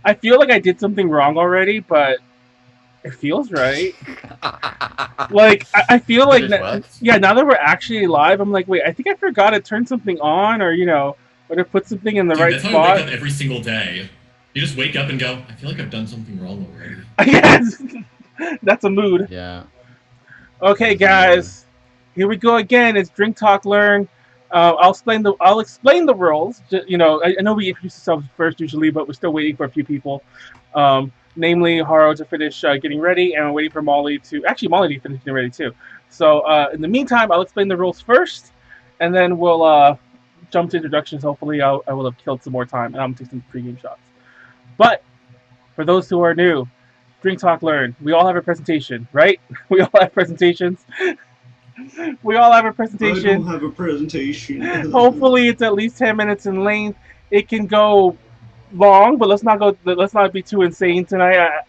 I feel like I did something wrong already, but it feels right. Like I feel Did like it what? yeah, now that we're actually live, I'm like, wait, I think I forgot to turn something on, or or to put something in the Dude, right that's how I wake spot. up every single day. You just wake up and go, I feel like I've done something wrong already. Yes, that's a mood. Yeah, that Okay, is a mood. guys, here we go again. It's Drink Talk Learn. I'll explain the rules. I know we introduce ourselves first usually, but we're still waiting for a few people. Namely, Haro to finish getting ready, and we're waiting for Molly to finish getting ready too. So in the meantime, I'll explain the rules first, and then we'll jump to introductions. Hopefully, I will have killed some more time, and I'm gonna take some pregame shots. But for those who are new, Drink Talk Learn. We all have a presentation, right? We all have presentations. We all have a I don't presentation. have a presentation. Hopefully, it's at least 10 minutes in length. It can go long, but let's not go. Let's not be too insane tonight.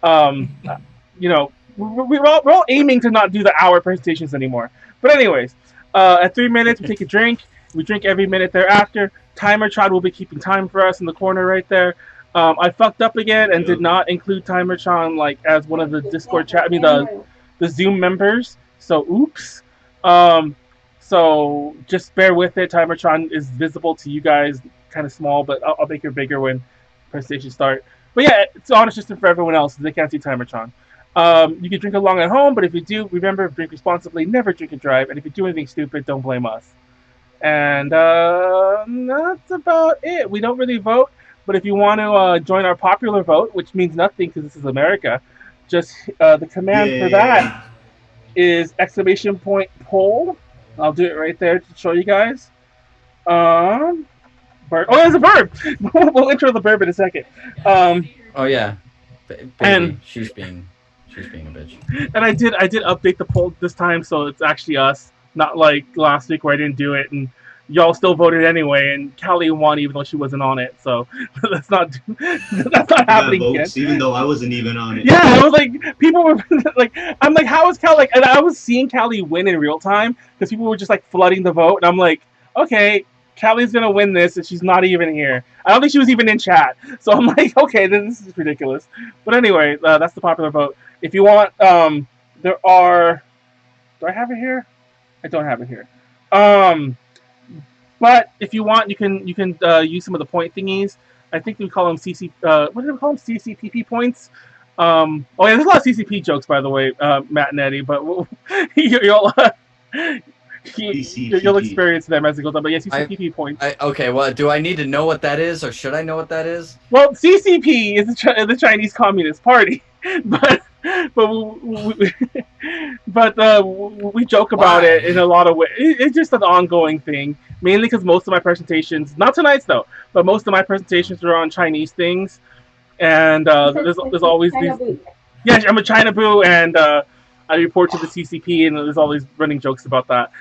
You know, we're all aiming to not do the hour presentations anymore. But anyways, at 3 minutes, we take a drink. We drink every minute thereafter. Timer Chad will be keeping time for us in the corner right there. I fucked up again and did Yep. not include Timer Chan like as one of the Discord chat. I mean the Zoom members. So oops. Um, so just bear with it. Timertron is visible to you guys, kind of small, but I'll make it bigger when presentations start. But yeah, it's honest system for everyone else. They can't see Timertron. You can drink along at home, but if you do, remember drink responsibly. Never drink and drive. And if you do anything stupid, don't blame us. And that's about it. We don't really vote, but if you want to join our popular vote, which means nothing because this is America, just the command for Yay. that is exclamation point poll. I'll do it right there to show you guys. Verb. Oh, there's a verb. We'll intro the verb in a second. Um, Oh yeah, and baby, she's being a bitch. and I did update the poll this time, so it's actually us, not like last week where I didn't do it and y'all still voted anyway. And Callie won even though she wasn't on it, so that's not I got happening again. votes even though I wasn't even on it. Yeah, I was like, people were like, I'm like, how is Callie? Like, and I was seeing Callie win in real time because people were just like flooding the vote, and I'm like, okay, Callie's gonna win this, and she's not even here. I don't think she was even in chat, so I'm like, okay, this is ridiculous. But anyway, that's the popular vote. If you want, there are. Do I have it here? I don't have it here. Um, but if you want, you can use some of the point thingies. I think we call them CC. What do we call them? CCPP points. Oh yeah, there's a lot of CCP jokes by the way, Matt and Eddie. But you'll you'll DCPP. experience them as it goes on. But yeah, I, CCPP points. okay. Well, do I need to know what that is, or should I know what that is? Well, CCP is the Chinese Communist Party, but but we joke about it in Why? a lot of ways. It's just an ongoing thing, mainly because most of my presentations, not tonight's though, but most of my presentations are on Chinese things, and there's always these. Yeah, I'm a China boo, and I report to the CCP, and there's always running jokes about that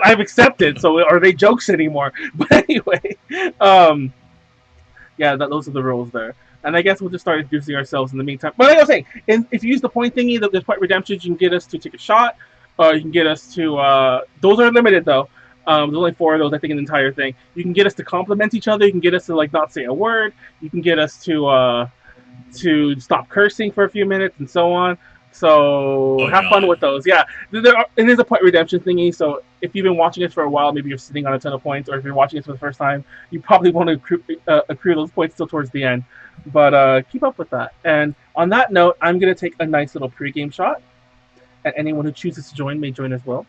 I've accepted. So are they jokes anymore? But anyway, um, yeah, those are the rules there. And I guess we'll just start introducing ourselves in the meantime. But like I was saying, if you use the point thingy, there's point redemptions. You can get us to take a shot, or you can get us to. Those are limited though. There's only four of those, I think, in the entire thing. You can get us to compliment each other. You can get us to like not say a word. You can get us to stop cursing for a few minutes and so on. So Oh have fun god. with those. Yeah, it is a point redemption thingy. So if you've been watching us for a while, maybe you're sitting on a ton of points, or if you're watching us for the first time, you probably want to accrue those points still towards the end. But keep up with that. And on that note, I'm gonna take a nice little pregame shot, and anyone who chooses to join may join as well.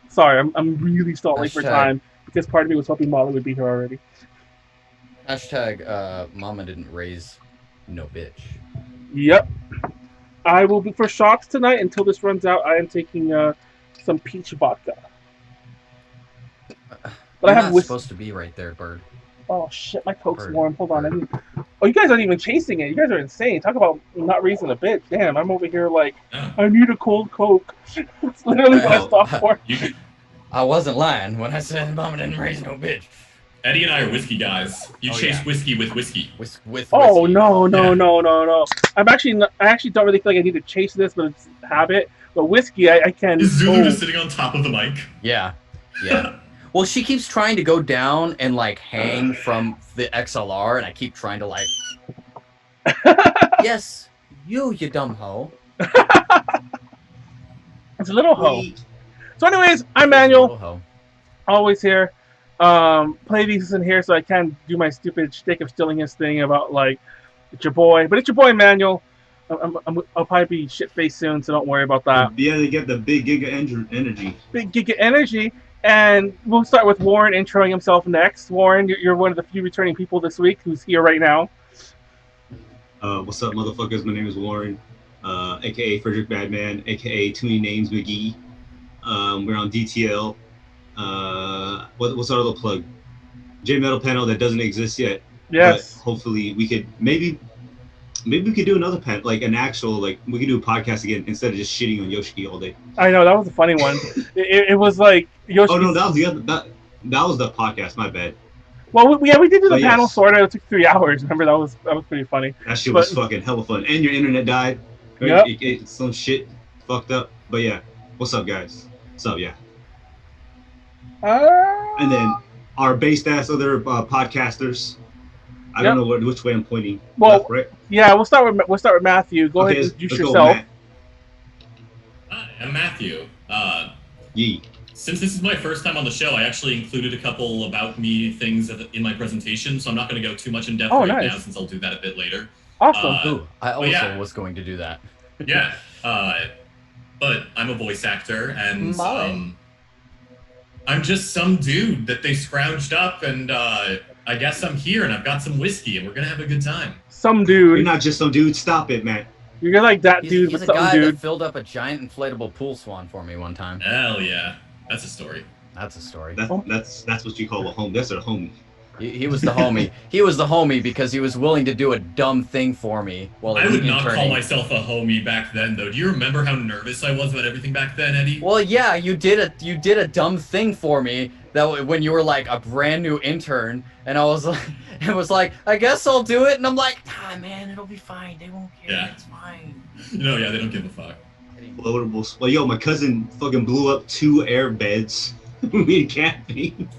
Sorry, I'm really stalling for Hashtag time because part of me was hoping Molly would be here already. hashtag. Mama didn't raise no bitch. Yep, I will be for shots tonight until this runs out. I am taking some peach vodka. But I You're have not whiskey. supposed to be right there, bird. Oh shit, my coke's Bird. warm. Hold on, Bird. Oh, you guys aren't even chasing it. You guys are insane. Talk about not raising a bitch. Damn, I'm over here like Oh. I need a cold coke. That's literally what I Oh. stopped for. You, I wasn't lying when I said Mama didn't raise no bitch. Eddie and I are whiskey guys. You Oh, chase yeah. whiskey with whiskey. With Oh whiskey. no no Yeah. no no no! I actually don't really feel like I need to chase this, but it's habit. But whiskey, I can. Is Zulu Oh. just sitting on top of the mic? Yeah. Yeah. Well, she keeps trying to go down and like hang from the XLR, and I keep trying to like. Yes, you dumb hoe. It's a little hoe. Sweet. So, anyways, I'm She's a little Manuel. hoe. Always here. Pleiades isn't here, so I can't do my stupid shtick of stealing his thing about like it's your boy, but it's your boy Manuel. I'll probably be shit faced soon, so don't worry about that. Yeah, they get the big giga energy. Big Giga Energy, and we'll start with Warren introing himself next. Warren, you're one of the few returning people this week who's here right now. What's up, motherfuckers? My name is Warren, aka Frederick Badman, aka Too Many Names McGee. We're on DTL. What's our little plug? J Metal panel that doesn't exist yet. Yes. But hopefully we could maybe we could do another panel, like an actual we could do a podcast again instead of just shitting on Yoshiki all day. I know that was a funny one. it was like Yoshi. Oh no, that was the other that was the podcast. My bad. Well, we did do the But panel yes. sort of. It took 3 hours. Remember that was pretty funny. That shit was fucking hella fun. And your internet died. Right? Yep. Some shit fucked up. But yeah, what's up, guys? What's up, yeah. And then our based ass other podcasters. I don't know which way I'm pointing. Well, left, right? Yeah, we'll start with Matthew. Go ahead and introduce yourself. Hi, I'm Matthew. Yee. Since this is my first time on the show, I actually included a couple about me things in my presentation, so I'm not going to go too much in depth now, since I'll do that a bit later. Awesome. Ooh, I also was going to do that. Yeah, but I'm a voice actor, and I'm just some dude that they scrounged up, and I guess I'm here, and I've got some whiskey, and we're going to have a good time. Some dude. You're not just some dude. Stop it, man. You're like that dude he's with a guy dude. that filled up a giant inflatable pool swan for me one time. Hell yeah. That's a story. That's a story. That's what you call a homie. That's a homie. He was the homie. He was the homie because he was willing to do a dumb thing for me. While I would not call myself a homie back then, though. Do you remember how nervous I was about everything back then, Eddie? Well, yeah, you did a dumb thing for me that when you were like a brand new intern, and I was like, it was like, I guess I'll do it, and I'm like, man, it'll be fine. They won't care. Yeah. It's fine. No, yeah, they don't give a fuck. Floatables. Well, yo, my cousin fucking blew up 2 air beds. Me camping.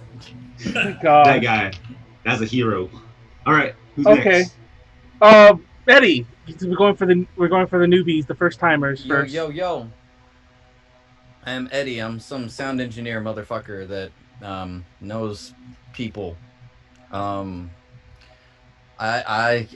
Oh God. That guy. That's a hero. All right. Who's Okay. next? Eddie. We're going for the newbies, the first timers first. Yo. I'm Eddie. I'm some sound engineer motherfucker that knows people. I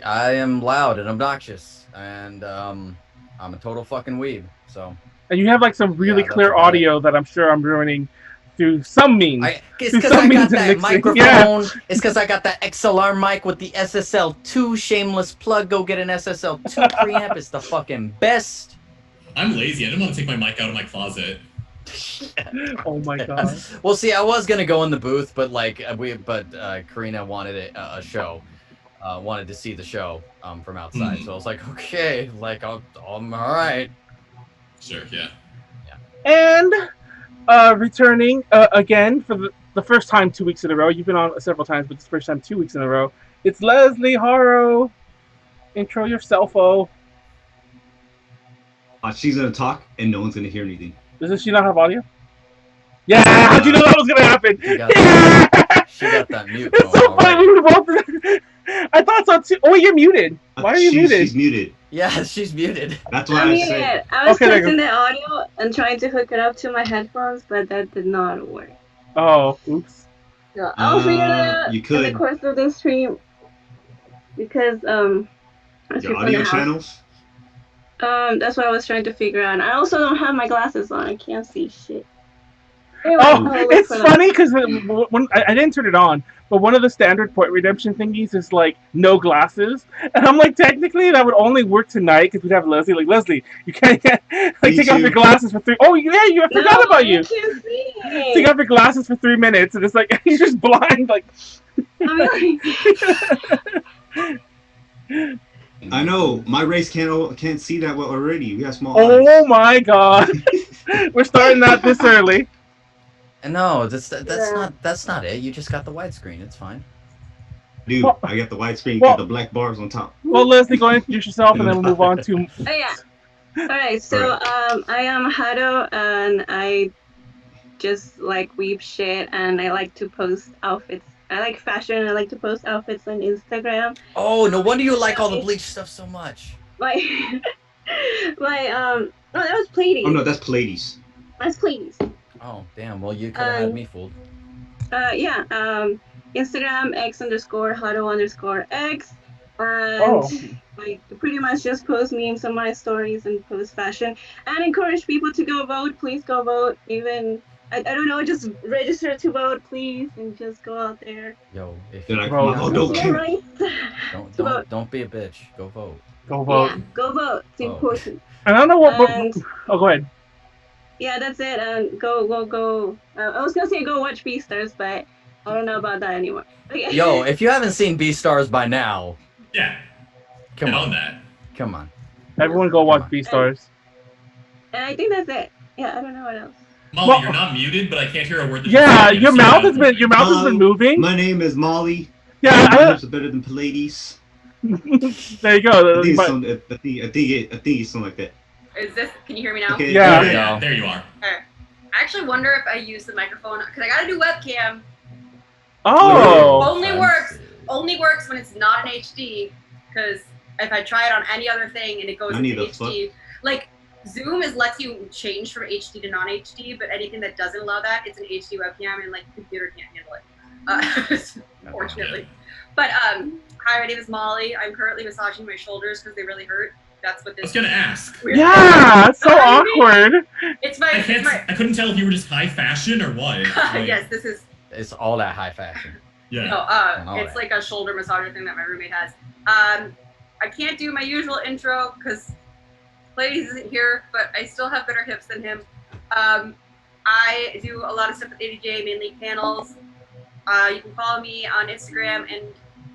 am loud and obnoxious, and I'm a total fucking weeb. So. And you have like some really clear audio that I'm sure I'm ruining through some means. It's because I got that microphone. Yeah. It's because I got that XLR mic with the SSL2 shameless plug. Go get an SSL2 preamp. It's the fucking best. I'm lazy. I didn't want to take my mic out of my closet. Oh my God. Well, see, I was gonna go in the booth, but Karina wanted a show. Wanted to see the show from outside, so I was like, okay, like I'm all right. Sure, yeah. And returning again for the first time 2 weeks in a row. You've been on several times, but it's the first time 2 weeks in a row. It's Leslie Haro. Intro yourself-o. She's gonna talk, and no one's gonna hear anything. Does she not have audio? Yeah! How'd you know that was gonna happen? She got that mute. It's so funny. I thought so too. Oh, you're muted. Why are you muted? She's muted. Yeah, she's muted. That's why I said. I was testing the audio and trying to hook it up to my headphones, but that did not work. Oh, oops. So I'll figure that out you could. in the course of the stream. Because your audio channels? That's what I was trying to figure out. I also don't have my glasses on. I can't see shit. Anyway, it's funny because when I didn't turn it on, but one of the standard point redemption thingies is like no glasses, and I'm like, technically that would only work tonight because we'd have Leslie. Like, Leslie, you can't take off your glasses for 3. Oh yeah, I forgot about you. Take off your glasses for 3 minutes, and it's like you're just blind. Like, I know my race can't see that well already. We got small eyes. Oh my God, we're starting that this early. No, that's not it. You just got the widescreen. It's fine. Dude, I got the widescreen with the black bars on top. Well, Leslie, go ahead and introduce yourself, and then we'll move on to. Oh yeah. All right. So I am Haro, and I just like weeb shit, and I like to post outfits I like fashion. I like to post outfits on Instagram. Oh, no wonder you like all the bleach stuff so much. My oh, that was Pleiades. Oh no, that's Pleiades. That's Pleiades. Oh damn. Well, you could have had me fooled. Yeah. Instagram X_Haro_X. And I pretty much just post memes on my stories and post fashion and encourage people to go vote. Please go vote. Even I don't know, just register to vote, please, and just go out there. Yo, if They're like, don't be a bitch. Go vote. Go vote. Yeah, go vote. It's important. I don't know what. Oh, go ahead. Yeah, that's it. And go. I was gonna say go watch Beastars, but I don't know about that anymore. Okay. Yo, if you haven't seen Beastars by now, yeah, come on. That. Come on. Everyone go watch Beastars. And I think that's it. Yeah, I don't know what else. Molly, you're not muted, but I can't hear a word that you're saying. Your mouth has been moving. My name is Molly. Yeah, my lips are better than Pleiades. There you go. I think it's something like that. Is this? Can you hear me now? Okay, yeah. There you are. I actually wonder if I use the microphone because I got a new webcam. Oh. Only works when it's not an HD. Because if I try it on any other thing and it goes into HD, like Zoom lets you change from HD to non-HD, but anything that doesn't allow that, it's an HD webcam, and like the computer can't handle it. Unfortunately. But hi, my name is Molly. I'm currently massaging my shoulders because they really hurt. That's what this. I was gonna ask. Yeah, it's so awkward. I couldn't tell if you were just high fashion or what. Yes, this is. It's all that high fashion. Yeah. No, it's like a shoulder massager thing that my roommate has. I can't do my usual intro because Pleiades isn't here, but I still have better hips than him. I do a lot of stuff with ADJ, mainly panels. You can follow me on Instagram and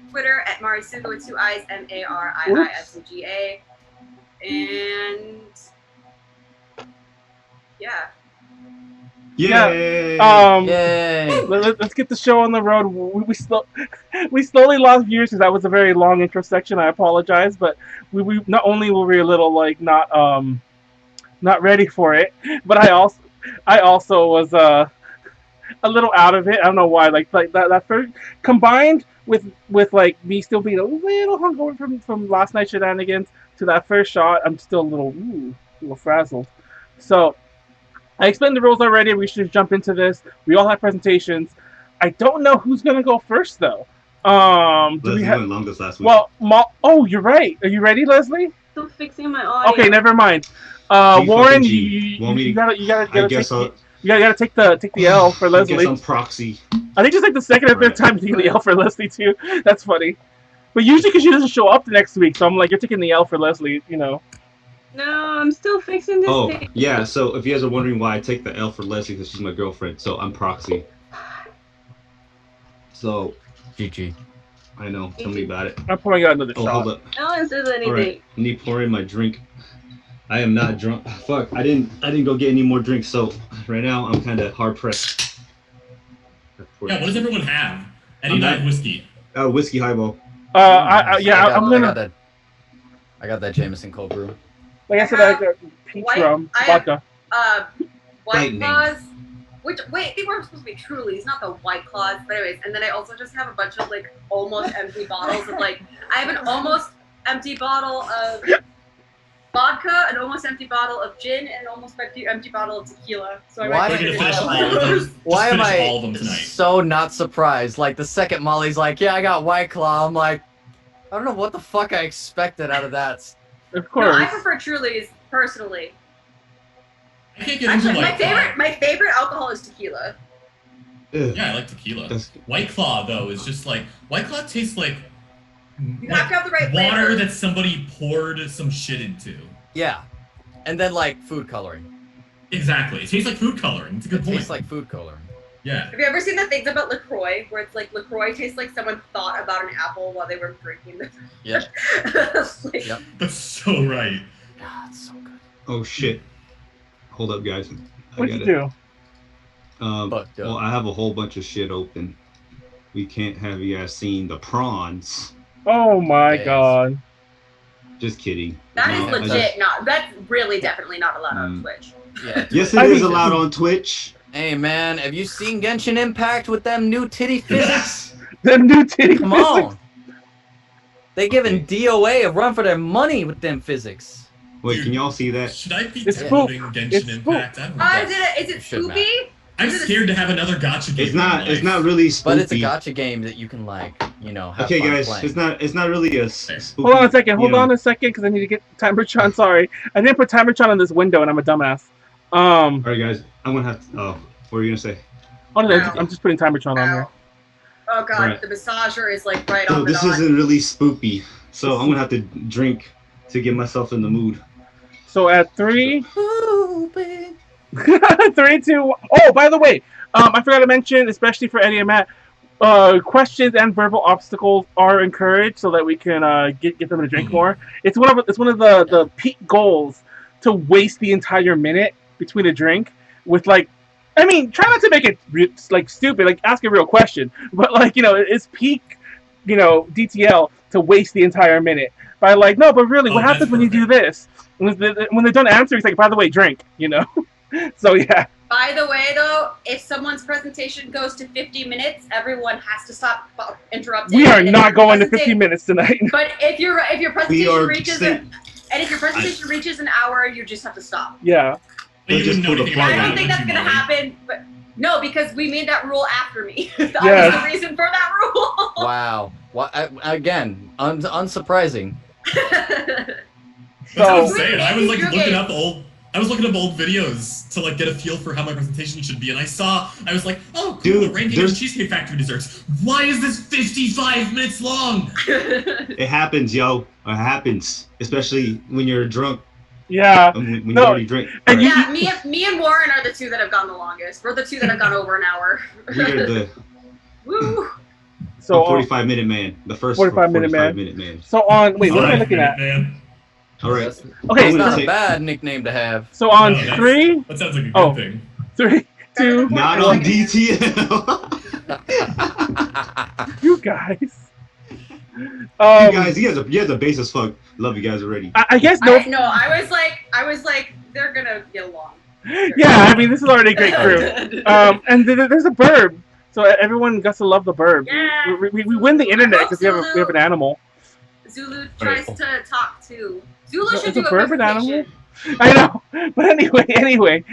Twitter at Marisuga with 2 I's, MARIISUGA. And yeah. Yay! Yay! Let's get the show on the road. We slowly lost viewers because that was a very long intro section. I apologize, but we not only were we a little like not ready for it, but I also was a little out of it. I don't know why. Like that first combined with like me still being a little hungover from last night's shenanigans to that first shot, I'm still a little frazzled. So I explained the rules already. We should jump into this. We all have presentations. I don't know who's gonna go first though. Leslie went longest last week. Well, you're right. Are you ready, Leslie? Still fixing my audio. Okay, never mind. Warren, you gotta take the L for Leslie. I guess I'm proxy. I think it's like the second or third time taking the L for Leslie too. That's funny. But usually because she doesn't show up the next week, so I'm like, you're taking the L for Leslie, you know. No, I'm still fixing this thing. Yeah, so if you guys are wondering why I take the L for Leslie, because she's my girlfriend, so I'm proxy. So, GG. I know, tell me about it. I'm pouring out another shot. Hold up. No one says anything. Alright, I need to pour in my drink. I am not drunk. Fuck, I didn't go get any more drinks, so right now I'm kind of hard pressed. Yeah, what does everyone have? Any night whiskey? Whiskey highball. I got that Jameson cold brew. Like I said, I got peach rum, vodka. White Claws. Wait, they weren't supposed to be Trulies, not the White Claws. But anyways, and then I also just have a bunch of like almost empty bottles of like, I have an almost empty bottle of vodka, an almost empty bottle of gin, and an almost empty bottle of tequila. So why am I so not surprised? Like the second Molly's like, yeah, I got White Claw. I'm like, I don't know what the fuck I expected out of that. Of course. No, I prefer Trulies personally. I can't get into my favorite alcohol is tequila. Yeah, I like tequila. White Claw though is just like White Claw tastes like you have to have the right water flavor. that somebody poured some shit into. Yeah, and then like food coloring. Exactly, it tastes like food coloring. It's a good point. It tastes like food coloring. Yeah. Have you ever seen the things about LaCroix where it's like LaCroix tastes like someone thought about an apple while they were drinking it? Yep. Like, yep. That's so right. God, it's so good. Oh shit. Hold up, guys. What'd you do? Well, I have a whole bunch of shit open. We can't have you guys seen the prawns. Oh my god. Just kidding. That is legit. That's really definitely not allowed on Twitch. Yeah. Yes, it is allowed on Twitch. Hey man, have you seen Genshin Impact with them new titty physics? The new titty Come physics. on. They giving DOA a run for their money with them physics. Wait, Dude, can y'all see that? Should I be It's downloading Spoop. Genshin It's Impact? I don't know. Is it Should spoopy? I'm scared to have another gotcha game. It's not. in my It's life. not really spoopy. But it's a gotcha game that you can like, you know, have Okay, fun guys, playing. it's not. It's not really a spoopy. Hold on a second. Hold you know. on a second, because I need to get Timertron. Sorry, I didn't put Timertron on this window, and I'm a dumbass. All right, guys, I'm gonna have to. Oh, what were you gonna say? Oh, no, Ow. I'm just putting Timertron on here. Ow. Oh god, Right. the massager is like right So on the this dot. isn't really spoopy. So I'm gonna have to drink to get myself in the mood. So at 3, Ooh, babe. 3, 2. 1. Oh, by the way, I forgot to mention, especially for Eddie and Matt, questions and verbal obstacles are encouraged so that we can get them to drink more. It's one of the peak goals to waste the entire minute between a drink with like. I mean, try not to make it like stupid. Like ask a real question, but like it's peak, DTL to waste the entire minute by like no, but really, what happens when you do this? When they're done answering, it's like, by the way, drink. So yeah. By the way, though, if someone's presentation goes to 50 minutes, everyone has to stop interrupting. We are And if not your going to 50 minutes tonight. But if your presentation reaches staying- an hour, you just have to stop. Yeah. But you Just wouldn't know pull the anything plug about I it, don't think would that's you, gonna Molly? happen, but no, because we made that rule after me. That Yes. was the reason for that rule. Wow. Again, unsurprising. That's what I'm So saying. I was like Your looking game. up old videos to like get a feel for how my presentation should be, and I was like, oh, cool, Dude, the ranking of there's- Cheesecake Factory desserts. Why is this 55 minutes long? It happens, yo. It happens, especially when you're drunk. yeah. When you No, already drink. and Yeah, me and Warren are the two that have gone the longest. We're the two that have gone over an hour. We're the Woo! So 45-minute man. The first 45-minute man. 45-minute man. So on. Wait, what am I Alright, looking at? man. All right. That's, Okay, that's I'm gonna not say- a bad nickname to have. So on No, that's- 3, That sounds like a good Oh. thing. 3, 2. Not one. on DTL. You guys. You guys, you guys are base as fuck. Love you guys already. I guess no. I was like, they're gonna get along. Yeah, I mean this is already a great crew. And there's a burb, so everyone got to love the burb. Yeah. We win the internet because we have an animal. Zulu tries to talk too. Zulu Is should a do a bird an presentation. I know, but anyway.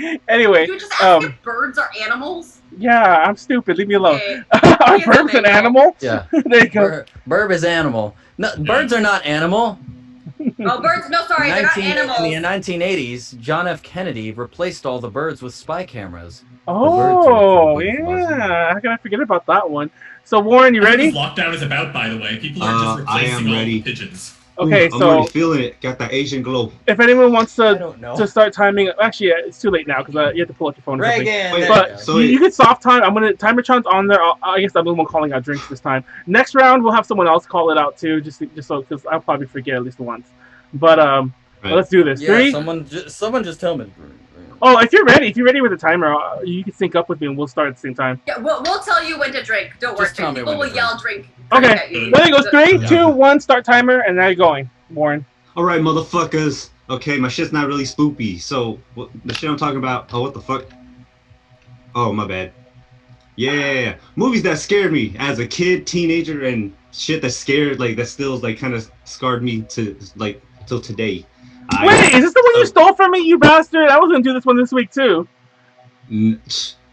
You just ask if birds are animals. Yeah, I'm stupid. Leave me alone. Okay. Are Yes, birds an Manuel. animal? Yeah. There you go. Burb is animal. No, birds are not animal. Oh, birds! No, sorry, they're not animals. In the 1980s, John F. Kennedy replaced all the birds with spy cameras. Oh, birds are yeah. How can I forget about that one? So, Warren, you That's what ready? this lockdown is about, by the way. People are just I am replacing all ready. the pigeons. Okay, I'm so already feeling it. Got that Asian glow. if anyone wants I to don't know. start timing, actually, it's too late now because you have to pull up your phone. or something. Reagan. Wait, there But you go. So you can soft time. Timertron's on there. I guess I'm the one calling out drinks this time. Next round, we'll have someone else call it out too, just so because I'll probably forget at least once. But Right. let's do this. Yeah, 3. someone just tell me. Oh, if you're ready with the timer, you can sync up with me and we'll start at the same time. Yeah, we'll tell you when to drink. Don't worry. Just tell me People when to will yell drink. Okay. at you. There you go. 3, Yeah. 2, 1. Start timer, and now you're going, Warren. All right, motherfuckers. Okay, my shit's not really spoopy. So the shit I'm talking about. Oh, what the fuck? Oh, my bad. Yeah, movies that scared me as a kid, teenager, and shit that scared that still kind of scarred me to till today. Wait, is this the one you stole from me, you bastard? I was gonna do this one this week too.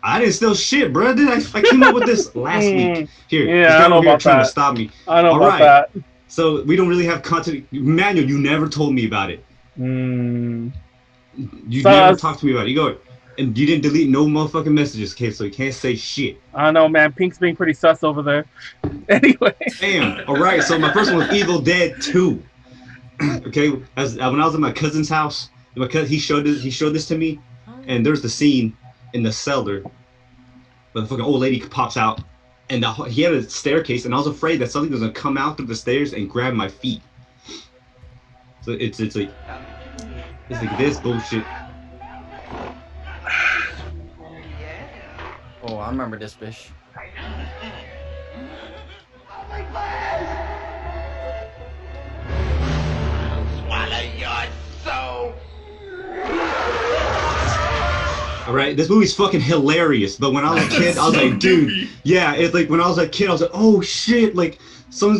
I didn't steal shit, bro. I came up with this last week. Here, Yeah, this I guy know over here about trying that. to stop me. I don't know All about right. that. So we don't really have content. Manuel, you never told me about it. Mm. You So, never talked to me about it. You go, and you didn't delete no motherfucking messages, okay? So you can't say shit. I don't know, man. Pink's being pretty sus over there. Anyway. Damn. All right. So my first one was Evil Dead 2. Okay. When I was at my cousin's house, he showed this to me, and there's the scene in the cellar where the fucking old lady pops out, and he had a staircase, and I was afraid that something was gonna come out through the stairs and grab my feet. So it's like this bullshit. Oh, I remember this bitch. Swallow your soul. All Right, this movie's fucking hilarious. But when I was a kid, I was like, dude, yeah, it's like when I was a kid, I was like, oh shit, like some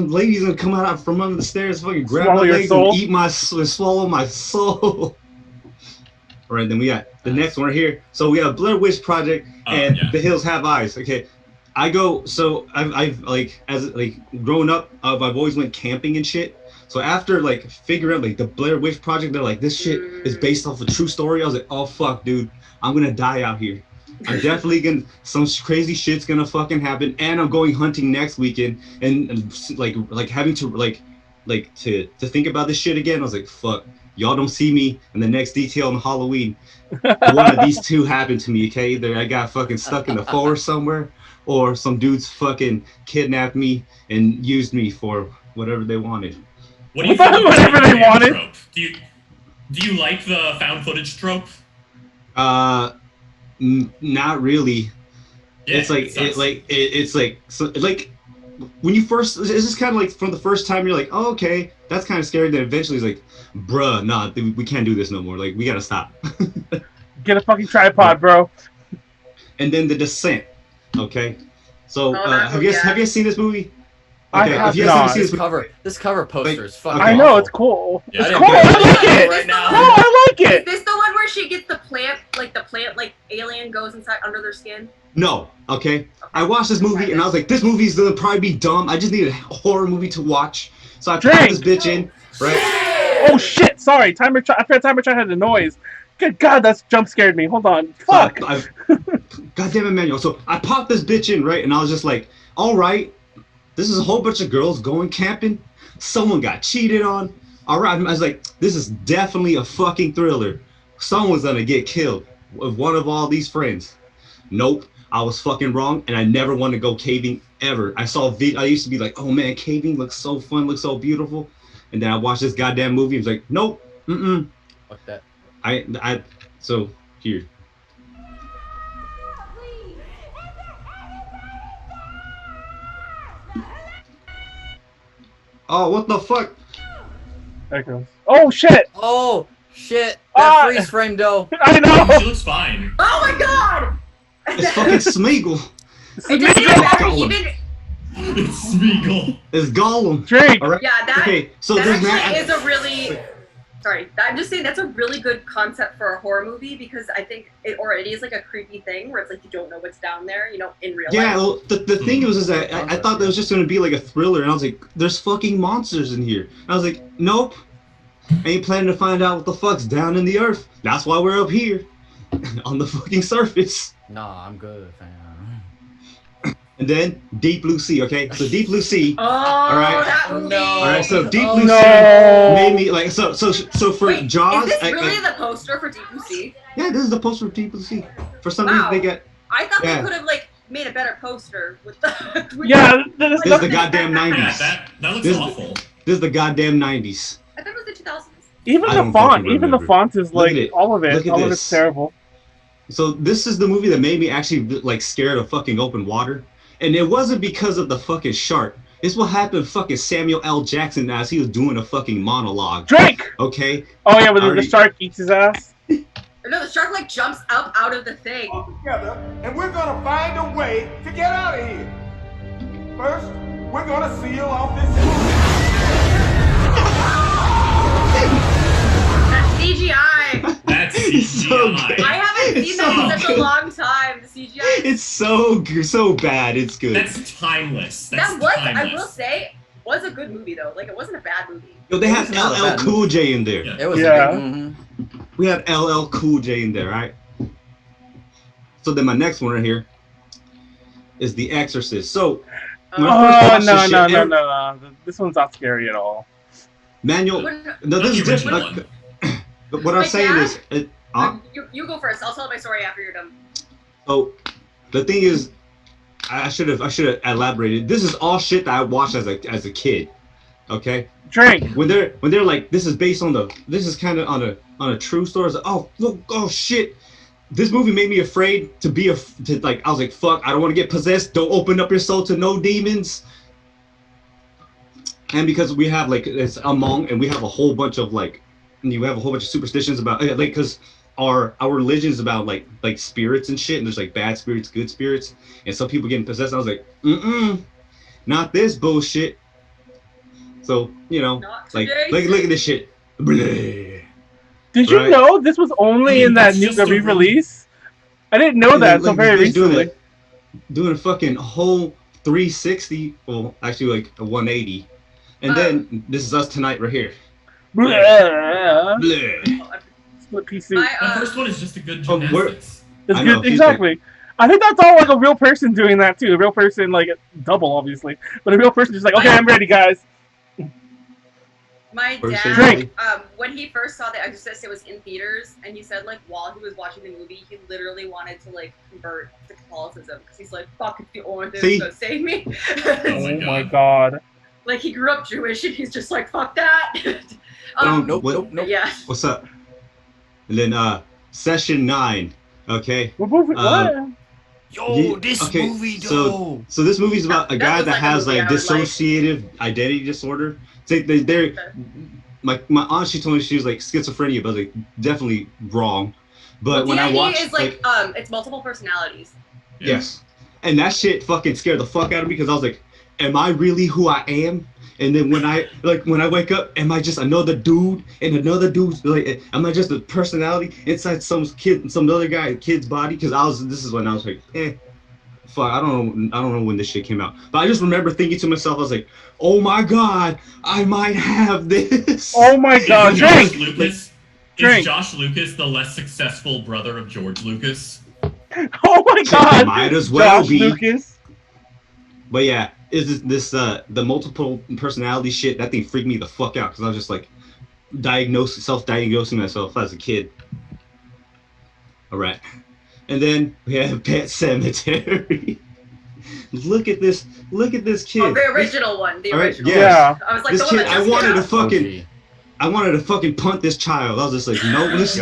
lady's gonna come out from under the stairs, fucking grab my legs and eat swallow my soul. All right, then we got the next one right here. So we have Blair Witch Project and The Hills Have Eyes. Okay, I've like as like growing up, I've always went camping and shit. So after like figuring out like the Blair Witch Project, they're like, this shit is based off a true story. I was like, oh fuck, dude, I'm gonna die out here. I'm definitely gonna, some crazy shit's gonna fucking happen, and I'm going hunting next weekend, and like having to to think about this shit again. I was like, fuck, y'all don't see me in the next DTL on Halloween. One of these two happened to me, okay? Either I got fucking stuck in the forest somewhere, or some dudes fucking kidnapped me and used me for whatever they wanted. What do you think whatever they wanted? Trope? Do you like the found footage trope? Not really. Yeah, it's like it's like when you first, it's just kind of like from the first time you're like, oh, okay, that's kind of scary. Then eventually it's like, bruh, nah, we can't do this no more. Like, we gotta stop. Get a fucking tripod, bro. And then The Descent. Okay, so have you guys seen this movie? Okay, if you haven't seen this cover poster is fucking I know, awful. it's cool. Yeah, it's cool. I like it. Right now. No, I like it. Is this the one where she gets the plant, like alien goes inside under their skin? No, okay. I watched this movie and I was like, this movie's gonna probably be dumb. I just need a horror movie to watch. So I put this bitch in, right? Oh shit! Sorry, I forgot timer chart had the noise. Good God, that's jump scared me. Hold on. Fuck. God damn it, Manuel. So I popped this bitch in, right? And I was just like, all right. This is a whole bunch of girls going camping. Someone got cheated on. All right, I was like, this is definitely a fucking thriller. Someone's gonna get killed with one of all these friends. Nope, I was fucking wrong, and I never want to go caving ever. I used to be like, oh man, caving looks so fun, looks so beautiful. And then I watched this goddamn movie. I was like, nope, Fuck that. So here. Oh, what the fuck? There it goes. Oh, shit! Oh, shit. That freeze frame, though. I know! She looks fine. Oh my god! It's fucking Smeagol. It doesn't even matter, even... It's Smeagol. It's Gollum. Drake! Right. Yeah, that, okay, so that there's actually is a really... Sorry, I'm just saying that's a really good concept for a horror movie because I think it is like a creepy thing where it's like you don't know what's down there, you know, in real life. Yeah, well, the thing was is that I thought that was just going to be like a thriller, and I was like, there's fucking monsters in here. And I was like, nope, I ain't planning to find out what the fuck's down in the earth. That's why we're up here on the fucking surface. Nah, I'm good, fam. And then Deep Blue Sea, okay? So Deep Blue Sea. Oh, all right. That movie. All right, so Deep Blue Sea made me like so for Wait, Jaws. Is this really the poster for Deep Blue Sea? Yeah, this is the poster for Deep Blue Sea. For some reason they got. I thought they could have like made a better poster with the. This is the goddamn 90s. That looks awful. This is the goddamn 90s. I thought it was the 2000s. Even the font is like all of it's terrible. So this is the movie that made me actually like scared of fucking open water. And it wasn't because of the fucking shark. It's what happened to fucking Samuel L. Jackson as he was doing a fucking monologue. Drake! Okay? Oh yeah, but the shark eats his ass. No, the shark like jumps up out of the thing. All together, and we're gonna find a way to get out of here. First, we're gonna seal off this. That's CGI. That's CGI. I haven't seen that in such a long time. The CGI. It's so bad. It's good. That's timeless. Timeless. I will say, was a good movie though. Like it wasn't a bad movie. Yo, they have LL Cool J in there. Yeah. It was. We have LL Cool J in there, right? So then my next one right here is The Exorcist. So. No. This one's not scary at all. Manuel. No, this is different. What I'm saying is, you go first. I'll tell my story after you're done. So, the thing is, I should have elaborated. This is all shit that I watched as a kid. Okay. Drink. When they're like, this is based on this is kind of on a true story. I was like, oh look, oh shit. This movie made me afraid to I was like, fuck, I don't want to get possessed. Don't open up your soul to no demons. And because we have like it's Among, and we have a whole bunch of like. You have a whole bunch of superstitions about like because our religion is about like spirits and shit, and there's like bad spirits, good spirits, and some people getting possessed. And I was like, not this bullshit. So like look at this shit. Blah. Did you know this was only in that new re-release? I didn't know that until very recently. Doing a fucking whole 360, well, actually like a 180, and then this is us tonight right here. Blah. Split PC. The first one is just a good gymnastics. It's good, exactly. I think that's all like a real person doing that too. A real person, like double, obviously, but a real person just like, okay, I'm ready, guys. My dad, when he first saw The Exorcist, it was in theaters, and he said, like, while he was watching the movie, he literally wanted to, like, convert to Catholicism, because he's like, fuck, if the only thing that's gonna save me. Oh my god. Like, he grew up Jewish, and he's just like, fuck that. Nope. Yeah. What's up? And then, session 9, okay? Yo, this movie, though. So this movie's about a guy that has, like, dissociative identity disorder. My aunt, she told me she was like schizophrenia, but like definitely wrong. But when I watched, is like it's multiple personalities. Yes, and that shit fucking scared the fuck out of me because I was like, am I really who I am? And then when I wake up, am I just another dude? And another dude's like, am I just a personality inside some other kid's body? Because this is when I was like, fuck, I don't know when this shit came out, but I just remember thinking to myself, I was like, oh my god, I might have this. Oh my god, drink. Is Josh Lucas the less successful brother of George Lucas? Oh my god, might as well Josh be. Lucas. But yeah, is this the multiple personality shit? That thing freaked me the fuck out because I was just like self-diagnosing myself as a kid. All right. And then we have Pet Cemetery. Look at this kid. Oh, the original one. The original. Yeah. I was like, this kid, I wanted to fucking punt this child. I was just like, no. You see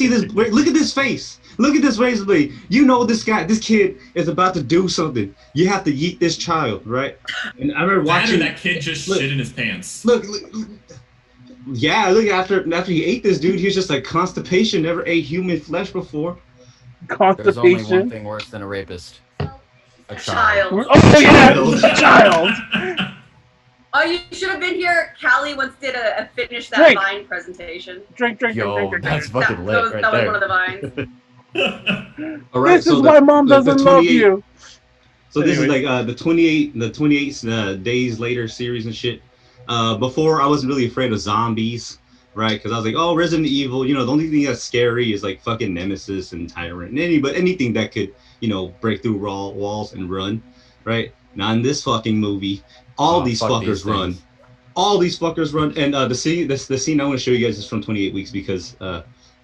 this? Wait, look at this face. Look at this razor blade. You know this kid is about to do something. You have to yeet this child, right? And I remember watching that kid just shit in his pants. Look. Yeah, look, after he ate this dude, he was just like constipation, never ate human flesh before. Constipation. There's only one thing worse than a rapist. A child. Oh yeah, a child. Oh, you should have been here. Callie once did a finish that vine presentation. Drink. That's fucking lit right that was there. one of the vines. All right, this is why mom doesn't love you. So this is like the 28 days later series and shit. Before I wasn't really afraid of zombies, right? Because I was like, oh, Resident Evil, the only thing that's scary is like fucking Nemesis and Tyrant and anything that could, break through walls and run, right? Not in this fucking movie. All these fuckers run. All these fuckers run. And the scene I want to show you guys is from 28 Weeks because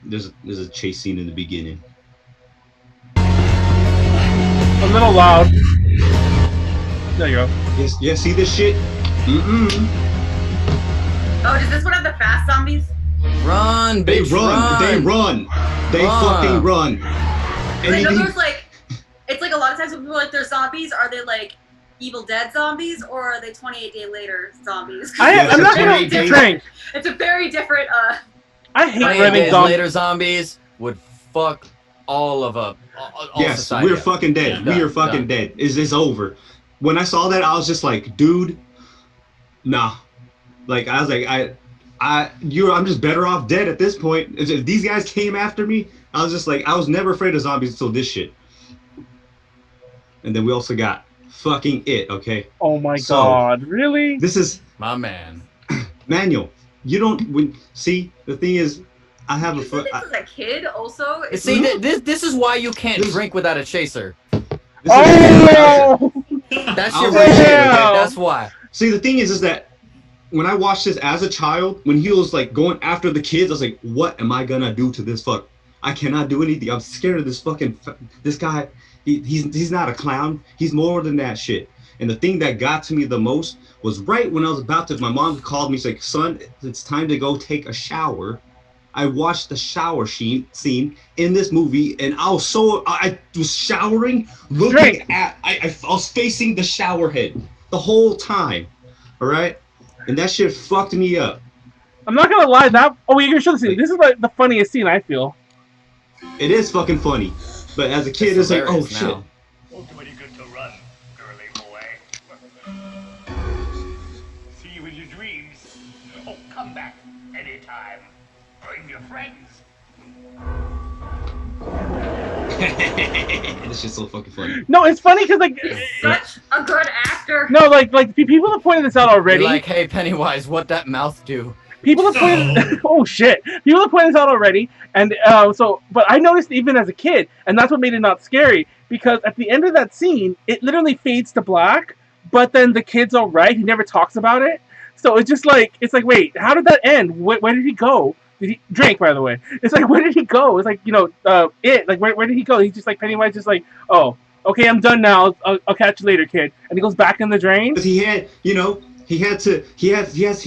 there's a chase scene in the beginning. A little loud. There you go. Yes, yeah, see this shit? Oh, does this one have the fast zombies? Run, bitch, They run. They fucking run. And I know there's like, it's like a lot of times when people are like, they're zombies, are they like Evil Dead zombies or are they 28 Day Later zombies? I'm not gonna drink. It's a very different. I hate 28 running Days zombies. Later zombies would fuck all of up. Yes, society. we're fucking dead. Yeah, we are fucking dead. It's over. When I saw that, I was just like, dude, nah. Like I was like, I'm just better off dead at this point. If these guys came after me, I was just like, I was never afraid of zombies until this shit. And then we also got fucking It, okay? Oh my god, really? This is my man. Manuel. You don't see the thing is, I have this as a kid also. See, this is why you can't drink without a chaser. Oh! That's your shit. That's why. See, the thing is that when I watched this as a child, when he was like going after the kids, I was like, what am I gonna do to this fuck? I cannot do anything. I'm scared of this fucking this guy. He's not a clown. He's more than that shit. And the thing that got to me the most was right when I was about to. My mom called me. She's like, "Son, it's time to go take a shower." I watched the shower scene in this movie, and I was showering, looking at. I was facing the shower head the whole time. All right, and that shit fucked me up. I'm not gonna lie. Oh, you're gonna show the scene. This is like the funniest scene I feel. It is fucking funny, but as a kid, it's like, oh shit. Ultimately good to run, girly boy. See you in your dreams. Oh, come back anytime. Bring your friends. This shit's so fucking funny. No, it's funny because like such a good actor. No, like people have pointed this out already. You're like, hey Pennywise, what that mouth do? People have pointed. Oh shit! People have pointed this out already, and but I noticed even as a kid, and that's what made it not scary. Because at the end of that scene, it literally fades to black, but then the kid's all right. He never talks about it, so it's just like wait, how did that end? Where did he go? Did he drink? By the way, it's like where did he go? It's like where did he go? He's just like Pennywise, just like, oh, okay, I'm done now. I'll catch you later, kid. And he goes back in the drain. Because he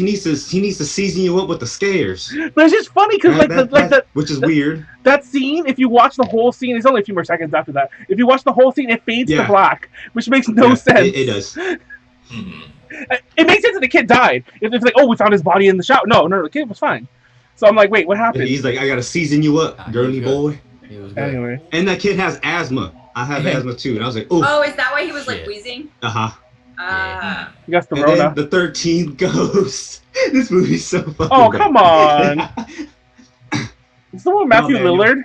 needs to season you up with the scares. But it's just funny because which is weird. That scene, if you watch the whole scene, it's only a few more seconds after that. If you watch the whole scene, it fades to black, which makes no sense. It does. It makes sense that the kid died. It's like, oh, we found his body in the shower. No, the kid was fine. So I'm like, wait, what happened? He's like, I gotta season you up, girly boy. He was good. Anyway. And that kid has asthma. I have asthma too, and I was like, oh, is that why he was like wheezing? You got the Rona. The 13th ghost. This movie's so fucking Oh, come on. It's the one Matthew Lillard.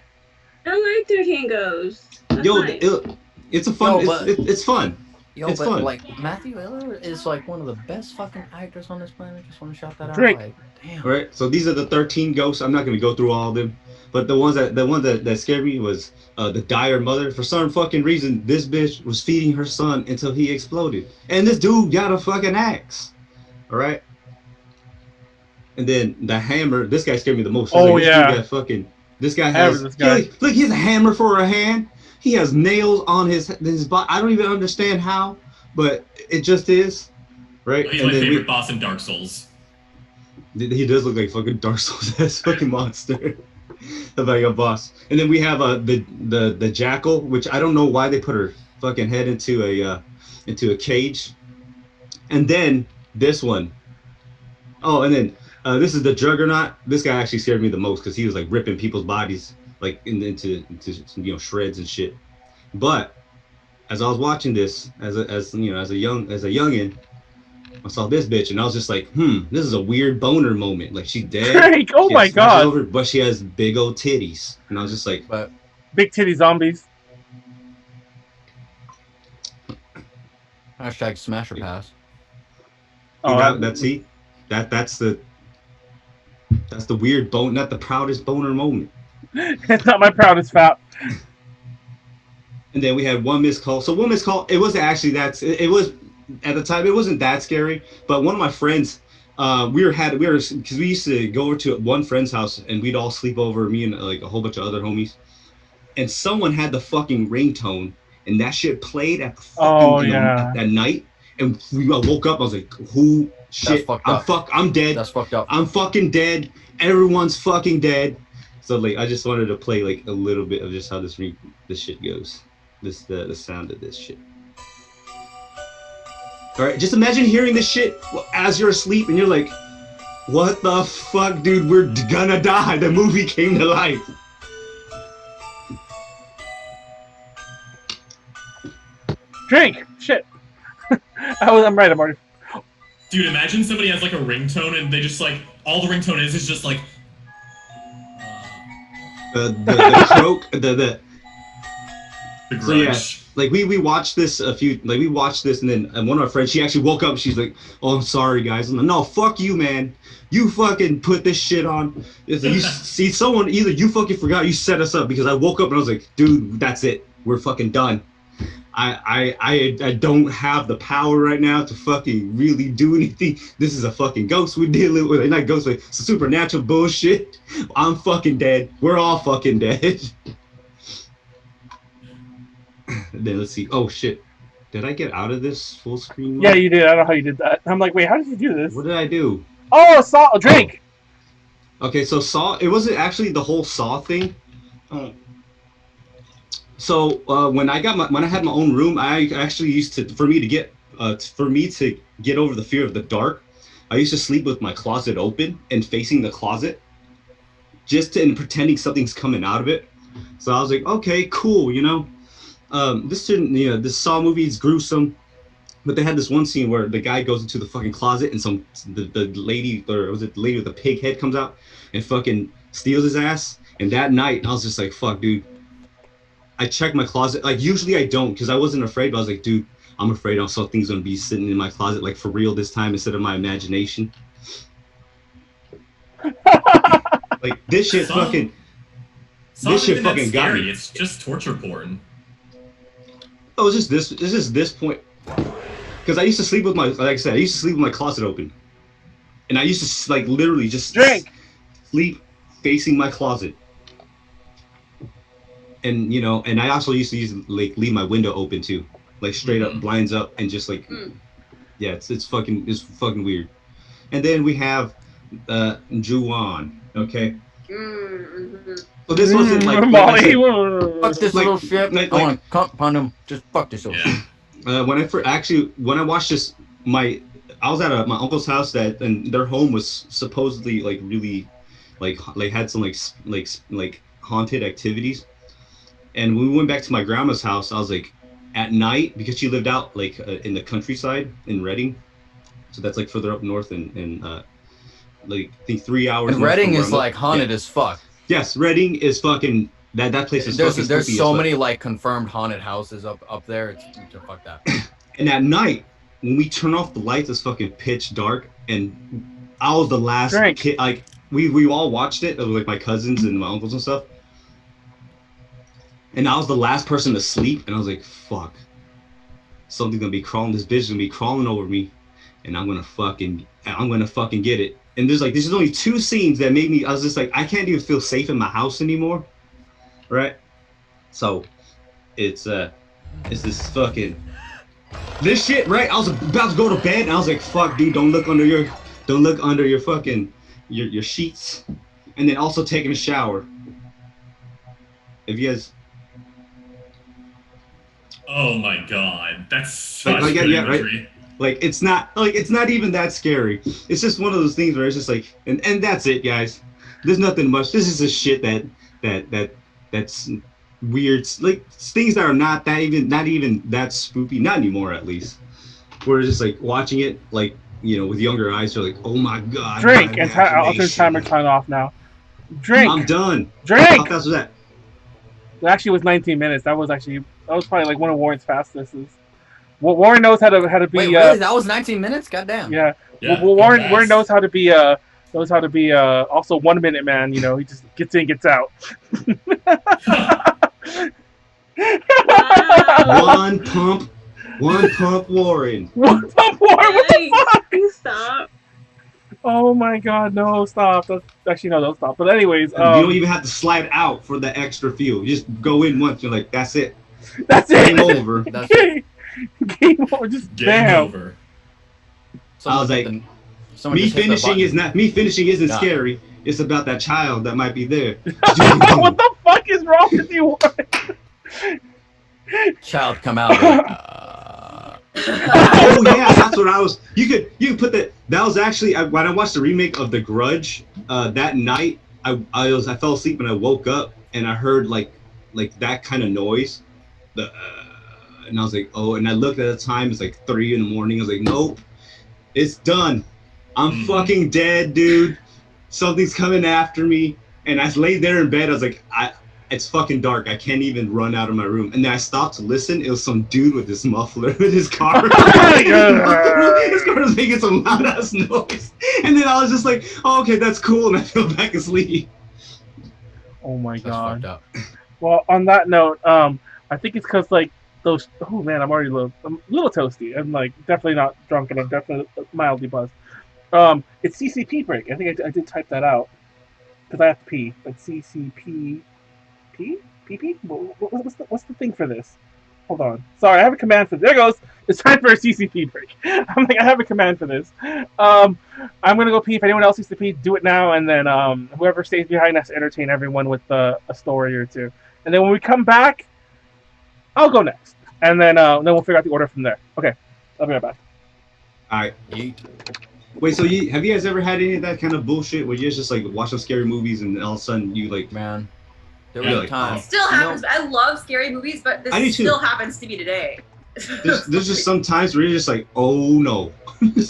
I like 13 Ghosts. It's a fun. It's fun. Yo, it's but fun. Like Matthew Lillard is like one of the best fucking actors on this planet. Just want to shout that out. Drink. Like, damn. All right. So these are the 13 ghosts. I'm not gonna go through all of them, but the one that scared me was the dire mother. For some fucking reason, this bitch was feeding her son until he exploded, and this dude got a fucking axe. All right. And then the hammer. This guy scared me the most. Oh like, yeah. This guy has. Look, he has a hammer for a hand. He has nails on his body. I don't even understand how, but it just is, right? He's my favorite boss in Dark Souls. He does look like fucking Dark Souls ass fucking monster. Like a boss. And then we have the jackal, which I don't know why they put her fucking head into a cage. And then this one. Oh, and then this is the Juggernaut. This guy actually scared me the most because he was like ripping people's bodies like into shreds and shit. But as I was watching this as a youngin, I saw this bitch and I was just like, this is a weird boner moment. Like she's dead. Frank, oh my god. But she has big old titties. And I was just like, big titty zombies. Hashtag smash or pass. That's the weird bone, not the proudest boner moment. It's not my proudest fap. And then we had one missed call. So one missed call. It wasn't actually it was at the time. It wasn't that scary. But one of my friends, because we used to go over to one friend's house and we'd all sleep over. Me and like a whole bunch of other homies. And someone had the fucking ringtone, and that shit played at the fucking at night. And I woke up. I was like, "Who shit? I'm dead. That's fucked up. I'm fucking dead. Everyone's fucking dead." So like, I just wanted to play like a little bit of just how this shit goes. The sound of this shit. All right, just imagine hearing this shit as you're asleep, and you're like, "What the fuck, dude? We're gonna die." The movie came to life. Drink. Shit. I'm right. I'm already. Dude, imagine somebody has like a ringtone, and they just like all the ringtone is just like. The croak, the grudge. So yeah, like we watched this we watched this, and then one of our friends, she actually woke up, she's like, "Oh, I'm sorry guys." I'm like, "No, fuck you, man. You fucking put this shit on." It's like, you see someone, either you fucking forgot, you set us up, because I woke up and I was like, "Dude, that's it. We're fucking done. I don't have the power right now to fucking really do anything. This is a fucking ghost we're dealing with. Not ghost, like some supernatural bullshit. I'm fucking dead. We're all fucking dead." Then let's see. Oh shit. Did I get out of this full screen mode? Yeah, you did. I don't know how you did that. I'm like, wait, how did you do this? What did I do? Oh, Saw. Drink. Okay, so Saw. It wasn't actually the whole Saw thing. So when I had my own room, I actually used to for me to get over the fear of the dark, I used to sleep with my closet open and facing the closet, and pretending something's coming out of it. So I was like, okay, cool, you know. This Saw movie is gruesome, but they had this one scene where the guy goes into the fucking closet and the lady, or was it the lady with the pig head, comes out and fucking steals his ass. And that night, I was just like, fuck, dude. I checked my closet. Like, usually I don't, because I wasn't afraid, but I was like, dude, I'm afraid something's gonna be sitting in my closet, like, for real this time, instead of my imagination. Like, this shit fucking got me. It's just torture porn. Oh, it's just this point. Because I used to sleep with like I said, I used to sleep with my closet open. And I used to, like, literally just sleep facing my closet. And, you know, and I also used to leave my window open too. Like, straight up, blinds up, and just like, yeah, it's fucking weird. And then we have Juwan, okay? So this wasn't like fuck this little shit. I want to cut upon him. Just fuck this little shit. When I watched this, I was at my uncle's house and their home was supposedly like really, like had some like haunted activities. And when we went back to my grandma's house, I was like, at night, because she lived out like in the countryside in Reading, so that's like further up north and like I think 3 hours. And Reading is like haunted as fuck. Yes, Reading is fucking that place is fucking. There's so many like confirmed haunted houses up there. It's fuck that. And at night, when we turn off the lights, it's fucking pitch dark, and I was the last kid. Like we all watched it, like my cousins and my uncles and stuff. And I was the last person to sleep, and I was like, fuck. Something's gonna be crawling, this bitch is gonna be crawling over me, and I'm gonna fucking get it. And there's only 2 scenes that made me, I was just like, I can't even feel safe in my house anymore. Right? So, it's this fucking, this shit, right? I was about to go to bed, and I was like, fuck, dude, don't look under your fucking, your sheets. And then also taking a shower. If you guys... Oh my god, that's such good imagery. Right? Like, it's not even that scary. It's just one of those things where it's just like, and that's it, guys. There's nothing much. This is a shit that's weird, like things that are not even that spoopy, not anymore at least. Where it's just like watching it, like, you know, with younger eyes, you're like, oh my god. Drink, and I'll turn timer turn off now. Drink. I'm done. Drink. How fast was that? It actually was 19 minutes. That was probably like one of Warren's fastest. Warren knows how to be. Wait, really? That was 19 minutes? Goddamn. Yeah. Well, Warren knows how to be also 1 minute man. You know, he just gets in, gets out. One pump Warren. One pump Warren. What the fuck? Please stop. Oh my god, no, stop. Actually, no, don't stop. But anyways, you don't even have to slide out for the extra fuel. You just go in once. You're like, that's it. That's it. Game over. Game over. Just game over. I was like, me finishing isn't scary. It's about that child that might be there. What the fuck is wrong with you? Child come out. Oh yeah, that's what I was. You could put that. That was actually when I watched the remake of The Grudge. That night, I fell asleep and I woke up and I heard like that kind of noise. And I was like, oh, and I looked at the time. It's like 3 in the morning. I was like, nope, it's done. I'm fucking dead, dude. Something's coming after me. And I laid there in bed. I was like, it's fucking dark. I can't even run out of my room. And then I stopped to listen. It was some dude with this muffler with his car. His car was making some loud ass noise. And then I was just like, oh, okay, that's cool. And I fell back asleep. Oh my god. Well, on that note, I think it's because like those. Oh man, I'm a little toasty. I'm like definitely not drunk, and I'm definitely mildly buzzed. It's CCP break. I think I did type that out because I have to pee. Like CCP. PP? What's the thing for this? Hold on. Sorry, I have a command for this. There it goes. It's time for a CCP break. I'm like, I have a command for this. I'm going to go pee. If anyone else needs to pee, do it now. And then whoever stays behind has to entertain everyone with a story or two. And then when we come back, I'll go next. And then we'll figure out the order from there. Okay. I'll be right back. All right. Yeet. Wait, so have you guys ever had any of that kind of bullshit where you guys just like watch some scary movies and all of a sudden you like, man, there was a time. It still happens. I love scary movies, but this still happens to me today. There's just some times where you're just like, oh no.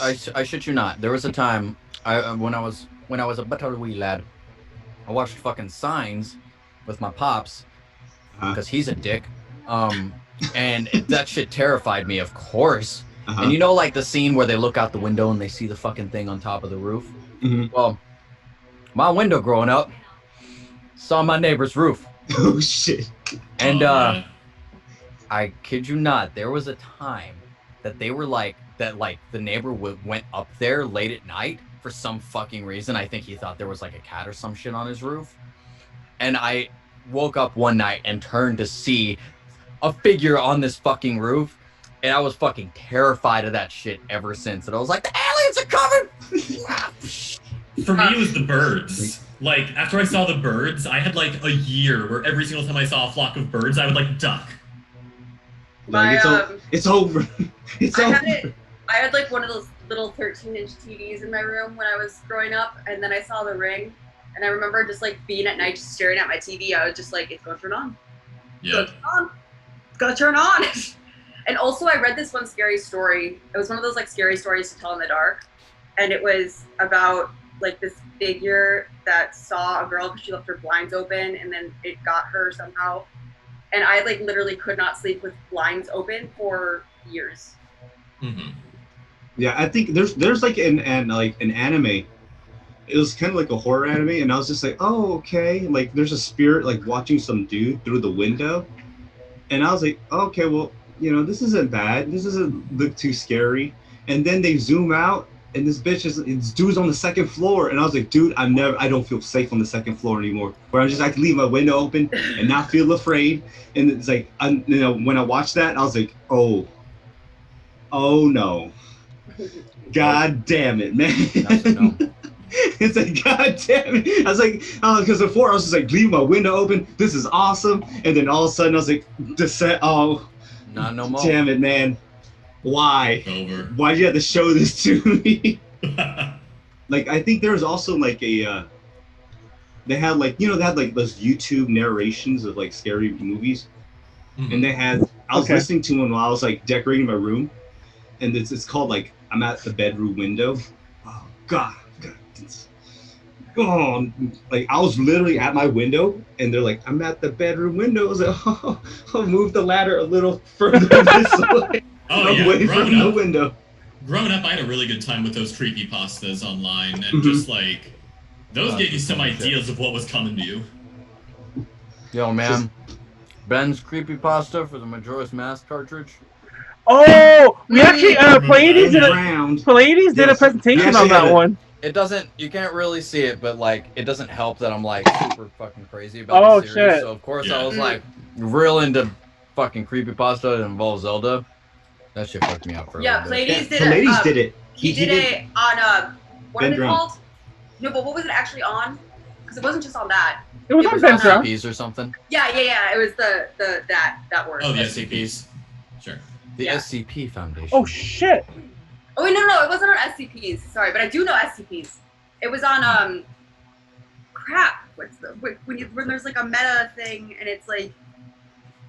I shit you not. There was a time when I was a better wee lad, I watched fucking Signs with my pops because he's a dick. And that shit terrified me, of course. And you know, like the scene where they look out the window and they see the fucking thing on top of the roof? Well, my window growing up saw my neighbor's roof. Oh shit. And I kid you not, there was a time that they were like, the neighbor went up there late at night for some fucking reason. I think he thought there was like a cat or some shit on his roof. And I woke up one night and turned to see a figure on this fucking roof. And I was fucking terrified of that shit ever since. And I was like, the aliens are coming! For me, it was the birds. Like, after I saw the birds, I had like a year where every single time I saw a flock of birds, I would like duck. Like, it's over. It's over. I had like one of those little 13-inch TVs in my room when I was growing up, and then I saw The Ring, and I remember just like being at night, just staring at my TV. I was just like, it's gonna turn on. Yeah. It's gonna turn on. And also, I read this one scary story. It was one of those like scary stories to tell in the dark, and it was about like this figure that saw a girl because she left her blinds open, and then it got her somehow. And I like literally could not sleep with blinds open for years. Yeah, I think there's like an anime. It was kind of like a horror anime, and I was just like, oh, okay. Like there's a spirit like watching some dude through the window, and I was like, okay, well, you know, this isn't bad. This doesn't look too scary. And then they zoom out, and this dude's on the second floor, and I was like, dude, I don't feel safe on the second floor anymore. Where I can leave my window open and not feel afraid. And it's like, you know, when I watched that, I was like, oh no, god damn it, man. It's like, god damn it. I was like, because before I was just like, leave my window open. This is awesome. And then all of a sudden I was like, not no more. Damn it, man. Why? Over. Why'd you have to show this to me? Like, I think there was also like they had like those YouTube narrations of like scary movies. And I was listening to one while I was like decorating my room, and it's called like, I'm at the bedroom window. Oh god. Oh, like I was literally at my window, and they're like, I'm at the bedroom window. I was like, I'll move the ladder a little further this way. Away from the window. Growing up, I had a really good time with those creepypastas online, and just like, those gave you some ideas of what was coming to you. Yo, man. Ben's creepypasta for the Majora's Mask cartridge. Oh, we actually, Pleiades did a presentation on that one. It doesn't, you can't really see it, but like, it doesn't help that I'm like super fucking crazy about the series. Shit. So of course I was like real into fucking creepypasta that involves Zelda. That shit fucked me up for a little bit. Pleiades did it. He did it on, what are they called? No, but what was it actually on? Because it wasn't just on that. It was on SCPs or something. Yeah. It was that word. Oh, the SCPs. Sure. The SCP Foundation. Oh shit. Oh wait, no, it wasn't on SCPs. Sorry, but I do know SCPs. It was on crap. What's the when there's like a meta thing and it's like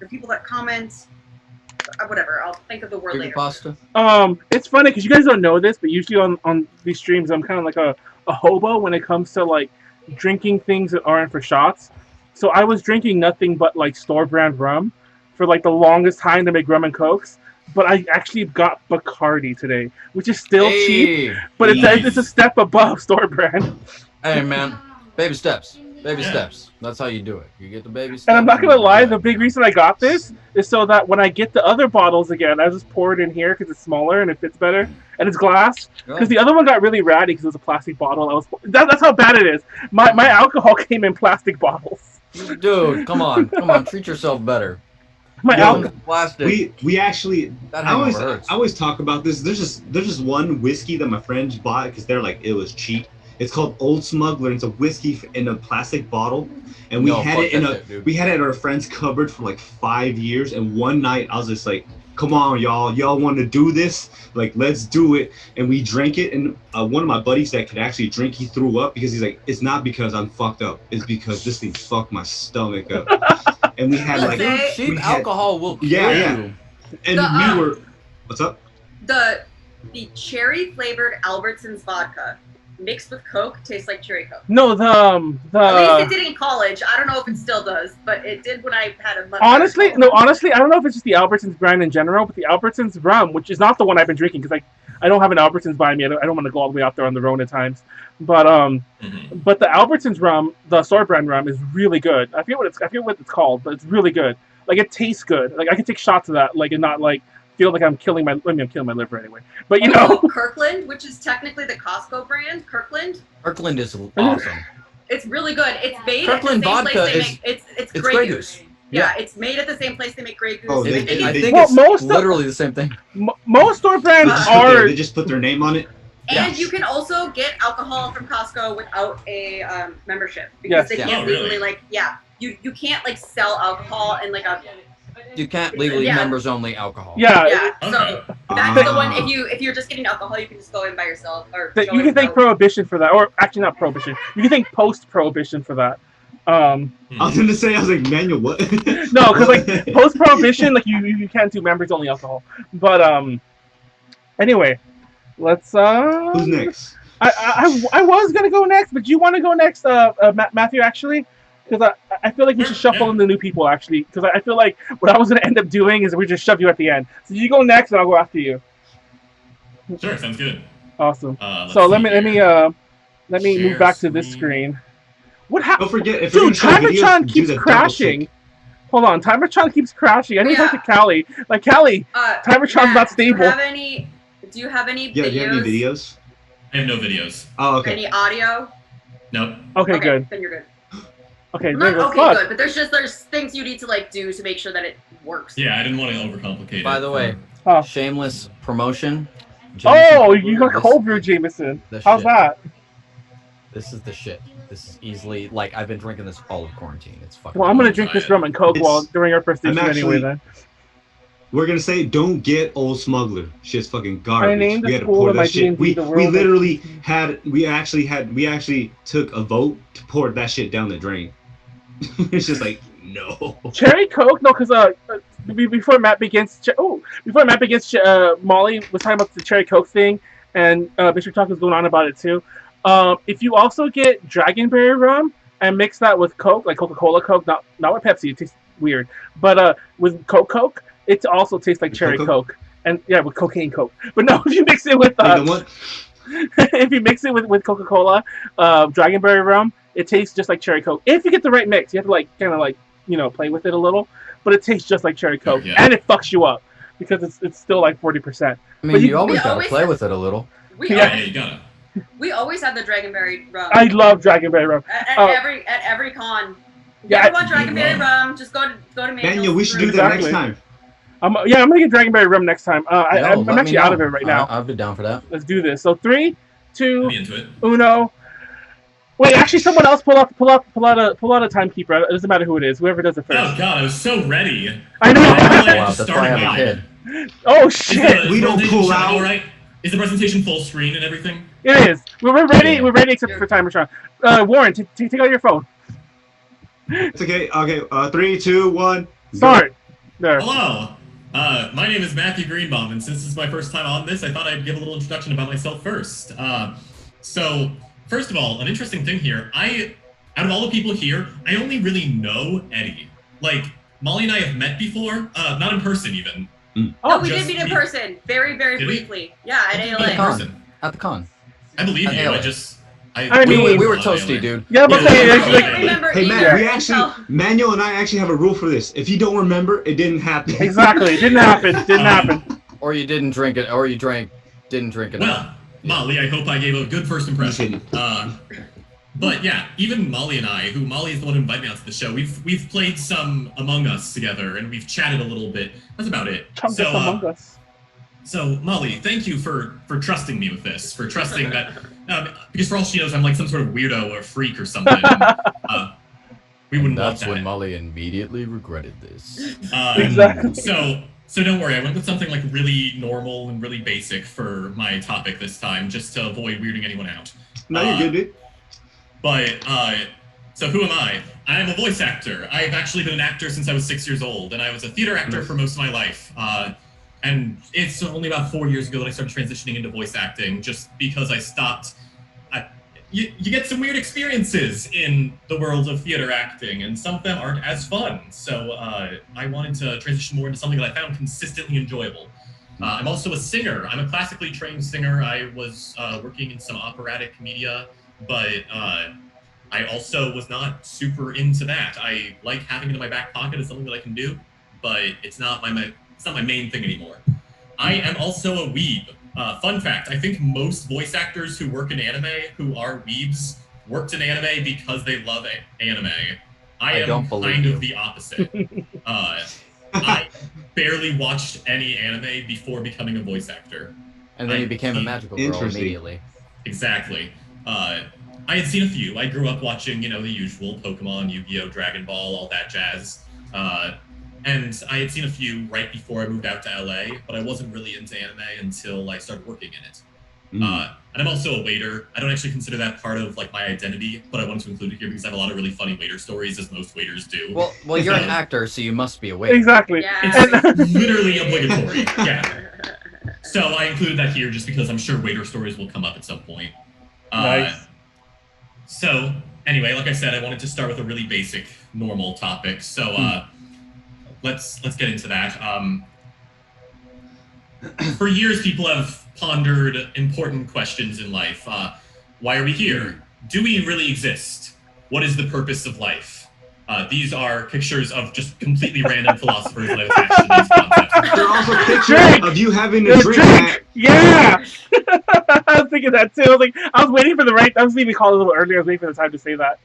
the people that comment. Whatever, I'll think of the word later. Pasta. It's funny because you guys don't know this, but usually on these streams, I'm kind of like a hobo when it comes to like drinking things that aren't for shots. So I was drinking nothing but like store brand rum for like the longest time to make rum and cokes. But I actually got Bacardi today, which is still cheap, but it's a step above store brand. Hey man, baby steps. Baby steps. That's how you do it. You get the baby steps. And I'm not gonna lie, the big reason I got this is so that when I get the other bottles again, I just pour it in here because it's smaller and it fits better, and it's glass. Because the other one got really ratty because it was a plastic bottle. That's how bad it is. My alcohol came in plastic bottles. Dude, come on, treat yourself better. Plastic. We actually. I always talk about this. There's just one whiskey that my friends bought because they're like, it was cheap. It's called Old Smuggler. It's a whiskey in a plastic bottle, and we had it in our friend's cupboard for like 5 years. And one night I was just like, come on, y'all want to do this? Like, let's do it. And we drank it. And one of my buddies that could actually drink, he threw up because he's like, it's not because I'm fucked up. It's because this thing fucked my stomach up. And we had like cheap alcohol will kill you. And we were, what's up? The cherry flavored Albertsons vodka mixed with Coke tastes like cherry Coke. No, the at least it did in college. I don't know if it still does, but it did when I had a month. Honestly, I don't know if it's just the Albertsons brand in general, but the Albertsons rum, which is not the one I've been drinking, because I don't have an Albertsons by me. I don't want to go all the way out there on the road at times. But but the Albertsons rum, the store brand rum, is really good. I forget what it's called, but it's really good. Like, it tastes good. Like, I can take shots of that, like, and not like feel like I'm killing my. I mean, I'm killing my liver anyway. But you know, Kirkland, which is technically the Costco brand, Kirkland is awesome. It's really good. It's made Kirkland at the same vodka place they make. It's Grey Goose. Yeah, it's made at the same place they make Grey Goose. Oh, I think it's literally the same thing. Most store brands they just put their name on it. And you can also get alcohol from Costco without a membership because they can't legally you can't like sell alcohol in like a. You can't legally members only alcohol. Yeah. So that's the one. If you're just getting alcohol, you can just go in by yourself. Or you can thank Prohibition for that, or actually not Prohibition. You can thank post-Prohibition for that. I was gonna say, I was like, Manuel, what? No, because like post-Prohibition, like you can't do members only alcohol. But anyway, let's. Who's next? I was gonna go next, but do you want to go next, Matthew? Actually. Because I feel like we should shuffle in the new people, actually. Because I feel like what I was going to end up doing is we just shove you at the end. So you go next, and I'll go after you. Sure, sounds good. Awesome. So let me move back to this screen. What happened? Don't forget, if dude, Timertron keeps crashing. Hold on, Timertron keeps crashing. I need to talk to Callie. Like, Callie, Timertron's not stable. Do you have any videos? Yeah, do you have any videos? I have no videos. Oh, okay. Any audio? Nope. Okay, good. Then you're good. Okay, good, but there's things you need to like do to make sure that it works. Yeah, I didn't want to overcomplicate it. By the way, shameless promotion. Jameson you got cold brew Jameson. How's that? This is the shit. This is easily like I've been drinking this all of quarantine. It's fucking. Well, I'm gonna drink this rum and Coke during our first issue anyway. Then we're gonna say, don't get Old Smuggler. Shit's fucking garbage. We had to pour that shit. We literally we actually took a vote to pour that shit down the drain. It's just like, no. Cherry Coke? No, because before Matt begins, Molly was talking about the Cherry Coke thing, and Mr. Talk was going on about it too. If you also get Dragonberry rum and mix that with Coke, like Coca-Cola Coke, not with Pepsi, it tastes weird, but with Coke, it also tastes like Cherry Coke, and with cocaine Coke. But no, if you mix it with if you mix it with Coca-Cola, Dragonberry rum, it tastes just like Cherry Coke. If you get the right mix, you have to like kind of play with it a little, but it tastes just like Cherry Coke, and it fucks you up because it's still like 40%. I mean, you always gotta play with it a little. You gotta. We always have the Dragonberry rum. I love Dragonberry rum. At every con. If you ever want Dragonberry rum, just go to Manuel. Daniel, we should do that next time. I'm gonna get Dragonberry rum next time. I'm actually out of it right now. I'll be down for that. Let's do this. So 3, 2, 1. Wait, actually, someone else pull out a timekeeper. It doesn't matter who it is. Whoever does it first. Oh God, I was so ready. I know. That's why I have a kid. Oh shit! We don't pull out. All right. Is the presentation full screen and everything? It is. We're ready. Yeah. We're ready except for Timertron. Warren, take out your phone. It's okay. Okay. 3, 2, 1. Start. There. Hello. My name is Matthew Greenbaum, and since this is my first time on this, I thought I'd give a little introduction about myself first. So, first of all, an interesting thing here. Out of all the people here, I only really know Eddie. Like, Molly and I have met before, not in person even. Oh, we did meet in person, very, very briefly. Yeah, at ALA. At the con. I believe you. We were toasty, dude. Yeah, but hey, Matt, Manuel and I actually have a rule for this. If you don't remember, it didn't happen. Exactly, it didn't happen. Or you didn't drink it, or you didn't drink it. Well, Molly, I hope I gave a good first impression. But yeah, even Molly and I, who Molly is the one who invited me out to the show, we've played some Among Us together, and we've chatted a little bit. That's about it. Among Us. So, Molly, thank you for trusting me with this, for trusting that, because for all she knows, I'm like some sort of weirdo or freak or something. We wouldn't want that. That's when Molly immediately regretted this. Exactly. So, So don't worry, I went with something like really normal and really basic for my topic this time, just to avoid weirding anyone out. No, you're good, dude. But, so who am I? I'm a voice actor. I've actually been an actor since I was 6 years old, and I was a theater actor for most of my life. And it's only about 4 years ago that I started transitioning into voice acting, just because I stopped. You get some weird experiences in the world of theater acting, and some of them aren't as fun. So I wanted to transition more into something that I found consistently enjoyable. I'm also a singer. I'm a classically trained singer. I was working in some operatic media, but I also was not super into that. I like having it in my back pocket as something that I can do, but it's not my main thing anymore. I am also a weeb. Fun fact, I think most voice actors who work in anime who are weebs worked in anime because they love anime. I am kind of the opposite. I barely watched any anime before becoming a voice actor. And then you became a magical girl immediately. Exactly. I had seen a few. I grew up watching, the usual Pokemon, Yu-Gi-Oh!, Dragon Ball, all that jazz. And I had seen a few right before I moved out to LA, but I wasn't really into anime until I started working in it. And I'm also a waiter. I don't actually consider that part of like my identity, but I wanted to include it here because I have a lot of really funny waiter stories, as most waiters do. Well, you're an actor, so you must be a waiter. Exactly. Yeah. It's literally obligatory. Yeah. So I included that here just because I'm sure waiter stories will come up at some point. Nice. So anyway, like I said, I wanted to start with a really basic, normal topic. So let's get into that. For years, people have pondered important questions in life. Why are we here? Do we really exist? What is the purpose of life? These are pictures of just completely random philosophers that I've attached to these concepts. There are also pictures of you having a drink. Yeah! I was thinking that too. I was waiting for the right. I was leaving call a little earlier. I was waiting for the time to say that.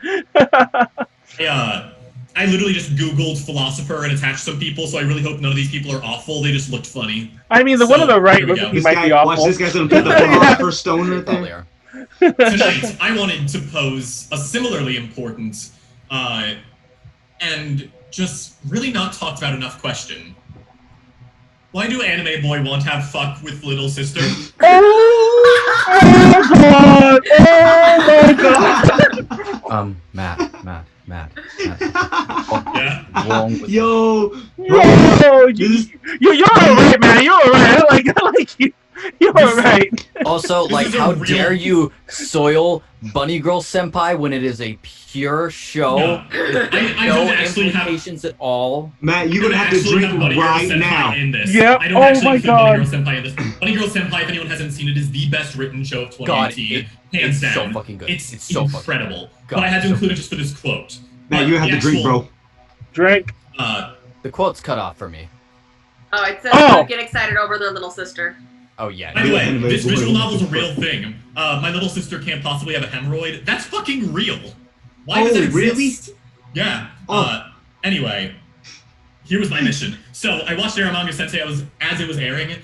I literally just Googled philosopher and attached some people, so I really hope none of these people are awful. They just looked funny. I mean, the one on the right looks like he might be awful. Watch, this guy's gonna put the philosopher stone right there. Tonight, I wanted to pose a similarly important and just really not talked about enough question. Why do anime boy want to have fuck with little sister? Oh my god! Oh my god! Matt. Yeah. Wrong with you're alright, man. You're alright. I like you. You're alright. Also, how dare you soil Bunny Girl Senpai when it is a pure show? No. I no implications at all. Matt, you're gonna have to drink right now. Yep. I don't actually include Bunny Girl Senpai in this. Bunny Girl Senpai, if anyone hasn't seen it, is the best written show of 2018. Hands down. So fucking good. It's so incredible. God, but I had to include it just for this quote. Matt, you have to drink, bro. Drink. The quote's cut off for me. Oh, it says don't get excited over their little sister. Oh, yeah. By the way, this visual novel's a real thing. My little sister can't possibly have a hemorrhoid. That's fucking real. Why does it exist? Really? Yeah. Anyway, here was my mission. So I watched Aramanga Sensei as it was airing.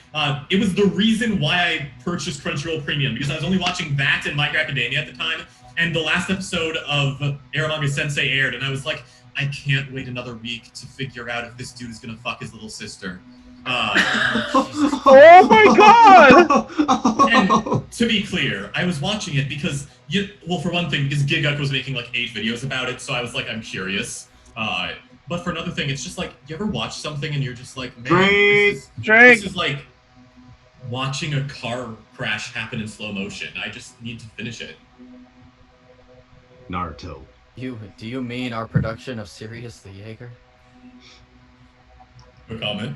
It was the reason why I purchased Crunchyroll Premium, because I was only watching that and My Hero Academia at the time, and the last episode of Aramanga Sensei aired, and I was like, I can't wait another week to figure out if this dude is gonna fuck his little sister. Oh my god! And to be clear, I was watching it because, for one thing, because Gigguk was making 8 videos about it, so I was like, I'm curious. But for another thing, it's just you ever watch something and you're just like, man, this is like watching a car crash happen in slow motion. I just need to finish it. Naruto. Do you mean our production of Sirius the Jaeger? No comment.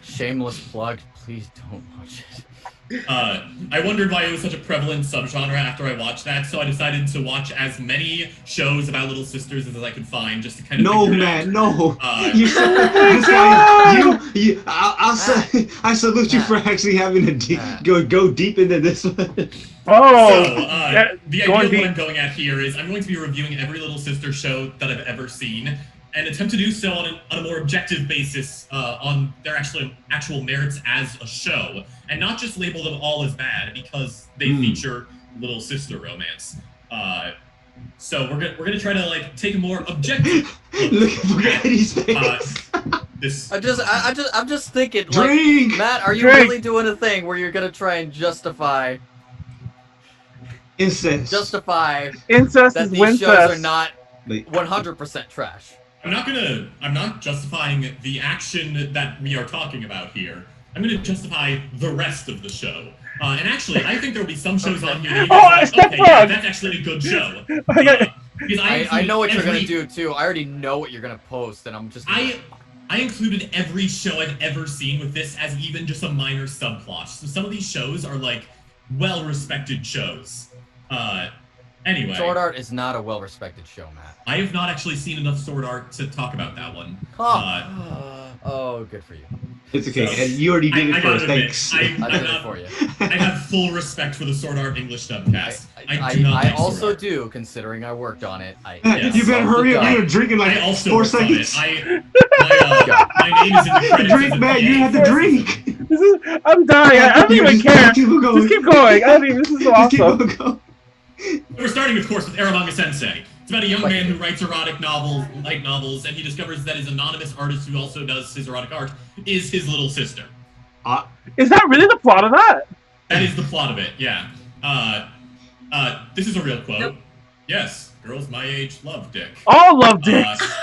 Shameless plug. Please don't watch it. I wondered why it was such a prevalent subgenre after I watched that, so I decided to watch as many shows about little sisters as I could find, just to kind of figure it out. No. This guy, I salute you for actually having to go deep into this one. The idea of what I'm going at here is I'm going to be reviewing every little sister show that I've ever seen, and attempt to do so on a more objective basis on their actual merits as a show, and not just label them all as bad because they feature little sister romance. So we're gonna try to take a more objective look at Eddie's face. this. I'm just thinking, Drink! like, Matt, are you Drink! really doing a thing where you're gonna try and justify Incest. Incest that is these shows are wincest. not Like, 100% trash? I'm not justifying the action that we are talking about here. I'm gonna justify the rest of the show. And actually, I think there will be some shows on here that you guys are like, okay, yeah, that's actually a good show. Because I know what you're gonna do too. I already know what you're gonna post, and I'm just. I included every show I've ever seen with this as even just a minor subplot. So some of these shows are like well-respected shows. Anyway. Sword Art is not a well-respected show, Matt. I have not actually seen enough Sword Art to talk about that one. Oh, good for you. it's okay, and you already did it first. Thanks. I did it for you. I have full respect for the Sword Art English dubcast. I do not I like also Sword Art. do, considering I worked on it. Yes. You better hurry up. You're drinking like I also 4 worked on it. seconds. My name is in the credits. Drink, as a Matt. PA. You have to drink. I'm dying. I don't even care. Keep going. Just keep going. I don't even. This is so Just keep awesome. going. We're starting, of course, with Aramanga Sensei. It's about a young man who writes erotic novels, light novels, and he discovers that his anonymous artist who also does his erotic art is his little sister. Is that really the plot of that? That is the plot of it, yeah. This is a real quote. Nope. Yes, girls my age love dick. All love dicks.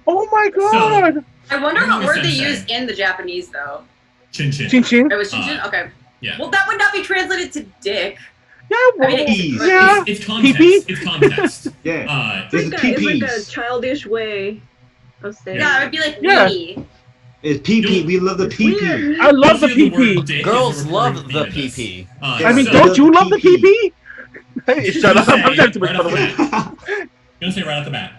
Oh my god. I wonder what word they Sensei. use in the Japanese, though. Chin chin. Chin chin. It was chinchin? Okay. Yeah. Well, that would not be translated to dick. Yeah. I mean, Please. Yeah. It's context. Pee-pee? It's context. Yeah. It's like, This is it's like a PPs. childish way of saying. Yeah, it would be like Yeah. weenie. It's PP. We love the PP. Weird. I love the Usually word PP. dick is Girls referring love to the penis. PP. I mean, so- don't you love the PP? PP? Hey, shut up. I'm trying to Right make off fun the of it. bat. I'm gonna say right off the bat,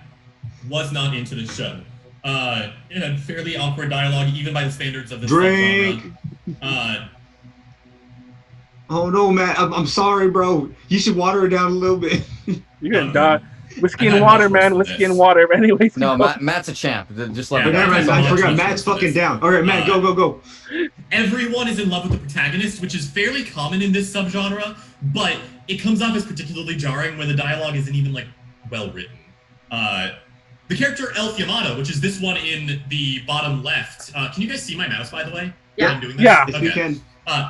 was not into this show. It had fairly awkward dialogue, even by the standards of this Drink. subgenre. Oh no, Matt. I'm sorry, bro. You should water it down a little bit. You're gonna die. Whiskey I've and had water, much worse man. than Whiskey this. and water. Anyways. No, go. Matt's a champ. Just let Yeah, me Matt- know. Never mind. I forgot. Matt's much fucking worse. down. All right, Matt. Go. Everyone is in love with the protagonist, which is fairly common in this subgenre, but it comes off as particularly jarring when the dialogue isn't even like well written. The character Elf Yamato, which is this one in the bottom left. Can you guys see my mouse, by the way? Yeah. When I'm doing this? Yeah. If you can.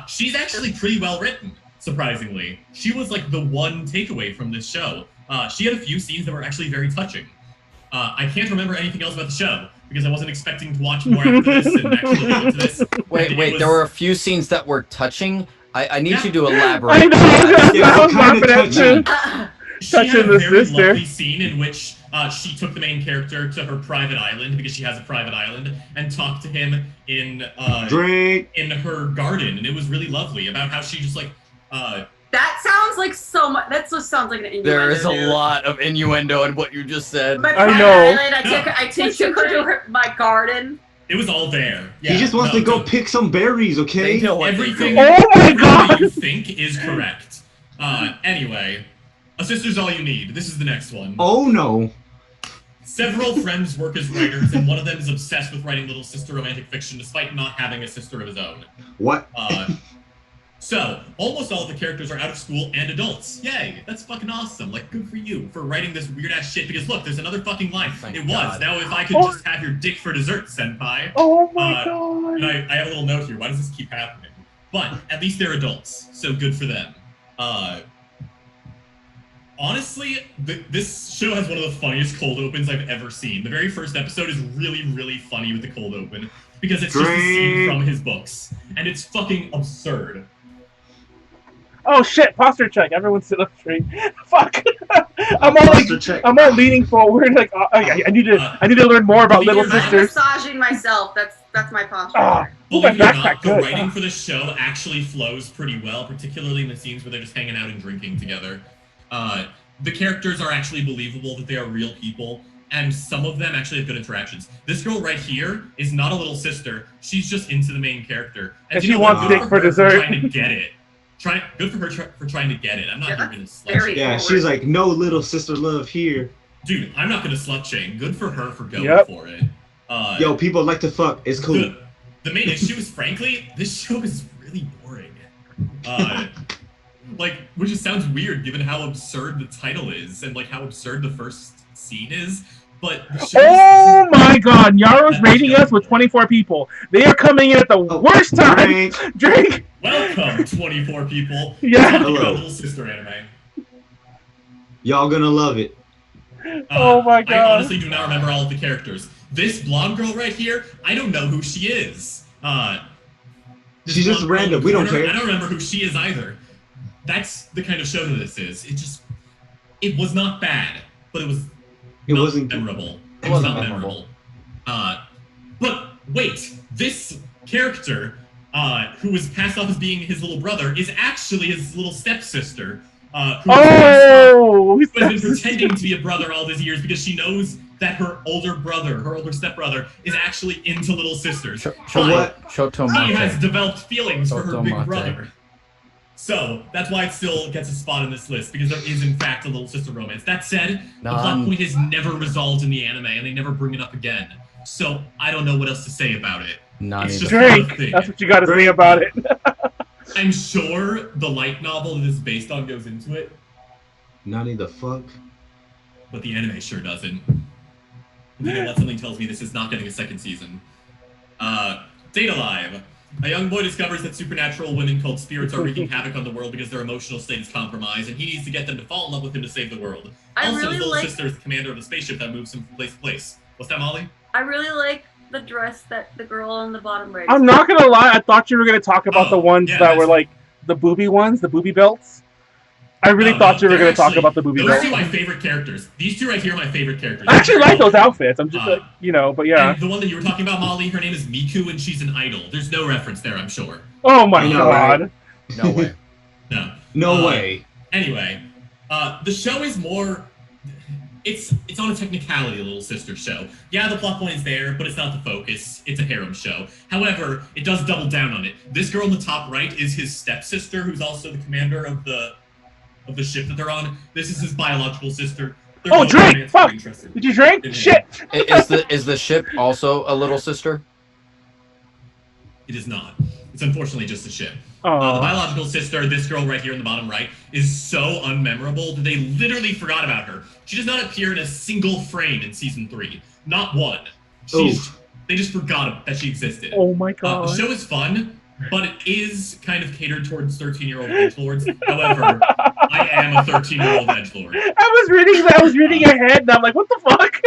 She's actually pretty well written, surprisingly. She was like the one takeaway from this show. She had a few scenes that were actually very touching. I can't remember anything else about the show because I wasn't expecting to watch more after this and actually get into this. Wait, there were a few scenes that were touching. I need you to elaborate. I know. Yeah, I was kinda laughing at you. touching. She had Touching a the very sister. lovely scene in which she took the main character to her private island because she has a private island and talked to him in Drink. her garden, and it was really lovely about how she just like That sounds like so much. That just sounds like an innuendo. There is a dude. lot of innuendo in what you just said. My I private know. island, I took her to my garden. it was all there. He just wants to go pick some berries, okay? They know what Everything, Oh my everything that God. you think is correct. Anyway, a sister's all you need. This is the next one. Oh no. Several friends work as writers, and one of them is obsessed with writing little sister romantic fiction despite not having a sister of his own. What? So, almost all of the characters are out of school and adults. Yay, that's fucking awesome. Like, good for you for writing this weird-ass shit, because look, there's another fucking line. Thank It was. God. Now if I could Oh. just have your dick for dessert, senpai. Oh my And god. I have a little note here. Why does this keep happening? But at least they're adults, so good for them. Honestly, this show has one of the funniest cold opens I've ever seen. The very first episode is really, really funny with the cold open because it's just a scene from his books, and it's fucking absurd. Oh shit! Posture check. Everyone sit up straight. Fuck. I'm Posture check. all leaning forward. Like I need to learn more about believe little it or not, I'm sisters. massaging myself. That's my posture. Ah, ooh, my Believe it or backpack not, the good. writing for this show actually flows pretty well, particularly in the scenes where they're just hanging out and drinking together. The characters are actually believable that they are real people, and some of them actually have good interactions. This girl right here is not a little sister. She's just into the main character. And you she know wants what? dick Good for her dessert. Trying to get it. Good for her for trying to get it. I'm not Yeah, here to that's slut very- shame. Yeah, she's like, no little sister love here. Dude, I'm not gonna slut shame. Good for her for going Yep. for it. Yo, people like to fuck. It's cool. The main issue is, frankly, this show is really boring. Which just sounds weird given how absurd the title is and like how absurd the first scene is. But the show oh my God, Nyaru's rating us with 24 people. They are coming in at the worst time. Drink. Welcome, 24 people. Yeah. Hello. Little sister anime. Y'all gonna love it. Oh my God. I honestly do not remember all of the characters. This blonde girl right here, I don't know who she is. She's just random. We don't care. I don't remember who she is either. That's the kind of show that this is. It was not bad, but it wasn't memorable. It was not memorable. But wait, this character, who was passed off as being his little brother, is actually his little stepsister. Who has been pretending to be a brother all these years because she knows that her older stepbrother, is actually into little sisters. She has developed feelings for her big brother. So that's why it still gets a spot in this list, because there is in fact a little sister romance. That said, the plot point is never resolved in the anime, and they never bring it up again. So I don't know what else to say about it. It's just Drake, that's what you got to say about it. I'm sure the light novel that is based on goes into it. Nani the fuck? But the anime sure doesn't. And you know what? Something tells me this is not getting a second season. Data Live. A young boy discovers that supernatural women called spirits are wreaking havoc on the world because their emotional state is compromised, and he needs to get them to fall in love with him to save the world. Also, his little sister is the commander of the spaceship that moves him from place to place. What's that, Molly? I really like the dress that the girl on the bottom right. I'm not gonna lie, I thought you were gonna talk about the ones that were like the booby ones, the booby belts. I really thought you were going to talk about the booby belts. Those are my favorite characters. These two right here are my favorite characters. I actually like those outfits. I'm just, but yeah. And the one that you were talking about, Molly, her name is Miku, and she's an idol. There's no reference there, I'm sure. Oh my God. No way. No way. Anyway, the show is more... It's on a technicality, Little Sister show. Yeah, the plot point is there, but it's not the focus. It's a harem show. However, it does double down on it. This girl in the top right is his stepsister, who's also the commander of the ship that they're on. This is his biological sister. Oh, drink! Fuck! Did you drink? Shit! Is the ship also a little sister? It is not. It's unfortunately just a ship. The biological sister, this girl right here in the bottom right, is so unmemorable that they literally forgot about her. She does not appear in a single frame in season 3. Not one. They just forgot that she existed. Oh my God. The show is fun, but it is kind of catered towards 13-year-old edgelords. However, I am a 13-year-old edgelord. I was reading ahead, and I'm like, what the fuck?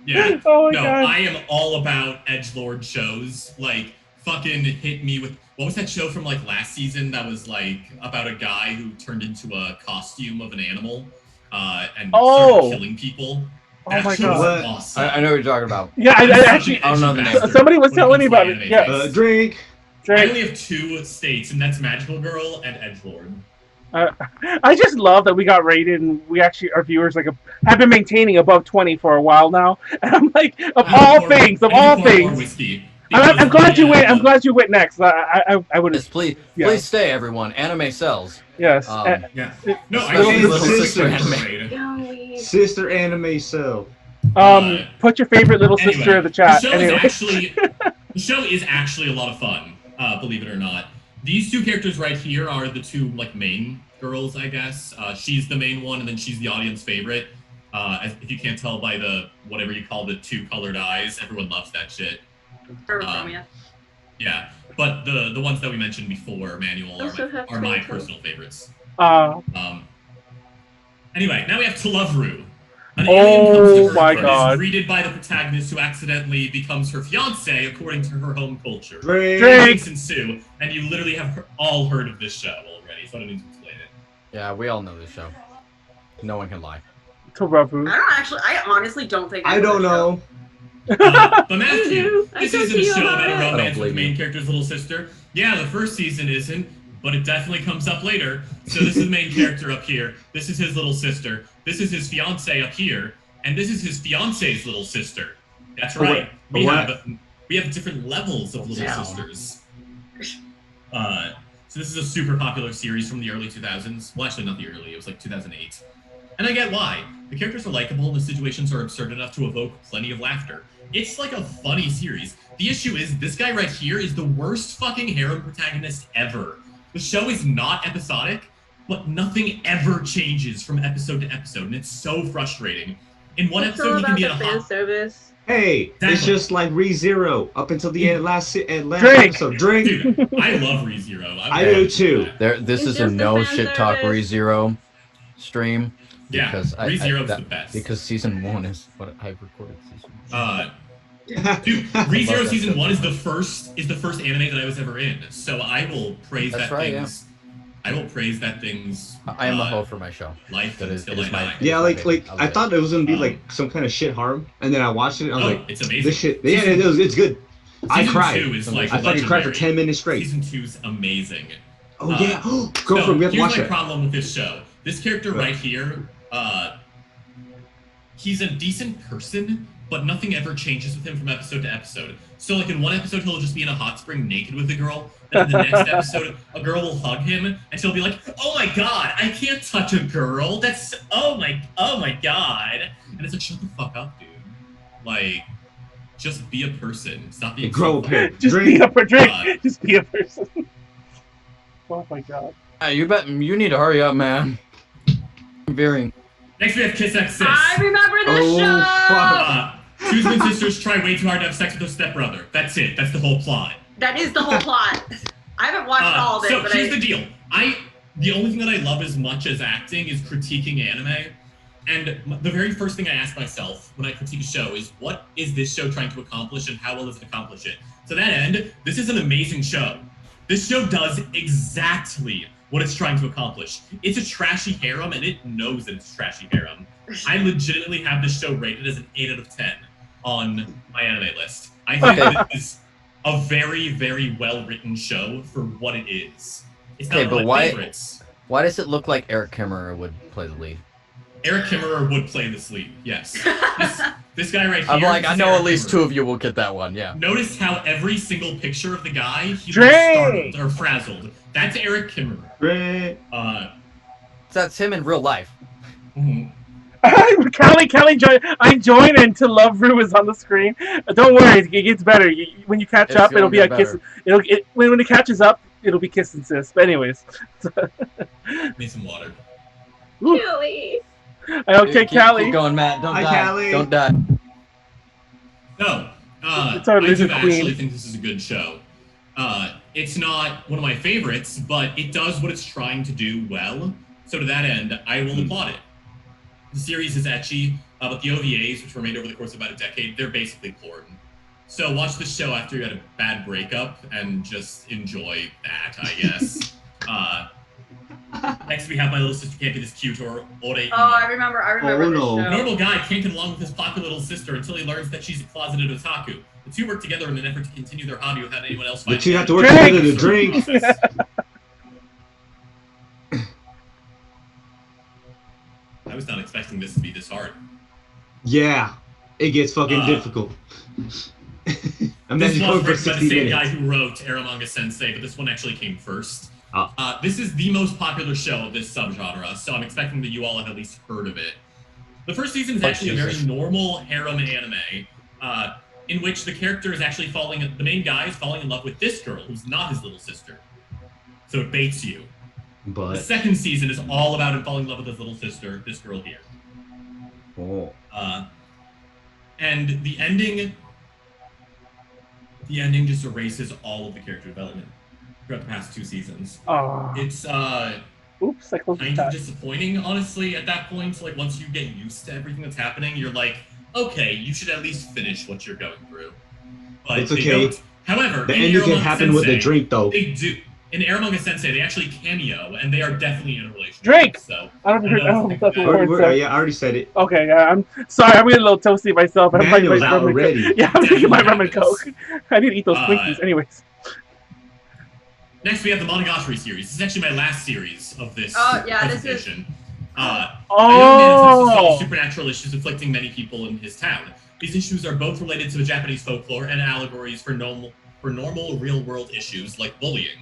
Yeah. Oh my God. I am all about edgelord shows. Like, fucking hit me with... What was that show from, like, last season that was, like, about a guy who turned into a costume of an animal and started killing people? Oh my God. Awesome. I know what you're talking about. Yeah, I don't know the name. Somebody was telling me about it. Yeah. Drink. I only have 2 states, and that's Magical Girl and Edgelord. I just love that we got rated, and we actually, our viewers have been maintaining above 20 for a while now. And I'm like, of all things. I'm glad you went. I'm glad you went next. I would have. Yes, please stay, everyone. Anime sells. Yes. Little sister anime. Sister anime sell. Put your favorite little sister in the chat. The show is actually a lot of fun. Believe it or not. These 2 characters right here are the 2 main girls, I guess. She's the main one, and then she's the audience favorite. If you can't tell by the whatever you call the 2 colored eyes, everyone loves that shit. Yeah, but the ones that we mentioned before, Manuel, are my personal favorites. Anyway, now we have Tlovru. An alien comes to Earth and is greeted by the protagonist, who accidentally becomes her fiance according to her home culture. Drinks ensue, and you literally have all heard of this show already, so I don't need to explain it. Yeah, we all know this show. No one can lie. Tlovru. I honestly don't think I don't know. But Matthew, this isn't a show about a romance with the main character's little sister. Yeah, the first season isn't, but it definitely comes up later. So this is the main character up here. This is his little sister. This is his fiance up here, and this is his fiance's little sister. That's right. We have different levels of little sisters. So this is a super popular series from the early 2000s. Well, actually, not the early. It was like 2008. And I get why. The characters are likable, and the situations are absurd enough to evoke plenty of laughter. It's like a funny series. The issue is, this guy right here is the worst fucking harem protagonist ever. The show is not episodic, but nothing ever changes from episode to episode, and it's so frustrating. In one It's episode, all he can about be the in a fan hot. service. Hey, Exactly. it's just like ReZero up until the end last Drink. episode. Drink. Dude, I love ReZero. I do too. This It's is a just the no fan shit talk service. ReZero's stream. Yeah, Because ReZero's the best. Because season 1 is what I've recorded season 1. Dude, ReZero that season show. 1 is the first anime that I was ever in. So I will praise That's that right, thing's. I will praise that thing's. I am a hoe for my show. Life That is- until it is I my- die. Yeah, like I thought it was gonna be Um, like some kind of shit harm, and then I watched it and I was like, it's amazing. this shit. Yeah, it's good. I Season cried. 2 is like I fucking cried for legendary. 10 minutes straight. Season 2's amazing. Oh yeah, girlfriend, So we have to here's watch my that. problem with this show. This character right here, he's a decent person, but nothing ever changes with him from episode to episode. So like in one episode, he'll just be in a hot spring naked with a girl, and in the next episode, a girl will hug him, and she'll be like, "Oh my god, I can't touch a girl. That's oh my god." And it's like, shut the fuck up, dude. Like, just be a person. Stop being Grow so a pair. Just Drink. be a drink. Just be a person. Oh my god. You need to hurry up, man. Veering. Next we have Kiss X Sis. I remember this show. Two twin sisters try way too hard to have sex with their stepbrother. That's it. That's the whole plot. That is the whole plot. I haven't watched all of it, So but here's the deal. The only thing that I love as much as acting is critiquing anime. And the very first thing I ask myself when I critique a show is, what is this show trying to accomplish and how well does it accomplish it? To that end, this is an amazing show. This show does exactly what it's trying to accomplish. It's a trashy harem, and it knows that it's a trashy harem. I legitimately have this show rated as an 8 out of 10 on my anime list. I think that it is a very, very well-written show for what it is. It's not one of my favorites. Why does it look like Eric Kimmerer would play the lead? Eric Kimmerer would play this lead, yes. This guy right here. I'm like, I know Eric at least Kimmerer. 2 of you will get that one, yeah. Notice how every single picture of the guy, he looks Drink! startled or frazzled. That's Eric Kimmerer. Drink. That's him in real life. Mhm. Callie, I'm joining to Love Ru is on the screen. Don't worry, it gets better. When you catch up, it'll be a kiss. When it catches up, it'll be kiss and sis. But anyways. Need some water. Really? Okay, Callie. Keep going, Matt. Don't Hi, die. Callie. Don't die. No, It's our I do lizard actually queen. think this is a good show. It's not one of my favorites, but it does what it's trying to do well. So to that end, I will applaud it. The series is ecchi, but the OVAs, which were made over the course of about a decade, they're basically porn. So watch this show after you had a bad breakup and just enjoy that, I guess. Next we have My Little Sister Can't Be This Cute or Ore. Oh, I remember Oh, this no. show. Normal guy can't get along with his popular little sister until he learns that she's a closeted otaku. The two work together in an effort to continue their hobby without anyone else finding But you have out. to work Drink! together to drink. I was not expecting this to be this hard. Yeah, it gets fucking difficult. Imagine This going was for written by the 60 same guy minutes. who wrote Eromanga Sensei, but this one actually came first. Ah. This is the most popular show of this subgenre, so I'm expecting that you all have at least heard of it. The first season is actually a very Jesus. normal harem anime, in which the character is actually the main guy is falling in love with this girl, who's not his little sister. So it baits you. The But second season is all about him falling in love with his little sister, this girl here. And the ending just erases all of the character development throughout the past 2 seasons. Oh, It's oops, I closed the kind of tab. disappointing, honestly, at that point. Like, once you get used to everything that's happening, you're like, okay, you should at least finish what you're going through. But It's they okay. don't. However, the in ending can Eromanga happen with a Sensei, drink, though. They do. In Eromanga Sensei, they actually cameo, and they are definitely in a relationship. Drink! So I don't know if that's a Or- word. Yeah, I already said it. Okay, I'm sorry. I'm getting a little toasty myself. I'm Manuel's my out rum and already. Coke. Yeah, I'm drinking my rum and Definitely Coke. I need to eat those Twinkies. Anyways. Next, we have the Monogatari series. This is actually my last series of this Oh, yeah, this is- presentation. A young man attempts to solve supernatural issues afflicting many people in his town. These issues are both related to the Japanese folklore and allegories for normal real-world issues like bullying.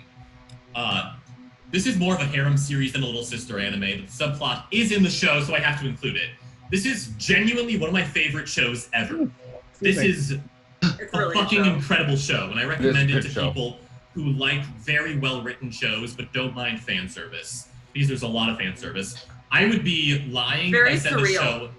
This is more of a harem series than a Little Sister anime, but the subplot is in the show, so I have to include it. This is genuinely one of my favorite shows ever. This is It's a really fucking good. incredible show, and I recommend It it is a to good show. people who like very well-written shows but don't mind fan service, because there's a lot of fan service. I would be lying Very if I said the surreal. show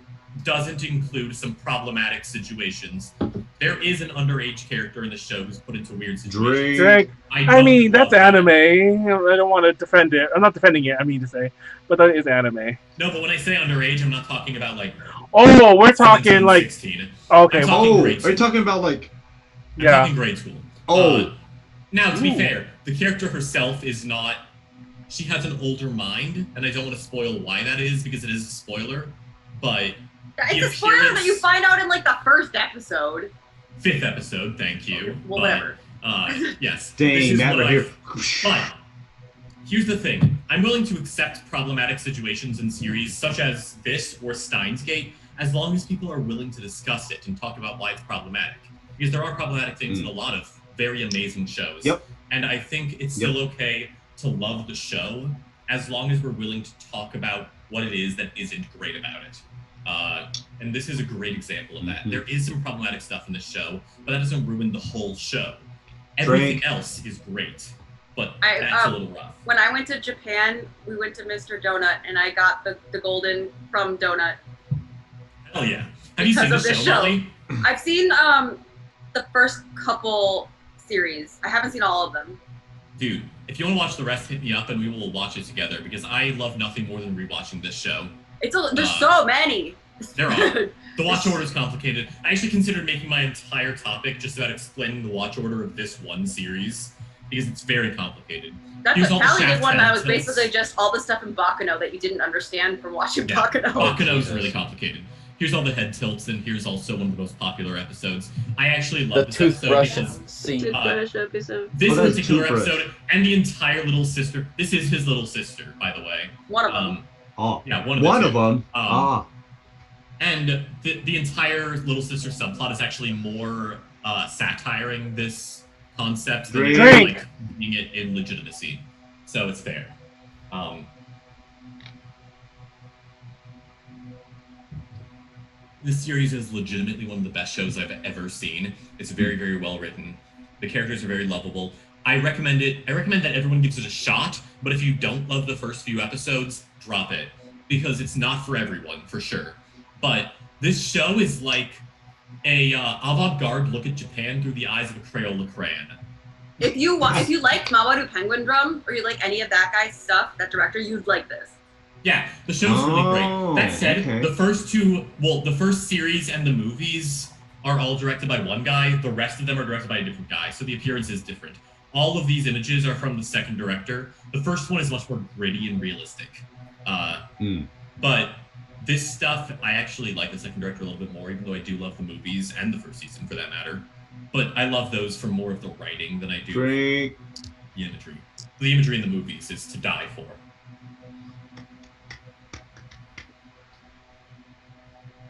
doesn't include some problematic situations. There is an underage character in the show who's put into weird situations. Drake. I mean, that's anime. I don't want to defend it. I'm not defending it, I mean to say. But that is anime. No, but when I say underage, I'm not talking about, like... Oh, we're talking, 17, like... 16. Okay. I'm talking grade school. Are you talking about, like... I'm talking grade school. Oh. Now, to be fair, the character herself is not... She has an older mind, and I don't want to spoil why that is, because it is a spoiler, but... It's a spoiler that you find out in, like, the first episode. 5th episode, thank you. Well, whatever. Yes. Dang, Matt right here. But, here's the thing. I'm willing to accept problematic situations in series, such as this or Steins Gate, as long as people are willing to discuss it and talk about why it's problematic. Because there are problematic things in a lot of very amazing shows. Yep. And I think it's still okay to love the show, as long as we're willing to talk about what it is that isn't great about it. And this is a great example of that. There is some problematic stuff in the show, but that doesn't ruin the whole show. Everything else is great, but that's a little rough. When I went to Japan, we went to Mr. Donut, and I got the golden from Donut. Hell yeah. Have you seen the show, Molly? I've seen the first couple series. I haven't seen all of them. Dude, if you want to watch the rest, hit me up and we will watch it together, because I love nothing more than rewatching this show. There's so many. There are. The watch order is complicated. I actually considered making my entire topic just about explaining the watch order of this one series, because it's very complicated. That's what Callie did one that was basically just all the stuff in Baccano that you didn't understand from watching Baccano. Baccano is really complicated. Here's all the head tilts, and here's also one of the most popular episodes. I actually love this episode because this particular episode and the entire little sister. This is his little sister, by the way. One of them. Yeah, one of them. And the entire little sister subplot is actually more satiring this concept than like being it in legitimacy. So it's fair. This series is legitimately one of the best shows I've ever seen. It's very, very well written. The characters are very lovable. I recommend it. I recommend that everyone gives it a shot, but if you don't love the first few episodes, drop it, because it's not for everyone, for sure. But this show is like a avant-garde look at Japan through the eyes of a Crayola crayon. If you like Mawaru Penguin Drum, or you like any of that guy's stuff, that director, you'd like this. Yeah, the show's really great. That said, the first series and the movies are all directed by one guy. The rest of them are directed by a different guy, so the appearance is different. All of these images are from the second director. The first one is much more gritty and realistic. But this stuff, I actually like the second director a little bit more, even though I do love the movies and the first season for that matter. But I love those for more of the writing than I do the imagery. The imagery in the movies is to die for.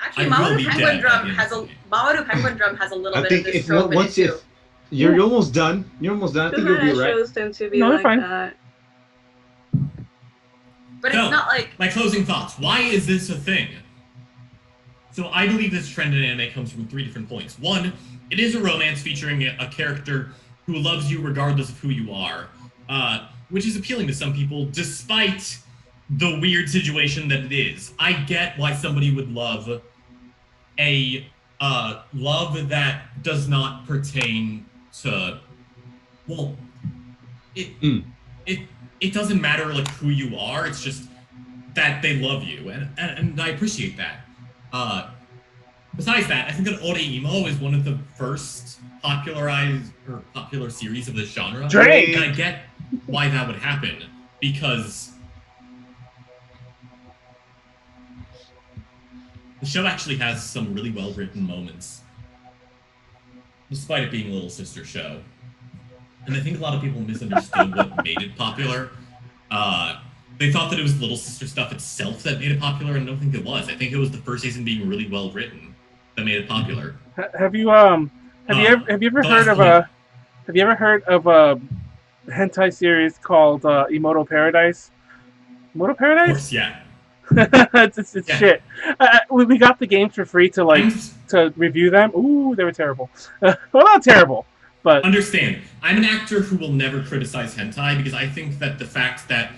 Actually, Mawaru Penguin Drum has a little bit of this trope in it too. You're almost done. You're almost done. I think you'll be right. Shows tend to be like that. But it's not like... My closing thoughts. Why is this a thing? So I believe this trend in anime comes from 3 different points. 1, it is a romance featuring a character who loves you regardless of who you are, which is appealing to some people, despite the weird situation that it is. I get why somebody would love a love that does not pertain to... Well, it doesn't matter like who you are, it's just that they love you, and I appreciate that. Besides that, I think that Ore-imo is one of the first popular series of this genre. Drake! And I get why that would happen, because the show actually has some really well-written moments, despite it being a little sister show. And I think a lot of people misunderstood what made it popular. They thought that it was Little Sister stuff itself that made it popular, and I don't think it was. I think it was the first season being really well written that made it popular. Have you ever heard of a hentai series called Imoto Paradise? Imoto Paradise? Of course, yeah. it's shit. We got the games for free to review them. Ooh, they were terrible. Well, not terrible. But understand, I'm an actor who will never criticize hentai because I think that the fact that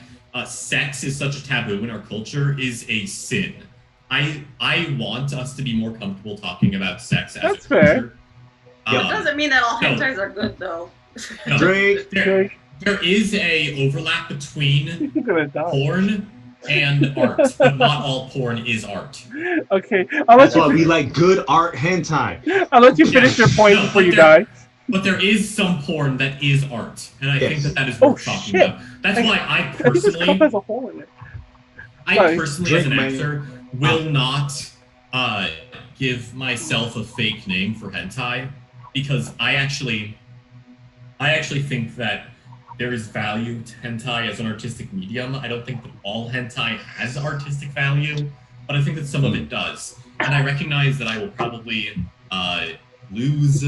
sex is such a taboo in our culture is a sin. I want us to be more comfortable talking about sex as That's a fair. culture. It doesn't mean that all no. hentais are good, though. No, Drake. there is a overlap between You're gonna die. porn and art, but not all porn is art. Okay, I'll let That's why you. we like good art hentai. I'll let you finish your point No, before you but die. But there is some porn that is art, and I think Yes. that is Oh, worth talking shit. about. That's why I I think this cup personally, has a hole in it. Sorry. as Drink, an man. actor, will not give myself a fake name for hentai, because I actually think that there is value to hentai as an artistic medium. I don't think that all hentai has artistic value, but I think that some of it does. And I recognize that I will probably lose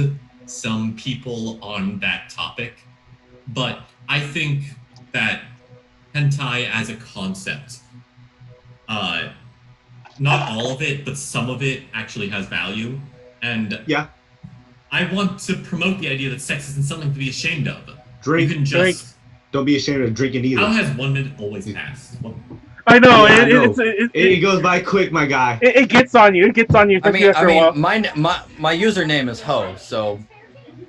some people on that topic, but I think that hentai as a concept, not all of it, but some of it actually has value. And Yeah. I want to promote the idea that sex isn't something to be ashamed of. Drink. You can just... Don't be ashamed of drinking either. How has 1 minute always passed? I know, Yeah, I know. it It goes by quick, my guy. it gets on you. It gets on you. I Especially after a while. my username is Ho, so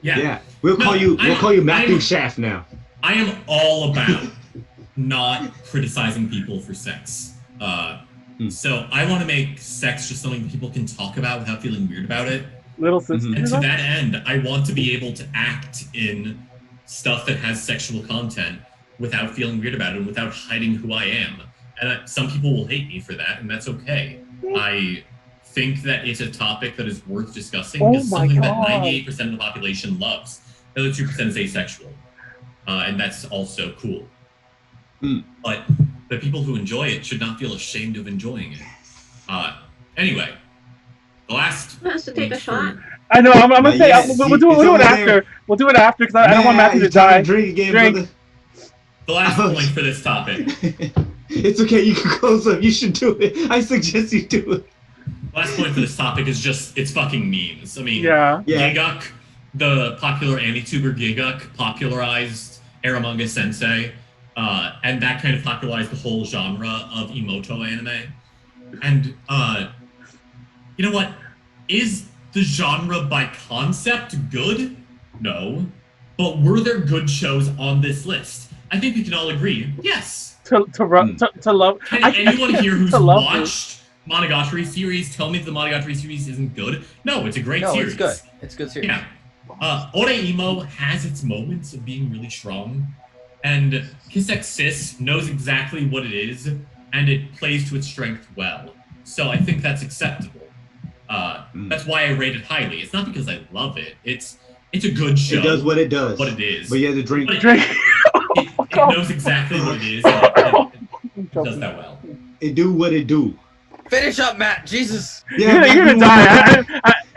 Yeah. We'll call you Matthew I'm- Shaft now. I am all about not criticizing people for sex. So I want to make sex just something that people can talk about without feeling weird about it. Little sister. And to that end, I want to be able to act in stuff that has sexual content without feeling weird about it and without hiding who I am. And some people will hate me for that, and that's okay. I think that it's a topic that is worth discussing because it's something that 98% of the population loves. The other 2% is asexual. And that's also cool. But the people who enjoy it should not feel ashamed of enjoying it. Anyway, the last... Who has to take a shot? I know. I'm gonna say Yes, we'll do it's it over after. there. We'll do it after because I don't want Matthew to you trying die. to drink again, Drink. brother. The last point for this topic. It's okay. You can close up. You should do it. I suggest you do it. Last point for this topic is just, it's fucking memes. I mean, Yeah. Giguk, the popular anti-tuber Giguk, popularized Eramunga Sensei, and that kind of popularized the whole genre of Emoto anime. And, you know what? Is the genre by concept good? No. But were there good shows on this list? I think we can all agree, yes. To love. Can anyone here who's to love watched Monogatari series tell me that the Monogatari series isn't good? No, it's a great series. it's good. It's a good series. Yeah. Oreimo has its moments of being really strong, and Kisek Sis knows exactly what it is, and it plays to its strength well. So I think that's acceptable. That's why I rate it highly. It's not because I love it. It's a good show. It does what it does. What it is. But you have to drink. It knows exactly what it is, and it does that well. It do what it do. Finish up, Matt. Jesus. Yeah, You're gonna die.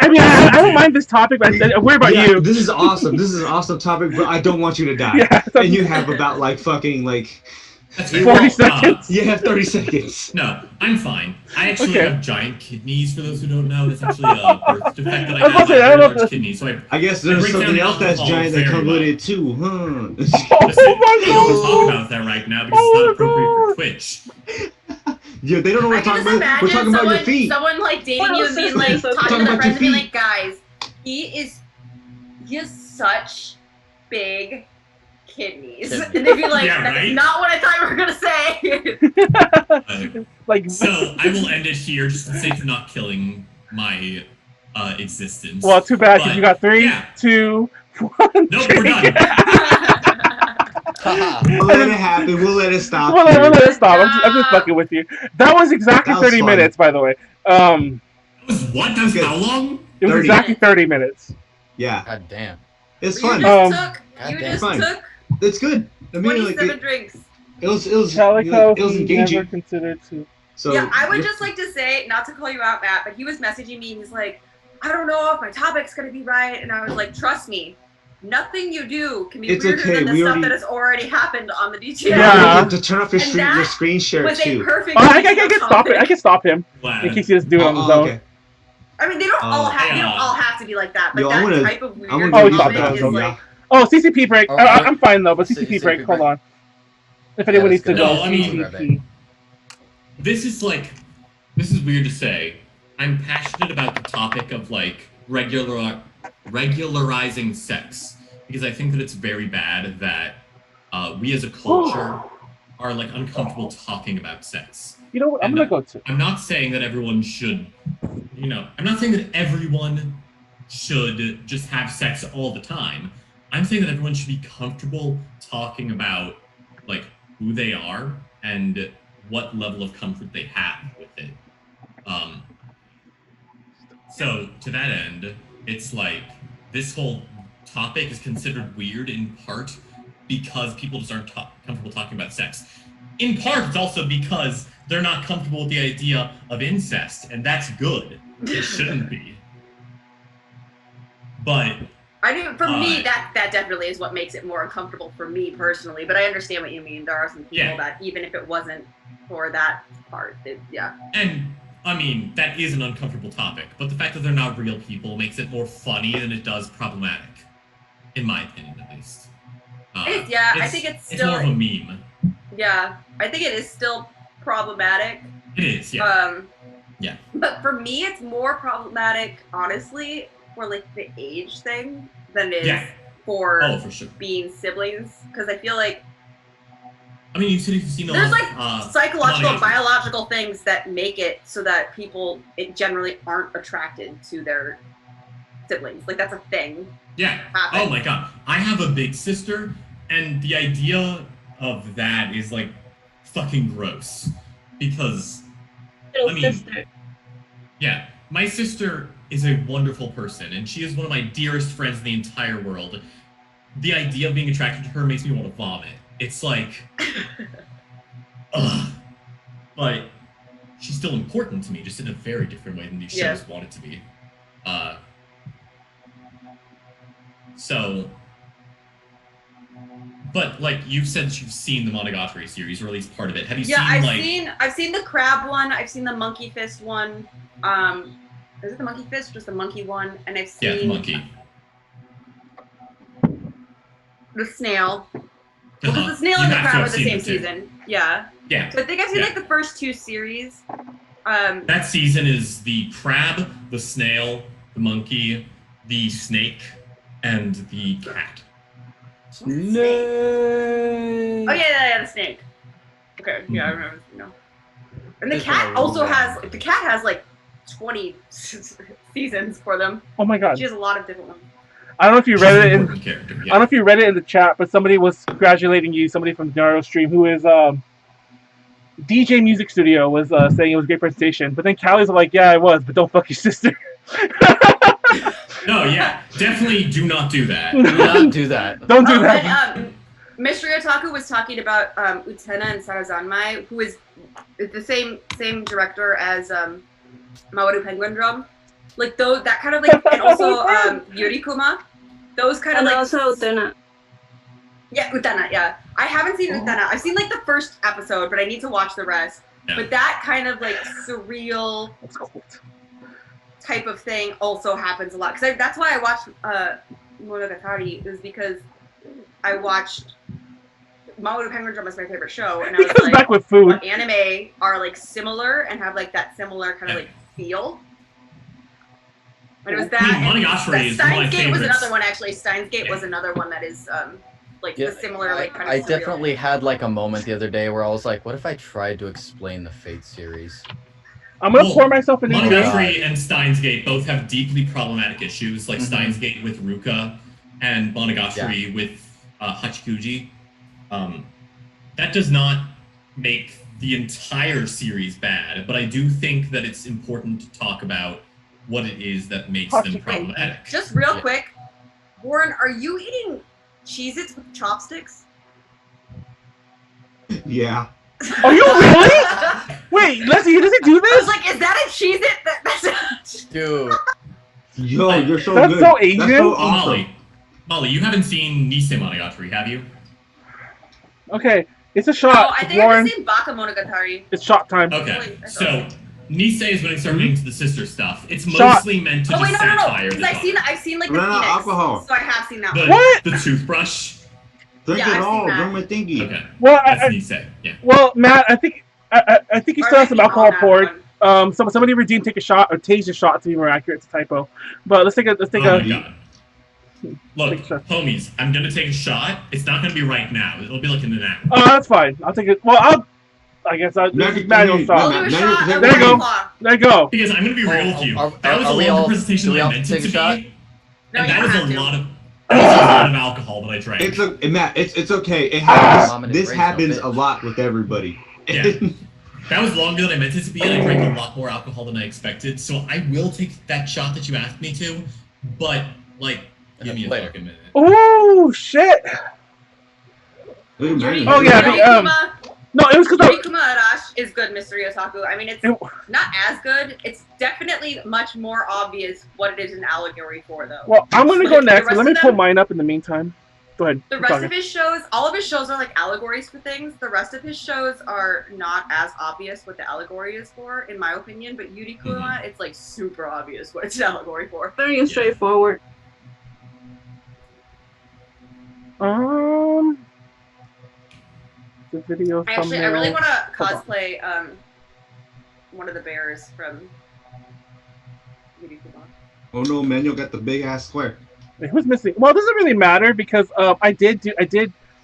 I mean, I don't mind this topic, but I worry about you. This is awesome. This is an awesome topic, but I don't want you to die. Yeah, and you have about fucking That's 40 seconds. You have 30 seconds. No, I'm fine. I actually Okay. have giant kidneys, for those who don't know. That's actually a birth defect that I I was have. gonna say, I I don't know have if large kidneys, so I guess there's break down something else that's alcohol giant that very comes well. with it too, huh? Listen, Oh my we don't talk God. about that right now because it's not appropriate for Twitch. Yeah, they don't know what I we're can talking just about. We're imagine talking about your feet. someone like dating you and being like Talking talking to their about friends and being your like, guys, he has such big kidneys. And they'd be like, Yeah, that's right? not what I thought you were gonna say. Like, So I will end it here just to say for not killing my existence. well, too bad because But, you got 3, yeah. 2, 1. Nope, we're done. Haha. We'll let it happen. We'll let it stop. We'll here. let it stop. I'm just fucking with you. That was exactly That was 30 fun. minutes, by the way. That was what? That was Good. how long? It was 30. exactly 30 minutes. Yeah, God damn. it's You fun. just Fine. took It's good. I mean, 27 drinks. it was Calico it was never engaging. considered to. So Yeah, I would just like to say, not to call you out, Matt, but he was messaging me and he's like, I don't know if my topic's gonna be right. And I was like, trust me, nothing you do can be It's weirder okay, than the we stuff already- that has already happened on the DTL. Yeah. to turn off your And screen, that your screen share was a too. perfect Oh, I can DTL stop it. I topic. can stop him Glad. in case he doesn't do it on his own. Okay. I mean, they don't all have. They yeah. don't all have to be like that. But Yo, that I'm gonna- type of weird I'm Oh, gonna he topic stopped is that, like. Oh, CCP break. Oh, I'm fine though, but CCP CCP break. Hold break. on. If anyone needs to that's go, good. No, I mean- CCP. This is like this is weird to say. I'm passionate about the topic of like regularizing sex because I think that it's very bad that we as a culture are like uncomfortable talking about sex. You know what? I'm gonna go to. I'm not saying that everyone should, I'm not saying that everyone should just have sex all the time. I'm saying that everyone should be comfortable talking about like who they are and what level of comfort they have with it. So to that end, it's like this whole topic is considered weird in part because people just aren't comfortable talking about sex. In part, it's also because they're not comfortable with the idea of incest, and that's good. It shouldn't be. But I mean, for me, that definitely is what makes it more uncomfortable for me personally. But I understand what you mean. There are some people that even if it wasn't for that part, And I mean, that is an uncomfortable topic, but the fact that they're not real people makes it more funny than it does problematic, in my opinion, at least. I think it's still more of a meme. Yeah, I think it is still problematic. It is, yeah. Yeah. But for me, it's more problematic, honestly, for like the age thing than it is for sure. being siblings, because I feel like I mean, you said you've seen there's like psychological and biological things that make it so that people generally aren't attracted to their siblings. Like that's a thing. Yeah. Oh my god. I have a big sister, and the idea of that is like fucking gross. Because sister. Yeah, my sister is a wonderful person, and she is one of my dearest friends in the entire world. The idea of being attracted to her makes me want to vomit. It's like, ugh. But she's still important to me, just in a very different way than these shows want it to be. But like you've said that you've seen the Monogatari series, or at least part of it. Have you seen I've seen the crab one, I've seen the monkey fist one. Is it the monkey fist or just the monkey one? And I've seen the monkey. The snail. Because the snail and the crab are the same season. Yeah. Yeah. So I think I've seen like the first 2 series. That season is the crab, the snail, the monkey, the snake, and the cat. Snake. Oh yeah, the snake. Okay, yeah, I remember. And the cat also has like 20 seasons for them. Oh my god. She has a lot of different ones. I don't know if you read it in. I don't know if you read it in the chat, but somebody was congratulating you. Somebody from the Nyaru stream who is DJ Music Studio was saying it was a great presentation. But then Callie's like, "Yeah, it was, but don't fuck your sister." No, yeah, definitely do not do that. Do not do that. Don't do that. And, Mystery Otaku was talking about Utena and Sarazanmai, who is the same director as Mawaru Penguin Drum. Like those, that kind of like, and also Yurikuma. Those kind of and like. Also Utena. Yeah, Utena. Yeah, I haven't seen Utena. I've seen like the first episode, but I need to watch the rest. Yeah. But that kind of like surreal type of thing also happens a lot. Because that's why I watched Monogatari, is because I watched Mawaru Penguin Drum is my favorite show, and I was like, back with food. Anime are like similar and have like that similar kind of like feel. But it was that. I mean, Monogatari is one of my Steins Gate favorites. was another one actually. Steins Gate was another one that is like the similar like kind of. I surreal. definitely had like a moment the other day where I was like, what if I tried to explain the Fate series? I'm gonna pour myself an Monogatari and Steins Gate both have deeply problematic issues, like Steins Gate with Ruka and Monogatari with Hachikuji. That does not make the entire series bad, but I do think that it's important to talk about what it is that makes them problematic. Just real quick, Warren, are you eating Cheez-Its with chopsticks? Yeah. Are you really? Wait, Leslie, does he do I this? was like, is that a Cheez-It? That's Dude. Yo, you're so That's good. so Asian. That's so awesome. Molly, you haven't seen Nisei Monogatari, have you? Okay, it's a shot. Oh, I think Warren. I've seen Baka Monogatari. It's shot time. Okay, so Nisei is when I start getting into the sister stuff. It's mostly meant to just satire. Because I've seen like the Run out Phoenix, alcohol. so I have seen that one. What? The toothbrush. Drink Yeah, it I've all. seen that. Drink my thingy. Okay. Well, That's Nisei. Yeah. Well, Matt, I think you still have some alcohol poured. Somebody redeemed take a shot or tase a shot to be more accurate. It's a typo. But let's take a. Oh my god. Look, homies, I'm gonna take a shot. It's not gonna be right now. It'll be like in an hour. Oh, that's fine. I'll take it. Well, I guess I'll Manuel shot. We'll do a shot. There you go. There you go. Because I'm gonna be real with you. That was a longer presentation than I meant it to be. And that was a lot of alcohol that I drank. It's okay. It happens. This happens a lot with everybody. Yeah. That was longer than I meant it to be, and I drank a lot more alcohol than I expected. So I will take that shot that you asked me to, but like, give me a fucking minute. Oh shit! Oh yeah. No, it was because Yurikuma Arashi is good, Mr. Yotaku. I mean, it's not as good. It's definitely much more obvious what it is an allegory for, though. Well, I'm gonna go next. Let me pull mine up in the meantime. Go ahead. The rest of his shows, all of his shows are like allegories for things. The rest of his shows are not as obvious what the allegory is for, in my opinion. But Yurikuma, it's like super obvious what it's an allegory for. Very straightforward. The video. Actually, I really want to cosplay one of the bears from Yurikuma. Oh no, Manuel got the big ass square. Who's missing? Well, it doesn't really matter because I did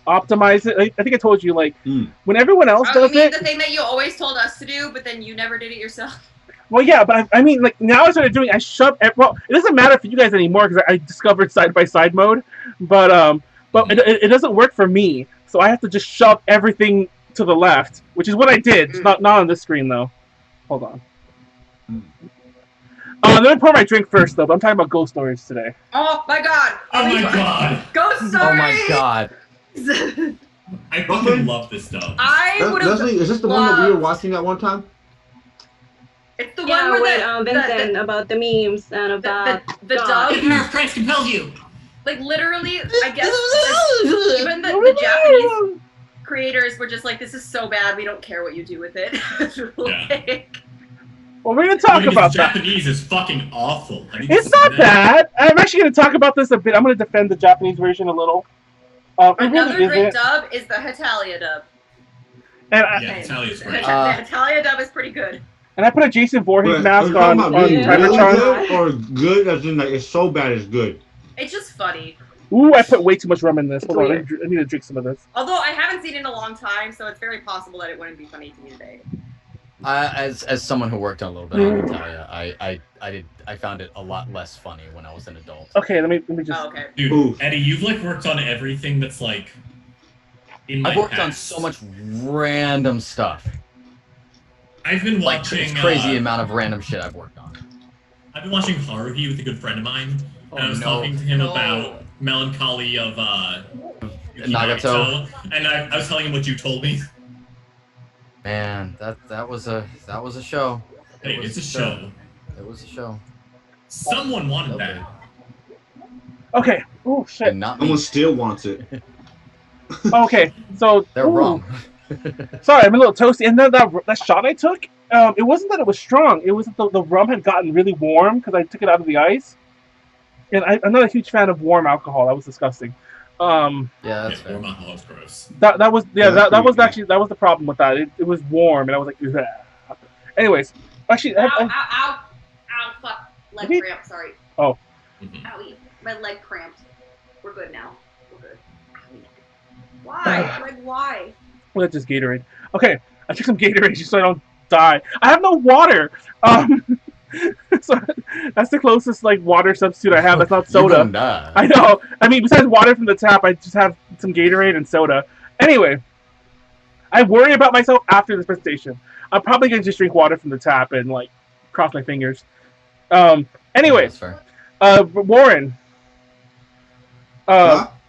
optimize it. I think I told you when everyone else does you mean it. The thing that you always told us to do, but then you never did it yourself. Well, yeah, but I mean, like now I started doing. I shoved. Well, it doesn't matter for you guys anymore because I discovered side by side mode, but it doesn't work for me. So I have to just shove everything to the left, which is what I did. It's not on this screen though. Hold on. Let me pour my drink first, though. But I'm talking about ghost stories today. Oh my god! Oh my god! Ghost stories! Oh my god! I fucking love this stuff. Leslie, is this the one that we were watching at one time? It's the one where Vincent about the memes and about the dog. The power of Christ compels you. Like literally, I guess even the Japanese creators were just like, "This is so bad. We don't care what you do with it." Well, we're going to talk about that. Japanese is fucking awful. It's not bad. I'm actually going to talk about this a bit. I'm going to defend the Japanese version a little. Another great dub is the Hetalia dub. And Italia's great. The Hetalia dub is pretty good. And I put a Jason Voorhees mask on Timertron. Or good as in like it's so bad it's good. It's just funny. Ooh, I put way too much rum in this. Hold on, I need to drink some of this. Although I haven't seen it in a long time, so it's very possible that it wouldn't be funny to me today. As someone who worked on a little bit on Italia, I found it a lot less funny when I was an adult. Okay, let me just. Oh, okay. Dude, Eddie, you've like worked on everything that's like in my I've worked past. on so much random stuff. I've been watching it's crazy amount of random shit I've worked on. I've been watching Haruhi with a good friend of mine, and I was talking to him about Melancholy of Nagato, and I was telling him what you told me. Man, that was a show. Hey, it's a show. It was a show. Someone wanted that. Okay. Oh shit. Not Someone still wants it. Okay, so they're wrong. Sorry, I'm a little toasty. And then that shot I took, it wasn't that it was strong. It was that the rum had gotten really warm because I took it out of the ice. And I'm not a huge fan of warm alcohol. That was disgusting. Yeah, that's fair. Warm alcohol is gross. That was the problem with that. It was warm, and I was like, ugh. Anyways, actually, Ow, fuck, leg cramp. Sorry. Oh. Owie, my leg cramped. We're good now. We're good. Why? Like why? Well, that's just Gatorade. Okay, I took some Gatorade just so I don't die. I have no water. So that's the closest like water substitute I have. That's not soda. I know. I mean, besides water from the tap, I just have some Gatorade and soda. Anyway, I worry about myself after this presentation. I'm probably gonna just drink water from the tap and like cross my fingers. Anyway, Warren.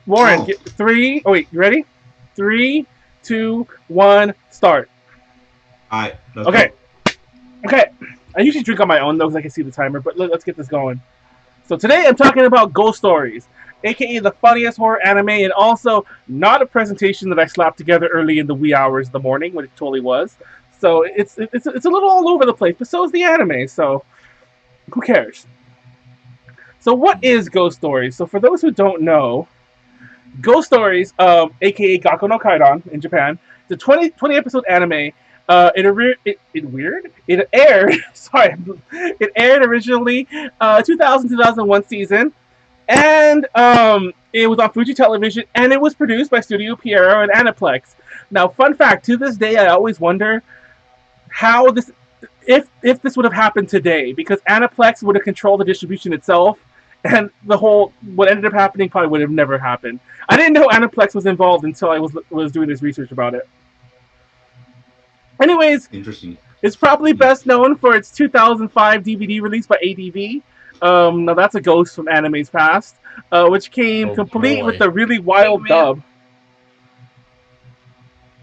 Warren, get 3. Oh wait, you ready? 3, 2, 1, start. All right. Okay. Okay. I usually drink on my own though because I can see the timer, but let's get this going. So today I'm talking about ghost stories, aka the funniest horror anime, and also not a presentation that I slapped together early in the wee hours of the morning, when it totally was. So it's a little all over the place, but so is the anime. So who cares? So what is ghost stories? So for those who don't know, ghost stories, aka Gakko no Kaidan in Japan, the 20 episode anime It aired. Sorry, it aired originally 2000-2001 season, and it was on Fuji Television, and it was produced by Studio Pierrot and Aniplex. Now, fun fact: to this day, I always wonder how this, if this would have happened today, because Aniplex would have controlled the distribution itself, and what ended up happening probably would have never happened. I didn't know Aniplex was involved until I was doing this research about it. Anyways, Interesting. it's probably best known for its 2005 DVD release by ADV. Now that's a ghost from anime's past, which came complete with a really wild dub.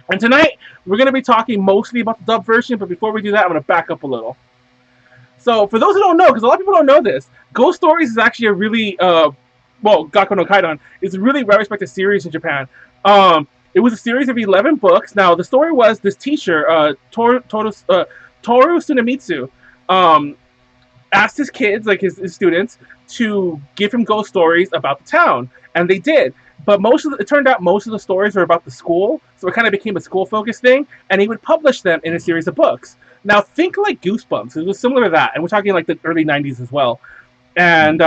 And tonight, we're going to be talking mostly about the dub version, but before we do that, I'm going to back up a little. So, for those who don't know, because a lot of people don't know this, Ghost Stories is actually a really, Gakko no Kaidan is a really well-respected series in Japan. It was a series of 11 books. Now, the story was this teacher, Toru Tsunemitsu, asked his kids, like his students, to give him ghost stories about the town, and they did. But it turned out most of the stories were about the school, so it kind of became a school-focused thing, and he would publish them in a series of books. Now, think like Goosebumps. It was similar to that, and we're talking like the early 90s as well. And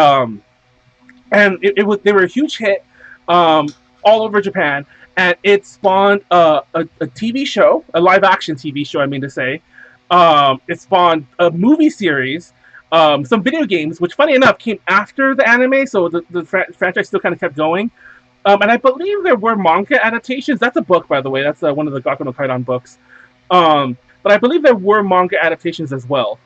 they were a huge hit all over Japan, and it spawned a TV show, a live-action TV show, I mean to say. It spawned a movie series, some video games, which, funny enough, came after the anime, so the franchise still kind of kept going. And I believe there were manga adaptations. That's a book, by the way. That's one of the Gakko no Kaidan books. But I believe there were manga adaptations as well.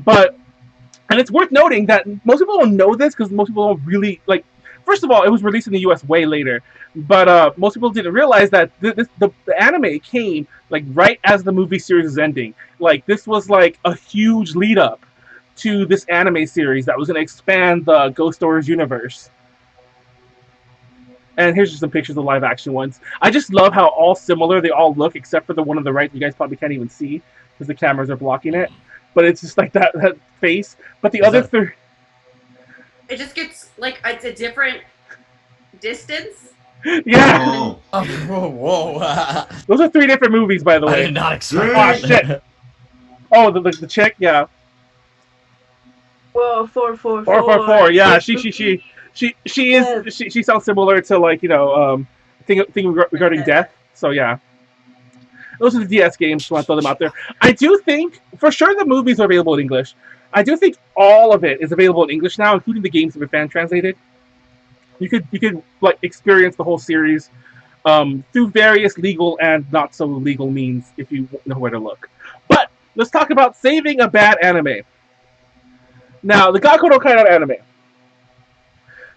And it's worth noting that most people don't know this because most people don't really, like, first of all, it was released in the US way later. But most people didn't realize that the anime came, like, right as the movie series was ending. Like, this was, like, a huge lead-up to this anime series that was going to expand the Ghost Stories universe. And here's just some pictures of live-action ones. I just love how all similar they all look, except for the one on the right you guys probably can't even see because the cameras are blocking it. But it's just like that face. But the other three... It just gets, like, it's a different distance. Yeah! Oh, whoa. Those are 3 different movies, by the way. I did not expect Oh, shit! Oh, the chick? Yeah. Whoa, 444. 444, yeah, she sounds similar to, like, you know, thing regarding death. So yeah, those are the DS games. Just want to throw them out there. I do think for sure the movies are available in English. I do think all of it is available in English now, including the games that have been fan translated. You could like experience the whole series through various legal and not so legal means if you know where to look. But let's talk about saving a bad anime. Now, the Gakko no Kaidan anime.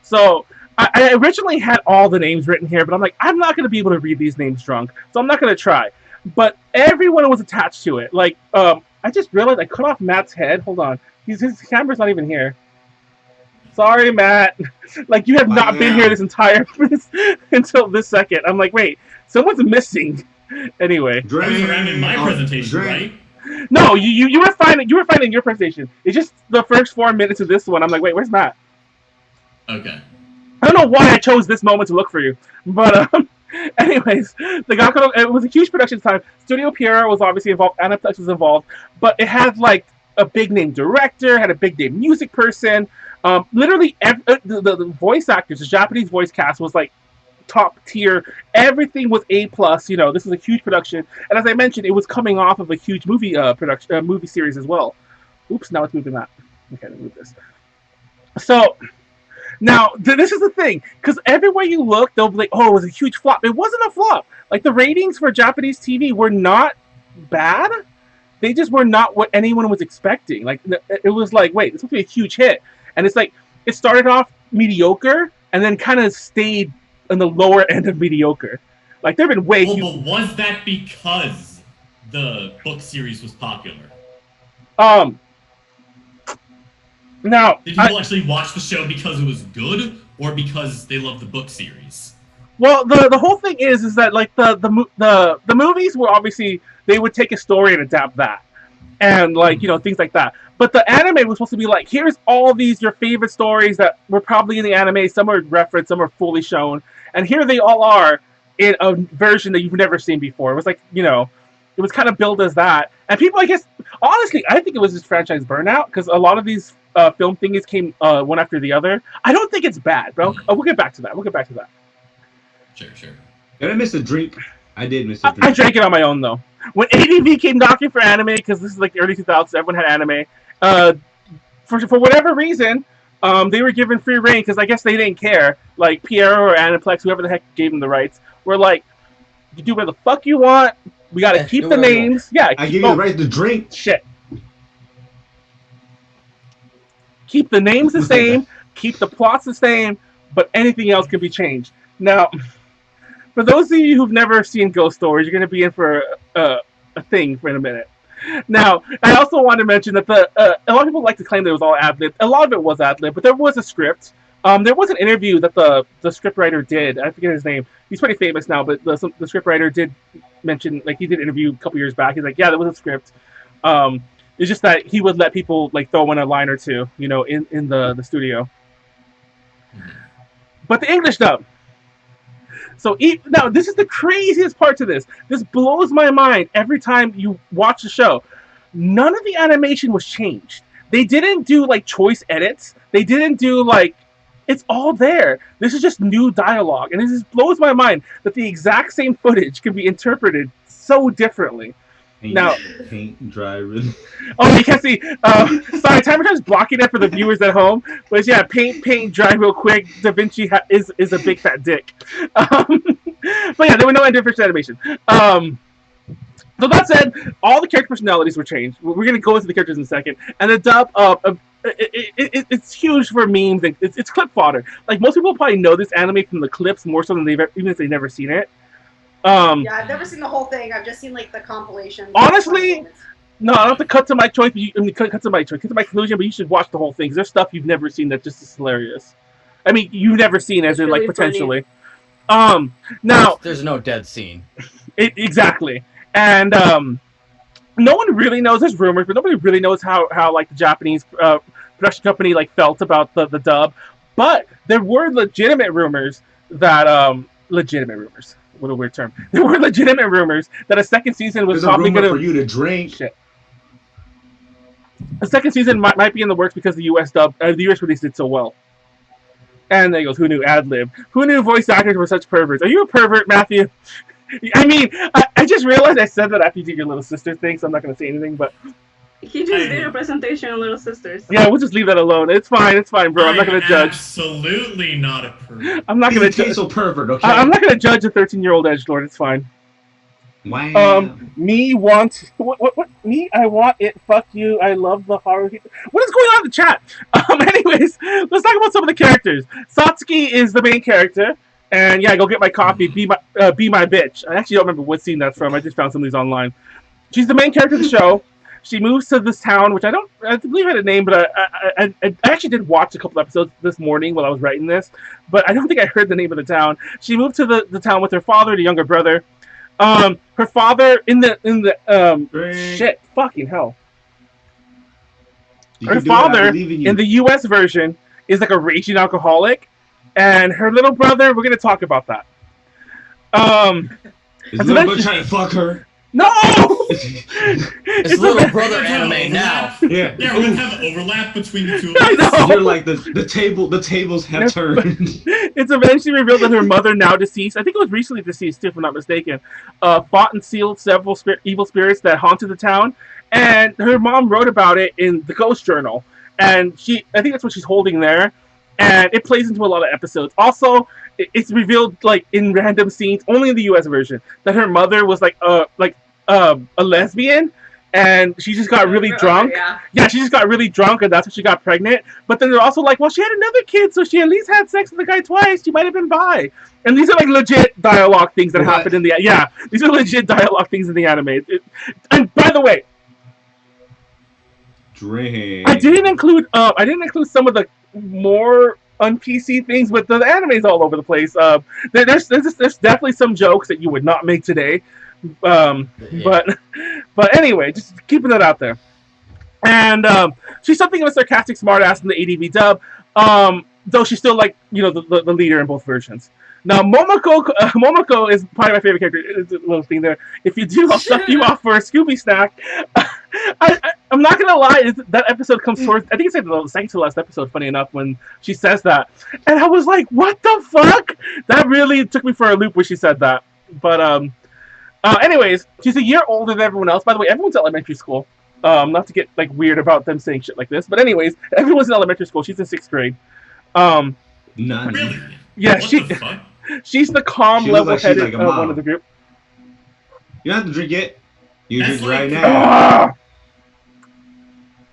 So, I originally had all the names written here, but I'm like, I'm not going to be able to read these names drunk, so I'm not going to try. But everyone was attached to it. Like, I just realized I cut off Matt's head. Hold on. His camera's not even here. Sorry, Matt. Like, you have not been here this entire... until this second. I'm like, wait, someone's missing. Anyway. I was around in my presentation, right? No, you were fine. You were fine in your presentation. It's just the first 4 minutes of this one. I'm like, wait, where's Matt? Okay. I don't know why I chose this moment to look for you, but anyways, the Gakko, it was a huge production time. Studio Pierrot was obviously involved, Aniplex was involved, but it had like a big name director, had a big name music person. Literally, the voice actors, the Japanese voice cast was like top tier. Everything was A+. You know, this was a huge production, and as I mentioned, it was coming off of a huge movie movie series as well. Oops, now it's moving that. Okay, let me move this. So. Now, this is the thing, because everywhere you look, they'll be like, oh, it was a huge flop. It wasn't a flop. Like, the ratings for Japanese TV were not bad. They just were not what anyone was expecting. Like, it was like, wait, this must be a huge hit. And it's like, it started off mediocre, and then kind of stayed in the lower end of mediocre. Like, there have been way... Well, but was that because the book series was popular? Now, did people actually watch the show because it was good, or because they loved the book series? Well, the whole thing is that like the movies were obviously they would take a story and adapt that, and like you know things like that. But the anime was supposed to be like, here's all these your favorite stories that were probably in the anime. Some are referenced, some are fully shown, and here they all are in a version that you've never seen before. It was like you know, it was kind of billed as that. And people, I guess, honestly, I think it was just franchise burnout because a lot of these film thingies came one after the other. I don't think it's bad, but we'll get back to that. Sure. Did I miss a drink? I did miss a drink. I drank it on my own, though. When ADV came knocking for anime, because this is like the early 2000s, everyone had anime. For whatever reason, they were given free reign because I guess they didn't care. Like Pierre or Aniplex, whoever the heck gave them the rights, were like, you do whatever the fuck you want. We got to keep the names. Yeah, I give you the right to drink. Shit. Keep the names the same. Keep the plots the same. But anything else can be changed. Now, for those of you who've never seen Ghost Stories, you're going to be in for a thing for in a minute. Now, I also want to mention that a lot of people like to claim that it was all ad-lib. A lot of it was ad-lib, but there was a script. There was an interview that the scriptwriter did. I forget his name. He's pretty famous now, but the scriptwriter did mention, like, he did an interview a couple years back. He's like, yeah, there was a script. It's just that he would let people like throw in a line or two, in the studio. But the English dub. So now this is the craziest part to this. This blows my mind every time you watch the show. None of the animation was changed. They didn't do like choice edits. They didn't do like, it's all there. This is just new dialogue. And this just blows my mind that the exact same footage can be interpreted so differently. Paint dry. Oh, you can't see. Sorry, Timer is blocking it for the viewers at home. But yeah, paint dry real quick. Da Vinci is a big fat dick. But yeah, there were no different animation. So that said, all the character personalities were changed. We're going to go into the characters in a second. And the dub, it's huge for memes. It's clip fodder. Like, most people probably know this anime from the clips more so than even if they've never seen it. Yeah, I've never seen the whole thing. I've just seen like the compilations. Honestly, no, I don't have to cut to my choice. Cut to my conclusion, but you should watch the whole thing. There's stuff you've never seen that's just as hilarious. I mean, you've never seen as in really like potentially. Funny. Now there's no dead scene. Exactly, and no one really knows. There's rumors, but nobody really knows how like the Japanese production company like felt about the dub. But there were legitimate rumors that legitimate rumors. What a weird term. There were legitimate rumors that a second season was probably going to for you to drink. Shit. A second season might be in the works because the U.S. dub, the U.S. release did so well. And there he goes. Who knew ad-lib? Who knew voice actors were such perverts? Are you a pervert, Matthew? I mean, I just realized I said that after you did your little sister thing, so I'm not going to say anything. But he just did a presentation on Little Sisters. Yeah, we'll just leave that alone. It's fine, bro. I'm not going to judge. Absolutely not a pervert. I'm not going to judge. So pervert, okay? I'm not going to judge a 13-year-old edgelord. It's fine. Wow. Me want what? Me? I want it. Fuck you. I love the Haro. What is going on in the chat? Anyways, let's talk about some of the characters. Satsuki is the main character, and yeah, go get my copy. Be my bitch. I actually don't remember what scene that's from. I just found some of these online. She's the main character of the show. She moves to this town, which I believe had a name, but I actually did watch a couple episodes this morning while I was writing this, but I don't think I heard the name of the town. She moved to the town with her father, the younger brother. Her father in the shit, fucking hell. Her father in the U.S. version is like a raging alcoholic, and her little brother, we're gonna talk about that. Is little brother trying to fuck her? No! It's little brother anime now. Yeah, we're gonna have overlap between the two of us. You're like the tables have turned. It's eventually revealed that her mother, now deceased, I think it was recently deceased too, if I'm not mistaken, fought and sealed several evil spirits that haunted the town, and her mom wrote about it in the Ghost Journal, and I think that's what she's holding there, and it plays into a lot of episodes. Also, it's revealed like in random scenes, only in the U.S. version, that her mother was like a lesbian, and she just got really drunk. Yeah, she just got really drunk, and that's when she got pregnant. But then they're also like, well, she had another kid, so she at least had sex with the guy twice. She might have been bi. And these are like legit dialogue things that happen in the these are legit dialogue things in the anime. And by the way, I didn't include some of the more un-PC things, but the anime's all over the place. There's definitely some jokes that you would not make today. But anyway, just keeping that out there. And she's something of a sarcastic smartass in the ADV dub, though she's still like the leader in both versions. Now, Momoko is probably my favorite character. It's a little thing there. If you do, I'll suck you off for a Scooby snack. I'm not gonna lie. That episode comes towards. I think it's like the second to last episode. Funny enough, when she says that, and I was like, "What the fuck?" That really took me for a loop when she said that. But anyways, she's a year older than everyone else. By the way, everyone's in elementary school. Not to get like weird about them saying shit like this, but anyways, everyone's in elementary school. She's in 6th grade. Really? Yeah, What the fuck? she's the calm, level-headed one of the group. You don't have to drink it. You That's drink right like- now.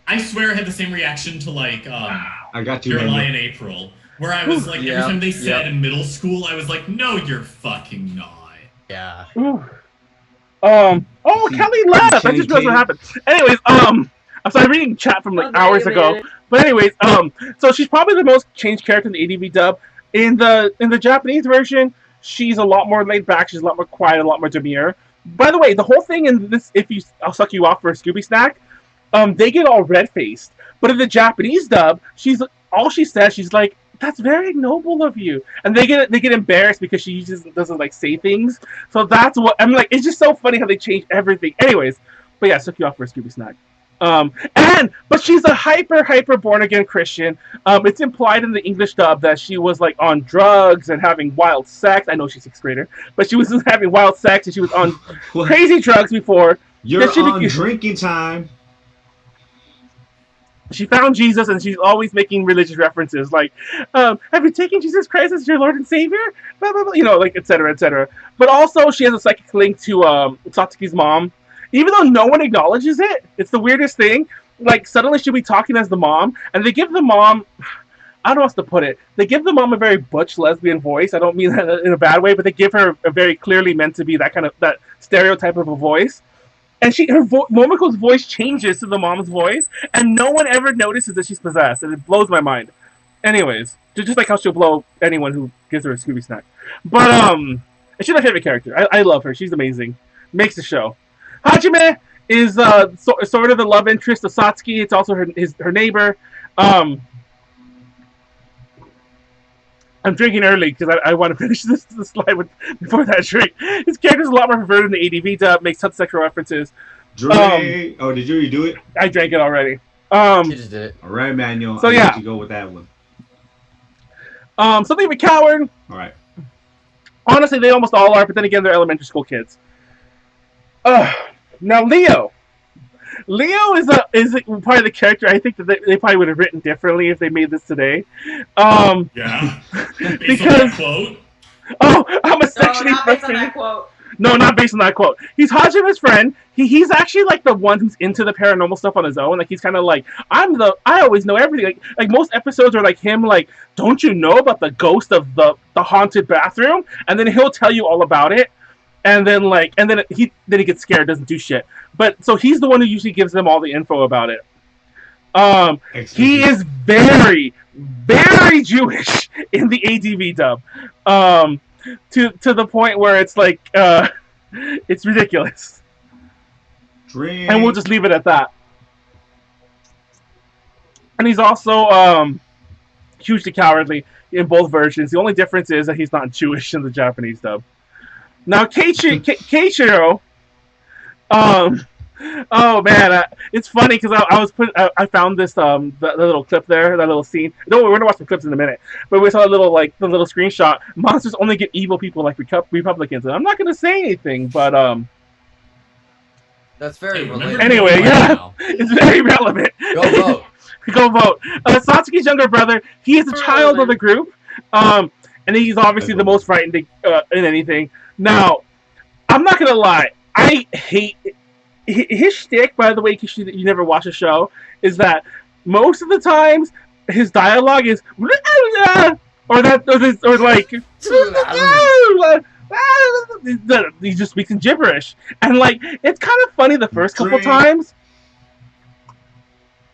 I swear I had the same reaction to like I got you. July and April, where I was like, every time they said in middle school, I was like, no, you're fucking not. Yeah. Oh, Kelly left. I just realized what happened. Anyways, I'm sorry, reading chat from like hours ago. But anyways, so she's probably the most changed character in the ADV dub. In the Japanese version, she's a lot more laid back. She's a lot more quiet, a lot more demure. By the way, the whole thing in this, I'll suck you off for a Scooby snack. They get all red faced. But in the Japanese dub, she's like, that's very noble of you, and they get embarrassed because she just doesn't like say things. So that's what I'm like. It's just so funny how they change everything. Anyways, but yeah, suck you off for a Scooby snack. But she's a hyper born again Christian. It's implied in the English dub that she was like on drugs and having wild sex. I know she's 6th grader, but she was having wild sex and she was on crazy drugs before. You're on drinking time. She found Jesus, and she's always making religious references, like, "Have you taken Jesus Christ as your Lord and Savior?" Blah blah blah, like etc. etc. But also, she has a psychic link to Satsuki's mom, even though no one acknowledges it. It's the weirdest thing. Like suddenly she'll be talking as the mom, and they give the mom, I don't know how to put it. They give the mom a very butch lesbian voice. I don't mean that in a bad way, but they give her a very clearly meant to be that stereotype of a voice. And Momoko's voice changes to the mom's voice, and no one ever notices that she's possessed, and it blows my mind. Anyways, just like how she'll blow anyone who gives her a Scooby snack. But she's my favorite character. I love her. She's amazing. Makes the show. Hajime is sort of the love interest of Satsuki. It's also her neighbor. I'm drinking early because I want to finish this slide before that drink. His character's a lot more perverted in the ADV dub, makes tons of sexual references. Drink. Did you already do it? I drank it already. She just did it. All right, Manuel. So I'll yeah, let you go with that one. Something of a coward. All right. Honestly, they almost all are, but then again, they're elementary school kids. Now Leo. Leo is probably the character I think that they probably would have written differently if they made this today. Yeah. Based on that quote? Oh, I'm a sexually frustrated. No, not based on that quote. He's Hajime's friend. He's actually like the one who's into the paranormal stuff on his own. Like he's kind of like, I always know everything. Like most episodes are like him like, don't you know about the ghost of the haunted bathroom? And then he'll tell you all about it. And then he gets scared, doesn't do shit. But so he's the one who usually gives them all the info about it. He is very, very Jewish in the ADV dub. To the point where it's like it's ridiculous. Drink. And we'll just leave it at that. And he's also hugely cowardly in both versions. The only difference is that he's not Jewish in the Japanese dub. Now, Keiichiro, oh man, it's funny because I found this the little clip there, that little scene. No, we're gonna watch the clips in a minute, but we saw the little screenshot. Monsters only get evil people like Republicans, and I'm not gonna say anything, but that's very relevant. Anyway, yeah, it's very relevant. Go vote. Go vote. Satsuki's younger brother. He is a child of the group, and he's obviously the most frightened in anything. Now, I'm not gonna lie. I hate his shtick. By the way, because you never watch the show, is that most of the times his dialogue is or like he just speaks in gibberish, and like it's kind of funny the first couple times.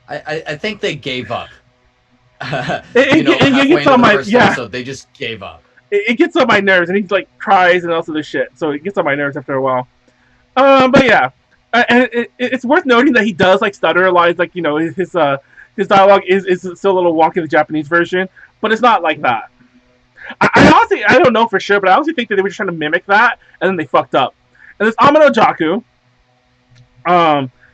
I think they gave up. It gets on my episode, they just gave up. It gets on my nerves, and he like cries and also this shit. So it gets on my nerves after a while. But yeah, and it's worth noting that he does like stutter lines, like his dialogue is still a little wonky in the Japanese version, but it's not like that. I honestly, I don't know for sure, but I honestly think that they were just trying to mimic that, and then they fucked up. And this Amano Jaku,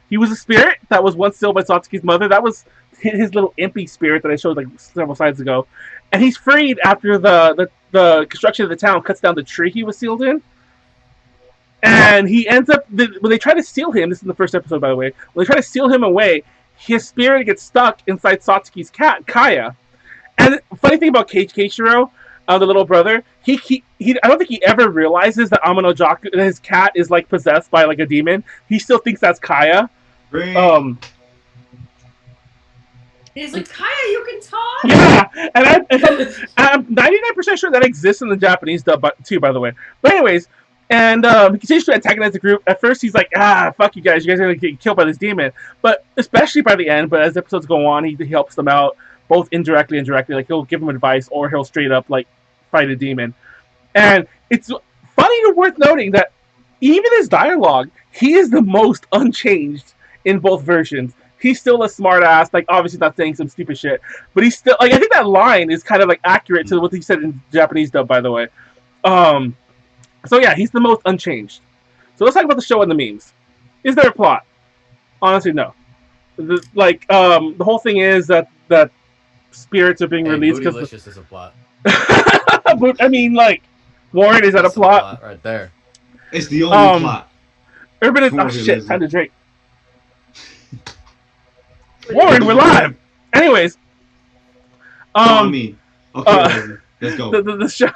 he was a spirit that was once sealed by Satsuki's mother. That was his little impy spirit that I showed like several slides ago. And he's freed after the construction of the town cuts down the tree he was sealed in. And he ends up, when they try to seal him, this is the first episode, by the way, when they try to seal him away, his spirit gets stuck inside Satsuki's cat, Kaya. And the funny thing about Keiichiro, the little brother, he I don't think he ever realizes that Amano Jaku, his cat, is like possessed by like a demon. He still thinks that's Kaya. He's like, Kaya, you can talk. Yeah, and I'm 99% sure that exists in the Japanese dub too, by the way. But anyways, and he continues to antagonize the group. At first, he's like, fuck you guys are gonna get killed by this demon. But especially by the end, but as episodes go on, he helps them out, both indirectly and directly. Like, he'll give them advice, or he'll straight up, like, fight a demon. And it's funny and worth noting that even his dialogue, he is the most unchanged in both versions. He's still a smart ass, like, obviously not saying some stupid shit, but he's still, like, I think that line is kind of, like, accurate to what he said in Japanese dub, by the way. So yeah, he's the most unchanged. So let's talk about the show and the memes. Is there a plot? Honestly, no. The whole thing is that spirits are being released because Bootylicious is a plot. But I mean, like, Warren, is that a plot? Right there. It's the only plot. Urban is, oh shit, time to drink. Warren, we're live. Anyways, okay, let's go. The show,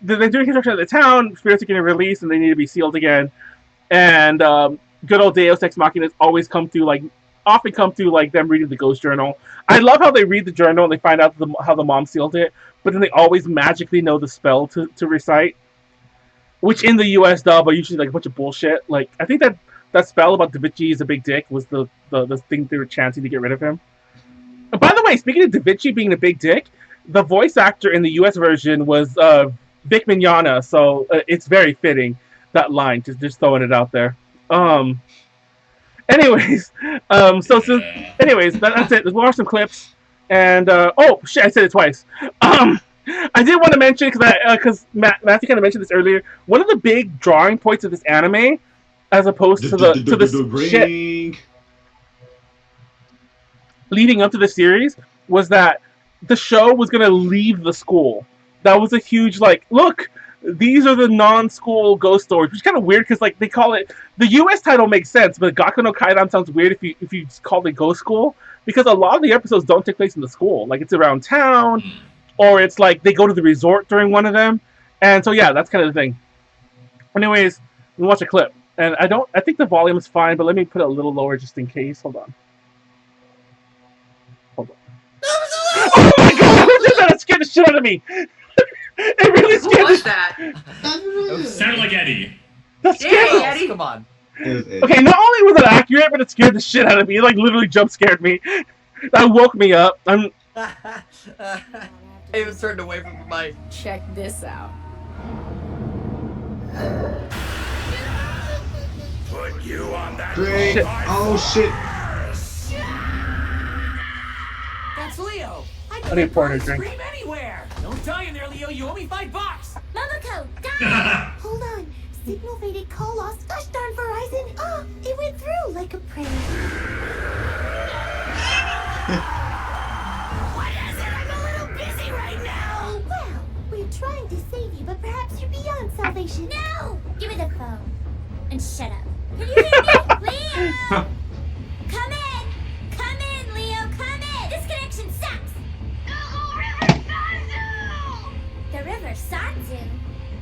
they're doing construction at the town. Spirits are getting released, and they need to be sealed again. And good old Deus Ex Machina often come through like them reading the ghost journal. I love how they read the journal and they find out how the mom sealed it, but then they always magically know the spell to recite, which in the US dub are usually like a bunch of bullshit. Like, I think that spell about Davichi is a big dick was the thing they were chanting to get rid of him. And by the way, speaking of Davichi being a big dick, the voice actor in the US version was Vic Mignogna, so it's very fitting, that line, just throwing it out there. Anyways, that's it. We'll watch some clips, and oh shit, I said it twice. I did want to mention, because Matthew kind of mentioned this earlier, one of the big drawing points of this anime, as opposed to the shit leading up to the series, was that the show was going to leave the school. That was a huge, like, look, these are the non-school ghost stories, which is kind of weird because, like, they call it, the US title makes sense, but Gaku no Kaidan sounds weird if you call it ghost school, because a lot of the episodes don't take place in the school. Like, it's around town, or it's like they go to the resort during one of them. And so, yeah, that's kind of the thing. Anyways, we'll watch a clip. And I think the volume is fine, but let me put it a little lower just in case. Hold on. Oh my god, who did that? It scared the shit out of me. It really scared What was that? It sounded like Eddie. That scared me. Eddie. Come on. Okay, not only was it accurate, but it scared the shit out of me. It like literally jump scared me. That woke me up. I even turned away from the mic. Check this out. Put you on that. Great. Oh shit. That's Leo. I need pour in a drink. Scream anywhere. Don't die in there, Leo. You owe me $5. Momoko, die! Hold on. Signal faded, call lost. Gosh darn Verizon. Oh, it went through like a prayer. What is it? I'm a little busy right now. Well, we're trying to save you, but perhaps you're beyond salvation. No! Give me the phone. And shut up. Can you hear me? Leo! Come in! Come in, Leo! Come in! This connection sucks! Google River Sanzu! The River Sanzu?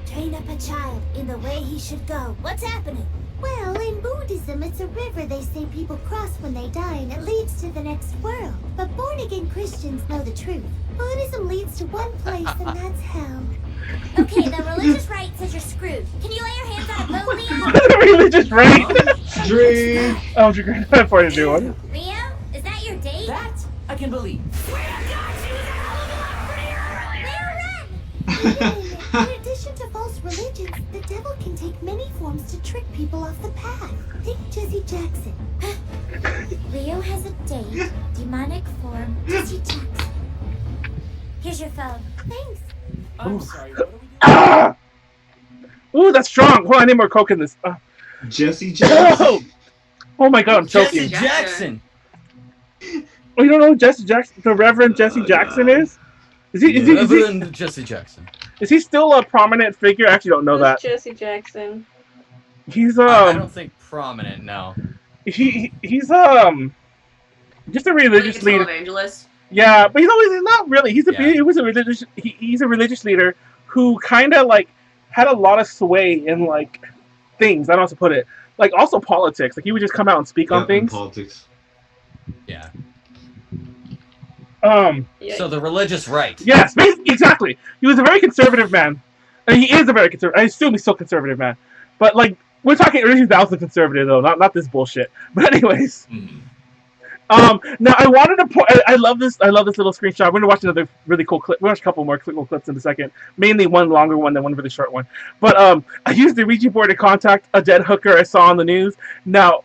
Train up a child in the way he should go. What's happening? Well, in Buddhism, it's a river they say people cross when they die, and it leads to the next world. But born-again Christians know the truth. Buddhism leads to one place, and that's hell. Okay, the religious right says you're screwed. Can you lay your hands on a boat, Leo? Religious right? Drink. Oh, you're going to for a new one. Leo, is that your date? That I can believe. In addition to false religions, the devil can take many forms to trick people off the path. Think Jesse Jackson. Leo has a date. Demonic form, Jesse Jackson. Here's your phone. Thanks. I'm sorry. What are we doing? Ah! Ooh, that's strong. Hold on, I need more coke in this. Jesse Jackson. Oh my god, I'm choking. Jesse Jackson. Oh, you don't know who Jesse Jackson, the Reverend Jesse Jackson is? Reverend Jesse Jackson. Is he still a prominent figure? I actually don't know that. Jesse Jackson. He's I don't think prominent. No. He's just a religious Like a leader. televangelist. Yeah, but he's not really. He's a Yeah. he's a religious leader who kind of like had a lot of sway in like things. I don't know how to put it. Like also politics. Like he would just come out and speak on things. Politics. Yeah. Yeah. So the religious right. Yes, exactly. He was a very conservative man. And he is a very conservative. I assume he's still a conservative man. But like we're talking early 2000s conservative though, not this bullshit. But anyways. Now I wanted to point. I love this little screenshot. We're gonna watch another really cool clip. We'll watch a couple more cool clips in a second. Mainly one longer one than one really short one. But I used the Ouija board to contact a dead hooker I saw on the news. Now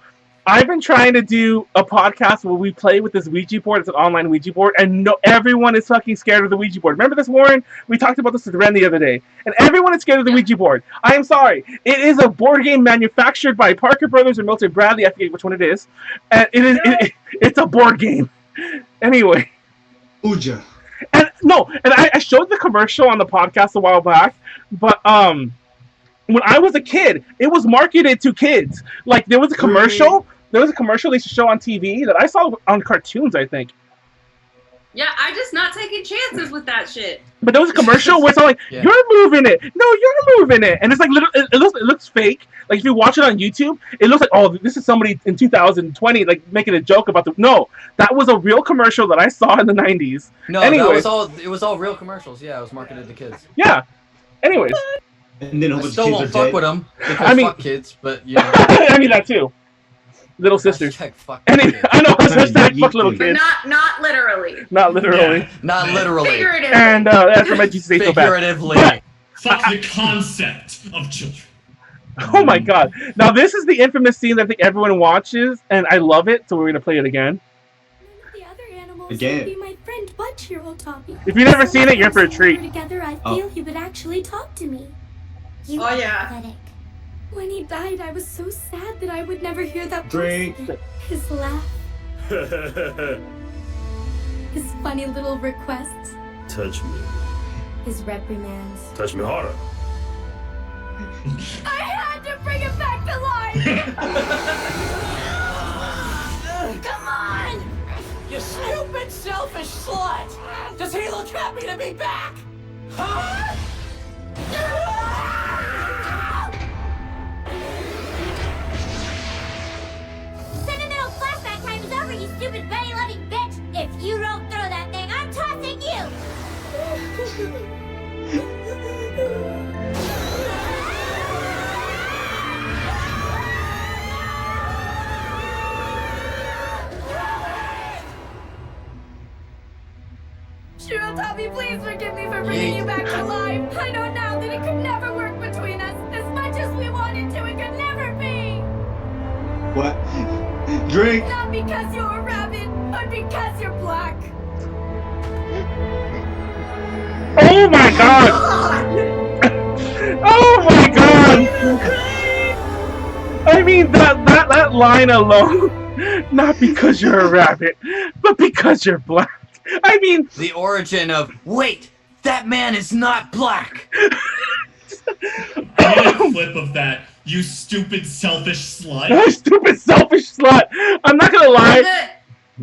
I've been trying to do a podcast where we play with this Ouija board. It's an online Ouija board, and everyone is fucking scared of the Ouija board. Remember this, Warren? We talked about this with Ren the other day, and everyone is scared of the Ouija board. I am sorry. It is a board game manufactured by Parker Brothers and Milton Bradley. I forget which one it is, and it's a board game. Anyway. Ouija. And I showed the commercial on the podcast a while back, but when I was a kid, it was marketed to kids. Like there was a commercial. There was a commercial they used to show on TV that I saw on cartoons, I think. Yeah, I'm just not taking chances with that shit. But there was a commercial where it's like, Yeah. you're moving it. No, you're moving it. And it's like, it looks fake. Like if you watch it on YouTube, it looks like, oh, this is somebody in 2020 like making a joke about the. No, that was a real commercial that I saw in the 90s. No, anyway, it was all real commercials. Yeah, it was marketed to kids. Yeah. Anyways. And then a I bunch still of won't kids fuck are dead. with them because fuck kids, but you know. I mean that too. Little sisters. Fuck Anyway, kids. I know. Hashtag fuck little But kids. not literally. Not literally. Yeah, not literally. Figuratively. And that's what made you say so bad. Figuratively. Fuck the concept of children. Oh my god. Now this is the infamous scene that I think everyone watches, and I love it, so we're gonna play it again. The other animals Again. would be my friend Butchero Toppy. If you've never seen it, you're in for a treat. Together, I feel he would actually talk to me. You Oh, are yeah. pathetic. When he died, I was so sad that I would never hear that Drink. voice again. His laugh, his funny little requests, Touch me. his reprimands. Touch me harder. I had to bring him back to life! Come on! You stupid, selfish slut! Does he look happy to be back? Huh? Sentimental flashback time is over, you stupid bunny-loving bitch! If you don't throw that thing, I'm tossing Shirotabi, please forgive me for bringing you back to life. I know now that it could never work between us. As much as we wanted to, it could never be. What? Drink. Not because you're a rabbit, but because you're black. Oh my god! Oh my god! I mean that line alone, not because you're a rabbit, but because you're black. I mean the origin of wait, that man is not black. I need a clip of that. You stupid selfish slut. You stupid selfish slut. I'm not gonna lie.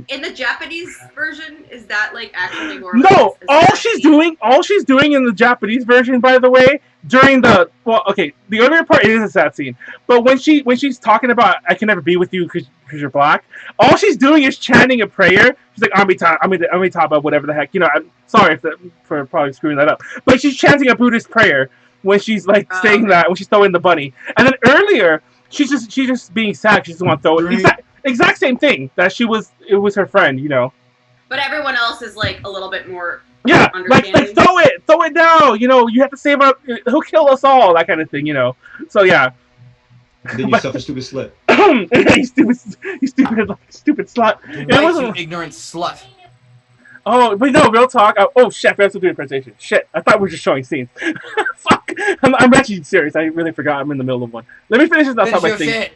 In the Japanese version, is that like actually more? No, all she's doing in the Japanese version, by the way, during the the earlier part, it is a sad scene. But when she's talking about I can never be with you because you're black, all she's doing is chanting a prayer. She's like Amitabha, whatever the heck. You know, I'm sorry for probably screwing that up. But she's chanting a Buddhist prayer when she's like saying that when she's throwing the bunny. And then earlier, she's just being sad. She just want to throw it. Exact same thing that it was her friend, you know. But everyone else is like a little bit more. Yeah, like throw it down. You know, you have to save up. He'll kill us all. That kind of thing, you know. So yeah. And then you suffer stupid slut. you stupid slut. Right, you ignorant slut. Oh, but no, real talk. Oh shit, we have to do a presentation. Shit, I thought we were just showing scenes. Fuck, I'm actually serious. I really forgot. I'm in the middle of one. Let me finish this. That's my thing.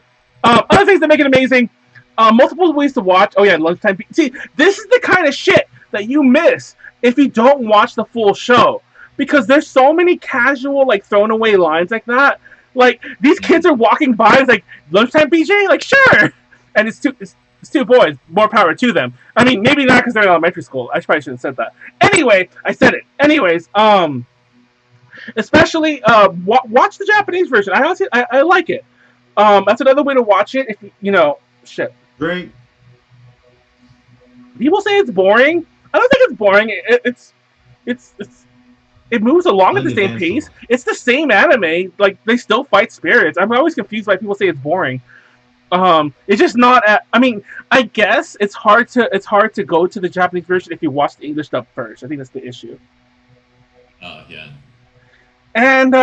Other things that make it amazing. Multiple ways to watch. Oh yeah, lunchtime. See, this is the kind of shit that you miss if you don't watch the full show, because there's so many casual, like, thrown away lines like that. Like, these kids are walking by. It's like, lunchtime, BJ. Like, sure. And it's two boys. More power to them. I mean, maybe not because they're in elementary school. I probably shouldn't have said that. Anyway, I said it. Anyways, especially watch the Japanese version. I honestly, I like it. That's another way to watch it. If you know, shit. Great. People say it's boring. I don't think it's boring. It moves along at the same pace. It's the same anime. Like, they still fight spirits. I'm always confused why people say it's boring. It's just not. I mean, I guess it's hard to go to the Japanese version if you watch the English dub first. I think that's the issue. Yeah. And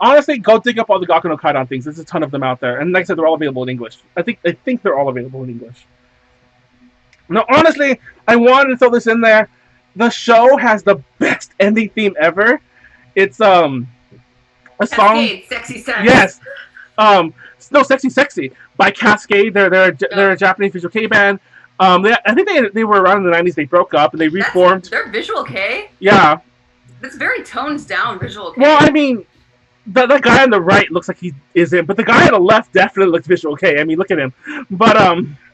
honestly, go dig up all the Gaku no Kaidan things. There's a ton of them out there, and like I said, they're all available in English. I think they're all available in English. No, honestly, I wanted to throw this in there. The show has the best ending theme ever. It's a song. Sexy Sex. Yes. No, Sexy by Cascade. They're a Japanese visual K band. I think they were around in the 90s. They broke up and they reformed. They're visual K. Yeah. It's very toned down visual K. Well, I mean, the guy on the right looks like he isn't, but the guy on the left definitely looks visual K. I mean, look at him. But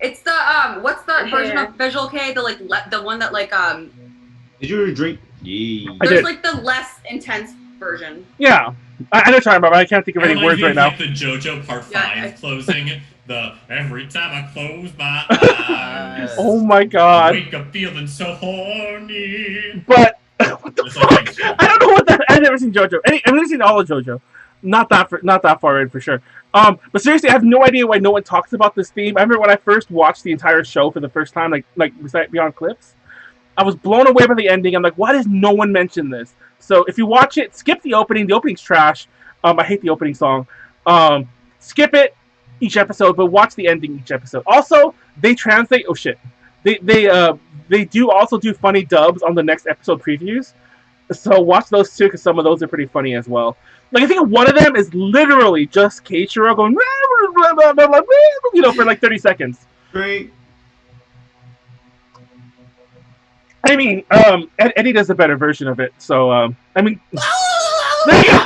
it's the what's the version of visual K? The the one that like Did you already drink? Yeah. There's like the less intense version. Yeah. I know what you're talking about, but I can't think of any words right now. Like the JoJo Part 5 closing. The every time I close my eyes. Oh my god. I wake up feeling so horny. But what the fuck? I don't know what that. I've never seen JoJo. I've never seen all of JoJo. Not that far in for sure. But seriously, I have no idea why no one talks about this theme. I remember when I first watched the entire show for the first time, like beyond clips, I was blown away by the ending. I'm like, why does no one mention this? So if you watch it, skip the opening. The opening's trash. I hate the opening song. Skip it each episode, but watch the ending each episode. Also, they translate. Oh shit. They do also do funny dubs on the next episode previews. So watch those too, because some of those are pretty funny as well. Like, I think one of them is literally just Keiichiro going, for like 30 seconds. Great. I mean, Eddie does a better version of it. So, I mean, that's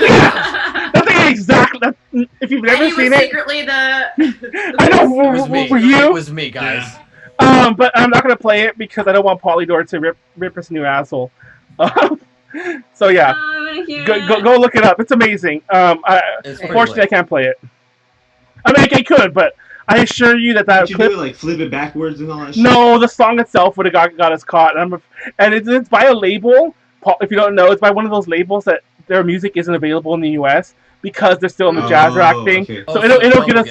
exactly. If you've never seen it, secretly the. I know. For you, it was me, guys. Yeah. But I'm not gonna play it because I don't want Polydor to rip us a new asshole. So yeah, go look it up. It's amazing. Unfortunately, I can't play it. I mean, I could, but I assure you that Did you clip. do it, like flip it backwards and all that shit? No, the song itself would have got us caught, and it's by a label. If you don't know, it's by one of those labels that their music isn't available in the U.S. because they're still in the jazz rock thing. Okay. So it'll get us.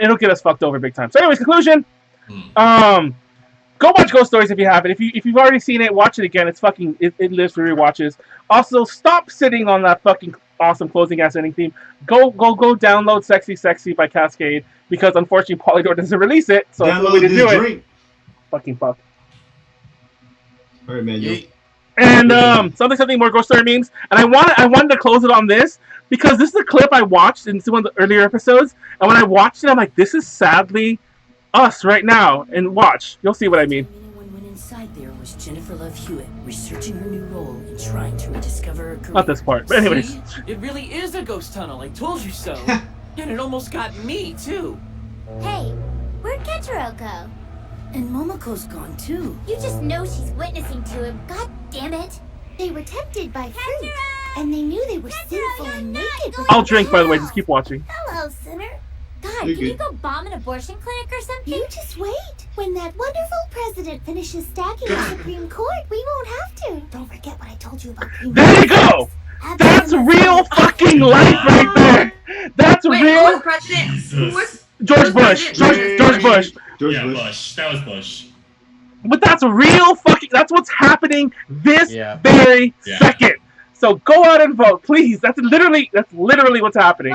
It'll get us fucked over big time. So, anyways, conclusion. Go watch Ghost Stories if you haven't. If you've already seen it, watch it again. It's fucking it lives for rewatches. Also, stop sitting on that fucking awesome closing ass ending theme. Go download Sexy by Cascade, because unfortunately Polydor doesn't release it, so that's the way to do it. Fucking fuck. Alright, man. And something more Ghost Story memes. And I wanted to close it on this because this is a clip I watched in one of the earlier episodes, and when I watched it, I'm like, this is sadly us right now. And watch, you'll see what I mean. When inside there was Jennifer Love Hewitt researching her new role and trying to rediscover her career. Not this part, but anyways. See? It really is a ghost tunnel. I told you so. And it almost got me too. Hey, where'd Ketaro go? And Momoko's gone too. You just know she's witnessing to him. God damn it! They were tempted by fruit, and they knew they were sinful and naked. I'll drink, by the way. Just keep watching. Hello, sinner. God, can you go bomb an abortion clinic or something? You just wait. When that wonderful president finishes stacking the Supreme Court, we won't have to. Don't forget what I told you about Queen. There you go! That's real fucking life right there! That's real. Who was president? Who was George Bush. George Bush. Bush. That was Bush. But that's real fucking. That's what's happening this very second. So go out and vote, please. That's literally what's happening.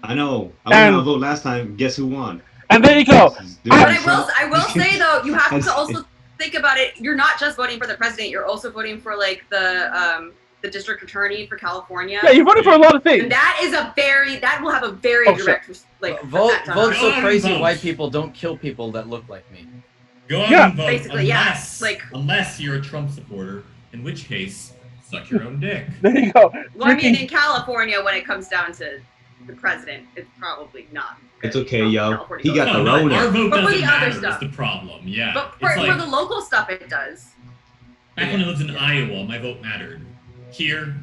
I know. I went out to vote last time. Guess who won? And there you go. But I will say though, you have to also think about it, you're not just voting for the president. You're also voting for like the district attorney for California. Yeah, you're voting for a lot of things. And that will have a very direct like vote effect so on crazy vote. white people don't kill people that look like me. Go out Yeah. and vote Basically, unless you're a Trump supporter, in which case, suck your own dick. There you go. Well, I mean, in California, when it comes down to the president, it's probably not. It's okay, yo. California He got No, the our Rona. vote But for doesn't the other matter is stuff. the problem, yeah. But It's for like, the local stuff, it does. back when I lived in Iowa, my vote mattered. Here,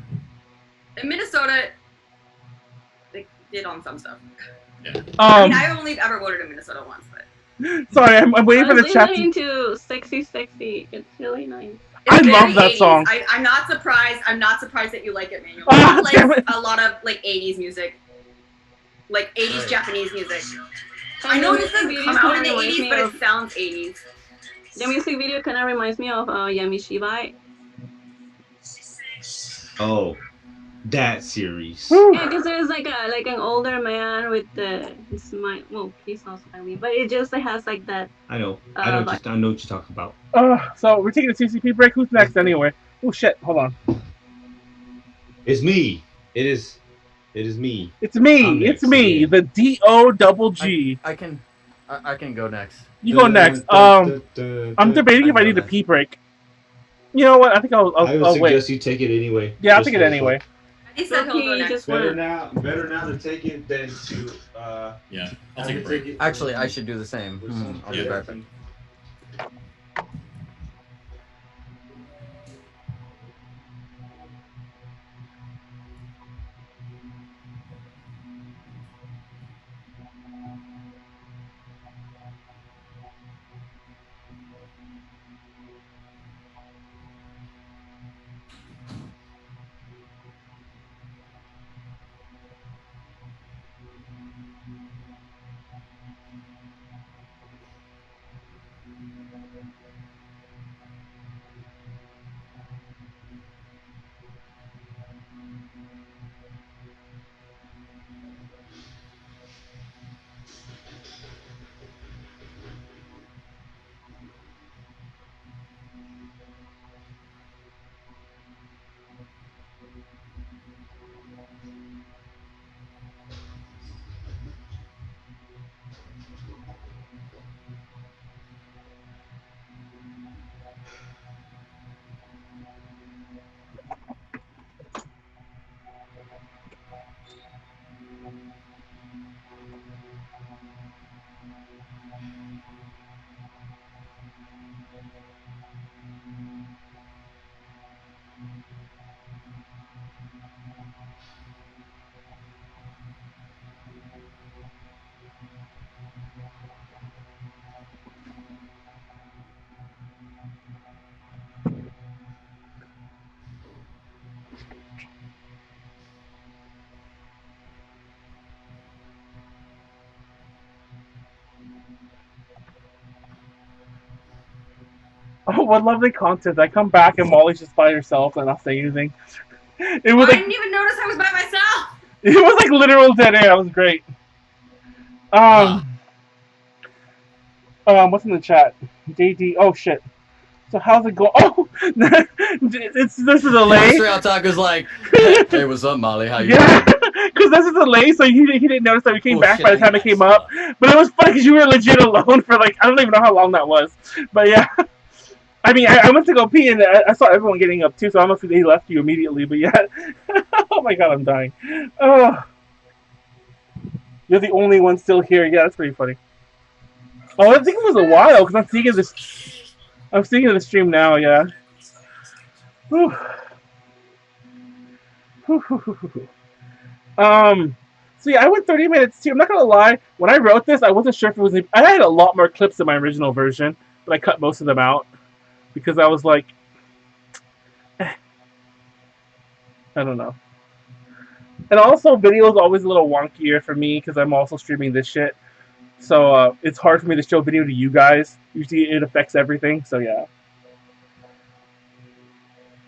In Minnesota, they did on some stuff. yeah. I mean, I only ever voted in Minnesota once, but Sorry, I'm waiting for the chat. Listening to Sexy Sexy. It's really nice. I it's love very that 80s. song. I'm not surprised. I'm not surprised that you like it, Manuel. Ah, I damn like it. a lot of like 80s music, like 80s Right. Japanese music. And I know the this doesn't music come video out in the kinda reminds 80s, me but of- it sounds 80s. The music video kind of reminds me of Yamishibai. Oh, that series. Yeah, because there's like an older man with his smile. Well, he's not smiling, but it just has like that. I know. Uh, I know what you're talking about. So we're taking a CCP break. Who's next anyway? Oh shit! Hold on. It's me. It is me. It's me. I'm It's next, me. yeah. The DOGG. I can go next. You go next. I'm debating if I need a pee break. You know what? I think I'll I would I'll suggest wait. you take it anyway. Yeah, I'll Just take it for anyway. He said he'll go Okay, next. just Better one. now to take it than to Yeah, I'll take a break. Actually, I should do the same. I'll be Yeah. back. Oh, what lovely content! I come back and Molly's just by herself and not saying anything. It was I like didn't even notice I was by myself. it was like literal dead air. It was great. What's in the chat? JD. Oh shit. So how's it go? Oh, this is a delay. Straight out Taco's like, hey, what's up, Molly? How you Yeah, doing? because this is a delay, so he didn't notice that we came Oh, back shit, by the I time it got came stuff. up. But it was funny because you were legit alone for like I don't even know how long that was. But yeah, I mean I went to go pee and I saw everyone getting up too, so I must they left you immediately. But yeah, oh my god, I'm dying. Oh, you're the only one still here. Yeah, that's pretty funny. Oh, I think it was a while because I'm seeing this. I'm seeing the stream now. Yeah. Whew. So yeah, I went 30 minutes too. I'm not gonna lie. When I wrote this, I wasn't sure if it was. I had a lot more clips in my original version, but I cut most of them out because I was like, I don't know. And also, video is always a little wonkier for me because I'm also streaming this shit. So it's hard for me to show video to you guys. Usually, it affects everything. So yeah.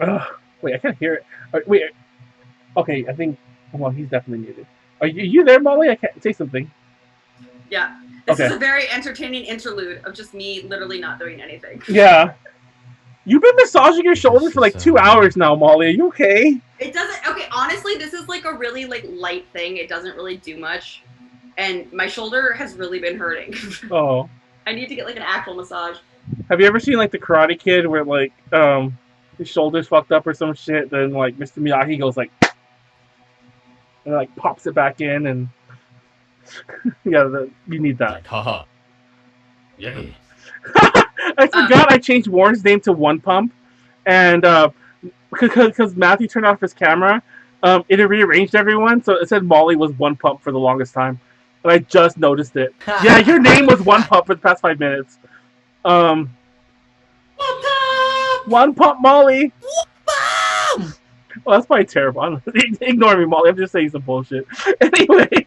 Ugh, wait, I can't hear it. Wait. Okay, I think. Well, he's definitely muted. Are you there, Molly? I can't say something. Yeah. This is a very entertaining interlude of just me literally not doing anything. Yeah. You've been massaging your shoulder for like 2 hours now, Molly. Are you okay? It doesn't. Okay, honestly, this is like a really like light thing. It doesn't really do much, and my shoulder has really been hurting. Oh. I need to get like an actual massage. Have you ever seen like the Karate Kid where like his shoulder's fucked up or some shit? Then like Mr. Miyagi goes like, and like pops it back in, and yeah, you need that. Haha. Yeah. I forgot I changed Warren's name to One Pump, and because Matthew turned off his camera, it had rearranged everyone, so it said Molly was One Pump for the longest time, and I just noticed it. Yeah, your name was One Pump for the past 5 minutes. One Pump Molly. Well, that's probably terrible. Ignore me, Molly. I'm just saying some bullshit. Anyway.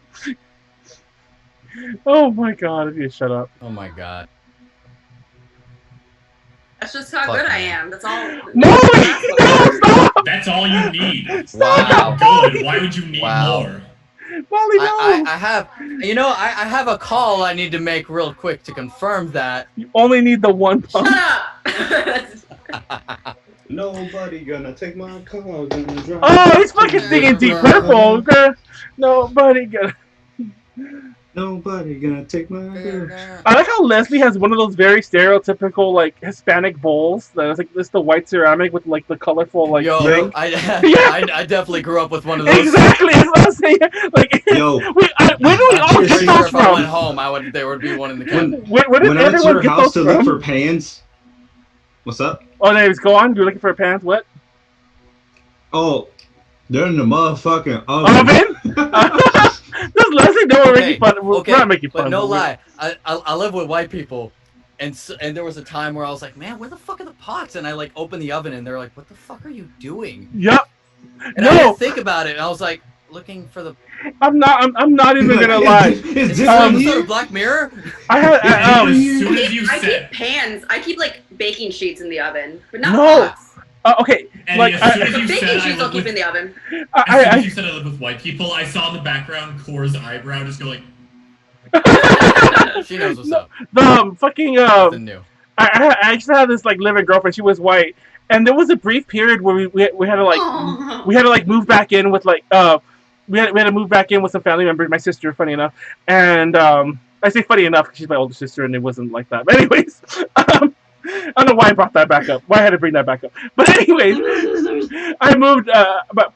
Oh my god, I need to shut up. Oh my god. That's just how good I am. That's all. No, stop! That's all you need. Wow. Good. Why would you need more? Molly, no. I have, I have a call I need to make real quick to confirm that. You only need the one pump. Shut up! Nobody gonna take my car. Gonna drive. Oh, he's fucking singing Deep Purple. Okay? Nobody gonna. Nobody gonna take my girl. I like how Leslie has one of those very stereotypical like Hispanic bowls. That's like this the white ceramic with like the colorful like. Yo, drink. I definitely grew up with one of those. Exactly, that's what I'm saying. Like, Yo, where do we all get Sure, those if I from? went home, there would be one in the cabinet. Where did when I went to everyone your get house those to look from? for pans, what's up? Oh, anyways, go on. You're looking for pants. What? Oh, they're in the motherfucking oven. Does Leslie know we're making fun? We're not making fun. But no lie, I live with white people, and there was a time where I was like, man, where the fuck are the pots? And I like opened the oven, and they're like, what the fuck are you doing? Yep. And I didn't think about it, and I was like, looking for the. I'm not even gonna lie. Is this episode of Black Mirror? I had as soon as you I said. keep pans. I keep like baking sheets in the oven, but not No. pots. Okay, And like as soon as you Baking said sheets I I'll live keep with, in the oven. as soon as you said I live with white people, I saw in the background Cora's eyebrow just go like. She knows what's up. The fucking Nothing new. I used to have this like living girlfriend. She was white, and there was a brief period where we had to like Aww. we had to like move back in with like we had to move back in with some family members. My sister, funny enough, and I say funny enough because she's my older sister, and it wasn't like that. But anyways, I don't know why I brought that back up. Why I had to bring that back up. But anyways, I moved. But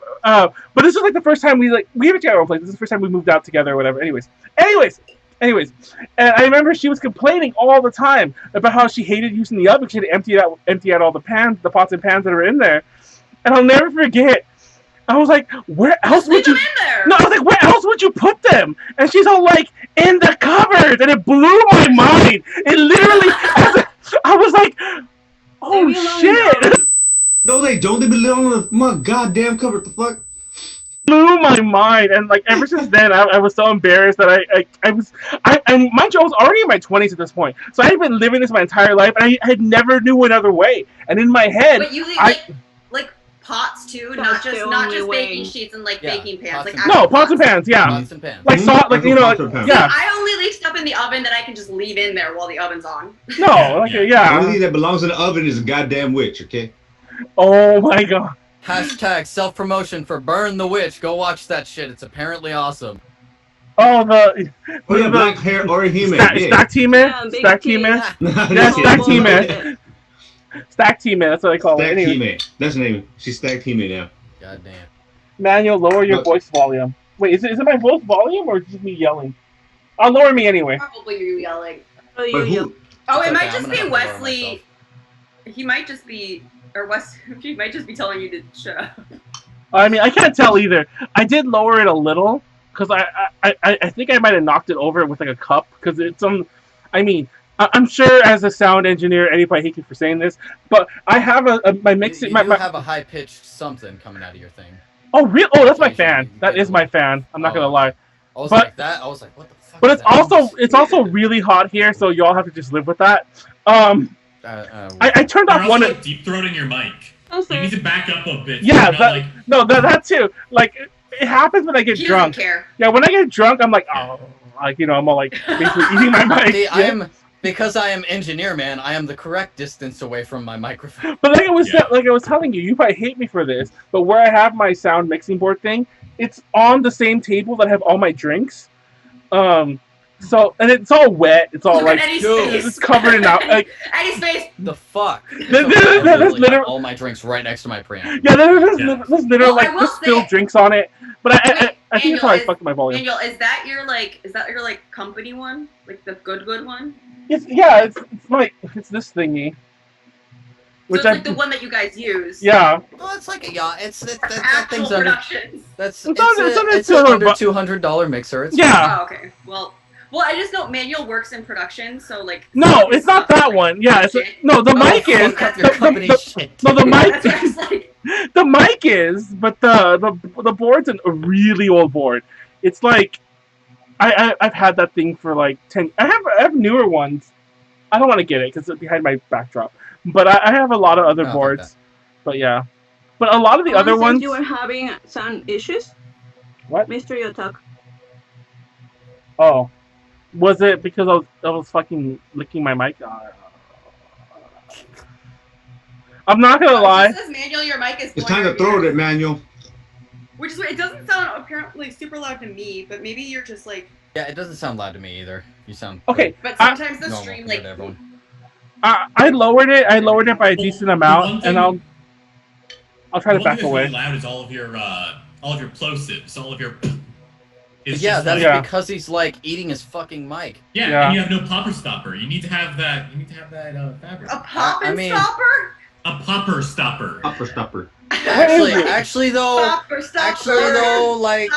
this was like the first time we haven't got our own place. This is the first time we moved out together or whatever. Anyways, and I remember she was complaining all the time about how she hated using the oven. She had to empty out all the pots and pans that were in there. And I'll never forget. I was like, where else would you? No, I was like, where else would you put them? And she's all like, in the cupboard, and it blew my mind. It literally. I was like, oh shit! No, they don't. They belong on my goddamn cupboard. The fuck? Blew my mind, and like ever since then, I was so embarrassed that and mind you, I was already in my 20s at this point, so I had been living this my entire life, and I had never knew another way. And in my head, But you like pots too, That's not the just only way. baking sheets and like Yeah, baking pans. pots Like and no pots and pans, yeah, Pots and pans. like salt, like you know, like, Pots and yeah. I only leave stuff in the oven that I can just leave in there while the oven's on. No, like The yeah. only thing that belongs in the oven is a goddamn witch. Okay. Oh my god. Hashtag self-promotion for Burn the Witch. Go watch that shit. It's apparently awesome. Oh Oh yeah, black hair or human. Stack Team Man, Yeah, big Stack T. Team Man, Yeah, Stack Team Man, Stack Team Man. That's what I call it. Stack Anyway, teammate. That's the name. She's stack teammate now. God damn. Manuel, lower your Look. voice volume. Wait, is it my voice volume or is it just me yelling? I'll lower me anyway. Probably you yelling. Oh, But you who? Oh, It's it okay, might I'm just gonna be have to lower Wesley. myself. He might just be, or Wes. He might just be telling you to shut up. I mean, I can't tell either. I did lower it a little because I think I might have knocked it over with like a cup because it's I mean, I'm sure as a sound engineer, anybody hate you for saying this, but I have my mixing. You My do have a high-pitched something coming out of your thing. oh real? Oh, that's my Occasionally fan. you That get is a my little- fan. I'm not gonna Oh. lie. I was But- like that. I was like, what the fuck? But is it's that? also really hot here, so y'all have to just live with that. I turned You're off also one. like deep throating your mic. You need to back up a bit. Yeah, You're not, that too. Like it happens when I get He drunk. doesn't care. Yeah, when I get drunk, I'm like, oh, like I'm all like basically eating my mic. See, because I am engineer, man. I am the correct distance away from my microphone. But like I was telling you, you probably hate me for this, but where I have my sound mixing board thing, it's on the same table that I have all my drinks. So and it's all wet. It's all like it's covered in out like Eddie's face. The fuck? There's literally all my drinks right next to my preamp. Yeah, there's literally like just spilled drinks on it. But I think it's probably fucked my volume. Manuel, is that your company one? Like the good one? It's this thingy. So it's like the one that you guys use. Yeah. Oh, it's like that actual thing's productions. It's an under $200 mixer. It's yeah. Oh, okay. Well, I just know Manuel works in production, so like. No, it's not that one. Yeah, the mic is. The mic is. The mic is, but the board's a really old board. It's like, I've had that thing for like 10. I have newer ones. I don't want to get it because it's behind my backdrop. But I have a lot of other boards. But yeah, but a lot of the other ones. You were having sound issues. What? Mystery Otaku. Oh, was it because I was fucking licking my mic? I'm not gonna lie. It says Manuel, your mic is. It's time to throw it, Manuel. Which is it doesn't sound apparently super loud to me, but maybe you're just like. Yeah, it doesn't sound loud to me either. You sound okay. But sometimes the stream like. I lowered it. I lowered it by a decent amount, and I'll try to back away. Really loud is all of your plosives, all of your. Yeah, that's because he's like eating his fucking mic. Yeah, and you have no popper stopper. You need to have that. Fabric. A stopper. A popper stopper. Popper stopper. Actually though, like.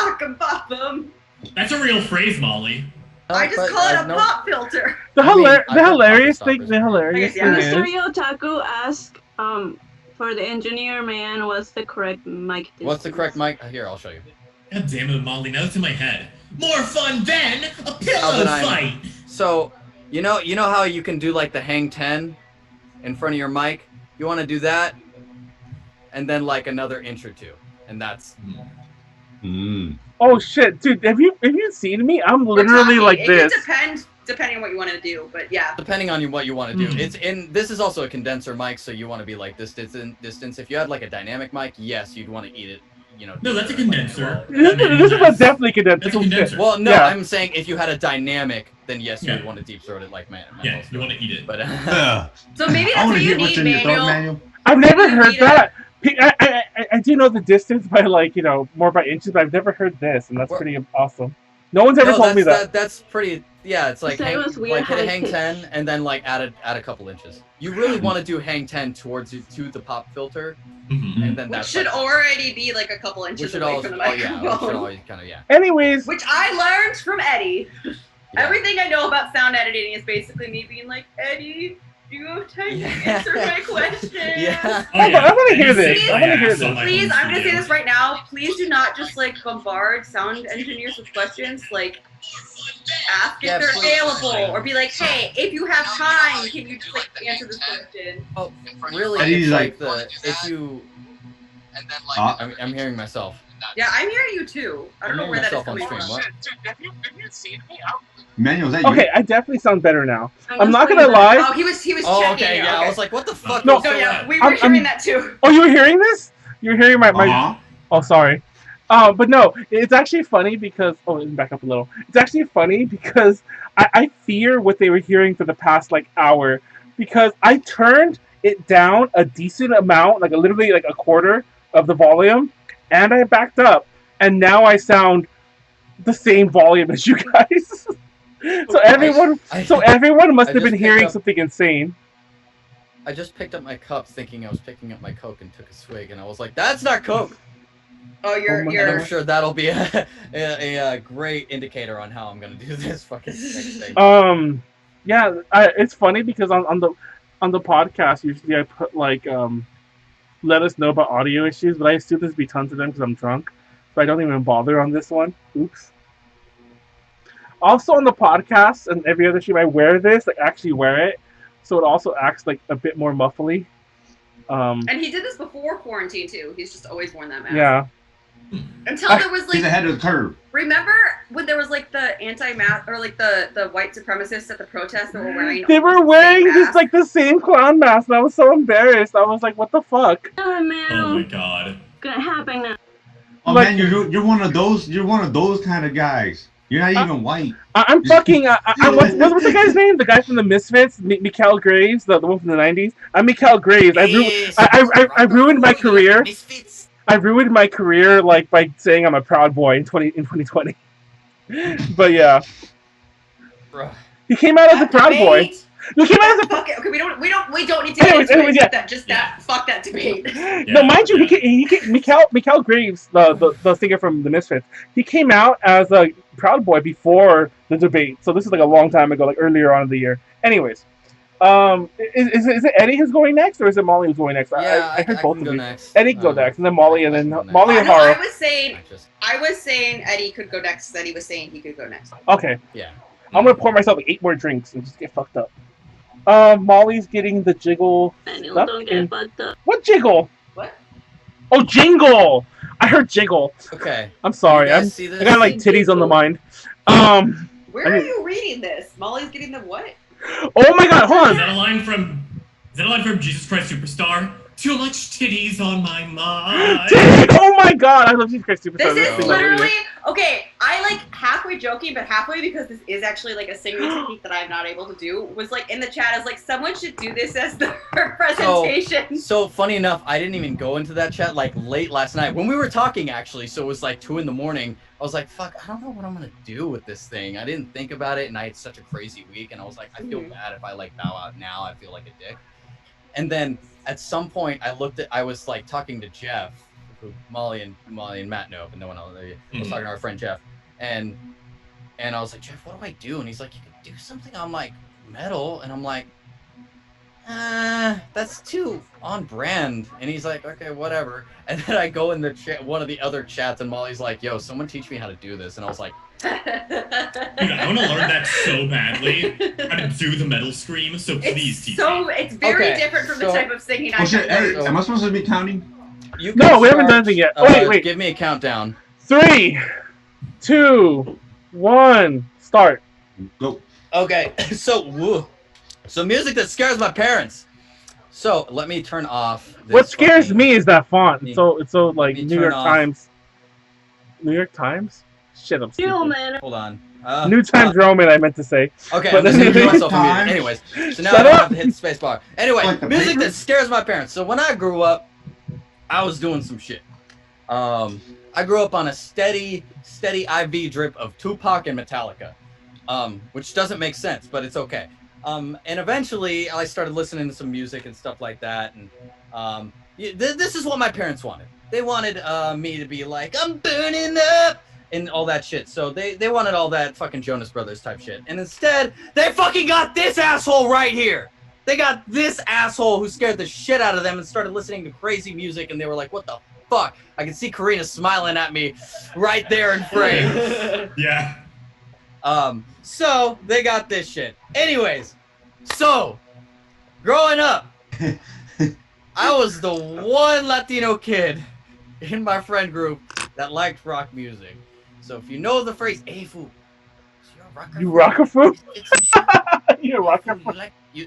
That's a real phrase, Molly. I just call it a pop filter. The hilarious thing is. Mr. Otaku asked for the engineer man what's the correct mic distance. What's the correct mic? Here, I'll show you. God damn it, Molly, now it's in my head. More fun than a pillow fight! So, you know how you can do like the hang 10 in front of your mic? You want to do that, and then like another inch or two, and that's... Oh shit, dude, have you seen me? I'm literally like this. It depends, depending on what you want to do, but yeah. Depending on what you want to do. This is also a condenser mic, so you want to be like this distance. If you had like a dynamic mic, yes, you'd want to eat it. No, that's a condenser. This is definitely condenser. That's a condenser. Well, no, I'm saying if you had a dynamic, then yes, you would want to deep throat it like man. Yeah, you want to eat it. But so maybe that's what you need, Manuel. I've never heard that. I do know the distance by more by inches, but I've never heard this, and that's pretty awesome. No one's ever told me that. That's pretty. Yeah, it's like hit a hang 10 and then like add a couple inches. You really want to do hang 10 towards to the pop filter, and then that should already be like a couple inches away from the microphone. Which should always kind of Anyways, which I learned from Eddie. Yeah. Everything I know about sound editing is basically me being like, Eddie, do you have time to answer my question? I want to hear this. Please, I'm gonna say this right now. Please do not just like bombard sound engineers with questions. Like, ask if they're available, or be like, hey, if you have time, can you just like answer this question? Oh, really? It's like if you. I'm hearing myself. Yeah, I'm hearing you too. I don't know where that is coming from. Have you seen me? Manuel, is that you? Okay, I definitely sound better now. I'm not gonna lie. Oh, he was checking. Okay, yeah. I was like, what the fuck? No, yeah, we were hearing that too. Oh, you were hearing this? You were hearing my. Oh, sorry. But no, it's actually funny because let me back up a little. It's actually funny because I fear what they were hearing for the past hour, because I turned it down a decent amount, literally a quarter of the volume, and I backed up, and now I sound the same volume as you guys. So everyone must have been hearing something insane. I just picked up my cup thinking I was picking up my Coke and took a swig, and I was like, "That's not Coke." Oh, you're. And I'm sure that'll be a great indicator on how I'm gonna do this fucking next thing. Yeah, it's funny because on the podcast usually I put let us know about audio issues, but I assume there's be tons of them because I'm drunk, so I don't even bother on this one. Oops. Also on the podcast and every other stream, I wear this, actually wear it, so it also acts a bit more muffly. And he did this before quarantine too. He's just always worn that mask. Yeah. Until there was like he's ahead of the curve. Remember when there was like the anti-mask or like the white supremacists at the protest that were wearing? They were wearing this like the same clown mask, and I was so embarrassed. I was like, "What the fuck?" Oh man. Oh my god. Gonna happen now. Oh Like- man, you're one of those. You're one of those kind of guys. You're not even white. I'm fucking. What's the guy's name? The guy from the Misfits, Mikael Graves, the one from the '90s. I'm Mikael Graves. I ruined my career. I ruined my career like by saying I'm a Proud Boy in 2020. But yeah, Bruh. he came out as a Proud Boy. He came out as a. Okay, we don't need to get into anyways, it. yeah. Fuck that debate. No, mind you, Mikael Graves, the singer from the Misfits, he came out as a Proud Boy before the debate. So this is like a long time ago, like earlier on in the year. Anyways, is it Eddie who's going next, or is it Molly who's going next? Yeah, I heard both of go you. next. Eddie go next, and then Molly, and then Molly and No, Haro. I was saying Eddie could go next. Eddie was saying he could go next. Okay. Yeah. I'm gonna pour myself like 8 more drinks and just get fucked up. Molly's getting the jiggle. Stuff Don't in- get fucked up. What jiggle? What? Oh, jingle! I heard jiggle. Okay. I'm sorry. You guys see I this? got like titties on the mind. Where are you reading this? Molly's getting the what? Oh my god, hold Is that on. a line from Jesus Christ Superstar? Too much titties on my mind. Oh my god, I love Jesus Christ Superstar. This Thing is over here. literally okay. I like halfway joking, but halfway because this is actually like a singing technique that I'm not able to do. Was like in the chat as like someone should do this as the presentation. So funny enough, I didn't even go into that chat like late last night when we were talking actually. So it was like 2 a.m. I was like, fuck, I don't know what I'm gonna do with this thing. I didn't think about it, and I had such a crazy week, and I was like, I feel bad if I like bow out now. I feel like a dick. And then at some point, I was like talking to Jeff, who Molly and Matt know, but no one else. I was talking to our friend Jeff, and I was like, Jeff, what do I do? And he's like, you could do something on like metal, and I'm like, that's too on brand. And he's like, okay, whatever. And then I go in the one of the other chats, and Molly's like, yo, someone teach me how to do this. And I was like, Dude, I want to learn that so badly. How to do the metal scream, so please teach me. So it's very different from the type of singing I shit, hey, do. am I supposed to be counting? You No, can we haven't done start, anything yet. Oh, wait. Give me a countdown. 3, 2, 1, start. Go. Okay, so music that scares my parents. So let me turn off. What scares me is that font. It's so like New York off- Times. New York Times? Shit, I'm stupid. Man. Hold on. New Times Roman, I meant to say. Okay, But I'm just gonna do myself a Times. music. Anyways, so now Shut I don't up. have to hit the space bar. Anyway, Like the music paper? that scares my parents. So when I grew up, I was doing some shit. I grew up on a steady IV drip of Tupac and Metallica, which doesn't make sense, but it's okay. And eventually, I started listening to some music and stuff like that. And this is what my parents wanted. They wanted me to be like, I'm burning up, and all that shit. So they wanted all that fucking Jonas Brothers type shit. And instead, they fucking got this asshole right here. They got this asshole who scared the shit out of them and started listening to crazy music. And they were like, what the fuck? I can see Karina smiling at me right there in frame. Yeah. So they got this shit. Anyways, so growing up, I was the one Latino kid in my friend group that liked rock music. So if you know the phrase, hey fool, You rock a fool? You rock a fool? You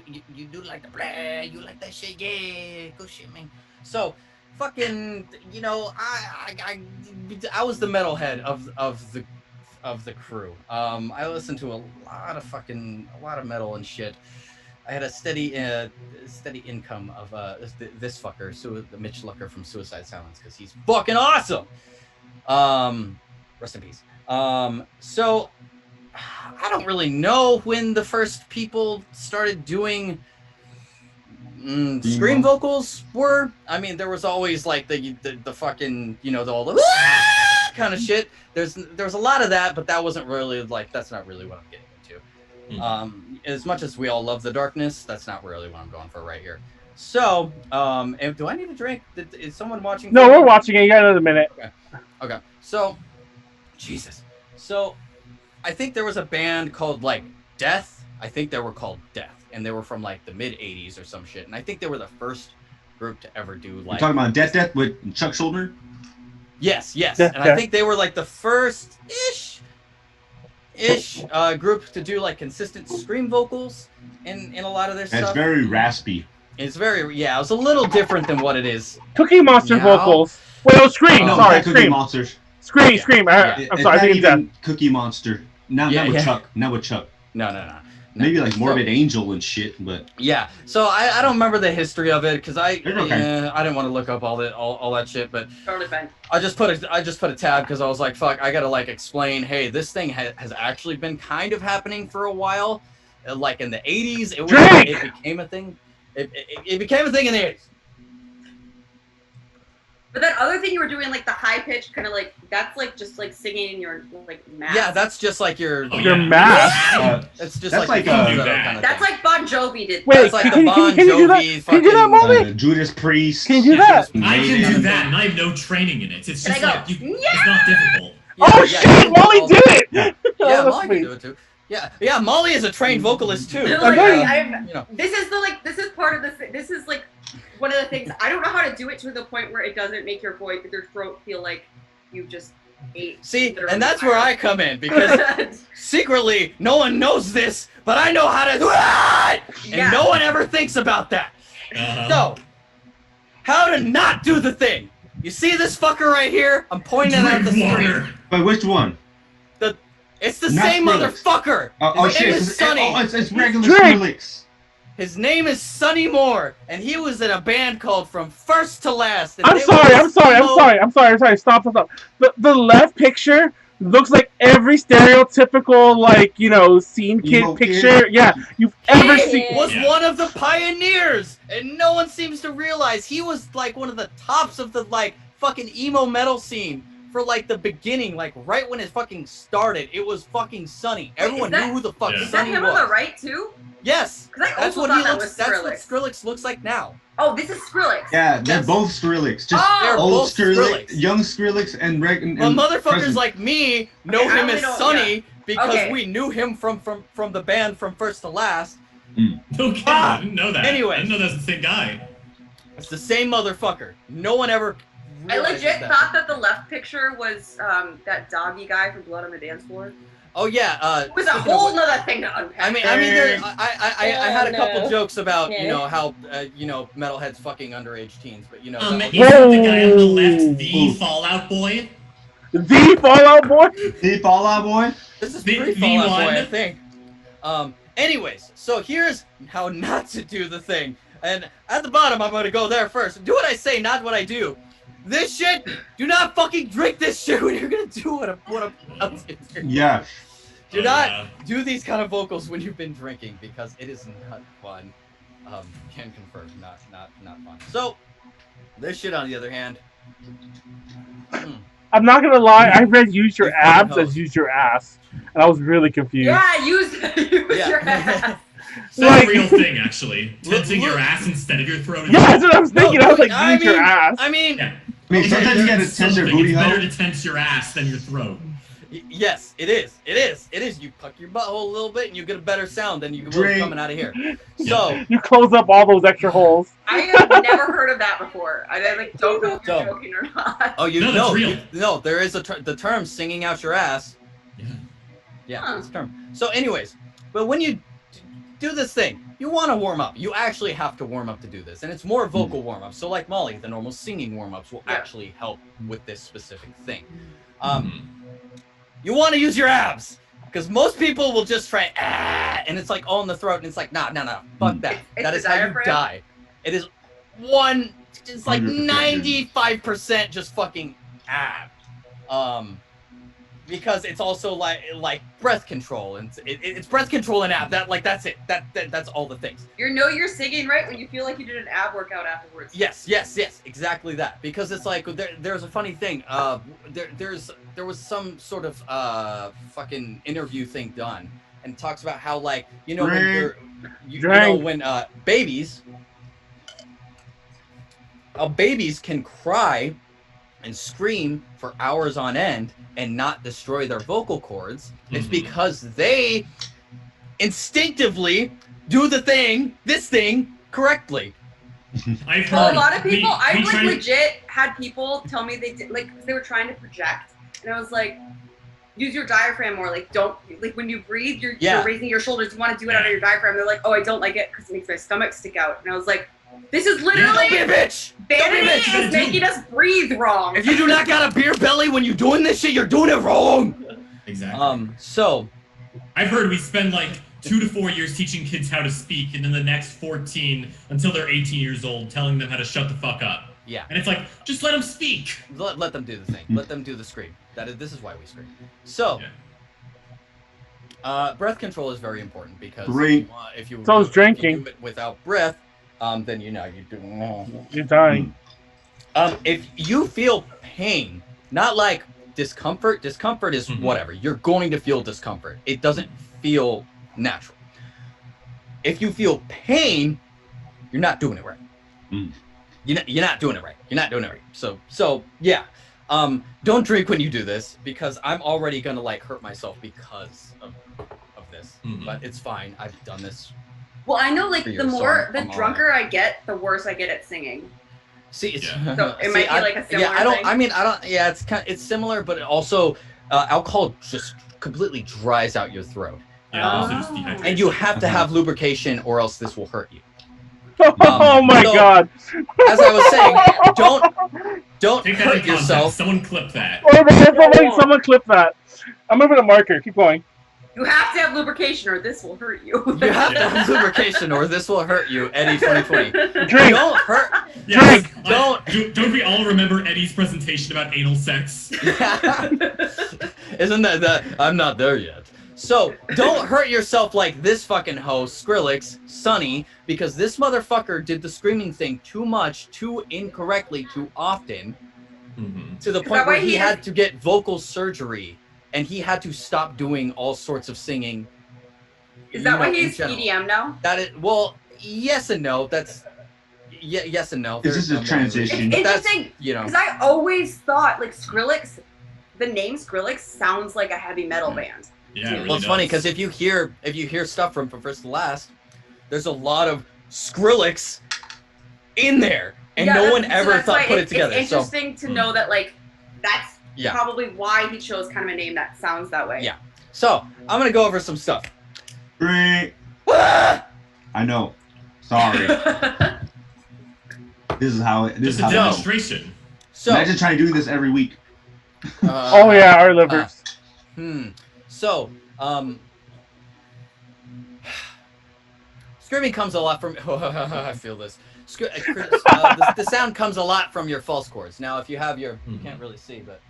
do like the blah, you like that shit, yeah, go shit, man. So fucking, you know, I was the metalhead of the crew. I listened to a lot of metal and shit. I had a steady income of this fucker, Mitch Lucker from Suicide Silence, because he's fucking awesome. Rest in peace. So I don't really know when the first people started doing scream vocals were. I mean, there was always like the fucking, you know, all the kind of shit. There's a lot of that, but that wasn't really like, that's not really what I'm getting into. As much as we all love the darkness, that's not really what I'm going for right here. So, do I need a drink? Is someone watching? No, we're watching it. You got another minute. Okay. So, Jesus. So, I think there was a band called like Death. I think they were called Death, and they were from like the mid '80s or some shit. And I think they were the first group to ever do like. You talking about Death with Chuck Schuldiner? Yes. Yeah, And I think they were like the first-ish group to do like consistent scream vocals in a lot of their stuff. That's very raspy. It's very, it was a little different than what it is. Cookie Monster now. vocals. Wait, no, Scream. No, Sorry, not Cookie Scream. Monsters. Scream. Yeah. I'm sorry, I think it's even Cookie Monster. Not with Chuck. Not with Chuck. No. Maybe like Morbid Angel and shit, but yeah. So I don't remember the history of it because I okay. I didn't want to look up all that shit, but Totally fine. I just put a tab because I was like, fuck, I gotta like explain. Hey, this thing has actually been kind of happening for a while, like in the 80s. It became a thing. It became a thing in the 80s. But that other thing you were doing, like the high pitched kind of like, that's like just like singing in your like mask. Yeah, that's just like your mask. It's just that's like kind of that's like Bon Jovi did. Wait, that's like the Bon can you do that? Jovi Can you do that, Molly? Judas Priest. Can you do that? I can do that, and I have no training in it. It's just like it's not difficult. Oh shit, Molly did it! Yeah, Molly can do it too. Yeah, Molly is a trained vocalist too. This is part of this is like one of the things. I don't know how to do it to the point where it doesn't make your throat feel like you just ate. See, and that's where I come in because secretly no one knows this, but I know how to do it, and no one ever thinks about that. So, how to not do the thing? You see this fucker right here? I'm pointing at the screen. But which one? It's the same motherfucker. His name is Sonny. It's regular Skrillex. His name is Sonny Moore, and he was in a band called From First to Last. And I'm sorry. Stop. The left picture looks like every stereotypical, like, scene kid picture. Yeah, you've ever seen. He was one of the pioneers, and no one seems to realize he was like one of the tops of the like fucking emo metal scene. For like the beginning, like right when it fucking started, it was fucking Sonny. Everyone knew who the fuck Sonny was. Is that him on the right too? Yes. That's what he looks. That's what Skrillex looks like now. Oh, this is Skrillex. Yeah, they're both Skrillex. Just old Skrillex, young Skrillex, and motherfuckers present. like me know him as Sonny because we knew him from the band From First to Last. Okay, I didn't know that. Anyway, I didn't know that's the same guy. It's the same motherfucker. No one ever. I legit thought that the left picture was that doggy guy from Blood on the Dance Floor. Oh yeah, it was a whole nother thing to unpack. I mean, I had a couple jokes about how metalheads fucking underage teens, but isn't the guy on the left the Fallout Boy? The Fallout Boy? The Fallout Boy? This is pre-Fallout Boy, I think. Anyways, so here's how not to do the thing, and at the bottom I'm going to go there first. Do what I say, not what I do. This shit, do not fucking drink this shit when you're gonna do what I'm about to do. Yeah. Do not do these kind of vocals when you've been drinking because it is not fun. Can confirm, not fun. So, this shit on the other hand. I'm not gonna lie, I read use your abs as use your ass. And I was really confused. Yeah, use your ass. That's a real thing, actually. Tensing your ass instead of your throat. Yeah, that's what I was thinking. I was like, use your ass. I mean, sometimes you gotta tense your booty hole. It's better to tense your ass than your throat. Yes, it is. You puck your butthole a little bit, and you get a better sound than you will coming out of here. So you close up all those extra holes. I have never heard of that before. I don't know if you're joking or not. Oh, that's real. No, there is the term "singing out your ass." Yeah, it's a term. So, anyways, but when you do this thing, you want to warm up. You actually have to warm up to do this, and it's more vocal warm up. So, like Molly, the normal singing warm ups will actually help with this specific thing. You want to use your abs because most people will just try and it's like all in the throat, and it's like no, fuck that. That is how you die. It is it's like 95% just fucking ab. Because it's also like breath control, and it's breath control and ab. That's it. That's all the things. You're singing right when you feel like you did an ab workout afterwards. Yes, exactly that. Because it's like there's a funny thing. There was some sort of fucking interview thing done, and it talks about how like when babies can cry and scream for hours on end and not destroy their vocal cords. It's because they instinctively do this thing correctly. I've heard. Well, a lot of people, we I've like try to- legit had people tell me they did, like, they were trying to project, and I was like, use your diaphragm more. Like, don't, like, when you breathe, you're raising your shoulders. You want to do it out of your diaphragm. They're like, oh, I don't like it because it makes my stomach stick out. And I was like, this is literally Don't be a bitch. vanity is making us breathe wrong. If you do not got a beer belly when you're doing this shit, you're doing it wrong. Exactly. So I've heard we spend like 2 to 4 years teaching kids how to speak, and then the next 14 until they're 18 years old, telling them how to shut the fuck up. Yeah. And it's like, just let them speak. Let them do the thing. Let them do the scream. This is why we scream. So, breath control is very important because if you So is drinking. do it without breath, then you're dying. If you feel pain, not like discomfort. Discomfort is whatever. You're going to feel discomfort. It doesn't feel natural. If you feel pain, you're not doing it right. You're not doing it right. You're not doing it right. So yeah. Don't drink when you do this because I'm already gonna like hurt myself because of this. But it's fine. I've done this. Well, I know like the I'm drunker I get, the worse I get at singing. See, it's, so it might be like a similar thing. It's similar, but it also alcohol just completely dries out your throat. And you have to have lubrication or else this will hurt you. Oh my god! As I was saying, don't hurt yourself. Someone clip that. Someone clip that. I'm moving a marker. Keep going. You have to have lubrication or this will hurt you. You have to have lubrication or this will hurt you, Eddie 2020. Drink. Don't hurt. Yes, Drink. Don't we all remember Eddie's presentation about anal sex? Isn't that I'm not there yet. So, don't hurt yourself like this fucking host, Skrillex, Sonny, because this motherfucker did the screaming thing too much, too incorrectly, too often, to the point where he had to get vocal surgery, and he had to stop doing all sorts of singing. Is that why he's EDM now? That is, well, yes and no. That's, yes and no. This is a transition. It's interesting, because I always thought, like, Skrillex, the name Skrillex sounds like a heavy metal band. Yeah, it really well, it's funny because if you hear stuff from First to Last, there's a lot of Skrillex in there, and no one ever thought put it together. It's interesting to know that like that's probably why he chose kind of a name that sounds that way. Yeah. So I'm gonna go over some stuff. I know. Sorry. This is how. This is a how. Demonstration. So imagine trying to do this every week. Oh yeah, our livers. So, screaming comes a lot from. I feel this. The sound comes a lot from your false chords. Now, if you have your, you can't really see, but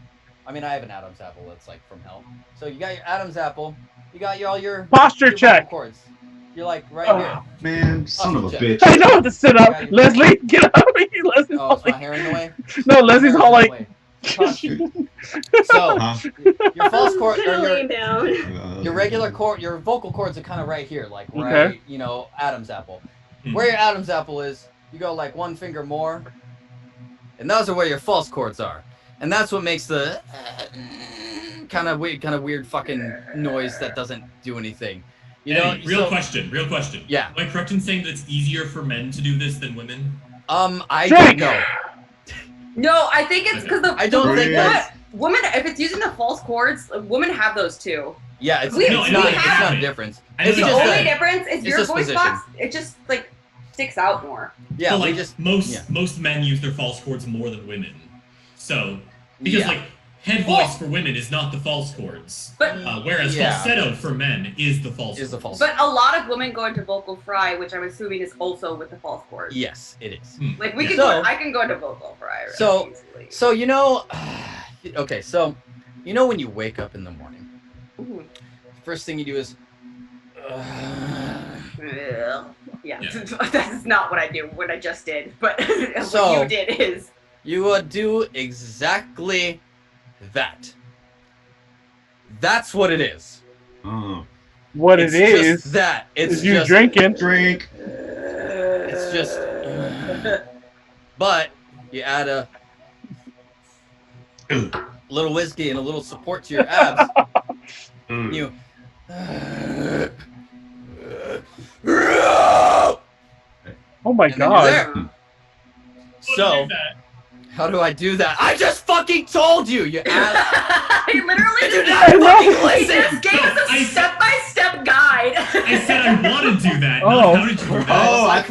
I mean, I have an Adam's apple that's like from hell. So you got your Adam's apple. You got all your posture check chords. You're like right here. Man, son of a bitch. I know how to sit up. Leslie, get up. Leslie's oh, is my hair in the way? No, Leslie's all like. So your false chord or down. your regular chord, your vocal chords are kind of right here, like right, Adam's apple. Where your Adam's apple is, you go like one finger more, and those are where your false chords are, and that's what makes the kind of weird fucking noise that doesn't do anything. Real question. Yeah. Am I correct in saying that it's easier for men to do this than women? I don't know. No, I think it's because I don't think that women. If it's using the false chords, women have those too. Yeah, it's not a difference. It's the only difference is your voice position. box. It just like sticks out more. Yeah, so, like most men use their false chords more than women. So because like head voice for women is not the false chords, but whereas falsetto for men is the false. But a lot of women go into vocal fry, which I'm assuming is also with the false chords. Yes, it is. Like we can I can go into vocal fry. So okay, so when you wake up in the morning, the first thing you do is. That's not what I do. What I just did, but so what you did is. You would do exactly that. That's what it is. What it's it is just that. It's you just drinking. Drink. It's just. But you add a little whiskey and a little support to your abs. You. Oh my god. So, how do I do that? I just fucking told you, you ass. I literally did not fucking listen. He just gave us a step-by-step guide. I said I want to do that. Oh. How did you do that? Oh, I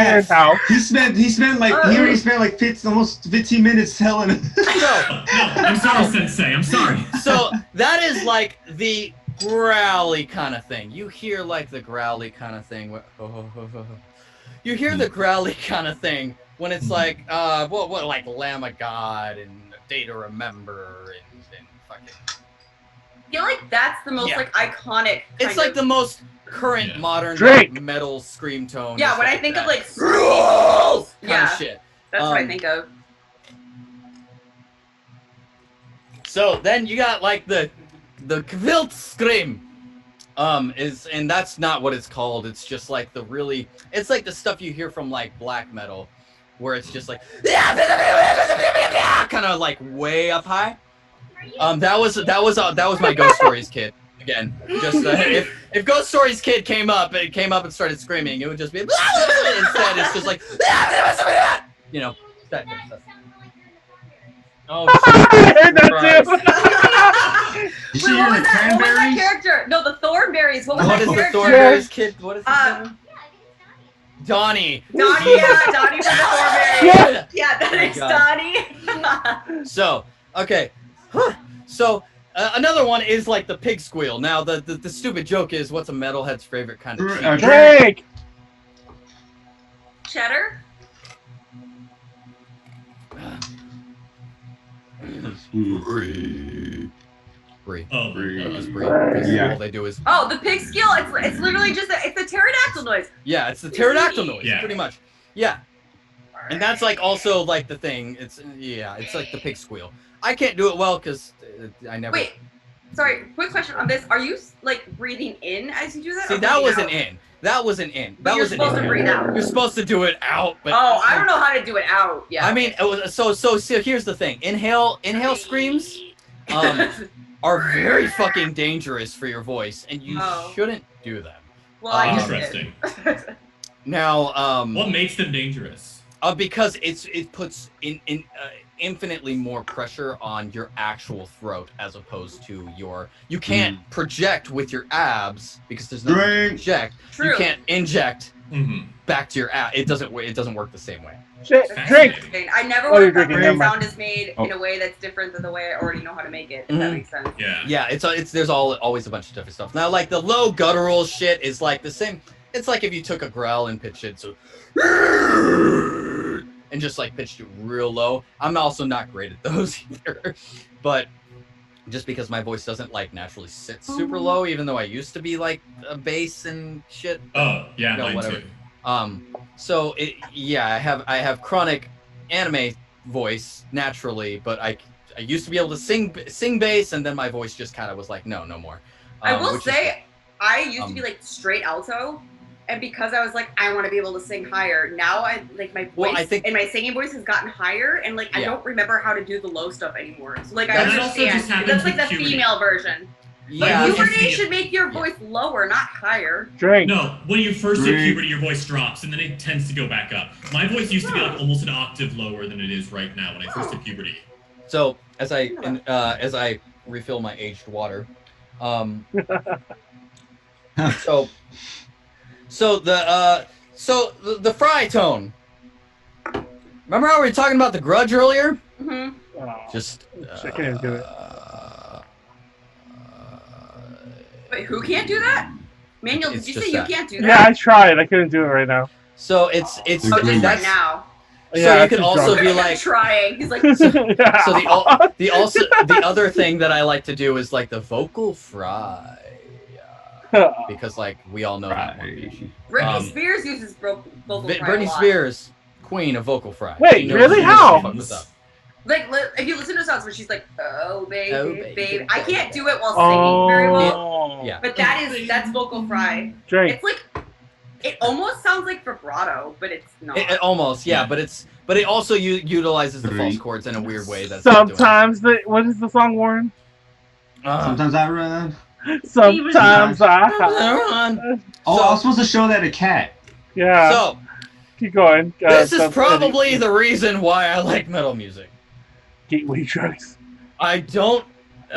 heard how. He spent like he already spent like almost 15 minutes telling us. No, I'm sorry, Sensei. I'm sorry. So that is like the growly kind of thing. You hear like the growly kind of thing. You hear the growly kind of thing when it's like, what like Lamb of God and Day to Remember and fucking. I feel like that's the most like iconic. It's like the most current modern Drake. like, metal scream tone. Yeah, when I think of like kind yeah, of shit. that's what I think of. So then you got like the Gewild scream. And that's not what it's called. It's just like it's like the stuff you hear from like black metal, where it's just like kind of like way up high. That was my Ghost Stories kid again. Just if Ghost Stories kid came up and started screaming, it would just be instead it's just like you know that kind of stuff. Oh, I heard that too. Wait, what was that character? No, the Thornberries. What was that is character? the Thornberries kid? What is his name? Donnie. Donnie, yeah, Donnie from the Thornberries. Yeah, that is Donnie. So, okay. So, another one is like the pig squeal. Now, the stupid joke is, what's a metalhead's favorite kind of cheese? Drake! Cheddar? Brie. Oh, Brie. Yeah. All they do is. Oh, the pig squeal. It's literally just it's a pterodactyl noise. Yeah, it's the pterodactyl noise. Yeah. Pretty much. Yeah. And that's like also like the thing. It's like the pig squeal. I can't do it well because I never. Wait, sorry. Quick question on this: are you like breathing in as you do that? See, that wasn't in. That wasn't in. That was supposed to breathe out. You're supposed to do it out. But I don't know how to do it out. Yeah. I mean, it was, so here's the thing. Inhale screams are very fucking dangerous for your voice, and you shouldn't do them. Well, interesting. Now, what makes them dangerous? Because it puts infinitely more pressure on your actual throat as opposed to you can't project with your abs because there's no project. True. You can't inject back to your abs. It doesn't work the same way. Drink. I never want that the sound is made in a way that's different than the way I already know how to make it. If that makes sense. Yeah. It's there's always a bunch of different stuff. Now, like the low guttural shit is like the same. It's like if you took a growl and pitched it so and just like pitched it real low. I'm also not great at those either, but just because my voice doesn't like naturally sit super low, even though I used to be like a bass and shit. Oh yeah, mine whatever. Too. So I have chronic anime voice naturally, but I used to be able to sing bass, and then my voice just kind of was like, no more. I will say, I used to be like straight alto. And because I was like, I want to be able to sing higher. Now I like my voice and my singing voice has gotten higher, and like I don't remember how to do the low stuff anymore. So like I understand that's like the female version. Yeah, but puberty should make your voice lower, not higher. Drink. No, when you first hit puberty, your voice drops, and then it tends to go back up. My voice used to be like almost an octave lower than it is right now when I first hit puberty. So as I refill my aged water, So the fry tone. Remember how we were talking about the grudge earlier? Mm-hmm. Just I can't even do it. Wait, who can't do that? Manuel, did you say you can't do that? Yeah, I tried. I couldn't do it right now. So it's just right now. So you can also be like trying. He's like. So the other thing that I like to do is like the vocal fry. Because like we all know that one. Britney Spears uses vocal fry. Britney Spears, queen of vocal fry. Wait, really? How? Like if you listen to songs where she's like, "Oh baby." I can't do it while singing very well. Yeah. But that's vocal fry. Drink. It's like it almost sounds like vibrato, but it's not. It almost, yeah, but it also utilizes the false chords in a weird way. That's sometimes what is the song, Warren? Sometimes I run. Sometimes I run. Oh, I was supposed to show that a cat. Yeah. So Keep going. This is probably the reason why I like metal music. Gateway drugs. I don't.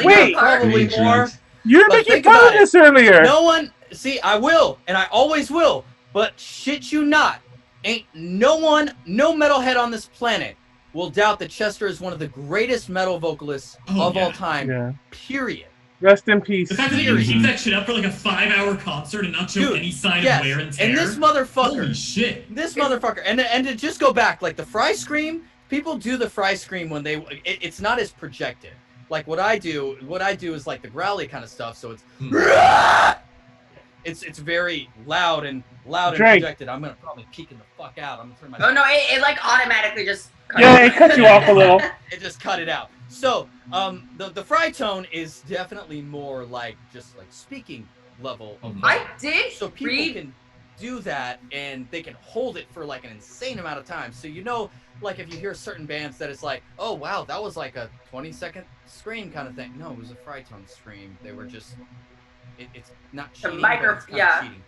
Wait, probably more. You're making fun of this earlier. No one. See, I will, and I always will. But shit you not, ain't no metalhead on this planet will doubt that Chester is one of the greatest metal vocalists of all time. Yeah. Period. Rest in peace. The fact that he keeps that shit up for like a 5-hour concert and not show any sign of wear and tear. And this motherfucker. Holy shit. This motherfucker. And to just go back, like the Fry Scream, people do the Fry Scream when they. It's not as projected. Like what I do is like the growly kind of stuff. So it's very loud and projected. I'm gonna probably peeking the fuck out. I'm gonna turn my. Oh no! It like automatically just. It cuts you off a little. It just cut it out. So the Fry tone is definitely more like just like speaking level of. I did. So people can do that and they can hold it for like an insane amount of time. So like if you hear certain bands that it's like, oh wow, that was like a 20-second scream kind of thing. No, it was a Fry tone scream. They were just. It's not cheating. Cheating.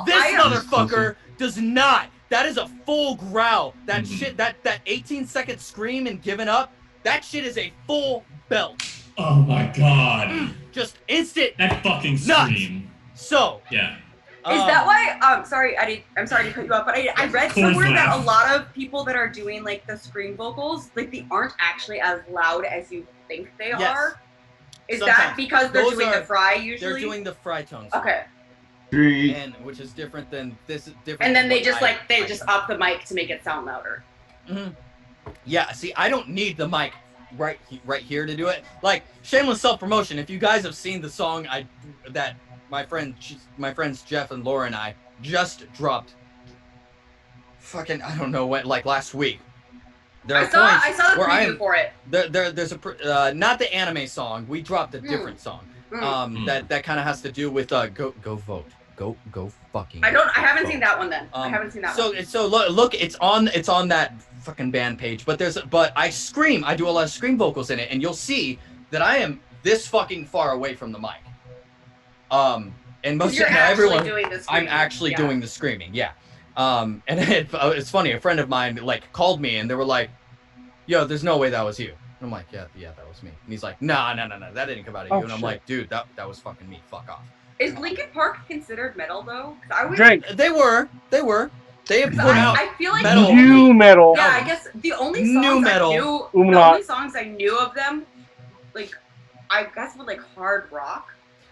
This motherfucker does not. That is a full growl. That shit. That 18-second scream and giving up. That shit is a full belt. Oh my god. Just instant. That fucking nuts. scream. So. Yeah. Is that why? Sorry, I'm sorry to cut you off, but I read somewhere that a lot of people that are doing like the scream vocals, like they aren't actually as loud as you think they are. Is that because they're doing the Fry usually? They're doing the Fry tones. Okay. And which is different than this. And then they just up the mic to make it sound louder. Mm-hmm. Yeah. See, I don't need the mic right here to do it. Like shameless self-promotion. If you guys have seen the song that my friends Jeff and Laura and I just dropped. Fucking I don't know when, like last week. I saw the preview for it. There's a not the anime song. We dropped a different song. That kind of has to do with go vote. Go fucking. I haven't seen that one then. I haven't seen that one. So look, it's on that fucking band page. But I scream. I do a lot of scream vocals in it, and you'll see that I am this fucking far away from the mic. And most of everyone, I'm actually doing the screaming. Yeah. And it's funny. A friend of mine like called me, and they were like, "Yo, there's no way that was you." And I'm like, "Yeah, that was me." And he's like, "No, that didn't come out of you." And I'm like, "Dude, that was fucking me. Fuck off." Is Linkin Park considered metal though? They were. They have put out. I feel like new metal. Yeah, I guess the only songs new metal. the only songs I knew of them, like I guess were like hard rock.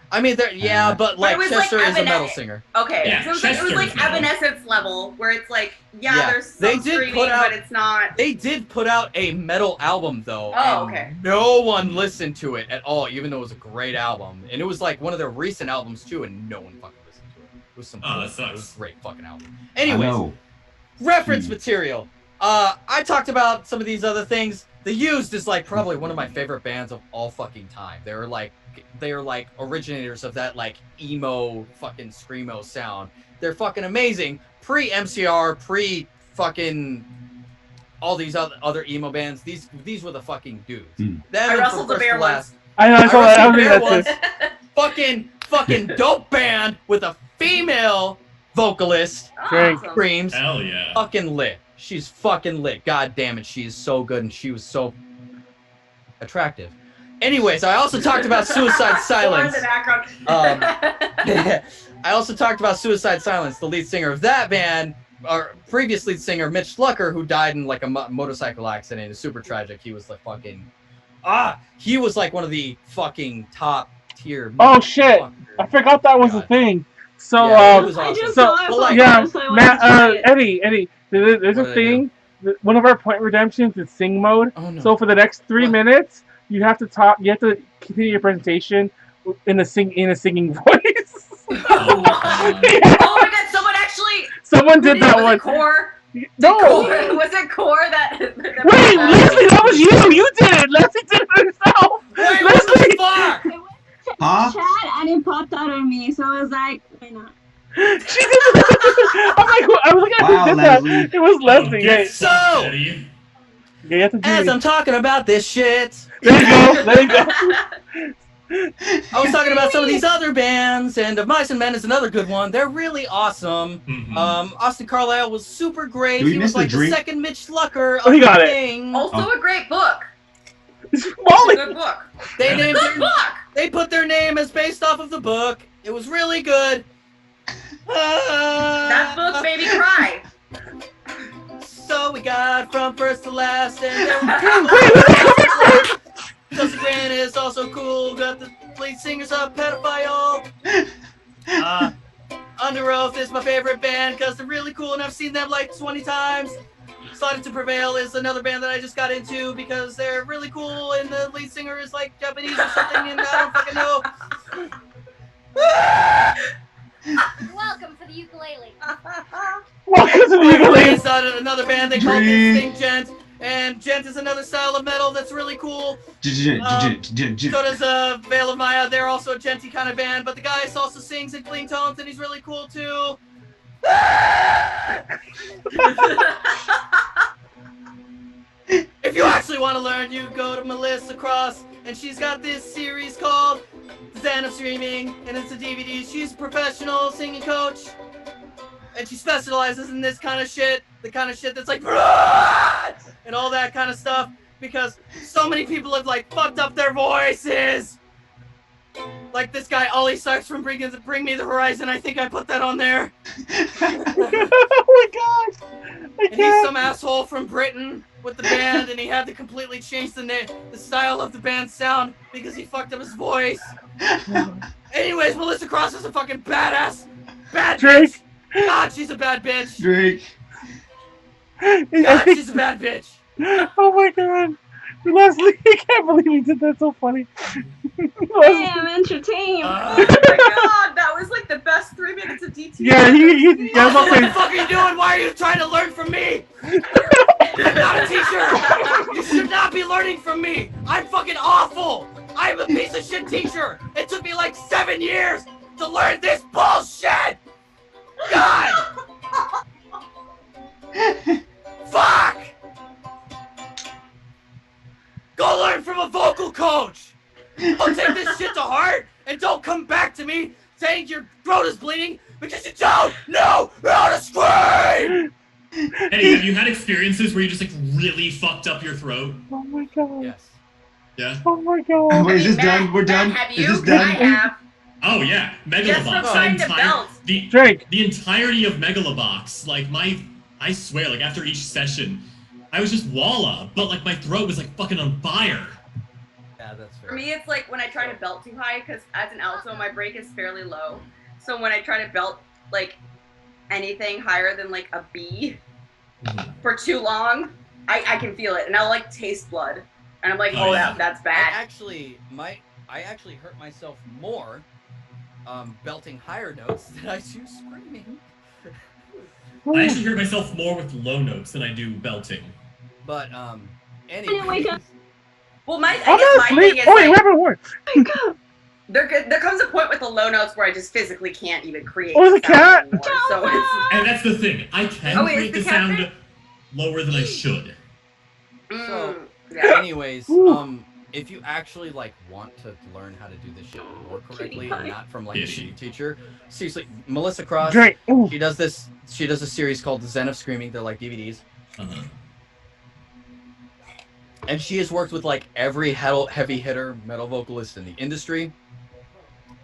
I mean, but like Chester is a metal singer. Okay, yeah, so it was like Evanescence level, where it's like, there's some screaming, but it's not. They did put out a metal album though. Oh, okay. No one listened to it at all, even though it was a great album, and it was like one of their recent albums too, and no one fucking listened to it. It was it was a great fucking album. Anyways, reference material. I talked about some of these other things. The Used is like probably one of my favorite bands of all fucking time. They are like originators of that like emo fucking screamo sound. They're fucking amazing. Pre-MCR, pre-fucking all these other emo bands. These were the fucking dudes. I wrestled the bear once. I know. I saw that. Fucking dope band with a female vocalist. Awesome. Screams. Hell yeah. Fucking lit. She's fucking lit. God damn it. She is so good and she was so attractive. Anyways, I also talked about Suicide Silence. I also talked about Suicide Silence, the lead singer of that band, our previous lead singer, Mitch Slucker, who died in like a motorcycle accident. It's super tragic. He was like fucking... he was like one of the fucking top tier... Oh shit! I forgot that was a thing. So, Eddie, there's a thing. One of our point redemptions is sing mode. Oh, no. So for the next 3 minutes, you have to talk. You have to continue your presentation in a singing voice. Oh my god! Someone did that one. Core. No. Was it Core that? Wait, Leslie, that was you. You did it. Leslie did it herself. Wait, Leslie. What the fuck? Chat and it popped out on me, so I was like, why not? She did it. I was like, who did that? It was Leslie. So, as I'm talking about this shit. There you go. I was talking about some of these other bands, and Of Mice and Men is another good one. They're really awesome. Austin Carlisle was super great. He was like the second Mitch Lucker of the thing. Also a great book. It's a good book. They put their name as based off of the book. It was really good. That book made me cry. So we got From First to Last, and Chelsea Grant is also cool. Got the lead singers of Pedophile. Under Oath is my favorite band because they're really cool, and I've seen them like 20 times. Slotted to Prevail is another band that I just got into because they're really cool, and the lead singer is like Japanese or something, and I don't fucking know. You're welcome for the ukulele. Welcome to the ukulele. It's another band they call Distinct Gent, and Gent is another style of metal that's really cool. So does Veil of Maya. They're also a genty kind of band, but the guy also sings in clean tones, and he's really cool too. If you actually want to learn, you go to Melissa Cross, and she's got this series called Zen of Streaming, and it's a DVD. She's a professional singing coach, and she specializes in this kind of shit, the kind of shit that's like and all that kind of stuff, because so many people have like fucked up their voices. Like this guy Ollie Starks from Bring Me the Horizon. I think I put that on there. Oh my god! And he's some asshole from Britain with the band, and he had to completely change the style of the band's sound because he fucked up his voice. Anyways, Melissa Cross is a fucking badass, bad bitch. God, she's a bad bitch. Drake. God, she's a bad bitch. Oh my god. Leslie, I can't believe we did that. So funny. Hey, I'm entertained. Oh my god, that was like the best 3 minutes of DTLs. Yeah, what the fuck are you doing? Why are you trying to learn from me? I'm not a teacher. You should not be learning from me. I'm fucking awful. I'm a piece of shit teacher. It took me like 7 years to learn this bullshit. God. Fuck. Go learn from a vocal coach. Don't take this shit to heart, and don't come back to me saying your throat is bleeding because you don't know how to scream! Eddie, have you had experiences where you just like really fucked up your throat? Oh my god. Yes. Yeah? Oh my god. Wait, is this done? We're done? Is this done? I have. Oh yeah, Megalobox. The entirety of Megalobox, like I swear, like after each session, I was just walla, but like my throat was like fucking on fire. Yeah, that's fair. For me, it's like when I try to belt too high, because as an alto, my break is fairly low. So when I try to belt like anything higher than like a B for too long, I can feel it, and I'll like taste blood, and I'm like, oh, that's bad. I actually hurt myself more belting higher notes than I do screaming. I actually hurt myself more with low notes than I do belting. But anyway. Well, I guess my thing is there comes a point with the low notes where I just physically can't even create. Oh, the cat! Anymore, so and that's the thing. I can create the sound lower than I should. So, anyways, if you actually like want to learn how to do this shit more correctly and not from like a shitty teacher, seriously, Melissa Cross, she does a series called The Zen of Screaming. They're like DVDs. And she has worked with like every heavy hitter metal vocalist in the industry,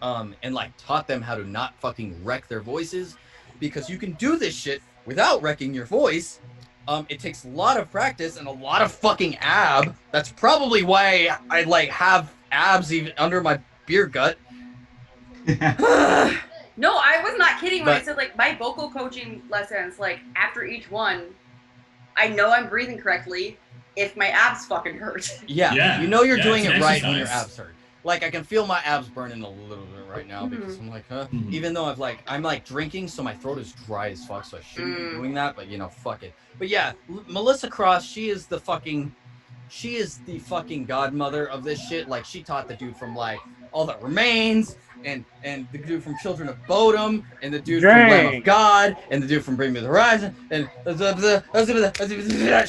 and like taught them how to not fucking wreck their voices, because you can do this shit without wrecking your voice. It takes a lot of practice and a lot of fucking ab. That's probably why I like have abs even under my beer gut. No, I was not kidding when I said like my vocal coaching lessons, like after each one, I know I'm breathing correctly if my abs fucking hurt. Yeah. You know you're doing it right when your abs hurt. Like I can feel my abs burning a little bit right now because I'm like, even though I'm like drinking, so my throat is dry as fuck, so I shouldn't be doing that, but you know, fuck it. But yeah, Melissa Cross, she is the fucking godmother of this shit. Like she taught the dude from like All That Remains, and the dude from Children of Bodom, and the dude from Lamb of God, and the dude from Bring Me the Horizon, and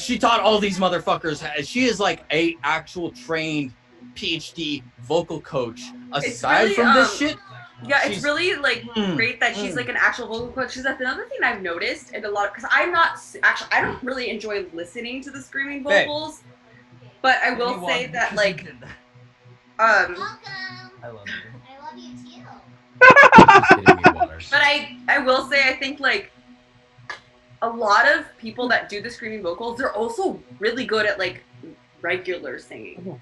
she taught all these motherfuckers. She is like a actual trained PhD vocal coach. Aside from this shit. Yeah, it's really like great that she's like an actual vocal coach. Because that's another thing I've noticed, and a lot because I'm not actually I don't really enjoy listening to the screaming vocals, but I will say that like I love you. I love you too. But I will say I think like a lot of people that do the screaming vocals, they're also really good at like regular singing.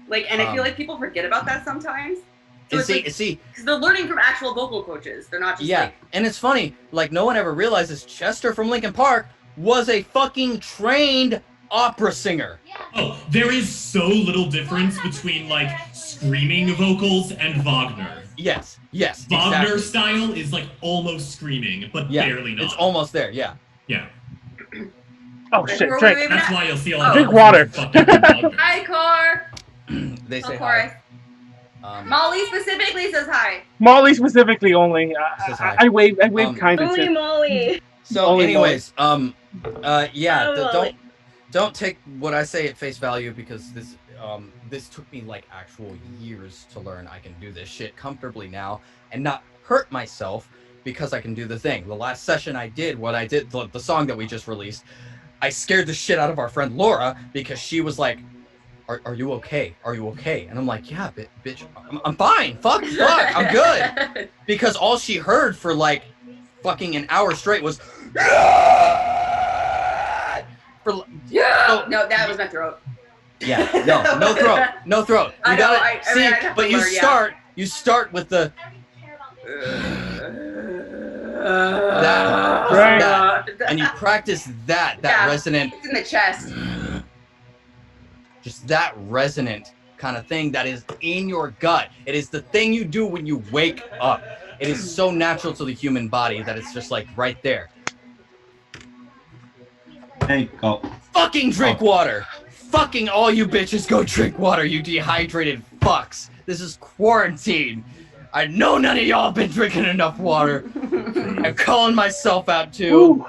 Like, and I feel like people forget about that sometimes. So see, because they're learning from actual vocal coaches. They're not just like... and it's funny, like no one ever realizes Chester from Linkin Park was a fucking trained opera singer. Oh, there is so little difference between like screaming vocals and Wagner. Yes, Wagner style is like almost screaming, but barely not. It's almost there, yeah. Oh shit, drink. That's why you'll see a lot of drink water. Hi, Car. They say hi. Molly specifically says hi. Molly specifically only. I wave kind of. Only Molly. So, Only anyways, Molly. don't take what I say at face value because this took me like actual years to learn. I can do this shit comfortably now and not hurt myself because I can do the thing. The last session I did, the song that we just released, I scared the shit out of our friend Laura because she was like, Are you okay? Are you okay? And I'm like, yeah, bitch, I'm fine. Fuck, I'm good. Because all she heard for like fucking an hour straight was No, that was my throat. Yeah, no throat. You gotta you start with the that, and you practice that resonant. It's in the chest. Just that resonant kind of thing that is in your gut. It is the thing you do when you wake up. It is so natural to the human body that it's just like right there. Hey, go. Fucking drink water. Fucking all you bitches go drink water, you dehydrated fucks. This is quarantine. I know none of y'all been drinking enough water. I'm calling myself out too. Ooh.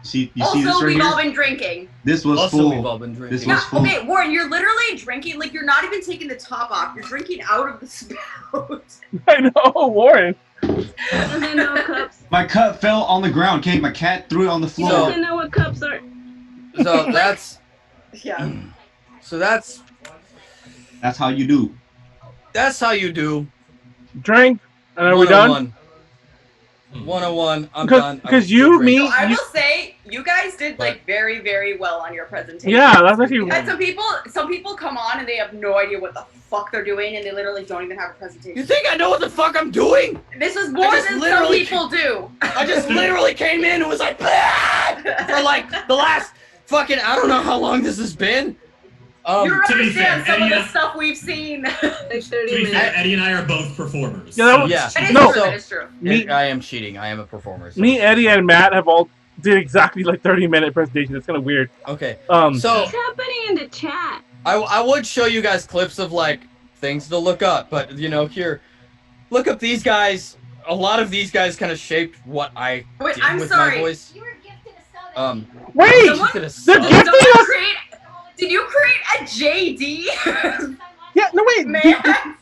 You see this right we've here? all been drinking. This was also, full. We've all been drinking. This was full. Okay, Warren, you're literally drinking, like you're not even taking the top off. You're drinking out of the spout. I know, Warren. Doesn't know cups. My cup fell on the ground. Okay, my cat threw it on the He floor. doesn't know what cups are. So that's That's how you do. That's how you do. Drink. And are we done? 101. I'm done. Because you, me, So I will say, you guys did like very, very well on your presentation. Yeah, that's actually. You had some people come on and they have no idea what the fuck they're doing, and they literally don't even have a presentation. You think I know what the fuck I'm doing? This is more than some people do. I just literally came in and was like, for like the last fucking, I don't know how long this has been. You don't to be understand fair, some of Eddie the stuff we've seen. Like 30 To be minutes. fair, Eddie and I are both performers. Yeah, That is true. I am cheating. I am a performer. So. Me, Eddie, and Matt have all did exactly like 30-minute presentations. It's kind of weird. Okay. So What's happening in the chat? I would show you guys clips of like things to look up, but you know, here, look up these guys. A lot of these guys kind of shaped what I did with my voice. You were gifted a sub. Wait! Did you create a JD? Yeah, no wait. Man.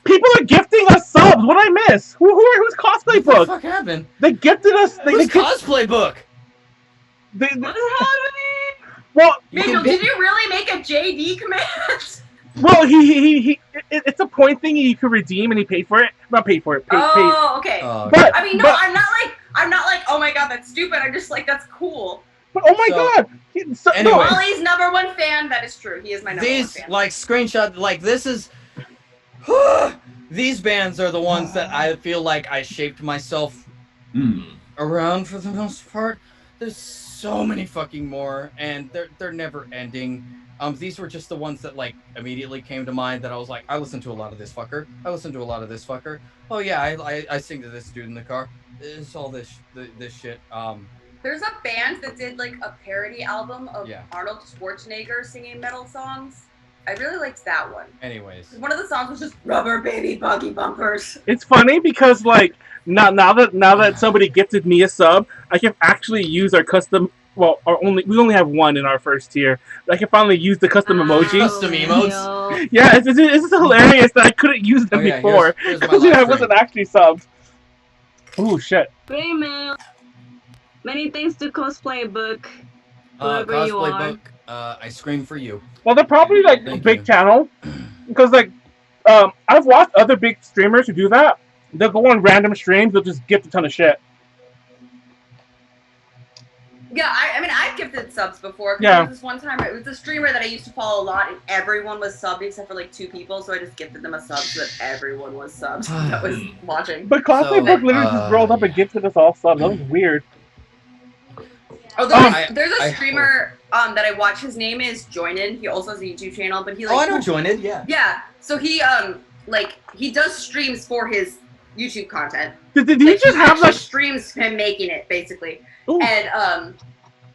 People are gifting us subs. What did I miss? Who's cosplay book? What the fuck happened? They gifted us. Who's cosplay book? What's happening? Well, Manuel, did you really make a JD command? Well, it's a point thing you can redeem, and he paid for it. Not paid for it. Paid. Okay. But I mean, no, I'm not like, oh my god, that's stupid. I'm just like, that's cool. But oh my god! Anyway. Wally's #1 fan. That is true. He is my #1 fan. These like screenshot, like this is. These bands are the ones that I feel like I shaped myself around for the most part. There's so many fucking more, and they're never ending. These were just the ones that like immediately came to mind that I was like, I listen to a lot of this fucker. I listen to a lot of this fucker. Oh yeah, I sing to this dude in the car. It's all this shit. There's a band that did like a parody album of Arnold Schwarzenegger singing metal songs. I really liked that one. Anyways, one of the songs was just "Rubber Baby Buggy Bumpers." It's funny because like now that somebody gifted me a sub, I can actually use our custom. Well, we only have one in our first tier, but I can finally use the custom emojis. Custom emotes. Yeah, it's just hilarious that I couldn't use them before because I wasn't actually subbed. Oh shit! Great mail. Many thanks to Cosplay Book. Whoever you Cosplay are. Book. I scream for you. Well, they're probably like a big channel because like I've watched other big streamers who do that. They'll go on random streams. They'll just gift a ton of shit. Yeah, I mean, I've gifted subs before. Yeah. There was this one time, it was a streamer that I used to follow a lot, and everyone was subbed except for like 2 people, so I just gifted them a sub so that everyone was subbed that was watching. But Cosplay Book literally just rolled up and gifted us all subs. That was weird. Oh, there's a streamer that I watch. His name is Joinin. He also has a YouTube channel, but he like. Oh, I know Joinin. Yeah. Yeah. So he he does streams for his YouTube content. Did he just have like streams him making it basically? Ooh. And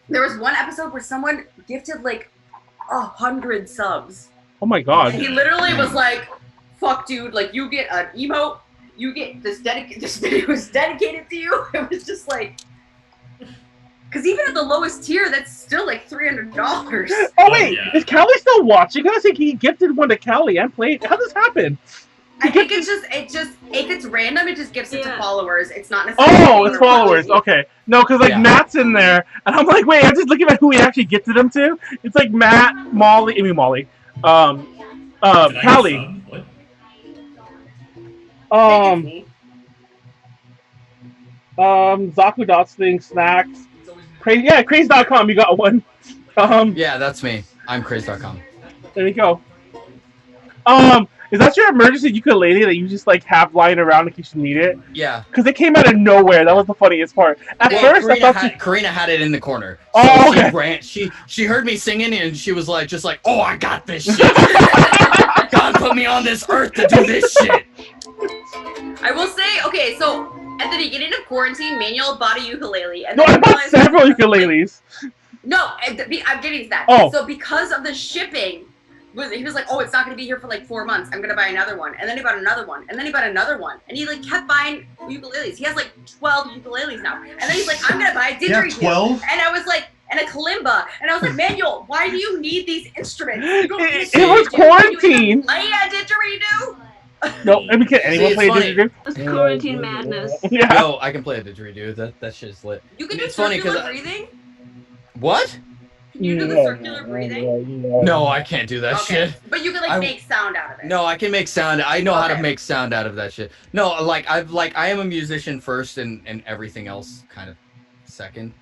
there was one episode where someone gifted like 100 subs. Oh my god. And he literally was like, "Fuck, dude! Like you get an emote, you get this video was dedicated to you." It was just like. Because even at the lowest tier, that's still like $300. Oh wait, is Callie still watching us? He gifted one to Callie and Pleiades. How does this happen? I think it's just if it's random, it just gifts it to followers. It's not necessarily. Oh, it's followers. Okay, no, because like Matt's in there, and I'm like, wait, I'm just looking at who he actually gifted him to. It's like Matt, Molly, Callie. Zaku Dots thing, snacks. Craze.com, you got one. Yeah, that's me. I'm craze.com. There you go. Is that your emergency ukulele that you just like have lying around in case you need it? Yeah. Because it came out of nowhere. That was the funniest part. At first, I thought Karina had it in the corner. So oh, okay. She heard me singing and she was like, oh, I got this shit. God put me on this earth to do this shit. I will say, okay, so at the beginning of quarantine, Manuel bought a ukulele. And no, I bought several ukuleles. No, I'm getting to that. Oh. So because of the shipping, he was like, oh, it's not going to be here for like 4 months. I'm going to buy another one. And then he bought another one. And then he bought another one. And he like kept buying ukuleles. He has like 12 ukuleles now. And then he's like, I'm going to buy a didgeridoo. 12? And I was like, and a kalimba. And I was like, Manuel, why do you need these instruments? You don't need it was quarantine. Play a didgeridoo? No, can anyone play a didgeridoo? It's quarantine madness. Yeah. No, I can play a didgeridoo. That shit's lit. You can do circular breathing? What? Can you do the circular breathing? No, I can't do that shit. But you can like make sound out of it. No, I can make sound. I know how to make sound out of that shit. No, I am a musician first and everything else kind of second.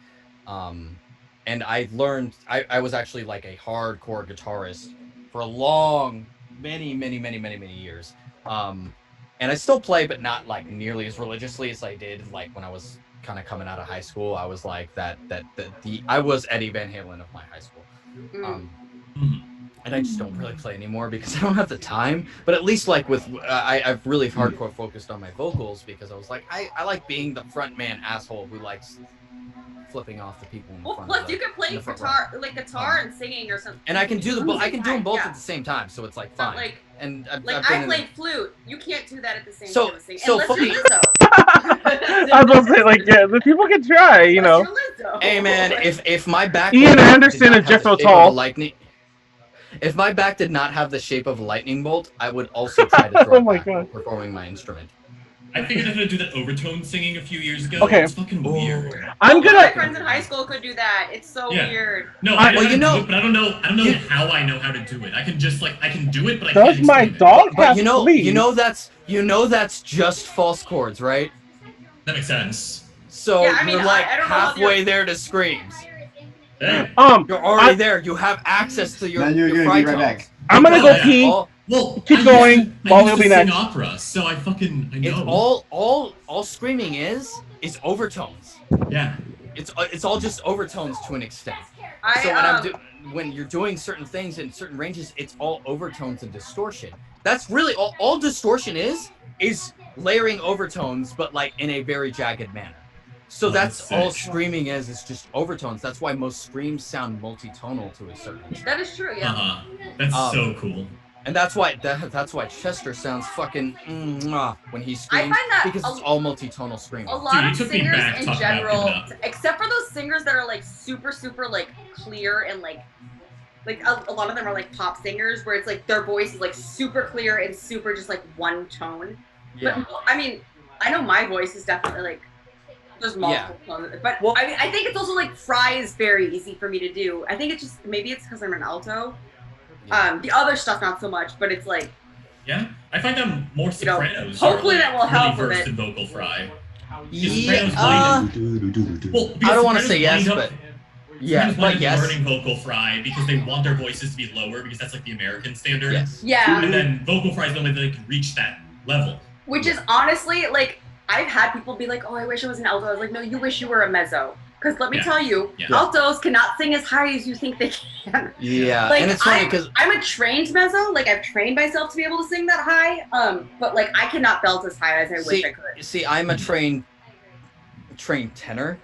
And I learned I was actually like a hardcore guitarist for a long many years. And I still play, but not like nearly as religiously as I did like when I was kind of coming out of high school. I was like I was Eddie Van Halen of my high school. And I just don't really play anymore because I don't have the time. But at least like with I've really hardcore focused on my vocals because I was like I like being the front man asshole who likes flipping off the people in the front. Plus you can play guitar and singing or something. And I can do them both at the same time, so it's like fine. Like, and I play flute. You can't do that at the same time as singing. So unless you're Lizzo. I was gonna say like the people can try, you know. Hey man, if my back Ian Anderson and Jeff O'Toole. If my back did not have the shape of a lightning bolt, I would also try to throw it back performing my instrument. I figured out how to do that overtone singing a few years ago. Okay. It's fucking weird. My friends in high school could do that. It's so weird. No, I know, but I don't know how I know how to do it. I can just I can do it, but I can't. Does my dog have fleas? You know that's just false chords, right? That makes sense. So you're like halfway there to screams. Hey. You're already there. You have access to your right back. I'm gonna go pee. Well, keep going. Molly will be next. Sing opera, so I know. It's all screaming is overtones. Yeah. It's all just overtones to an extent. When you're doing certain things in certain ranges, it's all overtones and distortion. That's really all distortion is layering overtones, but like in a very jagged manner. So that's all screaming is. It's just overtones. That's why most screams sound multitonal to a certain extent. That is true, yeah. That's so cool. And that's why Chester sounds fucking when he screams. I find that because it's all multitonal screaming. A lot of singers in general, except for those singers that are like super like clear and like a lot of them are like pop singers where it's like their voice is like super clear and super just like one tone. Yeah. But I mean, I know my voice is definitely like there's multiple tones, but I mean, I think it's also like Fry is very easy for me to do. I think it's just maybe it's because I'm an alto. Yeah. The other stuff not so much, but it's like I find them more sopranos. Hopefully that will help really with versed in vocal fry. I don't want to say yes, but learning vocal fry because they want their voices to be lower because that's like the American standard. Yes. Yeah. And then vocal fry is the only way they can reach that level. Which is honestly like I've had people be like, "Oh, I wish I was an alto." I was like, "No, you wish you were a mezzo." Because let me tell you, altos cannot sing as high as you think they can. Yeah, like, and it's funny because I'm a trained mezzo. Like I've trained myself to be able to sing that high. But like I cannot belt as high as I wish I could. See, I'm a trained tenor,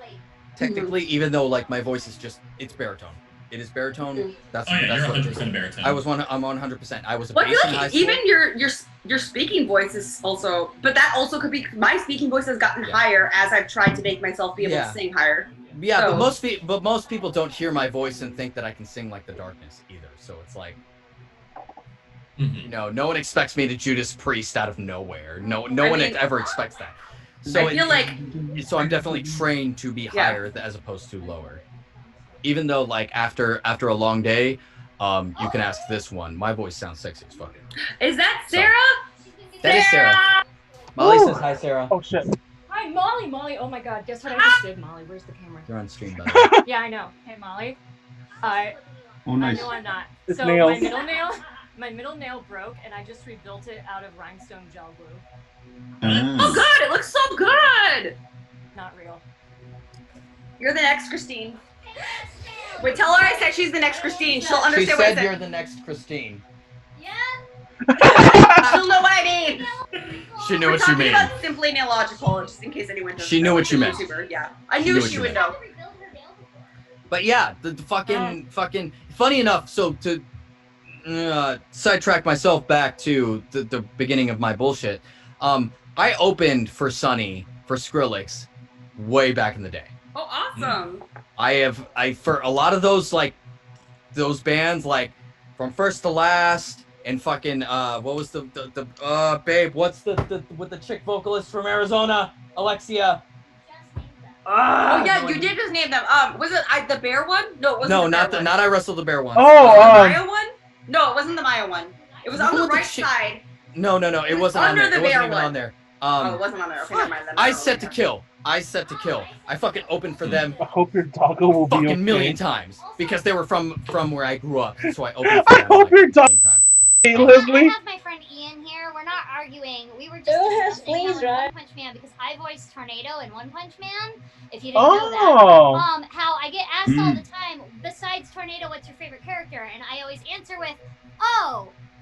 technically, even though like my voice is it's baritone. It is baritone. That's you're that's 100% baritone. I'm 100%. I was a bass in high school. Even your speaking voice is also, but that also could be my speaking voice has gotten higher as I've tried to make myself be able to sing higher. Yeah, but most people don't hear my voice and think that I can sing like the darkness either. So it's like, no one expects me to Judas Priest out of nowhere. No one ever expects that. So I feel so I'm definitely trained to be higher as opposed to lower. Even though like after a long day, you can ask this one. My voice sounds sexy as fuck. Is that Sarah? That is Sarah. Molly says hi, Sarah. Oh shit. Hi, Molly. Oh my god, guess what I just did, Molly? Where's the camera? You're on stream, by the way. Yeah, I know. Hey, Molly. Oh, nice. I know I'm not. It's so nails. my middle nail broke, and I just rebuilt it out of rhinestone gel glue. Oh, good! It looks so good! Not real. You're the next Christine. Wait, tell her I said she's the next Christine. She'll understand what I She said said. you're the next Christine. She'll know what I mean. She knew what you mean. We're talking about Simply Nailogical, just in case anyone doesn't She knew know. what you meant. YouTuber, yeah. I knew she would know. But yeah, the fucking funny enough. So to sidetrack myself back to the beginning of my bullshit, I opened for Sunny for Skrillex way back in the day. Oh, awesome. I for a lot of those like those bands like From First to Last and fucking what was the babe, what's the with the chick vocalist from Arizona, Alexia? Oh yeah, you did just name them. Was it the bear one? No, it wasn't. No, the bear not I Wrestled the Bear one. Oh, the Maya one? No, it wasn't the Maya one. It was on the right side. No, it wasn't on there. It wasn't even on there. Oh, it wasn't on there. Okay, never mind. I Set to Kill. I fucking opened for them. I hope your doggo will be okay. Fucking million times because they were from where I grew up, so I opened for them. I hope your dog. Hey, Leslie. I have my friend Ian here. We're not arguing. We were just discussing One Punch Man because I voiced Tornado in One Punch Man. If you didn't know that, how I get asked all the time. Besides Tornado, what's your favorite character? And I always answer with,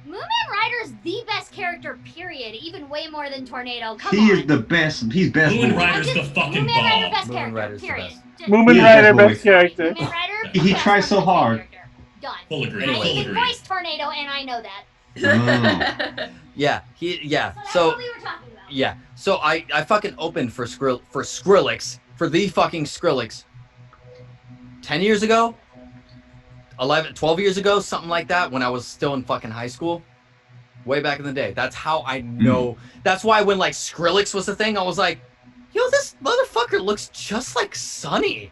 Moomin Rider's the best character, period. Even way more than Tornado. Come on. He is the best. He's best. Moomin Rider's the fucking Moomin Rider, best character, period. Moomin Rider, best character. Moomin Rider, He tries so hard. Done. Full agree. I Full even agree. voiced Tornado, and I know that. Yeah, So what we were talking about. yeah, so I fucking opened for Skrillex, for the fucking Skrillex 10 years ago, 12 years ago, something like that, when I was still in fucking high school, way back in the day. That's how I know. That's why when like Skrillex was a thing, I was like, yo, this motherfucker looks just like Sunny.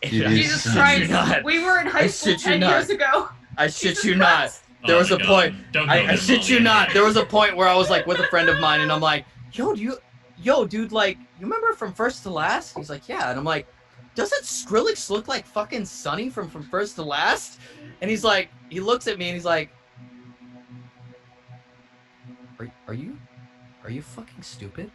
Jesus Christ, we were in high school 10 years ago. I shit you not. There was a point. I shit you not. There was a point where I was like with a friend of mine, and I'm like, yo, dude, like, you remember From First to Last? He's like, yeah. And I'm like, doesn't Skrillex look like fucking Sunny from First to Last? And he's like, he looks at me and he's like, are you fucking stupid?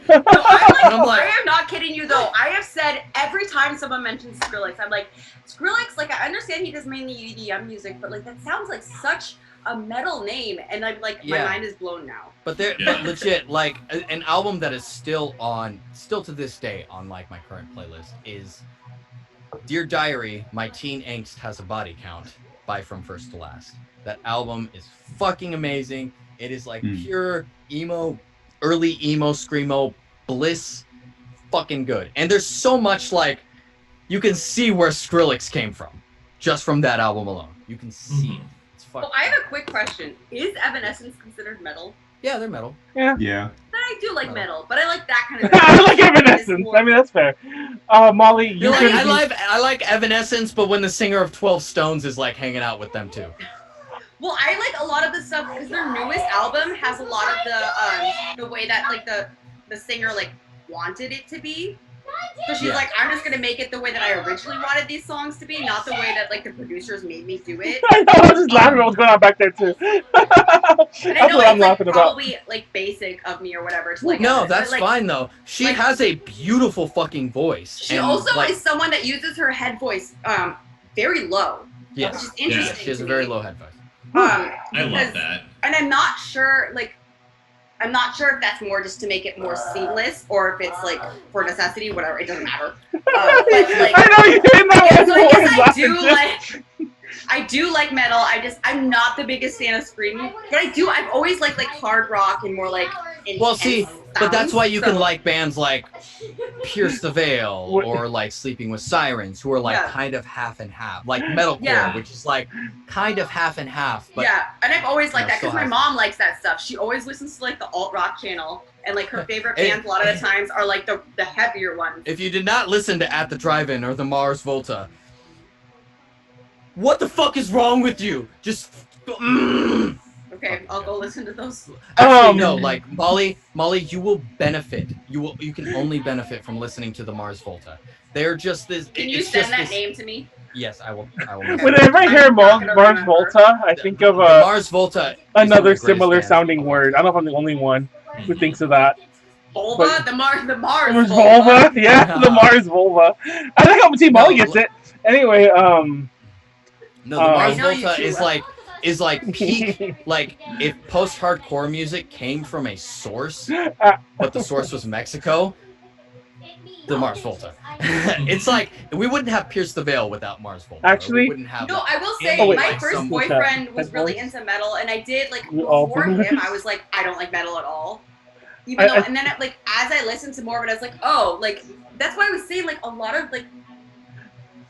No, I am not kidding you though. I have said every time someone mentions Skrillex, I'm like, Skrillex, like I understand he does mainly EDM music, but like that sounds like such a metal name, and I'm like, Yeah. my mind is blown now. But they're but legit, like an album that is still to this day on like my current playlist is Dear Diary, My Teen Angst Has a Body Count by From First to Last. That album is fucking amazing. It is like pure emo, early emo, screamo bliss, fucking good. And there's so much like, you can see where Skrillex came from, just from that album alone. You can see it. It's fucking. Well, I have a quick question. Is Evanescence considered metal? Yeah, they're metal. Yeah. But I do like metal, but I like that kind of metal. I like Evanescence. I mean, that's fair. Molly, I like Evanescence, but when the singer of 12 Stones is like hanging out with them too. Well, I like a lot of the stuff because their newest album has a lot of the way that like the singer like wanted it to be. So she's like, I'm just gonna make it the way that I originally wanted these songs to be, not the way that like the producers made me do it. I know, I'm just laughing at what's going on back there too. And I know it's like probably like basic of me or whatever. To, like, No, that's like, fine though. She has a beautiful fucking voice. She and, also like, is someone that uses her head voice very low. Yes. Which is interesting. She has a very low head voice. I love that. And I'm not sure if that's more just to make it more seamless or if it's like for necessity, whatever, it doesn't matter. But like, I know you're in that so I guess I do like metal. I'm not the biggest fan of screaming, but I've always liked like hard rock and more like Well, see, but that's why you so- can like bands like Pierce the Veil or like Sleeping with Sirens, who are like kind of half and half, like metalcore, which is like kind of half and half. But and I've always liked that because still my half. mom likes that stuff. She always listens to like the alt rock channel, and like her favorite bands a lot of the times are like the heavier ones. If you did not listen to At the Drive-In or the Mars Volta, what the fuck is wrong with you? Just. Okay, I'll go listen to those. Actually, no, like Molly, you will benefit. You can only benefit from listening to the Mars Volta. They're just this. Can you it's send just that this, name to me? Yes, I will. Whenever I hear Mars Volta, I think of Mars Volta. Another similar sounding word. I don't know if I'm the only one who thinks of that. Volva? The Mars Volva? Yeah, the Mars Volva. I think I'm Team Molly gets it. Anyway, No, the Mars Volta is like peak, like if post-hardcore music came from a source, but the source was Mexico, the Mars Volta. It's like, we wouldn't have Pierce the Veil without Mars Volta. Actually, we wouldn't have No, I will say my first boyfriend was really into metal, and I did like before him. I was like, I don't like metal at all. Even though, and then like as I listened to more of it, I was like, oh, like that's why I was saying like a lot of like,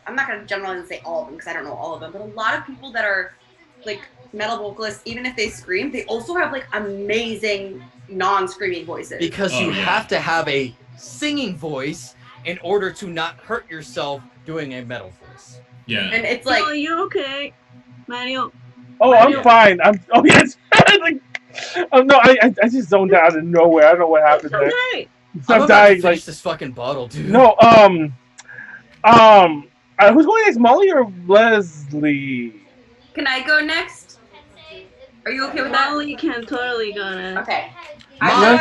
I'm not gonna generally say all of them because I don't know all of them, but a lot of people that are like metal vocalists, even if they scream, they also have like amazing non-screaming voices. Because you have to have a singing voice in order to not hurt yourself doing a metal voice. Yeah. And it's like, are you okay, Manuel? Oh, I'm fine. Oh yes. No, I just zoned out of nowhere. I don't know what happened there. Okay. So I'm about dying, to finish this fucking bottle, dude. No, who's going next, Molly or Leslie? can I go next? Are you okay with that? Molly can totally go next. Okay. Molly?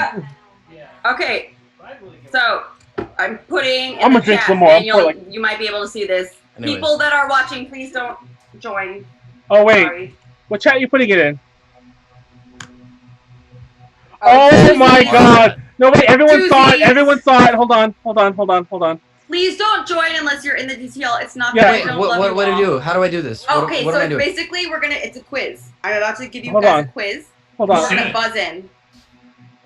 Okay. So I'm putting. I'm gonna drink some more. And you might be able to see this. Anyways. People that are watching, please don't join. Oh wait, Sorry. what chat are you putting it in? Oh, Oh my Z's. God! No wait, everyone saw it. Z's. Everyone saw it. Hold on. Please don't join unless you're in the DTL. It's not. Yeah. that I Wait, don't what love do you I all. do? How do I do this? Okay, what am I so doing? basically it's a quiz. I'm about to give you Hold guys on. a quiz. Hold We're on. gonna buzz in.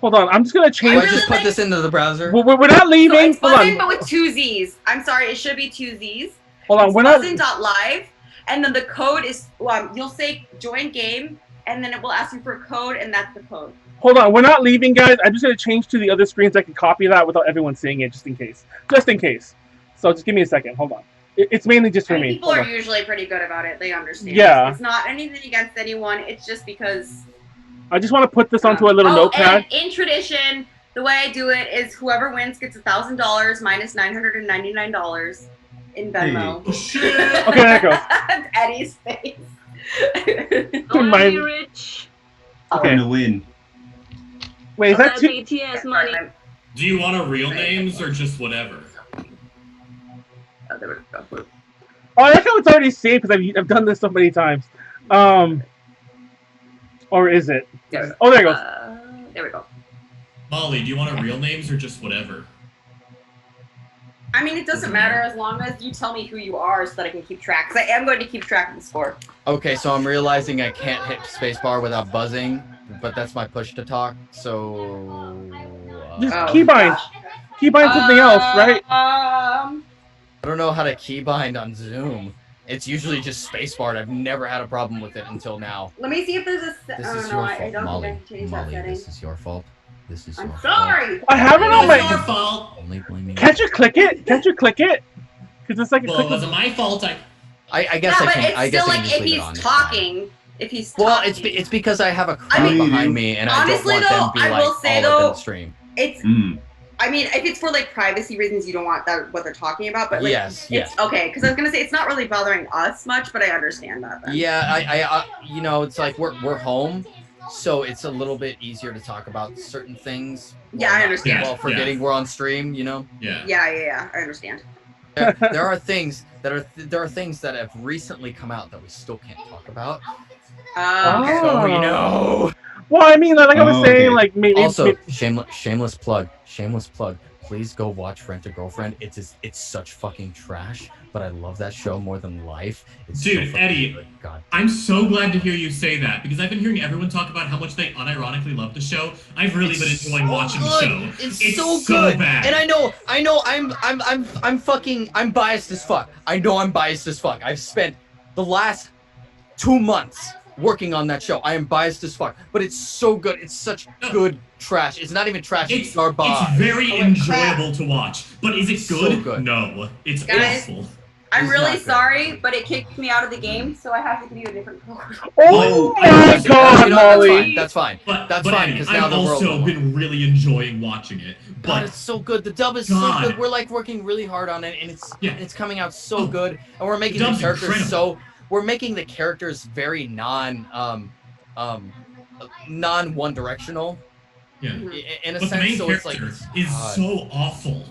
Hold on. I'm just gonna Do change. I just put this into the browser? We're not So leaving. it's Hold buzzin, on. but with 2 Z's. I'm sorry, it should be 2 Z's. Hold on. It's We're not. buzzin.live, and then the code is you'll say join game, and then it will ask you for a code, and that's the code. Hold on. We're not leaving, guys. I'm just gonna change to the other screen so I can copy that without everyone seeing it, just in case. Just in case. So just give me a second. Hold on. It's mainly just for And me. people Hold are on. usually pretty good about it. They understand. Yeah. It's not anything against anyone. It's just because. I just want to put this onto a little notepad. And in tradition, the way I do it is whoever wins gets $1,000 minus $999 in Venmo. Okay, there it goes. Eddie's face. Only rich. Okay. I'm gonna win. Wait, is that two? BTS money. Do you want our real names or just whatever? Oh, there we go. Oh, I like how it's already saved because I've done this so many times. Or is it? There. Oh, there it goes. There we go. Molly, do you want our real names or just whatever? I mean, it doesn't matter as long as you tell me who you are so that I can keep track. Because I am going to keep track of the score. Okay, so I'm realizing I can't hit spacebar without buzzing, but that's my push to talk. So just keybind. Keybind something else, right? I don't know how to keybind on Zoom. It's usually just spacebar. I've never had a problem with it until now. Let me see if there's a. This Oh is no, your I fault, don't Molly. think I can change Molly, that setting. this is your fault. This is your I'm sorry. I have it on It's your my. fault. Only blaming. Can't you click it? Can't you click it? Because it's like. Well, it wasn't my fault. I guess No, I but can. it's I guess still I can like just if leave it he's on. It's talking. If he's Well, talking. it's because I have a crowd behind me, and honestly, I don't want them to be I like will say, all up in though, the stream. It's. I mean, if it's for like privacy reasons, you don't want that what they're talking about. But like, Yes, it's okay. Because I was gonna say it's not really bothering us much, but I understand that. Then. Yeah, I you know, it's like we're home, so it's a little bit easier to talk about certain things. Yeah, I understand. While forgetting we're on stream, you know. Yeah. Yeah. I understand. There are things that have recently come out that we still can't talk about. Okay. So you know. Well, I mean, like I was saying, like maybe. Also, shameless plug. Please go watch Rent a Girlfriend. It's such fucking trash, but I love that show more than life. It's Dude, so Eddie, good. God. I'm so glad to hear you say that because I've been hearing everyone talk about how much they unironically love the show. I've really been enjoying watching the show. It's so good. Bad. And I know I'm biased as fuck. I know I'm biased as fuck. I've spent the last 2 months working on that show. I am biased as fuck, but it's so good. It's such good trash. It's not even trash. It's garbage. It's very enjoyable to watch, but is it good? So good. No, it's Guys, awful. I'm It's really not good. sorry, but it kicked me out of the game, so I have to give you a different code. Oh my God, Molly! That's fine. But fine Eddie, because now I've the world. also been really enjoying watching it. God, But it's so good. The dub is God. so good. We're like working really hard on it, and it's coming out so good. And we're making the dub's characters incredible. we're making the characters very non one directional. Yeah. In a But the sense, main so it's like character is God. so awful.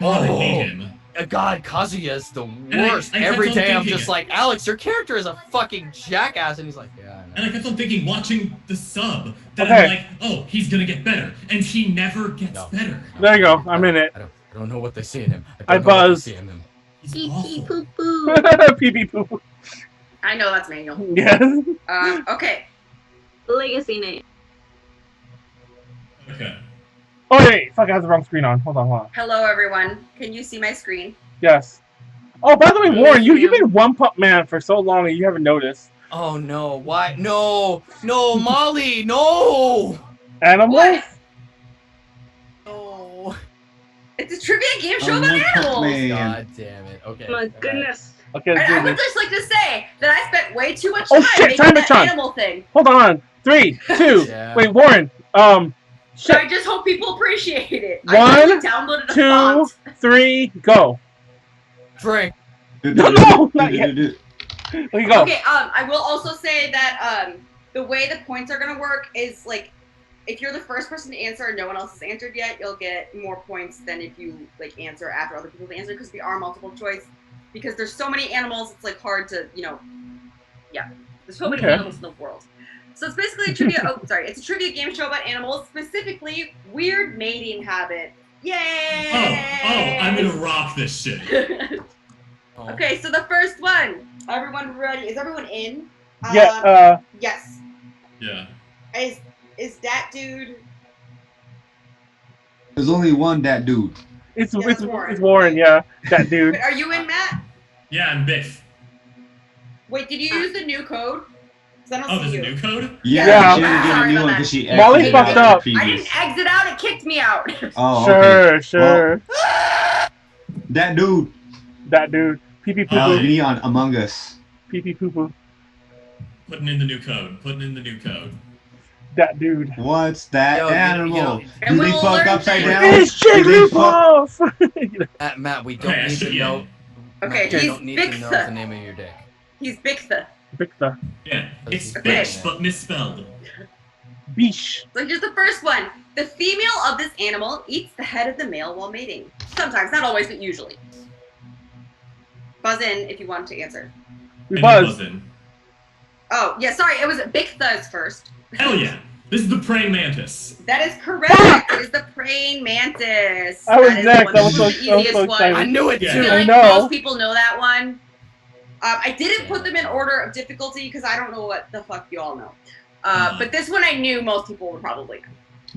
God, I hate him. God, Kazuya is the I worst. kept Every on day I'm thinking just it. like, Alex, your character is a fucking jackass, and he's like, yeah, I know. And I kept on thinking, watching the sub, that Okay. I'm like, oh, he's gonna get better, and he never gets better. There you go. I'm in it. I don't know what they see in him. I don't know what they buzzed. see in him. Pee pee poo poo. Pee pee poo poo. I know that's Manuel. Yes. Okay. Legacy name. Okay. Oh wait, fuck! I have the wrong screen on. Hold on. Hello, everyone. Can you see my screen? Yes. Oh, by the way, Warren, you've been one pup man for so long and you haven't noticed. Oh no! Why? No! No, Molly! No! Animals? What? No! It's a trivia game show about animals. God damn it! Okay. My goodness. Okay, let's I do would this. just like to say that I spent way too much Oh, time shit, making time that is on. animal thing. Hold on. 3, 2. Yeah. Wait, Warren. So I just hope people appreciate it. I 1, actually downloaded a 2, font. 3, go. Drink. No, not yet. There you go. Okay, I will also say that the way the points are gonna work is like if you're the first person to answer and no one else has answered yet, you'll get more points than if you like answer after other people have answered because we are multiple choice. Because there's so many animals, it's like hard to, yeah. There's so many animals in the world. So it's basically a trivia it's a trivia game show about animals, specifically weird mating habits. Yay! Oh, I'm gonna rock this shit. Okay, so the first one. Everyone ready? Is everyone in? Yeah, Yes. Yeah. Is that dude? There's only one that dude. It's Warren. it's Warren, yeah. That dude. Wait, are you in, Matt? Yeah, I'm Biff. Wait, did you use the new code? 'Cause I don't Oh, see there's a you. new code? Yeah, she didn't get a Sorry new about one that. because she Molly exited fucked out the up. I previous. didn't exit out, it kicked me out. Oh, Sure, okay. sure. That dude. That dude. Pee pee poo Oh, poo. Neon Among Us. Pee pee poo poo. Putting in the new code. That dude. What's that Yo, animal? And Do they we'll fuck learn upside things. down? It's Do they fuck- Jigglypuff! Matt, we don't Okay, I need should to be know. in. Okay, Matt, we he's don't need to know the Bigtha. name of your dick. He's Bigtha. Victor. Yeah, it's Okay. bitch, but misspelled. Beesh. So here's the first one. The female of this animal eats the head of the male while mating. Sometimes, not always, but usually. Buzz in if you want to answer. We And buzz. in. Oh, yeah, sorry, it was Bigtha's first. Hell yeah. This is the praying mantis. That is correct. It is the praying mantis. I was That is next. the I was so easiest one. excited. I knew it Yeah. too. I feel like I know. most people know that one. I didn't put them in order of difficulty because I don't know what the fuck you all know. But this one I knew most people would probably know.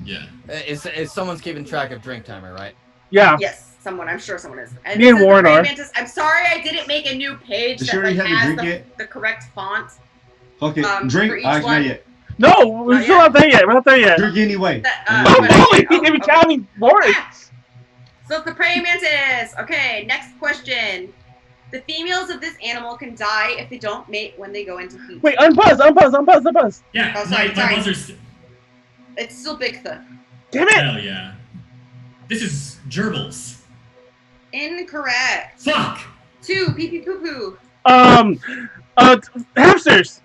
Yeah. Is someone's keeping track of drink timer, right? Yeah. Yes, someone. I'm sure someone is. And Me and this is Warren the praying are. mantis. I'm sorry I didn't make a new page Does that she already like, have a has drink the, yet? the correct font. Fuck it. For Drink. each Not one. yet. No, we're Not still yet. not there yet. We're not there yet. Drink anyway. Oh, Molly, you can be counting Warren. So it's the praying mantis. Okay, next question. The females of this animal can die if they don't mate when they go into heat. Wait, unbuzz. Yeah, Oh, sorry, my sorry. buzzer's... It's still Bigtha. Damn it. Hell yeah. This is gerbils. Incorrect. Fuck! 2, pee pee poo poo. Hamsters.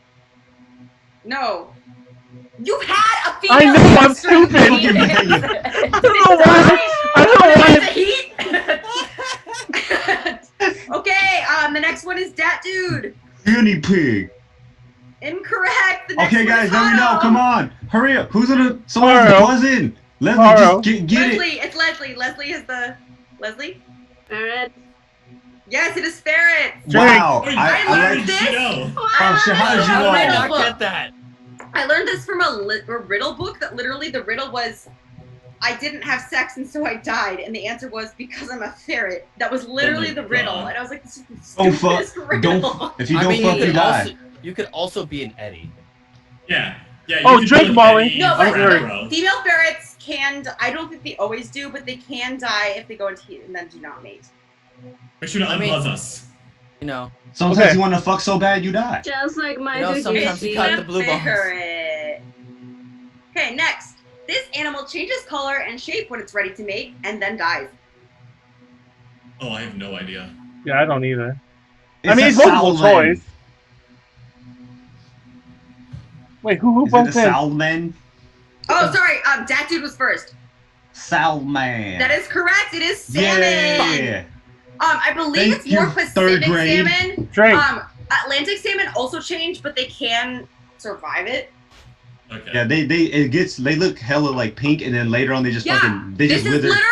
No. You've had a female I know, I'm hamster stupid. in I Kansas. don't know why. I don't know why. Okay, the next one is Dat Dude. Guinea pig. Incorrect. The next Okay, one guys, is let me know. Haro. Come on. Hurry up. Who's gonna... Someone's Haro. buzzing. Leslie, Haro. just get Leslie, it. it's Leslie. Leslie is the... Leslie? Ferret. Yes, it is ferret. Wow. Wait, I how learned did this. you know? Oh, shit, how did you I know? read I a not book. get that. I learned this from a riddle book that literally the riddle was, I didn't have sex and so I died. And the answer was, because I'm a ferret. That was literally Oh my the riddle. God. And I was like, this is the Don't fuck. stupidest riddle. Don't... If you I don't mean, fuck, you die. you could also be an Eddie. Yeah. Yeah. Oh, could drink, do Molly. any No, but crap, bro. female ferrets can, I don't think they always do, but they can die if they go into heat and then do not mate. Make sure to I mean- unbuzz us. You know. Sometimes Okay. you want to fuck so bad, you die. Just like my You know, good sometimes you juicy. cut the blue bones. Ferret. Okay, next. This animal changes color and shape when it's ready to mate and then dies. Oh, I have no idea. Yeah, I don't either. It's I mean, a it's multiple salmon. choice. Wait, who Is it a bumped in? salmon? Oh, sorry. Dat Dude was first. Salmon. That is correct. It is salmon. Yeah. I believe Thank it's more you, Pacific third grade. salmon. Drink. Atlantic salmon also change, but they can survive it. Okay. Yeah, they look hella like pink, and then later on they just fucking they this just is wither. literally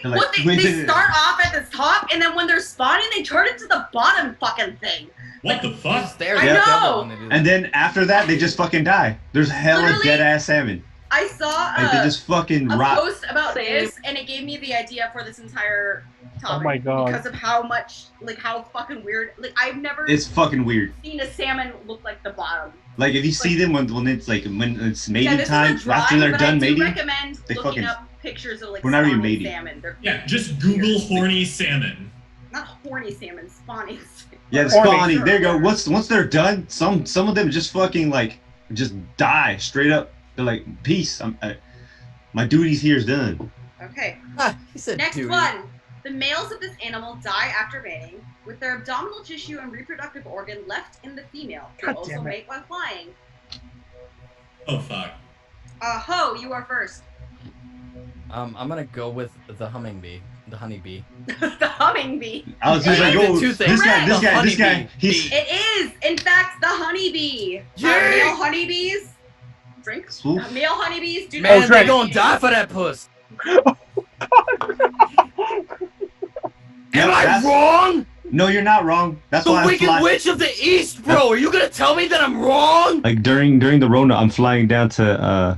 They're like, what they wither. start off at the top, and then when they're spawning, they turn into the bottom fucking thing. What the fuck? There, I yeah, know. devil when they do that. And then after that, they just fucking die. There's hella Literally, dead ass salmon. I saw Like they just fucking a rot. post about Same. this, and it gave me the idea for this entire topic. Oh my God. Because of how much, like, how fucking weird. Like, I've never It's fucking weird. seen a salmon look like the bottom. Like if you see them when it's like when it's mating this time is a drawing, after they're but done I do mating. recommend they looking fucking- up pictures of like We're not even spawning mating. salmon. They're Yeah, just Google horny salmon. not horny salmon, spawning. Yeah, the Horny. spawning. There you go. Once they're done, some of them just fucking like just die straight up. They're like, peace. My duties here is done. Okay. He said Next duty. one. The males of this animal die after mating, with their abdominal tissue and reproductive organ left in the female. They God also damn it. mate while flying. Oh fuck. Ho, you are first. I'm gonna go with the humming the honeybee. The humming bee. I was just It like, is oh, two this things. guy, this The guy, this guy. honeybee. He's It is, in fact, the honeybee. Yay! Male honeybees. Drink. Swoop. Male honeybees do Man, not. they gonna die for that puss. Am I that's- wrong? No, you're not wrong. That's The why I'm Wicked flying. Witch of the East, bro. Are you gonna tell me that I'm wrong? Like during the Rona, I'm flying down to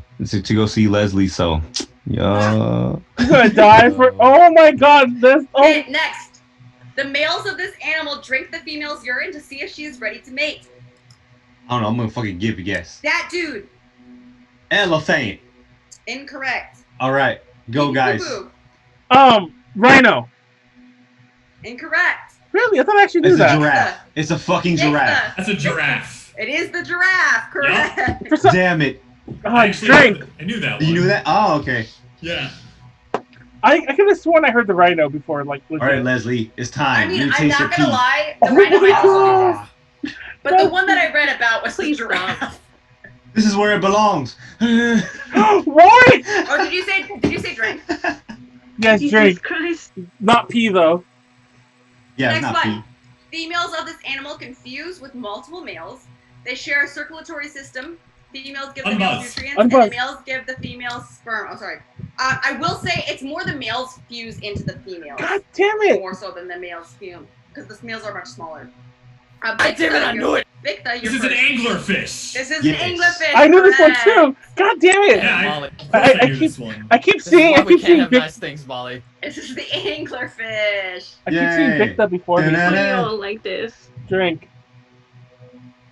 go see Leslie. So, yeah. I'm gonna die for. Oh my God! This. Oh. Okay, next. The males of this animal drink the female's urine to see if she is ready to mate. I don't know. I'm gonna fucking give a guess. That dude. Elephant. Incorrect. All right, go guys. Boo-boo. Rhino. Incorrect. Really? I thought I actually knew It's a that. giraffe. It's a fucking giraffe. That's a giraffe. It is the giraffe. Correct. For some. Damn it. Drink. I knew that one. You knew that? Oh, okay. Yeah. I could have sworn I heard the rhino before. Like. All right, Leslie, it's I time. mean, You I'm taste your not gonna pee. lie. The Oh rhino my might also do God. this. But the one that I read about was the giraffe. This is where it belongs. What? Oh, did you say drink? Yes, Jesus drink. Christ. Not pee though. Yeah, Next not one. pee. Females of this animal can fuse with multiple males. They share a circulatory system, Females give the males nutrients, Unbuzz. and the males give the females sperm. Oh, sorry. I will say it's more the males fuse into the females. God damn it! More so than the males fuse, because the males are much smaller. I damn it! I knew it. Victor, This is an anglerfish. This is an anglerfish. I knew this one correct. too. God damn it! Yeah, I keep seeing. I keep seeing. Nice things, Molly. This is the anglerfish. I keep seeing Victor before me. I don't like this. Drink.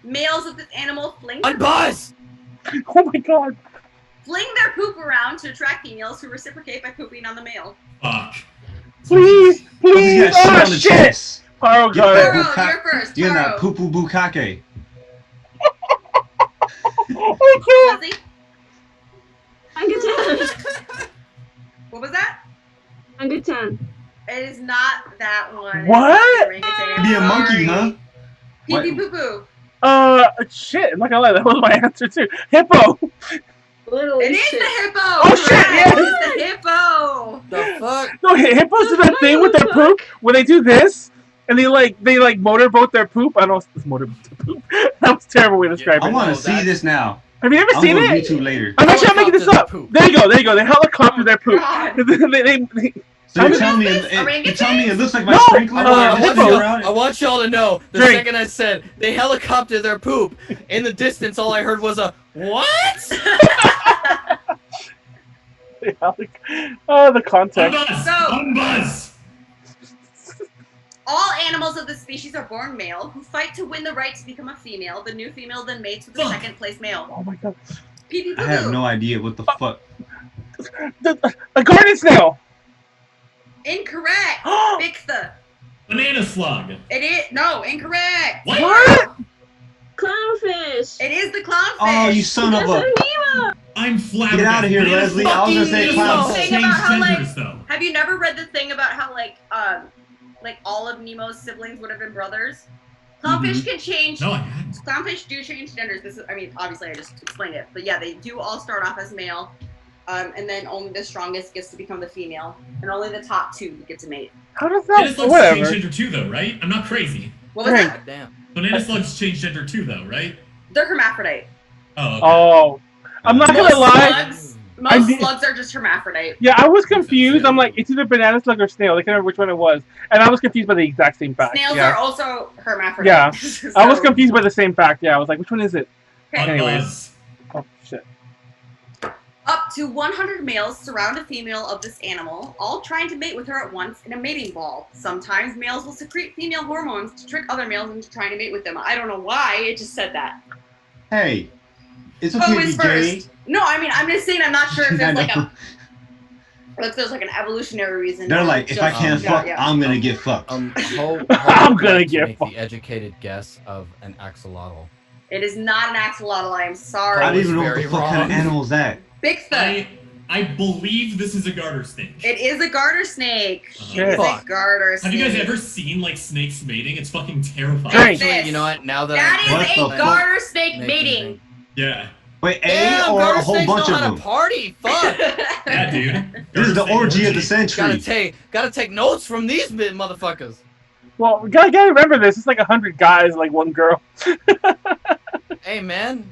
Males of this animal fling. Unbuzz! Oh my god. Fling their poop around to attract females who reciprocate by pooping on the male. Fuck. Please, please. Yeah, shit Oh on the shit! chest. Haro got it. Haro, you're first. You're Haro. not poo poo bukake. I can't. Lizzie? Orangutan. What was that? Orangutan. It is not that one. What? Be a monkey, huh? Pee pee poo poo. Shit. I'm not gonna lie. That was my answer too. Hippo. Literally It is shit. the hippo. Oh shit! Correct. Yeah. It is the hippo. The fuck? No, hippos do that thing with their poop where they do this and they motorboat their poop. I don't know if it's motorboat their poop. That was a terrible way to describe I it. want to see this now. Have you ever I'm seen going it? to YouTube later. I'm actually not making this up. Poop. There you go. They helicopter their poop. God. they So you're telling me it looks like my No, sprinkler? I want y'all to know, the Drink. second I said they helicopter their poop, in the distance all I heard was a, what? Oh, the context. Unbuzz! All animals of this species are born male who fight to win the right to become a female. The new female then mates with the second place male. Oh my god. Pee pee poo I have poo. no idea what the fuck. A garden snail. Incorrect. Victor. Banana slug. It is incorrect. What? Clownfish. It is the clownfish. Oh, you son of a. I'm flabbergasted. Get out of here, Banana Leslie. slug I was gonna say fucking clown. Thing change about how, genders, though. Have you never read the thing about how like all of Nemo's siblings would have been brothers? Clownfish can change. No, I hadn't. Clownfish do change genders. This is, I mean, obviously I just explained it, but yeah, they do all start off as male, and then only the strongest gets to become the female, and only the top two get to mate. How does Banana that? slugs Whatever. change gender too, though, right? I'm not crazy. What was that? Damn. Banana slugs change gender too, though, right? They're hermaphrodite. Oh, okay. Oh, I'm not gonna lie. Most slugs are just hermaphrodite. Yeah, I was confused. I'm like, it's either banana slug or snail. I can't remember which one it was, and I was confused by the exact same fact. Snails yeah. are also hermaphrodite. Yeah, So- I was confused by the same fact. Yeah, I was like, which one is it? Okay. Anyways, oh shit. Up to 100 males surround a female of this animal, all trying to mate with her at once in a mating ball. Sometimes males will secrete female hormones to trick other males into trying to mate with them. I don't know why, it just said that. Hey, it's Who okay to is be gay. first? No, I mean, I'm just saying I'm not sure if I there's like know. if there's like an evolutionary reason. They're or like, if I just- can't fuck, yeah. I'm gonna get fucked. I'm I'm gonna get make the educated guess of an axolotl. It is not an axolotl, I am sorry. I don't even know what the very fuck kind of wrong. animal is that. Big thing. I believe this is a garter snake. It is a garter snake. Shit. It is a Fuck. garter snake. Have you guys ever seen like snakes mating? It's fucking terrifying. Drink. This. You know what? Now that That What is the a fuck? garter snake Mating mating. Yeah. Wait, a Damn, or garter a whole snakes bunch know of how to them? party. Fuck. Yeah, dude. This is the Garter snake orgy of the century. Gotta take notes from these motherfuckers. Well, we gotta remember this. It's like 100 guys, like one girl. Hey man,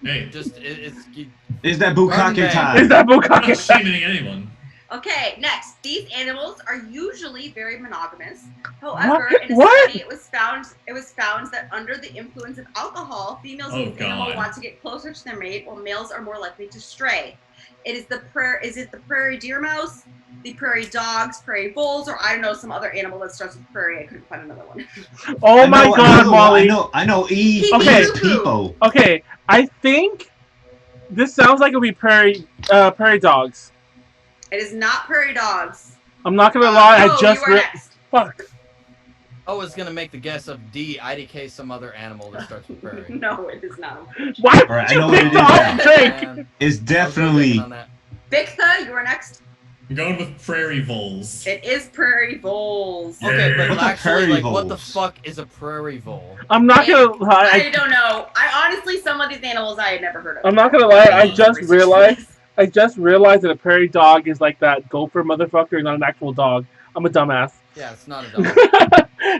Hey, just it's Is that Garden bukkake bang. time? Is that I'm not bukkake? shaming anyone. Okay, next. These animals are usually very monogamous. However, What? in a What? study, it was found that under the influence of alcohol, females Oh, of this animal God. want to get closer to their mate, while males are more likely to stray. Is it the prairie deer mouse, the prairie dogs, prairie bulls, or I don't know, some other animal that starts with prairie? I couldn't find another one. Oh my I god, know, Molly. I know. E Okay. is people. Okay, I think this sounds like it'll be prairie dogs. It is not prairie dogs. I'm not gonna lie. No, I just you are next. fuck. I was gonna make the guess of D, IDK, some other animal that starts with prairie. No, it is not. Why would Alright, I you know what pick it the is off now. drink? Man, It's I was definitely. thinking on that. Victha, you are next. I'm going with prairie voles. It is prairie voles. Yeah. Okay, but What's a actually, prairie like, what the voles? fuck is a prairie vole? I'm not gonna lie. I don't know. I honestly, some of these animals I had never heard of. I'm not gonna lie. I Oh, just realized that a prairie dog is like that gopher motherfucker, not an actual dog. I'm a dumbass. Yeah, it's not a dog.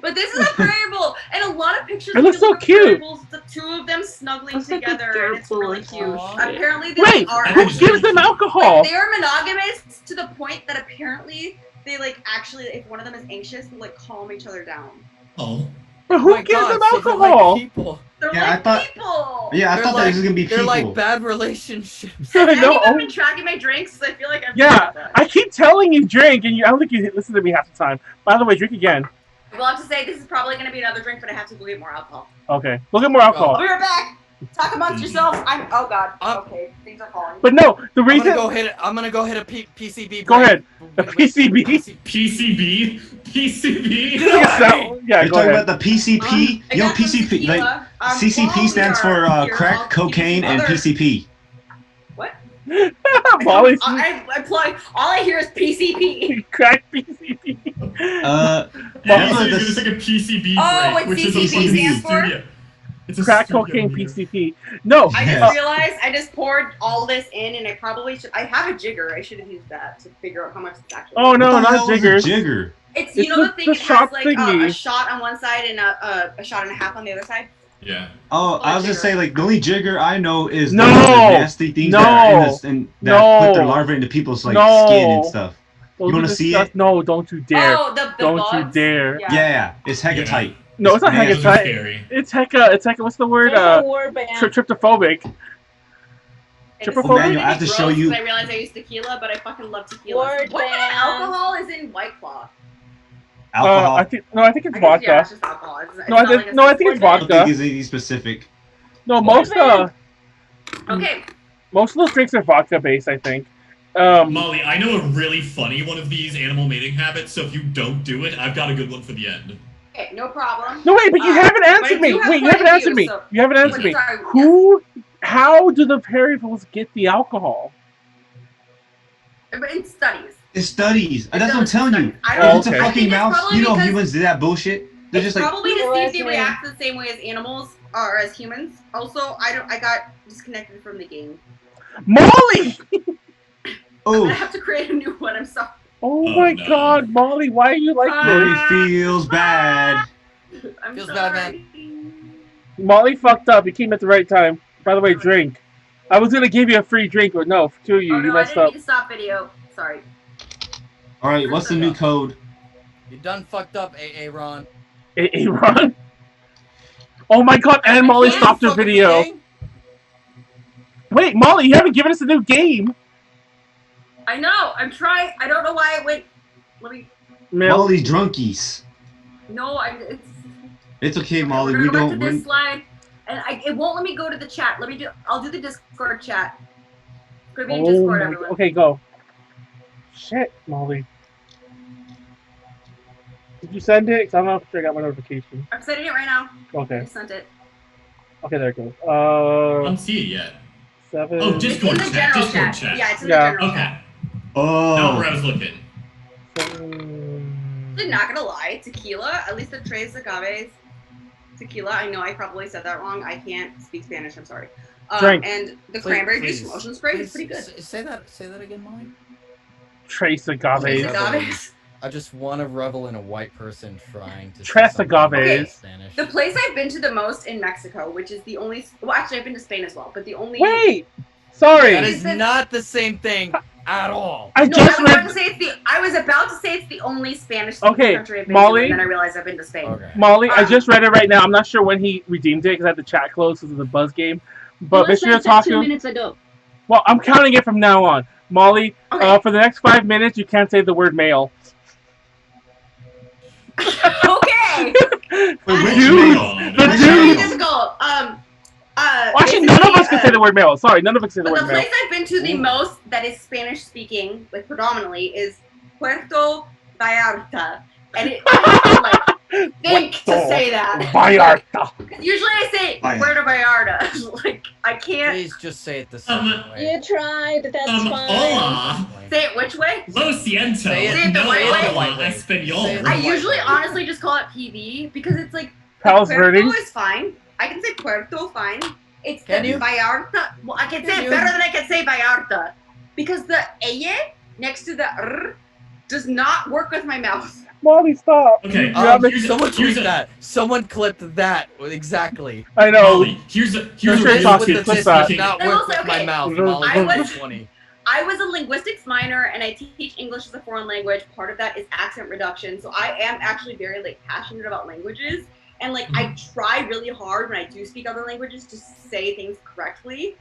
But this is a prairie bull, and a lot of pictures. It looks of people so with prairie cute. bulls two of them snuggling That's like a together, and it's really cute. Aw. Apparently, they Wait, are. who gives them alcohol? Like, they are monogamous to the point that apparently they like actually, if one of them is anxious, they like calm each other down. Oh. But Oh who my gives God, them so they're alcohol? like people. They're Yeah, I like thought- people. Yeah, I They're thought that like, was gonna be they're people. like bad relationships. I Have know. anyone been tracking my drinks? I feel like I've Yeah, that. I keep telling you drink, and I don't think you listen to me half the time. By the way, drink again. We'll have to say this is probably going to be another drink, but I have to go get more alcohol. Okay, look at more alcohol. I'll be right back. Talk amongst yourselves. Oh God. Okay, things are falling. But no, the I'm reason. gonna go hit a PCB. Go ahead. A Wait, PCB. PCB? PCB? Yeah, You're go talking ahead. about the PCP? I Yo, got some PCP, tequila. like While CCP we stands are for here, I'll crack, give you cocaine, and other- PCP. What? Molly's I plug. All I hear is PCP. crack PCP. Yeah, That's so what you're the- gonna take a PCB Oh, break, what which is a CCP fucking stands for? studio. It's a Crack studio cocaine meter. PCP. No. I Yeah. just realized I just poured all this in, and I probably should. I have a jigger. I should have used that to figure out how much it's actually. Oh no, What the not hell is a jiggers. jigger? It's It's you know the the thing. It shot has like thingy. a shot on one side and a shot and a half on the other side. Yeah. Oh, Well, I was just jigger. saying, like, the only jigger I know is No! the nasty things that are in this, and that No! put their larvae into people's like No! skin and stuff. Those You are wanna see disgust- it? No, don't you dare. Oh, the Don't bugs? you dare. Yeah, it's hecka Yeah. tight. No, it's not nasty. Those are hecka scary. It's hecka. What's the word? word ban. Tryptophobic. Well, Manuel, I have to Gross show you. because I realized I used tequila, but I fucking love tequila. Word What kind of ban. alcohol is in White Claw? Alcohol. I think it's I guess, vodka. yeah, it's just alcohol. It's No, not like a I think it's I don't think vodka. it's anything specific. No, most Okay. most of those drinks are vodka based. I think. Molly, I know a really funny one of these animal mating habits, so if you don't do it, I've got a good one for the end. Okay, no problem. No, wait, but you haven't but I answered me. do have Wait, you quite haven't a answered few, me. so- You haven't answered Wait, me. sorry, Who? How do the Perryvilles get the alcohol? But in studies. It's studies. It That's what I'm does telling you. studies. I don't If know. it's a Okay. I fucking think it's mouse, probably you know because humans do that bullshit. They're It's just like, probably to see if they Interesting. react the same way as animals or as humans. Also, I got disconnected from the game. Molly! I'm oh, gonna have to create a new one. I'm sorry. Oh Oh, my no. God, Molly, why are you like Molly this? feels bad. I'm Feels sorry. bad, Molly fucked up. You came at the right time. By the way, drink. I was gonna give you a free drink, but no, to you, Oh you no, I messed didn't up. mean to stop video. Sorry. All right, what's the new code? You done fucked up, AA Ron. Ron? Oh my God, and Molly Can't stopped her fucking video. thing. Wait, Molly, you haven't given us a new game. I know. I'm trying. I don't know why it went. Let me. Molly's drunkies. No, It's okay, Molly. We're We gonna go don't. back to this We're, slide, and it won't let me go to the chat. I'll do the Discord chat. It's gonna be in Oh Discord, my, everyone. okay, go. Shit, Molly. Did you send it? 'Cause I'm not sure I got my notification. I'm sending it right now. I Okay. just sent it. Okay, there it goes. I don't see it yet. 7. Oh, Discord It's in the chat. general Discord chat. chat. Yeah, it's in Yeah. the general Okay. chat. Not where oh, I was looking. I'm not gonna lie, tequila, at least the tres agaves, tequila, I know I probably said that wrong. I can't speak Spanish, I'm sorry. Drink. And the Please, cranberry please. juice from Ocean Spray is Please, pretty good. Say that again, Molly. Trace Tres agaves. agaves. I just want to revel in a white person trying to. Tres say something in agaves. Spanish. The place I've been to the most in Mexico, which is the only, well actually I've been to Spain as well, but the only. Wait! Sorry! That is not the same thing at all. I No, just I was about read. to say I was about to say it's the only Spanish Okay, country I've been Molly? to, and then I realized I've been to Spain. Okay. Molly, I Um, just read it right now. I'm not sure when he redeemed it because I had the chat closed because of the buzz game. But make sure you're talking. 2 minutes ago. Well, I'm counting it from now on. Molly, Okay. for the next 5 minutes, you can't say the word male. Okay. for which Dude, male? the That's dude. really difficult. Well, actually, none of us can say the word male. Sorry, none of us can say the But word the male. place I've been to the most that is Spanish speaking, like predominantly, is Puerto Vallarta. And it like think to say that. Vallarta. Usually I say Vallarta. Puerto Vallarta. Like I can't Please just say it the same way. You tried, that's fine. Hola. say it which way. Lo siento. Say it the No right way. habla Say español. it I the usually way. honestly just call it PV because it's like Palos Puerto Verdes. is fine. I can say Puerto fine. It's Can the you? Vallarta. Well, I can say Can it you? better than I can say Vallarta because the eye next to the r does not work with my mouth. Molly, stop. Okay. Someone tweet that. Someone clipped that exactly. I know. Molly, here's a with the speaking. tits, not I will with say, my okay, mouth. Molly I was 20. I was a linguistics minor and I teach English as a foreign language. Part of that is accent reduction. So I am actually very like passionate about languages. And like I try really hard when I do speak other languages to say things correctly.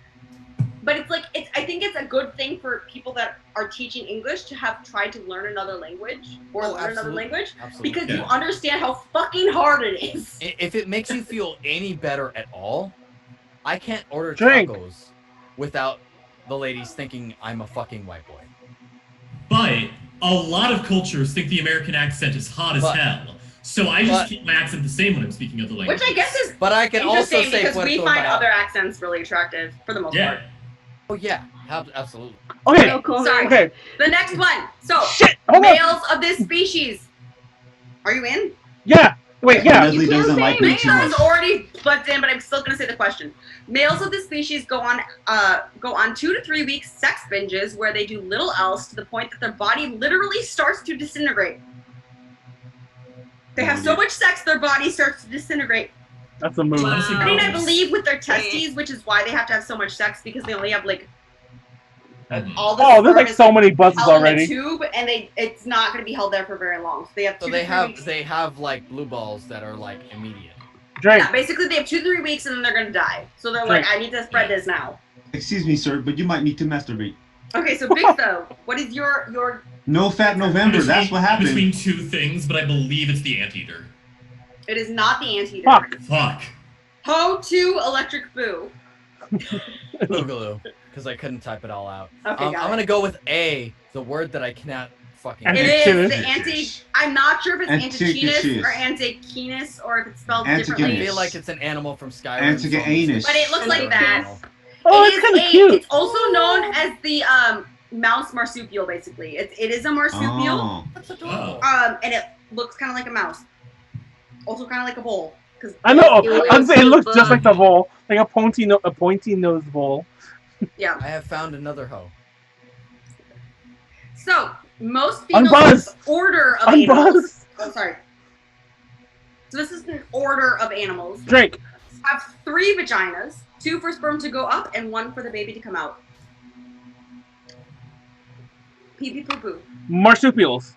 But it's like I think it's a good thing for people that are teaching English to have tried to learn another language or learn another language because you understand how fucking hard it is. If it makes you feel any better at all, I can't order Drink. tacos without the ladies thinking I'm a fucking white boy. But a lot of cultures think the American accent is hot as hell. So I just keep my accent the same when I'm speaking other languages. Which I guess is But I can also interesting say because we Puerto find Vallarta. other accents really attractive for the most part. Oh yeah, absolutely. Okay. Sorry. Okay. The next one. So hold on. males of this species. Are you in? Yeah. Wait. Yeah. Leslie doesn't like me too I much. was already plugged in, but I'm still gonna say the question. Males of this species go on 2 to 3 week sex binges where they do little else to the point that their body literally starts to disintegrate. They have so much sex, their body starts to disintegrate. That's a move. I mean, I believe with their testes, which is why they have to have so much sex because they only have like all the. Oh, there's like sperm is, so many buzzes held in a already. tube, and it's not going to be held there for very long. So they have. So they have like blue balls that are like immediate. Drink. Yeah, basically they have 2 to 3 weeks, and then they're going to die. So they're Drink. like, I need to spread this now. Excuse me, sir, but you might need to masturbate. Okay, so Big Though, what is your? No Fat November. That's what happened. Between two things, but I believe it's the anteater. It is not the anteater. Fuck. Ho to Electric Boo. Boogaloo, because I couldn't type it all out. Okay, got I'm it. gonna go with A, the word that I cannot fucking. It is the anti. I'm not sure if it's Antiquinus. antechinus or antiquinus or if it's spelled I differently. feel like it's an animal from Skyrim. Antiquinus. But it looks like that. Oh, It it's is kind of cute. It's also known as the mouse marsupial. Basically, it is a marsupial. Oh. That's adorable. And it looks kind of like a mouse. Also kind of like a vole. I know. I'm saying it looks just like the vole, like a pointy nosed vole. Yeah. I have found another hoe. So most females Unbuzz. order of Unbuzz. animals. Oh, sorry. So this is an order of animals. Drink. Have 3 vaginas, 2 for sperm to go up, and 1 for the baby to come out. Pee pee poo poo. Marsupials.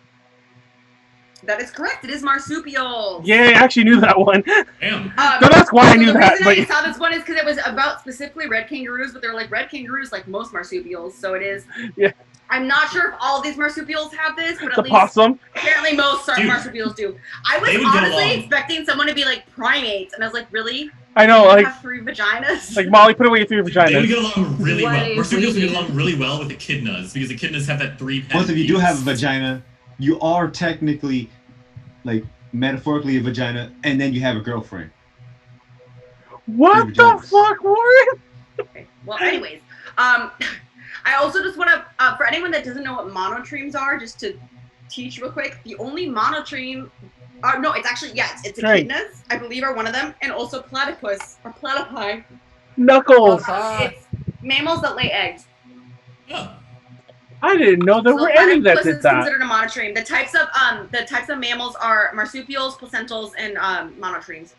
That is correct. It is marsupials. Yeah, I actually knew that one. Damn. Don't ask why I knew the that. reason But I saw this one is because it was about specifically red kangaroos, but they're like red kangaroos like most marsupials, so it is. Yeah. I'm not sure if all these marsupials have this, but at The least possum. apparently most Dude. marsupials do. I They was would get honestly along. expecting someone to be like primates, and I was like, really? I know, You like- have 3 vaginas. Like Molly, put away your 3 vaginas. They would get along really What well. is Marsupials would get weird? along really well with echidnas because echidnas have that 3 Both of you do have a vagina. You are technically, like, metaphorically a vagina, and then you have a girlfriend. What the fuck, Warren? Okay. Well, anyways, I also just want to, for anyone that doesn't know what monotremes are, just to teach real quick, the only monotreme, no, it's actually, it's Right. echidnas, I believe are one of them, and also platypus, or platypi. Knuckles. It's mammals that lay eggs. I didn't know there So were any that platypus did is that. considered a monotreme. The types of mammals are marsupials, placentals, and monotremes.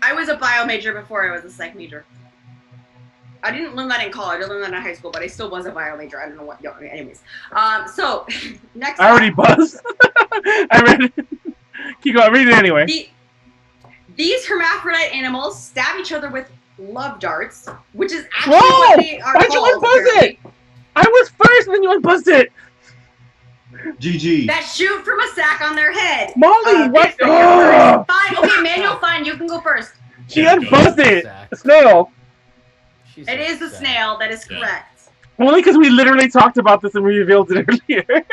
I was a bio major before I was a psych major. I didn't learn that in college. I learned that in high school, but I still was a bio major. I don't know what. Anyways, so next. I already buzzed. I read it. Keep going. Read it anyway. These hermaphrodite animals stab each other with love darts, which is actually Whoa! what they are Why'd you called. unbuzz it? apparently. I was first, and then you unbuzzed it. GG. That shoot from a sack on their head. Molly, what? Fine. Ugh. Okay, Manuel, fine. You can go first. She unbuzzed it. A snail. It is the snail. That is correct. Only because we literally talked about this and we revealed it earlier.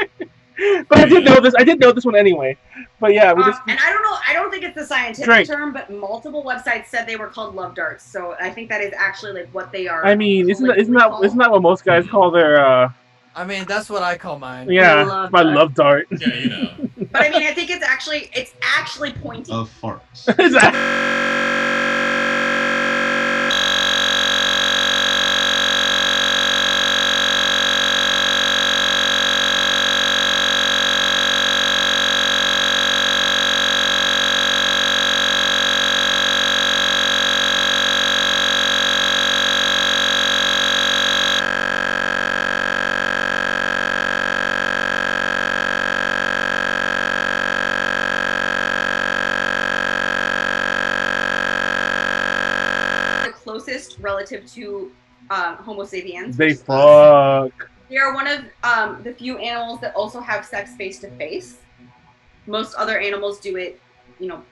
But I did know this. I did know this one anyway. But yeah, we just. And I don't know. I don't think it's a scientific Drink. term, but multiple websites said they were called love darts. So I think that is actually like what they are. I mean, isn't that what most guys call their? I mean, that's what I call mine. Yeah, my love dart. Yeah, you know. But I mean, I think it's actually pointy. Of farts. closest relative to Homo sapiens. They fuck. They are one of the few animals that also have sex face to face. Most other animals do it, you know,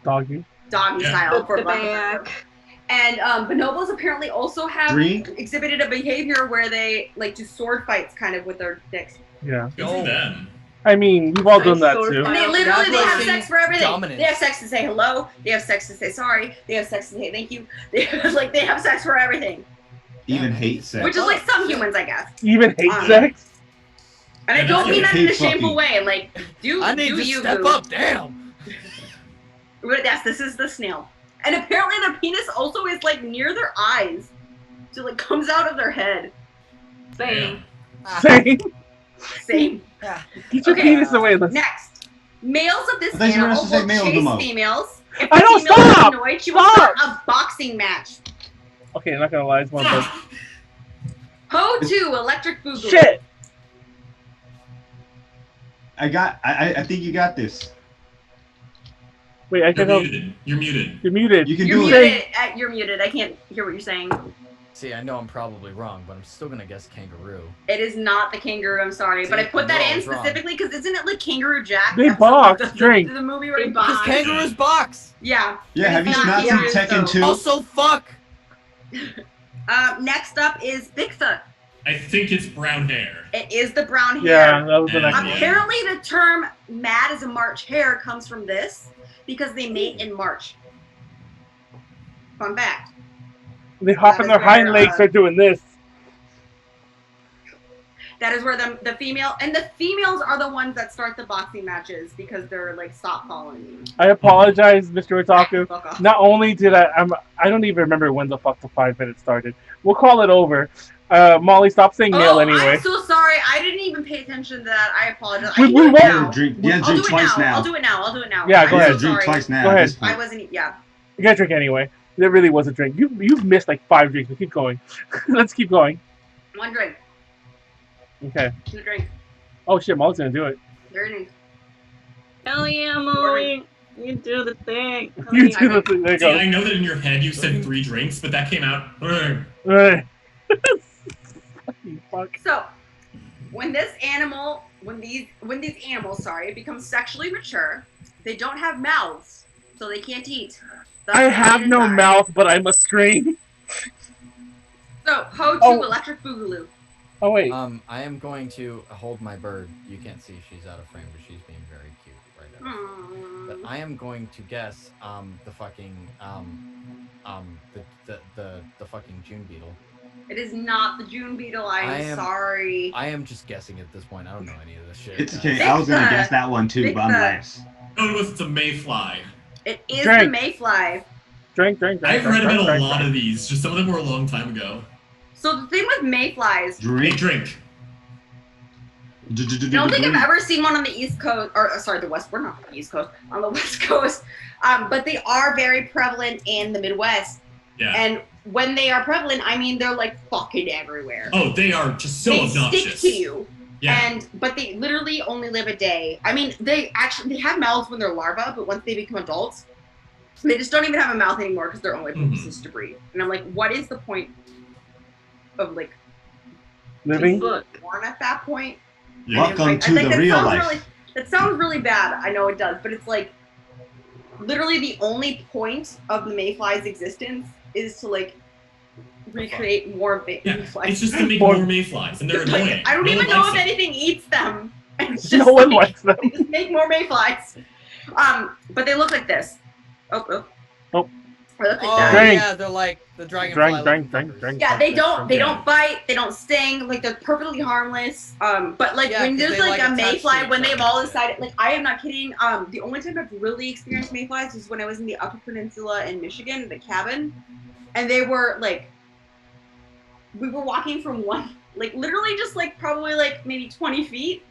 doggy style. For the back. And bonobos apparently also have exhibited a behavior where they like do sword fights kind of with their dicks. Yeah. Good for them. I mean, we've all done that too. And they literally they have sex for everything. They have sex to say hello. They have sex to say sorry. They have sex to say thank you. They have sex for everything. Even hate sex. Which is like some humans, I guess. Even hate sex. And I don't mean that in a shameful way. Like, I need to step up. Damn. Yes, this is the snail. And apparently their penis also is like near their eyes. So it like comes out of their head. Same. Same. Same. Get your penis away. Next. Males of this I thought you were animal supposed to say will male of chase the females. If I the don't female is stop! annoyed, she will start a boxing match. Okay, I'm not gonna lie, it's one of those. Ho-2, electric boogaloo. Shit! I think you got this. Wait, I can You're muted. You're muted. You're muted. You can You're do muted. it. You're muted. I can't hear what you're saying. See, I know I'm probably wrong, but I'm still gonna guess kangaroo. It is not the kangaroo, I'm sorry. See, but I put that I in was wrong. specifically because isn't it like Kangaroo Jack? They That's box, like drink. The movie where they Because box. kangaroos box. Yeah. Yeah, have you It's not seen kangaroos, Tekken though. 2? Also, fuck. Next up is Bigfoot. I think it's brown hair. It is the brown hair. Yeah, that was the next one. Apparently the term mad as a March hare comes from this because they mate in March. Fun fact. They hop That on is their hind where, legs, they're doing this. That is where the female, and the females are the ones that start the boxing matches because they're like, stop following me. I apologize, Mr. Otaku. Fuck off. Not only did I don't even remember when the fuck the 5 minutes started. We'll call it over. Molly, stop saying male anyway. I'm so sorry. I didn't even pay attention to that. I apologize. We I can do it won't. now. Drink I'll do it twice now. I'll do it now. I'll do it now. Yeah, go I'm ahead. so Drink sorry. twice now. Go at ahead. this point. I wasn't. Yeah. You gotta drink anyway. There really was a drink. You've missed like 5 drinks, but keep going. Let's keep going. One drink. Okay. Two drink. Oh shit, Molly's gonna do it. Third drink. Hell yeah, Molly. You do the thing. You do the thing. There you See, go. I know that in your head you said 3 drinks, but that came out. Right. Fuck. So, when these animals, become sexually mature, they don't have mouths, so they can't eat. Thus I they have eat no inside. mouth, but I must scream. So, Ho-2, Oh. electric boogaloo. Oh wait. I am going to hold my bird. You can't see she's out of frame, but she's being very cute right now. But I am going to guess the fucking the fucking June beetle. It is not the June beetle. I'm sorry. I am just guessing at this point. I don't know any of this shit. It's okay. I was gonna guess that one too, but I'm last. No, it was. It's a mayfly. It is Drink. the mayfly. Drink. I've read about a lot of these. Just some of them were a long time ago. So the thing with mayflies, Drink. I don't think I've ever seen one on the East Coast, or sorry, the West. We're not on the East Coast, on the West Coast. But they are very prevalent in the Midwest. Yeah. And when they are prevalent, I mean they're like fucking everywhere. Oh, they are just so they obnoxious. stick to you. Yeah. But they literally only live a day. I mean, they have mouths when they're larvae, but once they become adults, they just don't even have a mouth anymore because their only purpose is to breathe. And I'm like, what is the point of like Living? born at that point? Yeah. Welcome to the real life. That sounds really bad. I know it does, but it's like literally the only point of the mayfly's existence is to like recreate more mayflies. It's just to make more mayflies, and they're annoying. I don't No even one know likes if them. anything eats them. It's No just one likes them. They just make more mayflies. But they look like this. Oh. They look like Oh that. yeah, they're like the dragonfly. Drink. Yeah, they don't bite, they don't sting, like they're perfectly harmless. But like Yeah, when 'cause there's they like like a attach mayfly, to when each they've other. all decided, like I am not kidding. The only time I've really experienced mayflies was when I was in the Upper Peninsula in Michigan, the cabin, and they were like, we were walking from one, like literally just like probably like maybe 20 feet,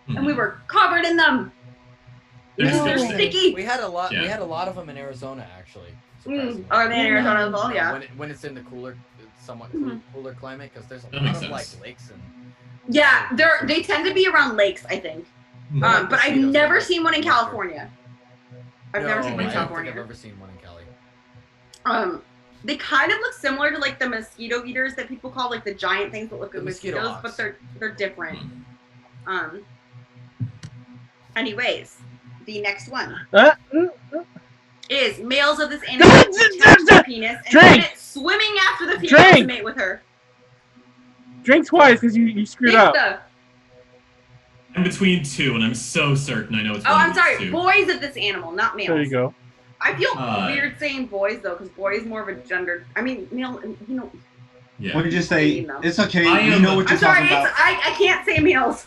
and we were covered in them. They're sticky. We had a lot. Yeah. We had a lot of them in Arizona actually. Are they in Arizona as well? Yeah. When it's in the cooler, somewhat cooler climate, because there's a That lot makes of like sense. lakes and. Yeah, they tend to be around lakes, I think. But I've never seen one in California. I've never seen one in I don't think California. I've ever seen one in Cali. They kind of look similar to like the mosquito eaters that people call like the giant things that look like mosquito mosquitoes, ox. but they're different. Anyways, the next one is males of this animal attach their penis and then it's swimming after the female to mate with her. Drink twice because you screwed up. I'm between two, and I'm so certain I know it's. Oh, I'm sorry. Two. Boys of this animal, not males. There you go. I feel weird saying boys though, because boy is more of a gender. I mean, male. You know. Yeah. What did you say? It's okay. We know what you're I'm sorry. talking about. I can't say males.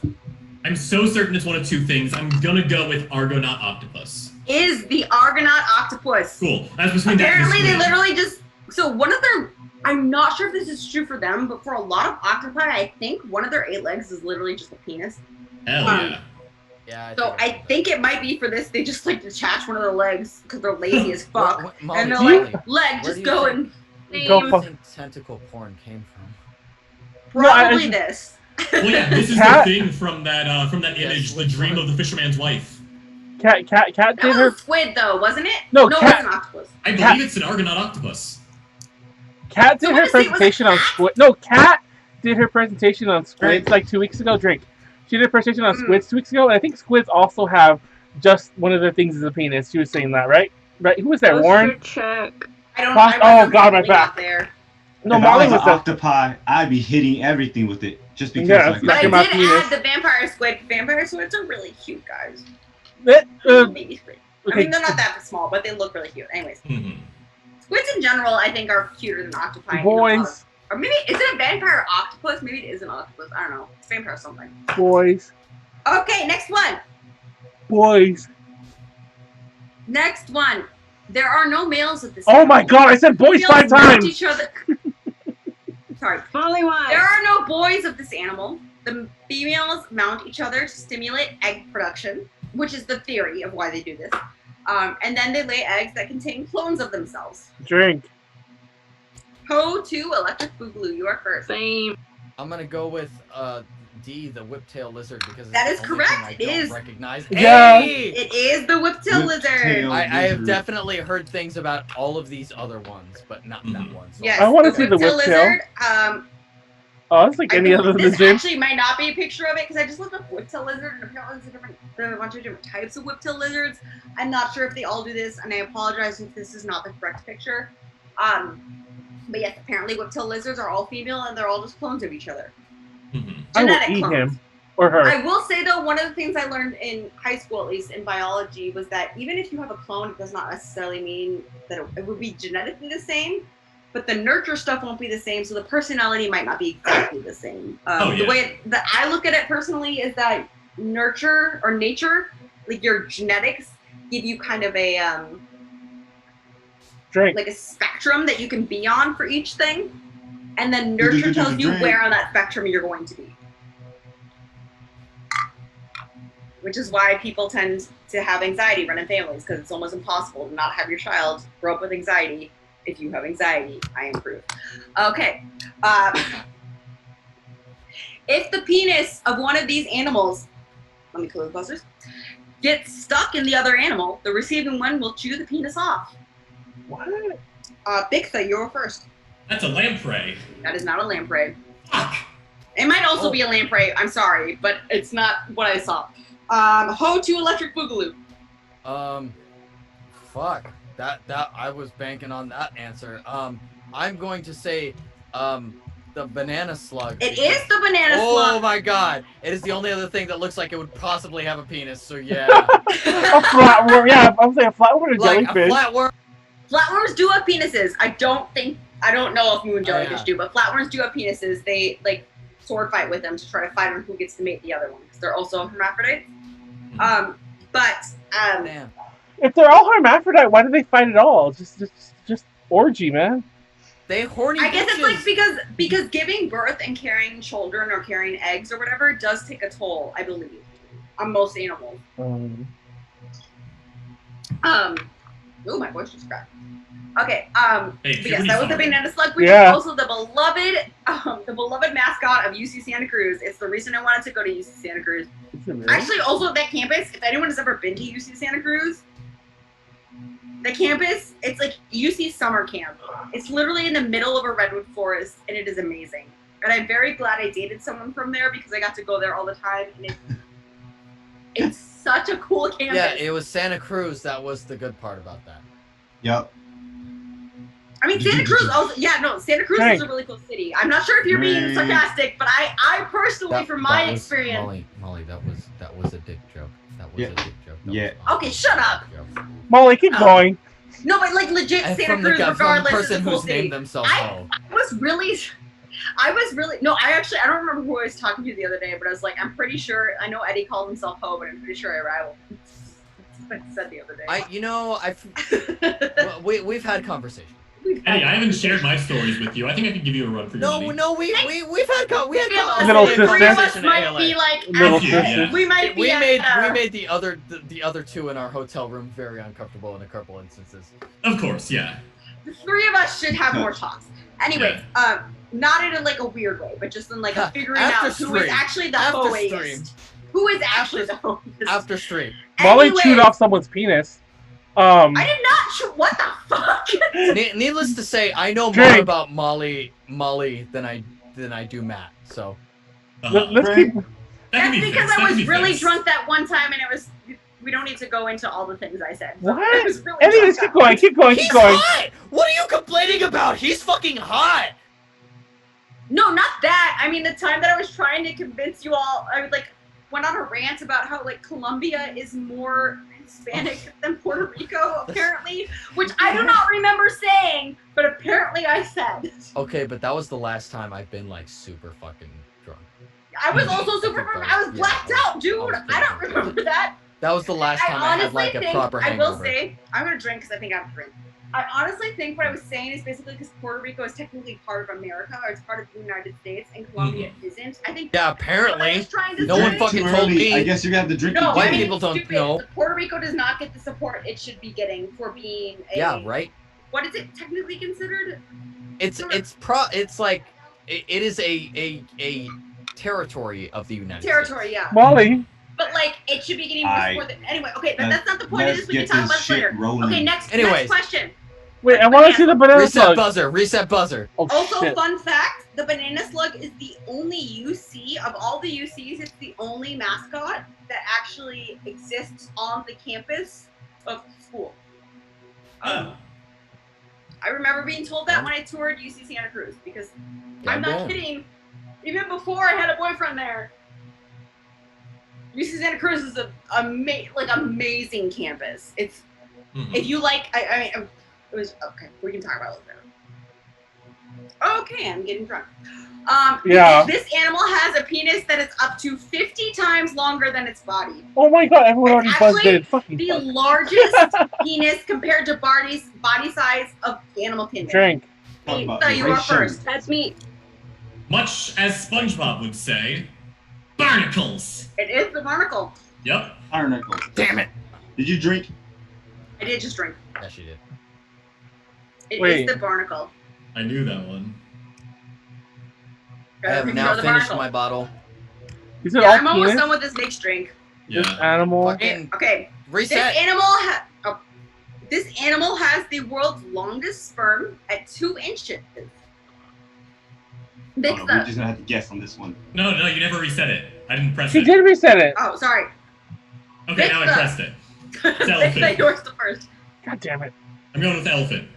I'm so certain it's one of two things. I'm gonna go with Argonaut octopus. Is the Argonaut octopus? Cool. That's between Apparently, that they and the literally just. So one of their. I'm not sure if this is true for them, but for a lot of octopi, I think one of their 8 legs is literally just a penis. Hell yeah. Yeah. I think it might be for this. They just like detach one of their legs because they're lazy as fuck, Molly, and they're Molly, like, leg, just go and. Where do you think tentacle porn came from? Probably this. Well, yeah, this is the thing from that image, the dream of the fisherman's wife. Cat That did was her. a squid though, wasn't it? No, it was Cat- an octopus. I believe it's an Argonaut octopus. Cat did her Someone say it was presentation on squid. No, Cat did her presentation on squids like 2 weeks ago. Drink. She did a presentation on squids 2 weeks ago, and I think squids also have just one of their things is a penis. She was saying that, right? Right? Who was that? Warren. Check. I don't. Oh God, my back. There. No, if Molly I was was an the. octopi, I'd be hitting everything with it just because. Yeah, like, But I my did penis. add the vampire squid. Vampire squids are really cute, guys. Maybe squid. I okay. mean, they're not that small, but they look really cute. Anyways, squids in general, I think, are cuter than octopi. in a lot Boys. of- Or maybe is it a vampire octopus? Maybe it is an octopus. I don't know. It's vampire something. Boys. Okay, next one. Boys. Next one. There are no males at this. Oh my animal. God! I said boys Females 5 mount times. Each other. Sorry. Only one. There are no boys of this animal. The females mount each other to stimulate egg production, which is the theory of why they do this. And then they lay eggs that contain clones of themselves. Drink. Ho to electric boogaloo. You are first. Same. I'm gonna go with D, the whiptail lizard, because it's That the is only correct. thing I It don't is. recognize. Yeah. Hey! It is the whiptail lizard. I have definitely heard things about all of these other ones, but not that one. So Yes. I want to see the whiptail whiptail. lizard. Oh, it's like any other This lizard. actually might not be a picture of it because I just looked up whiptail lizard and apparently there's a bunch of different types of whiptail lizards. I'm not sure if they all do this, and I apologize if this is not the correct picture. But yes, apparently whiptail lizards are all female and they're all just clones of each other. I will Genetic eat clones. him or her. I will say though, one of the things I learned in high school, at least in biology, was that even if you have a clone, it does not necessarily mean that it would be genetically the same. But the nurture stuff won't be the same, so the personality might not be exactly the same. The way that I look at it personally is that nurture or nature, like your genetics, give you kind of a like a spectrum that you can be on for each thing, and then nurture tells you where on that spectrum you're going to be. Which is why people tend to have anxiety run in families, because it's almost impossible to not have your child grow up with anxiety. If you have anxiety, I improve. Okay. If the penis of one of these animals, let me close the buzzers, gets stuck in the other animal, the receiving one will chew the penis off. What? Bixa, you're first. That's a lamprey. That is not a lamprey. It might also be a lamprey. I'm sorry, but it's not what I saw. Ho to electric boogaloo. Fuck. That I was banking on that answer. I'm going to say the banana slug. It is the banana slug. Oh my God! It is the only other thing that looks like it would possibly have a penis. So yeah. A flatworm. Yeah, I was saying a flatworm or Like jellyfish. a flatworm. Flatworms do have penises. I don't know if moon jellyfish do, but flatworms do have penises. They like sword fight with them to try to fight on who gets to mate the other one because they're also hermaphrodites. Damn. If they're all hermaphrodite, why do they fight at all? Just orgy, man. They horny. I guess bitches. it's like because giving birth and carrying children or carrying eggs or whatever does take a toll, I believe, on most animals. Oh, my voice just cracked. Okay. But yes, that was the banana slug, which is also the beloved mascot of UC Santa Cruz. It's the reason I wanted to go to UC Santa Cruz. Really? Actually, also at that campus, if anyone has ever been to UC Santa Cruz, The campus, it's like UC summer camp. It's literally in the middle of a redwood forest, and it is amazing. And I'm very glad I dated someone from there because I got to go there all the time, and it's such a cool campus. Yeah, it was Santa Cruz. That was the good part about that. Yep. I mean, Santa Cruz also, Santa Cruz is a really cool city. I'm not sure if you're being sarcastic, but I personally, from my experience. Molly, that was a dick joke. That was a dick joke. Okay, shut up. Molly, keep going. No, but like legit Santa Cruz, regardless, person is a cool who's city. named themselves I was really, no, I don't remember who I was talking to the other day, but I was like, I'm pretty sure, I know Eddie called himself Ho, but I'm pretty sure I rival. That's what I said the other day. We've had conversations. Eddie, I haven't shared my stories with you. I think I can give you a run for your money. No, we've had Little conversations. Three of us might be like, we might be. We made the other two in our hotel room very uncomfortable in a couple instances. Of course, yeah. The three of us should have more talks. Anyways, not in like a weird way, but just in like a figuring out who is actually the hoist. Who is actually the hoist? After stream. Molly chewed off someone's penis. I did not chew. What the fuck? Needless to say, I know more about Molly than I do Matt. So let's keep. That's because I was really drunk that one time, and it was. We don't need to go into all the things I said. What? I was really Anyways, keep going. He's hot! What are you complaining about? He's fucking hot! No, not that. I mean, the time that I was trying to convince you all, I was like, went on a rant about how like Colombia is more Hispanic than Puerto Rico, apparently, which I do not remember saying, but apparently I said. Okay, but that was the last time I've been like super fucking drunk. I was also super drunk. I was blacked out, dude. I don't remember that. That was the last time I had like a proper hangover. I will say, I'm gonna drink because I think I have to drink. I honestly think what I was saying is basically because Puerto Rico is technically part of America, or it's part of the United States, and Colombia isn't. I think. Yeah, apparently. No one fucking told me. I guess you're gonna have to drink. No, white people don't know. Puerto Rico does not get the support it should be getting for being a. Yeah, right. What is it technically considered? It is a territory of the United States. Territory, yeah. Molly. But like, it should be getting more support. Anyway, okay, but that's not the point of this. We can talk about this later. Okay, next question. Wait, I want to see the banana slug. Reset buzzer. Oh, also, shit. fun fact, the banana slug is the only UC, of all the UCs, it's the only mascot that actually exists on the campus of school. I remember being told that when I toured UC Santa Cruz, because I'm not kidding, even before I had a boyfriend there, UC Santa Cruz is amazing campus. It's, if you like, I mean, it was, okay, we can talk about it later. Okay, I'm getting drunk. Yeah. This animal has a penis that is up to 50 times longer than its body. Oh my god, everyone already buzzed in. Fucking the largest penis compared to body size of the animal kingdom. Drink. Etha, you are first. That's me. Much as SpongeBob would say, barnacles. It is the barnacle. Yep. Barnacle. Damn it. Did you drink? I did just drink. Yes, you did. It is the barnacle. I knew that one. I have now finished my bottle. Is it yeah, all I'm almost penis? done with this next drink. This animal. Okay. Reset. This animal has the world's longest sperm at 2 inches. We're just gonna have to guess on this one. No, you never reset it. I didn't press She it. did reset it. Oh, sorry. Okay, now I pressed it. It's elephant. Yours the first. God damn it. I'm going with elephant.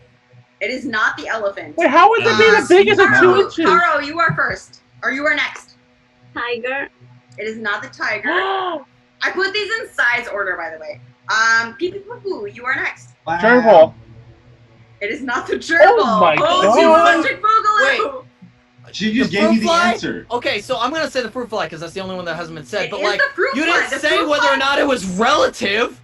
It is not the elephant. Wait, how would it be the biggest of 2 inches? Haro, you are first. Or you are next. Tiger. It is not the tiger. I put these in size order, by the way. Pee Pee Poo Poo, you are next. Wow. Gerbil. It is not the gerbil. Oh my god. Geometric Boogaloo. Wait. She just gave you the answer. Okay, so I'm gonna say the fruit fly because that's the only one that hasn't been said. It but is like, the fruit you fly. didn't The say fruit whether fly- or not it was relative.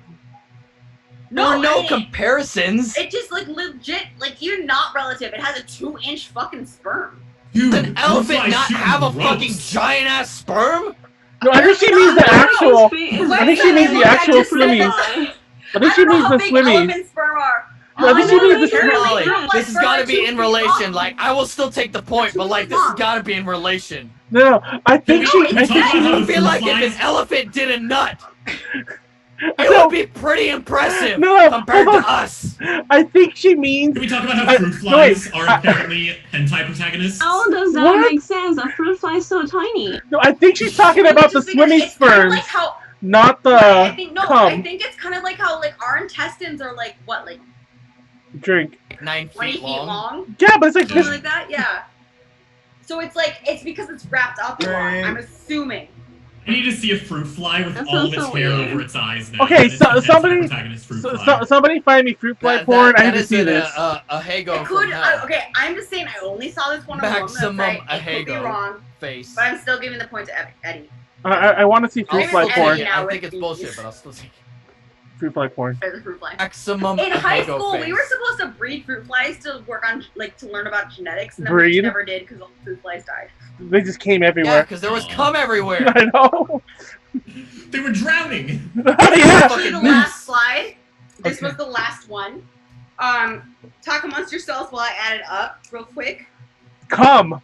No, There were no it- comparisons. It just like legit, like even not relative. It has a 2-inch fucking sperm. Dude, Does an elephant not have a gross. fucking giant ass sperm? No, I think she means the actual. I think she means the actual swimmies. I think she means the swimmies. Elephant sperm are. No, I think she means the Molly, swimmies. this has got to be in relation. Like, I will still take the point, but like, this has got to be in relation. No, I think she. I think I she. feel like if an elephant did a nut, It would be pretty impressive compared to us. I think she means. Can we talk about how fruit flies are apparently hentai protagonists? How does that make sense? A fruit fly is so tiny. No, I think she's talking about the swimming sperms, Like how, not the I think cum. I think it's kind of like how like our intestines are like what, like Drink. 9 20 feet long. Yeah, but it's like something like that. Yeah. So it's like it's because it's wrapped up a lot. I'm assuming. I need to see a fruit fly with That all of sounds its so hair weird. over its eyes now. Okay, and it's a hentai somebody, protagonist fruit fly. somebody find me fruit fly porn. I need to see this. A Hago It from could. hell. Okay, I'm just saying. I only saw this one on one Maximum website. It could be Ahego wrong, face. but I'm still giving the point to Eddie. I want to see fruit fly porn. I think it's bullshit, but I'll still see. Fruit fly porn. The fruit fly. Maximum In high Ahego school, face. we were supposed to breed fruit flies to work on, like, to learn about genetics, and then we Breed? just never did because all the fruit flies died. They just came everywhere. Yeah, because there was cum everywhere. I know. They were drowning. Yeah. The last slide. This was the last one. Talk amongst yourselves while I add it up real quick. Come.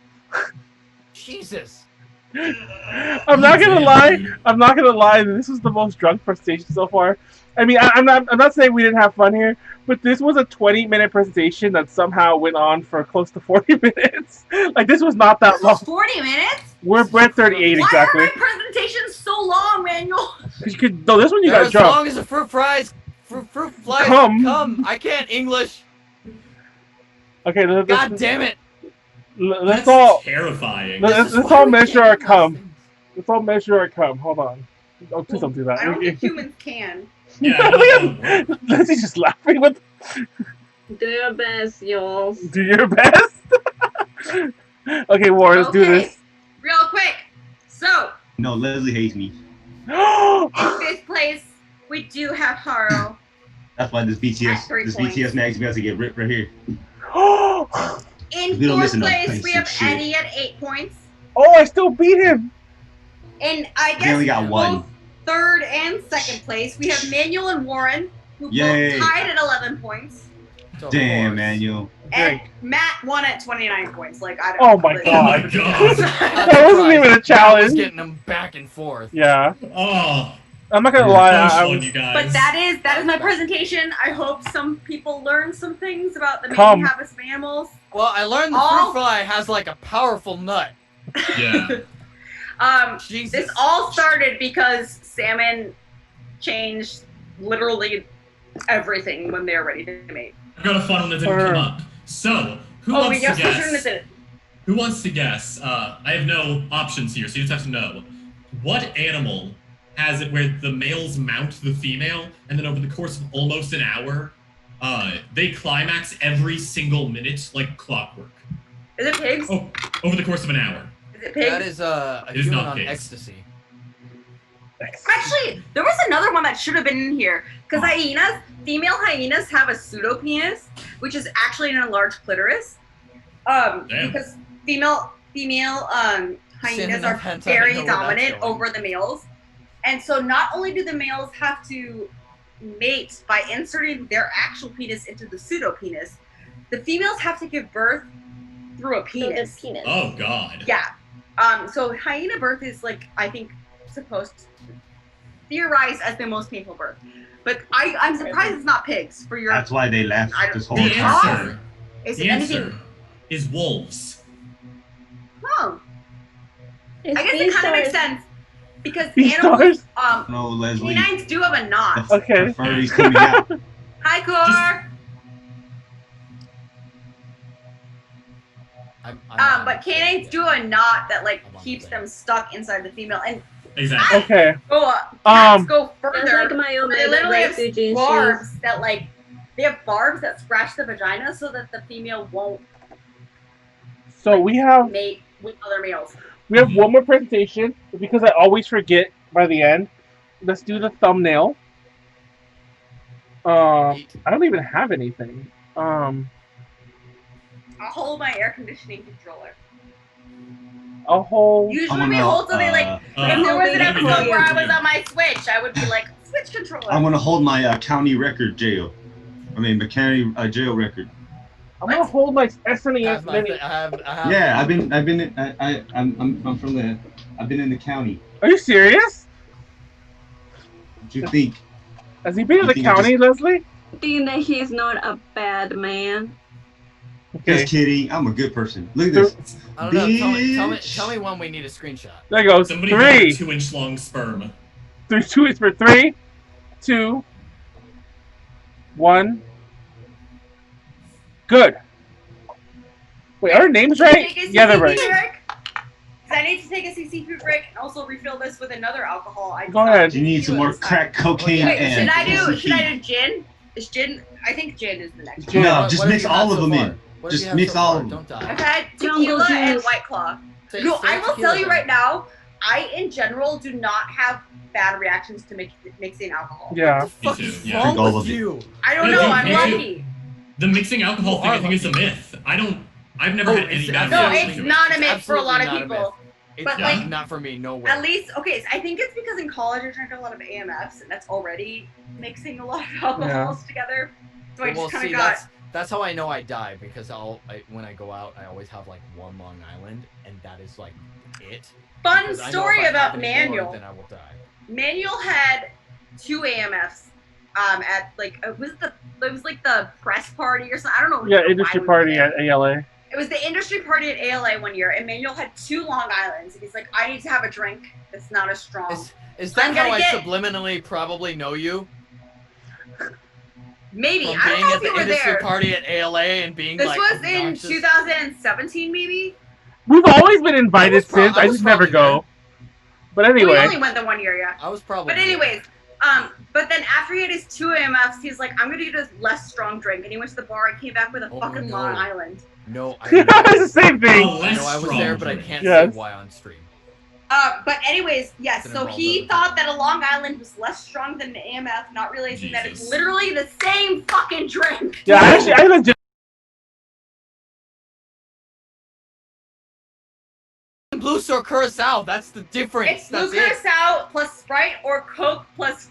Jesus. I'm not gonna lie. I'm not gonna lie. This was the most drunk presentation so far. I mean, I'm not saying we didn't have fun here, but this was a 20-minute presentation that somehow went on for close to 40 minutes. Like this was not that long. 40 minutes? We're at 38 exactly. Why are my presentations so long, Manuel? No, this one you got As drunk. long as the fruit flies Cum. come. I can't English. Okay, God damn it. Let's all terrifying. Let's all measure our cum. Let's all measure our cum. Hold on. Oh, please don't do that. I don't think humans can. Leslie's just laughing with. Do your best, y'all. Do your best. Okay, Warren, let's do this. Real quick. So, No, Leslie hates me. in fifth place, we do have Haro. That's why this At BTS 3 this points. BTS magazine has to get ripped right here. In We don't fourth listen to place, basic we have shit. Eddie at 8 points. Oh, I still beat him. And I They only guess got one. both third and second place, we have Manuel and Warren, who Yay. both tied at 11 points. Damn, Manuel. And Matt won at 29 points. Like, I don't Oh know. my Like- god. God. That wasn't even a I was challenge. getting them back and forth. Yeah. Oh. I'm not gonna lie. Close I one, was. you guys. But that is my presentation. I hope some people learn some things about the Come. mating habits of animals. Well, I learned the All- fruit fly has like a powerful nut. Yeah. Jesus. This all started because salmon changed literally everything when they were ready to mate. I've got a fun one that didn't come up. So, who wants to guess? Who wants to guess? I have no options here, so you just have to know. What animal has it where the males mount the female, and then over the course of almost an hour, they climax every single minute like clockwork? Is it pigs? Oh, over the course of an hour. Is it pigs? That is a It is human not on pigs. ecstasy. Actually, there was another one that should have been in here. Because hyenas, female hyenas have a pseudopenis, which is actually an enlarged clitoris. Damn. Because female hyenas Synonym are hentai, very know where that's dominant going. over the males. And so not only do the males have to mate by inserting their actual penis into the pseudopenis, the females have to give birth through a penis. Oh God. Yeah. So hyena birth is like, I think, supposed to theorized as the most painful birth. But I'm surprised it's not pigs for your. That's why they left this whole The time. answer. Is The it anything? answer is wolves. Oh. It's I guess it kind of makes Beastars. sense because Beastars? animals, No, Leslie. canines do have a knot. The furry's coming out. Hi, Core. But canines do have a knot that like keeps them stuck inside the female, and Exactly. Okay. cats go further. That's like my own they literally have refugee barbs that like they have barbs that scratch the vagina so that the female won't So we have mate with other males. one more presentation but because I always forget by the end. Let's do the thumbnail. I don't even have anything. I'll hold my air conditioning controller. A whole. Usually we hold something like if there was an episode where I was on my Switch, I would be like Switch controller. I'm gonna hold my county record jail. I mean, the county jail record. I'm gonna hold my SNES Mini. Yeah, I've been I'm from the. I've been in the county. Are you serious? What you think? Has he been to the You think county, Leslie? Think that he's not a bad man. Okay. Just kidding. I'm a good person. Look at this. I don't know. Tell me when we need a screenshot. There goes. Somebody 3. had a 2-inch long sperm. 2 is for 3, 2, 1. Good. Wait, are our names right? Yeah, they're right. I need to take a CCP break and also refill this with another alcohol. Go ahead. You need some more crack cocaine Wait, and should I do gin? Is gin? I think gin is the next. No, just mix all of them in. Just mix all of them. Don't die. I've had tequila and White Claw. No, I will tell you right now, I in general do not have bad reactions to mixing alcohol. Yeah. What the fuck is wrong with you? I don't know. I'm lucky. The mixing alcohol thing, I think, is a myth. I've never had any bad No, reactions it's to it. not a myth for a lot of people. It's But like, not for me. No way. at least, okay, so I think it's because in college I drank a lot of AMFs, and that's already mixing a lot of alcohols together. So I just kind of got. That's how I know I die, because when I go out, I always have like one Long Island, and that is like it. Fun Because I know story if I about have any more, Manuel. then I will die. Manuel had 2 AMFs at like it was like the press party or something. I don't know. Yeah, industry party at ALA. It was the industry party at ALA one year, and Manuel had 2 Long Islands, and he's like, I need to have a drink that's not as strong. Is that how I subliminally probably know you? Maybe. From I don't being know at if the you were industry there. party at ALA and being This like was in obnoxious. 2017, maybe? We've always been invited since. I just never go. But anyway. We only went the 1 year, yeah. I was probably. But anyways, but then after he had his 2 AMFs, he's like, I'm gonna get a less strong drink, and he went to the bar and came back with a fucking no. Long Island. No, It's the same thing. I know I was there, but I can't Yes. say why on stream. But anyways, yes, Didn't so involve he those. thought that a Long Island was less strong than an AMF, not realizing that it's Jesus. literally the same fucking drink. Yeah, I legit. Blue or Curacao, that's the difference. It's blue That's it. Curacao plus Sprite or Coke plus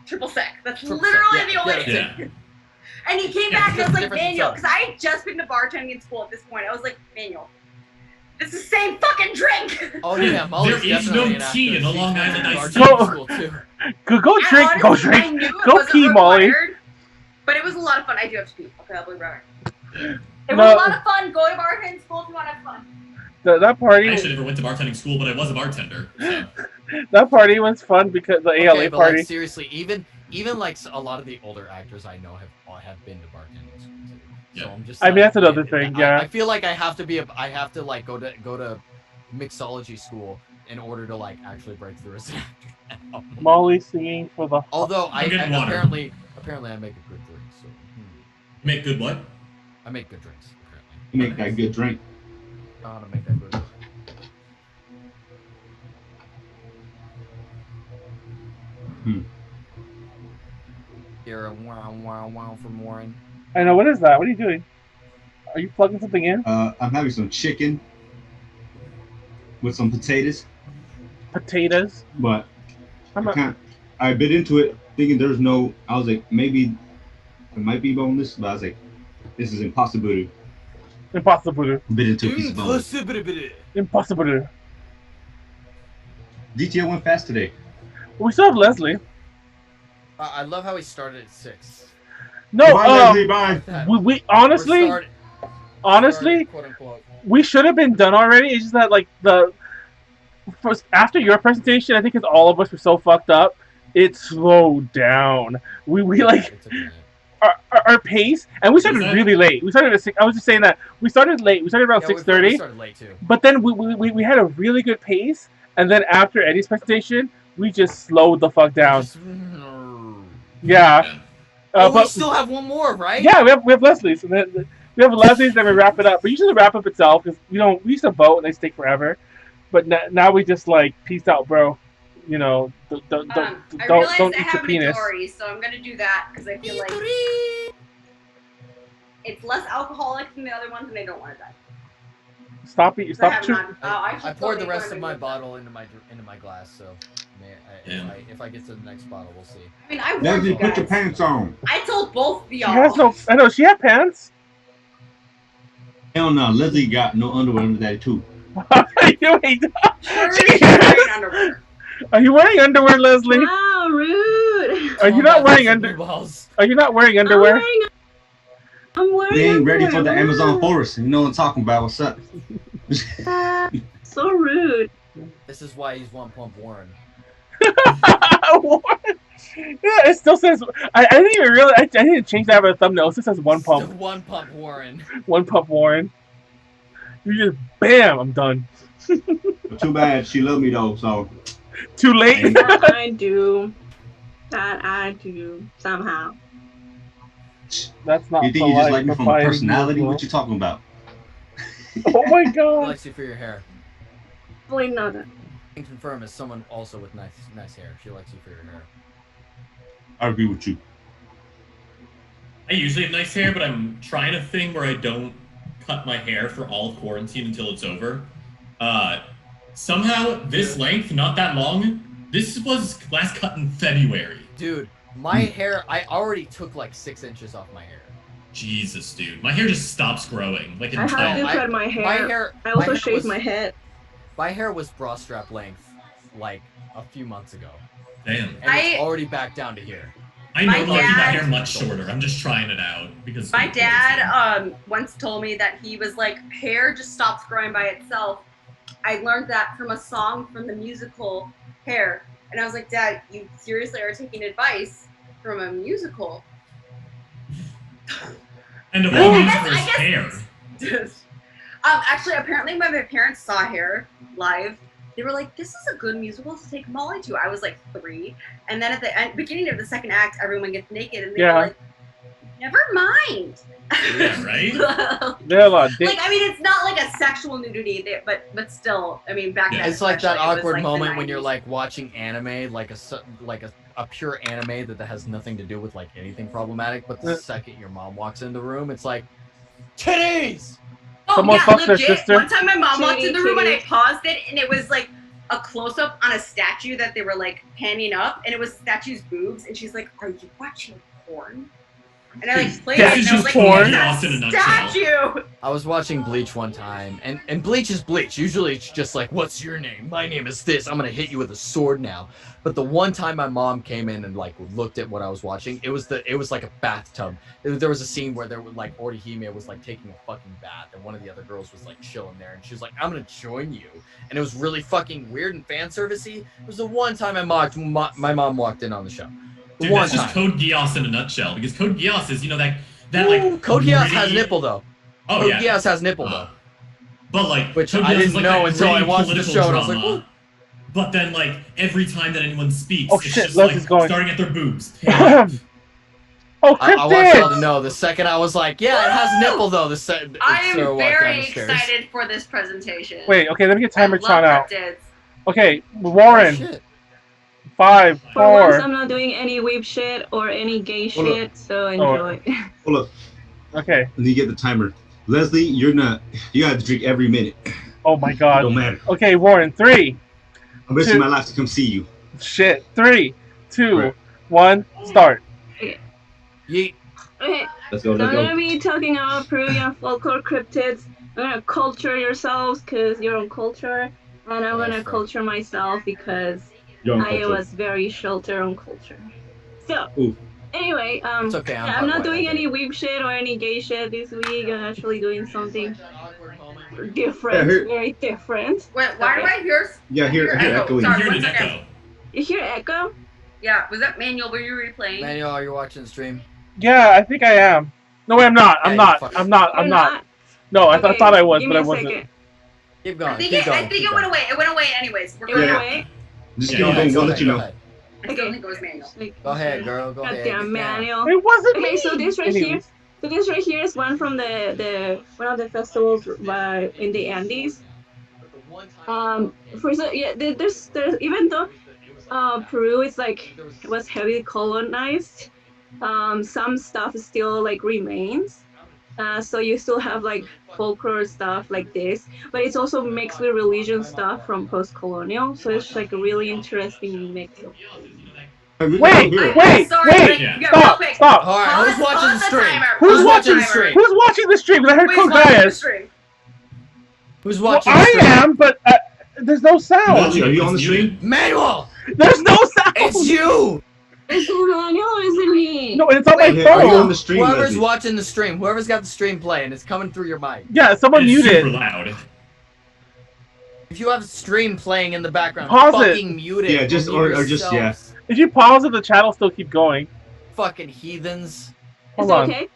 triple sec. That's Triple literally sec, the yeah, only. yeah. Yeah. And he came Yeah, back and I was the like, difference in Manuel, size. because I had just been to bartending in school at this point. I was like, Manuel, it's the same fucking drink. Oh yeah, Molly's There is definitely no an tea actor. in a She's Long been Island in iced bartending tea. school, too. Go drink. I Go honestly, I drink. knew it Go wasn't pee, Molly. required, but it was a lot of fun. I do have to pee. Okay, I'll be right back. It was No. a lot of fun. Go to bartending school if you want to have fun. That I party. actually never went to bartending school, but I was a bartender. So. That party was fun because the ALA Okay, but party. like seriously, even like a lot of the older actors I know have been to bartending school too. So Yeah. I'm just. I mean, like, that's another thing, yeah. I feel like I have to like go to mixology school in order to like actually break through as an actor now. Molly singing for the. Although I I'm getting water. apparently I make a good drink, so Make good what? I make good drinks. Apparently, You make that good drink. I know how to make that good. Here a wow from Warren. I know. What is that? What are you doing? Are you plugging something in? I'm having some chicken with some potatoes, Potatoes. but I'm I bit into it thinking there's no. I was like, maybe it might be boneless, but I was like, this is impossible. Impossible. Bit into a piece of bone. Impossible. DTL went fast today. We still have Leslie. I love how he started at 6. No, Bye, Leslie, bye. we honestly, quote unquote. we should have been done already. It's just that like first, after your presentation, I think because all of us were so fucked up, it slowed down. We like our pace, and we started really late. We started at 6. I was just saying that we started late. We started around 6:30. We started late too. But then we had a really good pace, and then after Eddie's presentation, we just slowed the fuck down. Yeah. But we but still have one more, right? yeah, we have Leslie's, and then we have Leslie's, then we wrap it up. But usually the wrap up itself because we used to vote and they take forever, but now we just like peace out, bro. You know, don't I realized don't I eat have your penis. Midori, so I'm gonna do that because I feel like it's less alcoholic than the other ones, and I don't want to die. Stop I poured the rest of my bottle into my glass, so if I get to the next bottle, we'll see. I mean, I warned Leslie, you put your guys. pants on. I told both of She y'all. has no. I know she had pants. Hell no, Leslie got no underwear under that too. Sure, she's wearing underwear. Are you wearing underwear, Leslie? Wow, rude. Are you not wearing under? Are you not wearing underwear? I'm wearing They ain't ready for the underwear. Amazon forest. You know what I'm talking about? What's up? So rude. This is why he's One Pump Warren. Yeah, it still says. I didn't even realize. I didn't change that as a thumbnail. It still says One Pump. One Pump Warren. One Pump Warren. You just bam. I'm done. Too bad she loved me though. So. Too late. That I do. That I do somehow. That's not. You think you just like me from a personality? What you talking about? Oh my She god. likes you for your hair. Probably not. I can confirm as someone also with nice hair. She likes you for your hair. I agree with you. I usually have nice hair, but I'm trying a thing where I don't cut my hair for all of quarantine until it's over. Somehow, this length, not that long, this was last cut in February. Dude, my hair, I already took like 6 inches off my hair. Jesus, dude. My hair just stops growing. Like I have to cut my hair. I also shaved my head. My hair was bra strap length like a few months ago. Damn. And it's already back down to here. I know keep my hair much shorter. I'm just trying it out because my dad once told me that he was like, hair just stops growing by itself. I learned that from a song from the musical Hair. And I was like, Dad, you seriously are taking advice from a musical? And of all musicals, Hair. Actually, apparently when my parents saw Hair live, they were like, this is a good musical to take Molly to. I was like 3. And then at the beginning of the second act, everyone gets naked and they were like, never mind. Yeah, right? Like, I mean, it's not like a sexual nudity, but still, I mean, back then. It's like that especially, it was awkward like moment the when you're 90s. like watching anime, like a pure anime that has nothing to do with like anything problematic, but the second your mom walks in the room, it's like, titties! Oh, Someone yeah, fucked their legit. sister? One time my mom walked in the room and I Titty. paused it and it was like a close-up on a statue that they were like panning up and it was statue's boobs and she's like, are you watching porn? And I like played it and I was like, porn. it's a statue! I was watching Bleach one time, and Bleach is Bleach. Usually it's just like, what's your name? My name is this. I'm gonna hit you with a sword now. But the one time my mom came in and like looked at what I was watching, it was like a bathtub. There was a scene where there was like Orihime was like taking a fucking bath, and one of the other girls was like chilling there, and she was like, I'm gonna join you. And it was really fucking weird and fan servicey. It was the one time my mom walked in on the show. Dude, One that's just time. Code Geass in a nutshell. Because Code Geass is, you know, that like Code Geass has gritty- nipple though. Oh Code yeah. Geass has nipple though. But like, Which Code I Geass didn't is like know that until I gritty watched the political show, and I was like, drama. "Ooh." But then like every time that anyone speaks, Oh, it's shit, just Leslie's like going. starting at their boobs. Oh, I want y'all to cryptids! know the second I was like, yeah, it has nipple though. I am Sarah walked down very the stairs. excited for this presentation. Wait, okay, let me get I timer love Tron out. cryptids. Okay, Oh, Warren. shit. 5, For once, 4. I'm not doing any weeb shit or any gay Hold up. shit, so enjoy. Hold up. Okay. Let me get the timer. Leslie, you gotta drink every minute. Oh my god. Don't matter. Okay, Warren. 3. I'm risking Two. my life to come see you. Shit. 3, 2, Right. 1. Start. Yeet. Okay, Let's go. so Let's I'm gonna go. be talking about Peruvian folklore cryptids. I'm gonna culture yourselves because you're on culture, and I'm gonna culture myself because You're on I culture. was very sheltered on culture. So, Ooh. anyway, It's okay, I'm yeah, part I'm not white, doing I any weeb shit or any gay shit this week. I'm actually doing something Yeah, different, here- very different. Wait, why do I hear? Yeah, here echoing. Sorry, Hear one an second. echo. You hear echo? Yeah, was that Manuel? Were you replaying? Manuel, are you watching the stream? Yeah, I think I am. No, wait, I'm not. Yeah, I'm you not. fucking- I'm not. You're I'm not. No, I Okay, thought I was, give but me I a wasn't. second. Keep going. I think keep it, going. I think keep it going. went away. It went away anyways. We're It good. went Yeah. away. Just Yeah, keep yeah, going. Go I'll ahead, let you go know. ahead. I still think it was Manuel. Go ahead, girl. Go ahead. Goddamn Get down. Manuel. It wasn't Okay, me. so this right Anyways. here. So this right here is one from the one of the festivals in the Andes. For so yeah, there's even though Peru is like it was heavily colonized, some stuff still like remains. So you still have like folklore stuff like this, but it's also mixed with religion stuff from post-colonial. So it's like a really interesting mix. Wait, Here. wait, Sorry, wait. like, yeah, real Stop, quick. stop. All right, who's watching the stream? timer. Who's Pause watching the the timer. stream? Who's watching the stream? I heard Who's Code watching the Gaius. stream? Who's Well, watching the I stream? am, but there's no sound. Are you on the stream? Manuel! There's no sound. It's you! It's Manuel or is it me? No, it's on my Are phone. you on the stream, Whoever's Leslie? watching the stream, whoever's got the stream playing, it's coming through your mic. Yeah, someone It's muted. super loud. If you have stream playing in the background, Pause it. fucking mute it. Yeah, just or just yeah. If you pause it, the chat will still keep going. Fucking heathens. Hold Is it on. okay?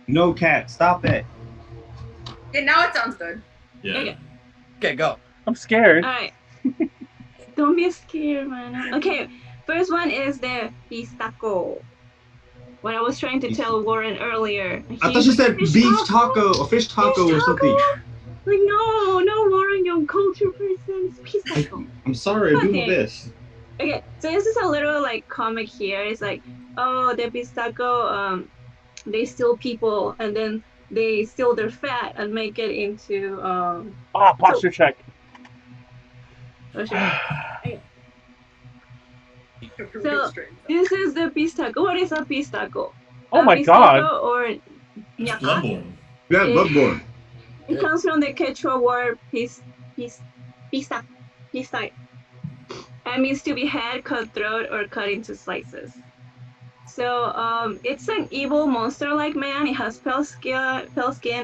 No cat, stop it. Okay, now it sounds good. Yeah. Okay. Okay, go. I'm scared. Alright. Don't be scared, man. Okay, first one is the pishtaco. What I was trying to tell Warren earlier. I thought you said beef taco or fish taco or something. Like, no, Warren, you're a culture person. It's pishtaco. I'm sorry, I do Okay. this. Okay, so this is a little like comic here. It's like, oh, the pishtaco, they steal people and then they steal their fat and make it into Posture check. Okay. So this is the pishtaco. What is a pishtaco? Oh my pishtaco god. Or ñaca. Bloodborne. Yeah, Bloodborne. It comes from the Quechua word pista. It means to be had, cut throat, or cut into slices. So it's an evil monster-like man. It has pale skin.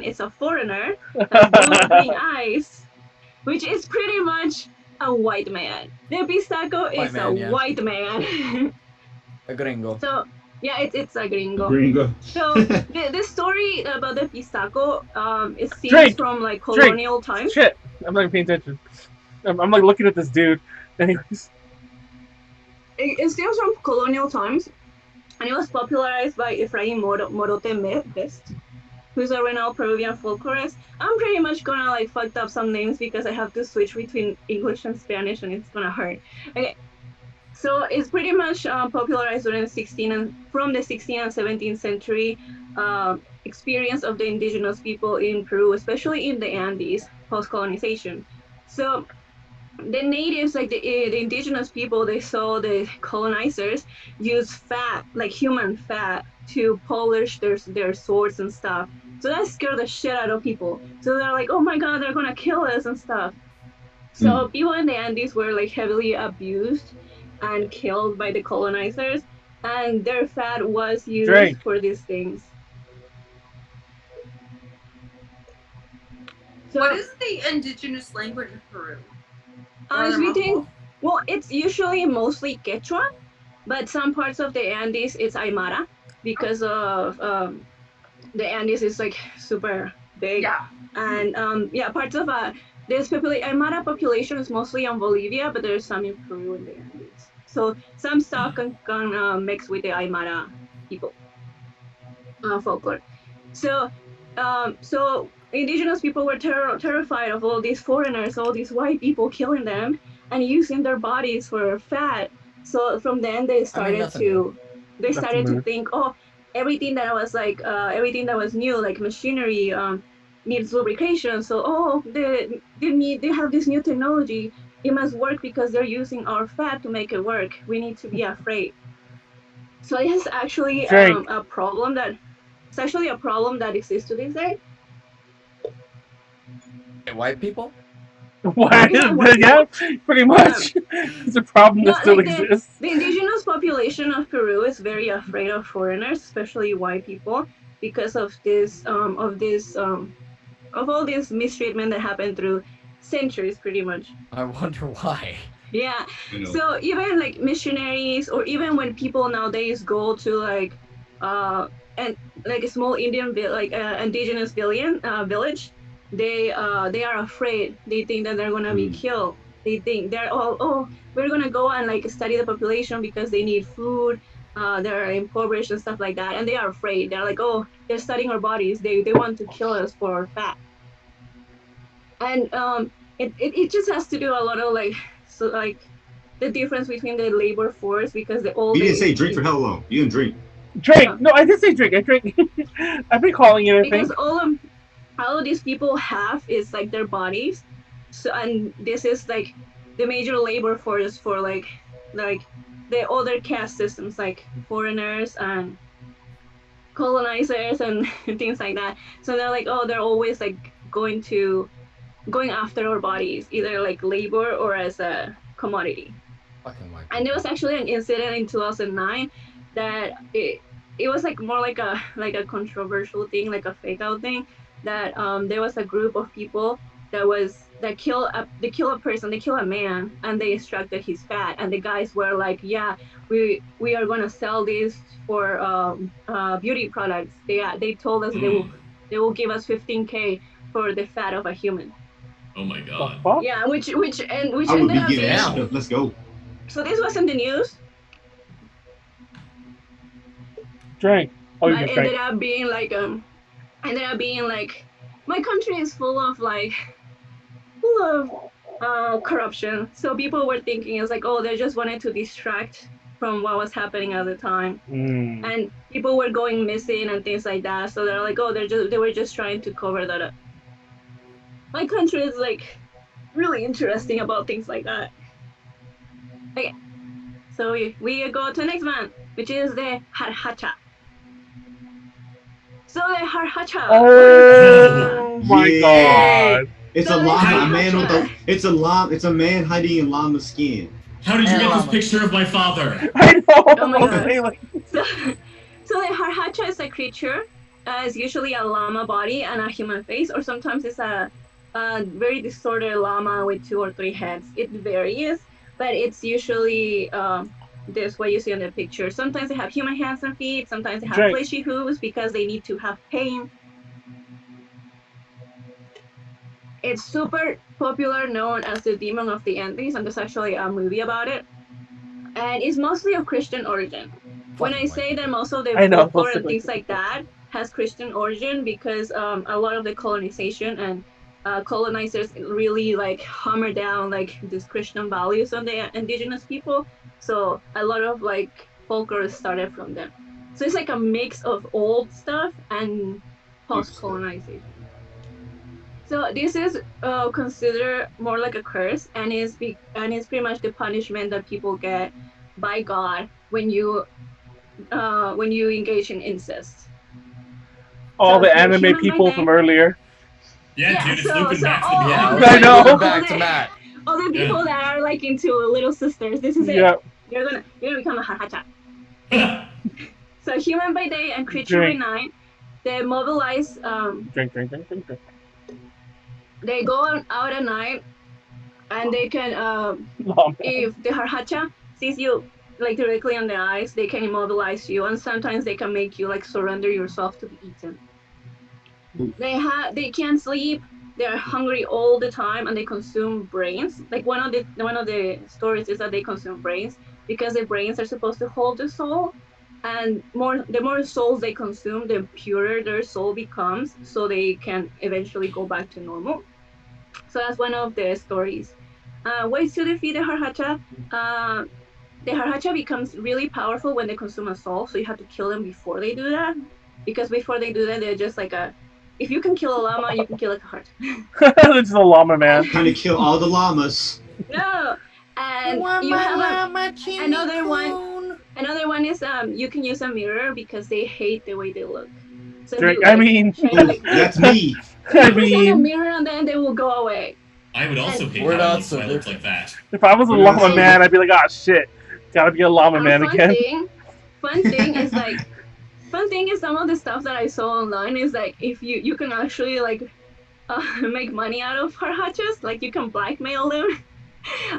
It's a foreigner. Has blue green eyes, which is pretty much a white man. The pishtaco is man, a yeah. white man. A gringo. So yeah, it's a gringo. Gringo. So the story about the pishtaco is seen Drink! from like colonial times. Shit. I'm not even paying attention. I'm like looking at this dude. Anyways. It stems from colonial times, and it was popularized by Efraín Morote Best, who's a renowned Peruvian folklorist. I'm pretty much gonna like fuck up some names because I have to switch between English and Spanish, and it's gonna hurt. Okay, so it's pretty much popularized during the 16th and 17th century experience of the indigenous people in Peru, especially in the Andes post-colonization. So the natives, like the indigenous people, they saw the colonizers use fat, like human fat, to polish their swords and stuff. So that scared the shit out of people. So they're like, oh my god, they're gonna kill us and stuff. So people in the Andes were like heavily abused and killed by the colonizers, and their fat was used for these things. So, what is the indigenous language of Peru? Well, it's usually mostly Quechua, but some parts of the Andes it's Aymara because of the Andes is like super big. Yeah. And parts of this Aymara population is mostly in Bolivia, but there's some in Peru and the Andes. So some stuff can mix with the Aymara people folklore. So indigenous people were terrified of all these foreigners, all these white people killing them and using their bodies for fat. So from then they started to think, oh, everything that was new, like machinery, needs lubrication. So they have this new technology. It must work because they're using our fat to make it work. We need to be afraid. So it is actually a problem that exists to this day. White people? Why? Yeah, pretty much. It's a problem that still exists. The indigenous population of Peru is very afraid of foreigners, especially white people, because of all this mistreatment that happened through centuries, pretty much. I wonder why. Yeah. So even like missionaries, or even when people nowadays go to like a small Indian indigenous village, they are afraid. They think that they're gonna be killed. They think they're all, we're gonna go and like study the population because they need food. They're impoverished and stuff like that, and they are afraid. They're like, they're studying our bodies. They want to kill us for our fat. And it just has to do a lot of the difference between the labor force, because You didn't say drink for how long? You didn't drink. Drink. No, I did say drink. I drink. I've been calling it. I think. Because all of these people have is like their bodies. So, and this is like the major labor force for like the other caste systems, like foreigners and colonizers and things like that. So they're like, they're always like going after our bodies, either like labor or as a commodity. Fucking white. And there was actually an incident in 2009 that it was like more like a controversial thing, like a fake out thing, that there was a group of people that kill a person, they kill a man, and they extracted his fat, and the guys were like, yeah, we are gonna sell this for beauty products. They told us they will give us 15K for the fat of a human. Oh my god. Yeah, which I would ended be up getting being. that shit up. Let's go. So this was in the news. Drink. Oh, you But can drink. ended up being like, my country is full of corruption. So people were thinking it's like, oh, they just wanted to distract from what was happening at the time, and people were going missing and things like that. So they're like, oh, they were just trying to cover that up. My country is like really interesting about things like that. Okay, so we go to the next one, which is the jarjacha. So the jarjacha. Oh my god! It's a llama, man. It's a man hiding in llama skin. How did you get this picture of my father? I know. Oh my god. So the jarjacha is a creature. It's usually a llama body and a human face, or sometimes it's a very distorted llama with 2 or 3 heads. It varies, but it's usually this what you see in the picture. Sometimes they have human hands and feet. Sometimes they have fleshy hooves because they need to have pain. It's super popular, known as the Demon of the Andes, and there's actually a movie about it. And it's mostly of Christian origin. When I say that most of the folklore and things like that has Christian origin, because a lot of the colonization and colonizers really like hammer down like these Christian values on the indigenous people. So a lot of like folklore started from them. So it's like a mix of old stuff and post-colonization. So this is considered more like a curse, and is pretty much the punishment that people get by God when you engage in incest. All the anime people from earlier. Yeah, dude, it's looping back to the beginning. I know. Back to Matt. All the people that are like into Little Sisters, this is it. You're gonna become a jarjacha. So human by day and creature by night. They mobilize. Drink. They go out at night, and they can. If the jarjacha sees you like directly on the eyes, they can immobilize you, and sometimes they can make you like surrender yourself to be eaten. They can't sleep. They're hungry all the time, and they consume brains. Like one of the stories is that they consume brains because the brains are supposed to hold the soul, and the more souls they consume, the purer their soul becomes, so they can eventually go back to normal. So that's one of the stories. Ways to defeat the jarjacha. The jarjacha becomes really powerful when they consume a soul, so you have to kill them before they do that, because before they do that, they're just like if you can kill a llama, you can kill like a heart. It's a llama-man. Trying to kill all the llamas. No, and you have another one. Another one is you can use a mirror because they hate the way they look. So that's me. I mean, a mirror and then they will go away. I would also hate how I look like that. If I was a llama-man, I'd be like, ah, shit, gotta be a llama-man again. Fun thing is some of the stuff that I saw online is like if you can actually like make money out of jarjachas, like you can blackmail them,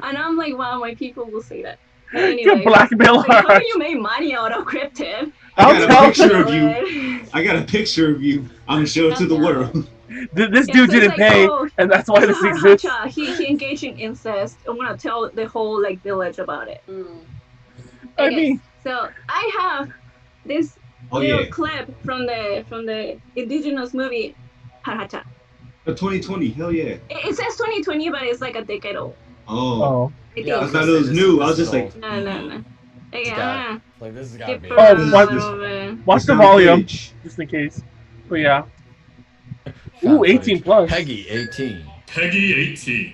and I'm like, wow, my people will say that. But anyway, you can blackmail like, how do you make money out of cryptid? I got a picture of you. I got a picture of you. I'm gonna show it to the world. This dude didn't pay, and that's why this exists. He engaged in incest. I'm gonna tell the whole like village about it. I mean, so I have this little clip from the indigenous movie jarjacha. 2020, hell yeah. It says 2020, but it's like a decade old. Oh. I thought it was new. I was just like, no. Yeah. Like this has got to be. Watch the volume, just in case. But yeah. Ooh, 18 plus. Peggy 18. Peggy 18.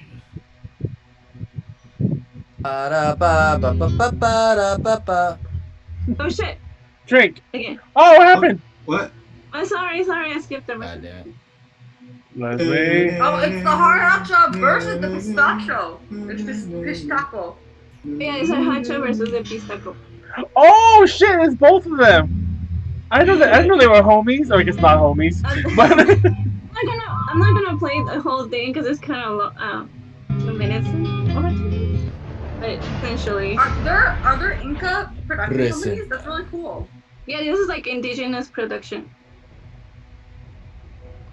Oh shit. Drink. Again. Oh, what happened? What? I'm sorry, I skipped them. God damn it. Leslie. Oh, it's the jarjacha versus the pistachio. It's this pishtaco. Yeah, it's jarjacha versus the pishtaco. Oh shit! It's both of them. I didn't know they were homies. Or I guess not homies. But I'm not gonna play the whole thing because it's kind of 2 minutes. Over 2 minutes. But essentially. Are there Inca production companies? That's really cool. Yeah, this is like indigenous production.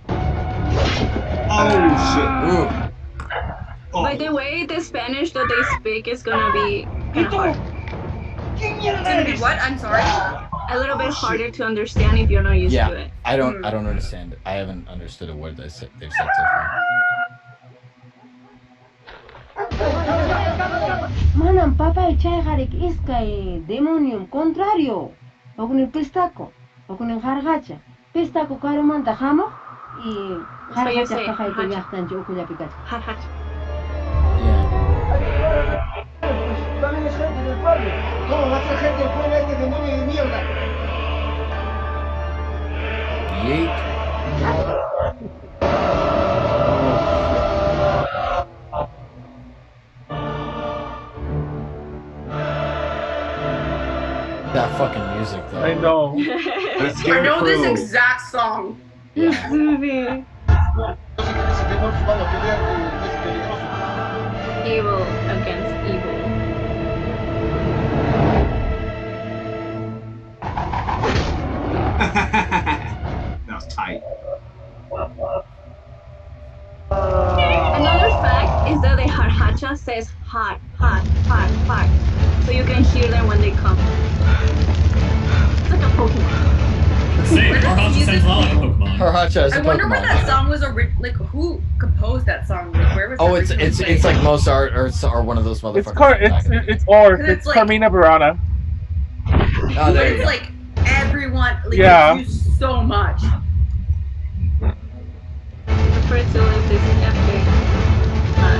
Oh shit! Ooh. By the way, the Spanish that they speak is gonna be kind of hard. It's gonna be what? I'm sorry. A little bit harder to understand if you're not used to it. I don't understand it. I haven't understood a word they've said so far. Manam papa y chayharek iskay demonium contrario. O con el pishtaco, o con el jarjacha. Pishtaco caromanta jamo y jarjacha caja y que viajan yo con la picacha. Jarjacha. También es gente del pueblo. ¿Cómo va a ser gente del pueblo este demonio de mierda? Yeet. That fucking music, though. I know. I know this exact song. Yeah. Evil against evil. That was tight. Another fact is that the jarjacha says hot, hot, hot, hot. So you can hear them when they come. It's like a Pokemon. Same. Jarjacha sounds a lot like a Pokemon. Jarjacha is a I wonder where Pokemon. that song was like who composed that song? Like where was Oh, it it's like Mozart or one of those motherfuckers. It's Carmina Burana. Oh, there you it's go. like everyone like Yeah. used so much. I prefer to live this epic.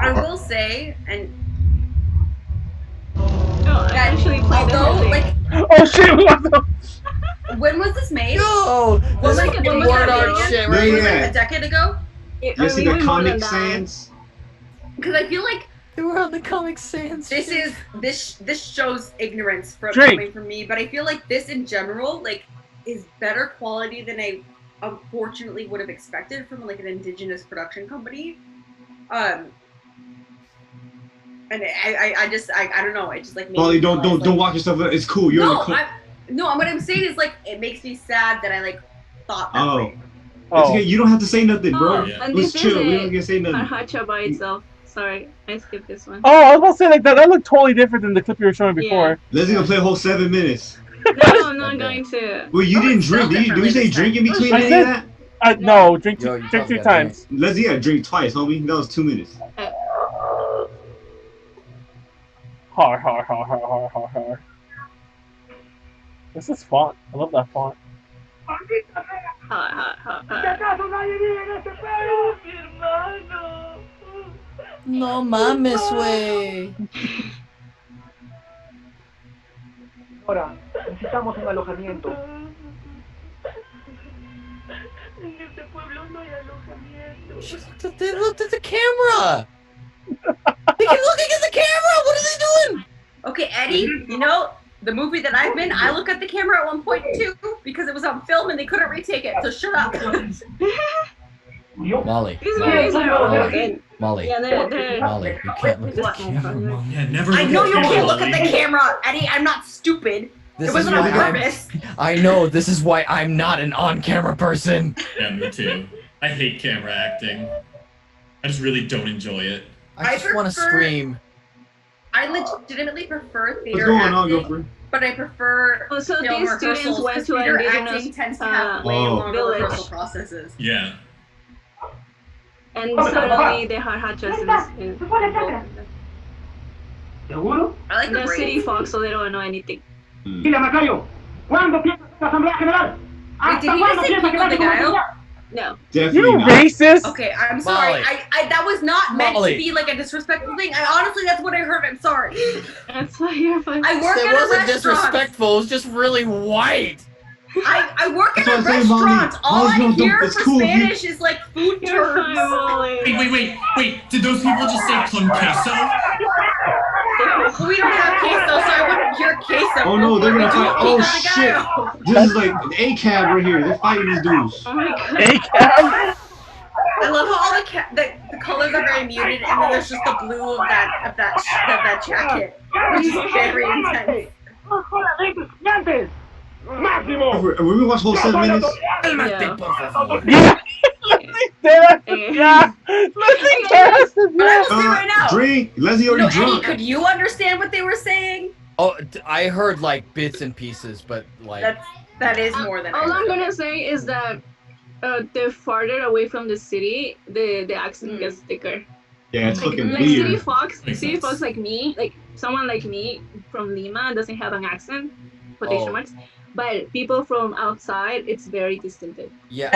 I will say, and I actually played the whole thing. like Oh shit! when was this made? No, Was this like fucking when was word that art made again? shit Was right it here. like a decade ago? You see the Comic Sans? Because I feel like we're on the Comic Sans. This shows ignorance Drink. coming from me, but I feel like this in general like is better quality than I unfortunately would have expected from like an indigenous production company. And I don't know. I just like. Molly, don't walk yourself. It's cool. You're No, in the no. What I'm saying is like it makes me sad that I like thought that way. It's okay. You don't have to say nothing, bro. And Let's this chill. is We don't get to say nothing. jarjacha by itself. Sorry, I skipped this one. Oh, I was about to say like that looked totally different than the clip you were showing before. Leslie's gonna play a whole 7 minutes. No, I'm not going to. Well, you didn't drink. Did you say drink in between I any said- of that? No, drink 3 times. Leslie had to drink twice, homie. That was 2 minutes. Har har har har har har har. This is font. I love that font. No mames, güey. Ahora, necesitamos un alojamiento. En este pueblo no hay alojamiento. They looked at the camera. They keep looking at the camera. What are they doing? Okay, Eddie. You know the movie that I've been. I look at the camera at one point too because it was on film and they couldn't retake it. So shut up. Molly. These movies are all good. Molly. Yeah, they're Molly, you can't look at the camera, Molly. Yeah, never. I know you can't look at the camera, Eddie. I'm not stupid. This It wasn't is on why purpose. I know. This is why I'm not an on-camera person. Yeah, me too. I hate camera acting. I just really don't enjoy it. I just want to scream. I legitimately prefer theater What's going on, acting, girlfriend? but I prefer Also, film these students rehearsals went because to theater indigenous, acting tends to have way Oh. longer village. rehearsal processes. Yeah. And suddenly the jarjachas in ¿Seguro? I like the the break. city folk, so they don't know anything. Dile, Macario, ¿cuándo piensas la Asamblea General? Wait, did he just say Pico de Gallo? No. Definitely You not. racist! Okay, I'm sorry. Molly. I that was not meant Molly. to be like a disrespectful thing. I honestly, that's what I heard. I'm sorry. That's why you're fine. I work It at a wasn't restaurant. disrespectful. It was just really white. I work in That's a what I'm saying, Molly. restaurant. All Molly's I no hear dumb. It's for cool, you- Spanish is like food terms. Wait. Did those people just say con queso? Well, we don't have queso, so I wouldn't hear queso. Oh no, they're gonna We do fight. Oh pico de shit! gallo. This is like an A-cab right here. They're fighting these dudes. Oh my god. A-cab? I love how all the colors are very muted, and then there's just the blue of that jacket, which is very intense. Are we gonna watch whole 7 minutes? Yeah. Yeah. But I will say right now. Drink. Leslie already No, Eddie, drunk. could you understand what they were saying? Oh, I heard like bits and pieces, but like That is more than. All I'm gonna say is that the farther away from the city, the accent gets thicker. Yeah, it's fucking Like weird. city folks like me, like someone like me from Lima doesn't have an accent, quotation marks. But people from outside, it's very distinctive. Yeah,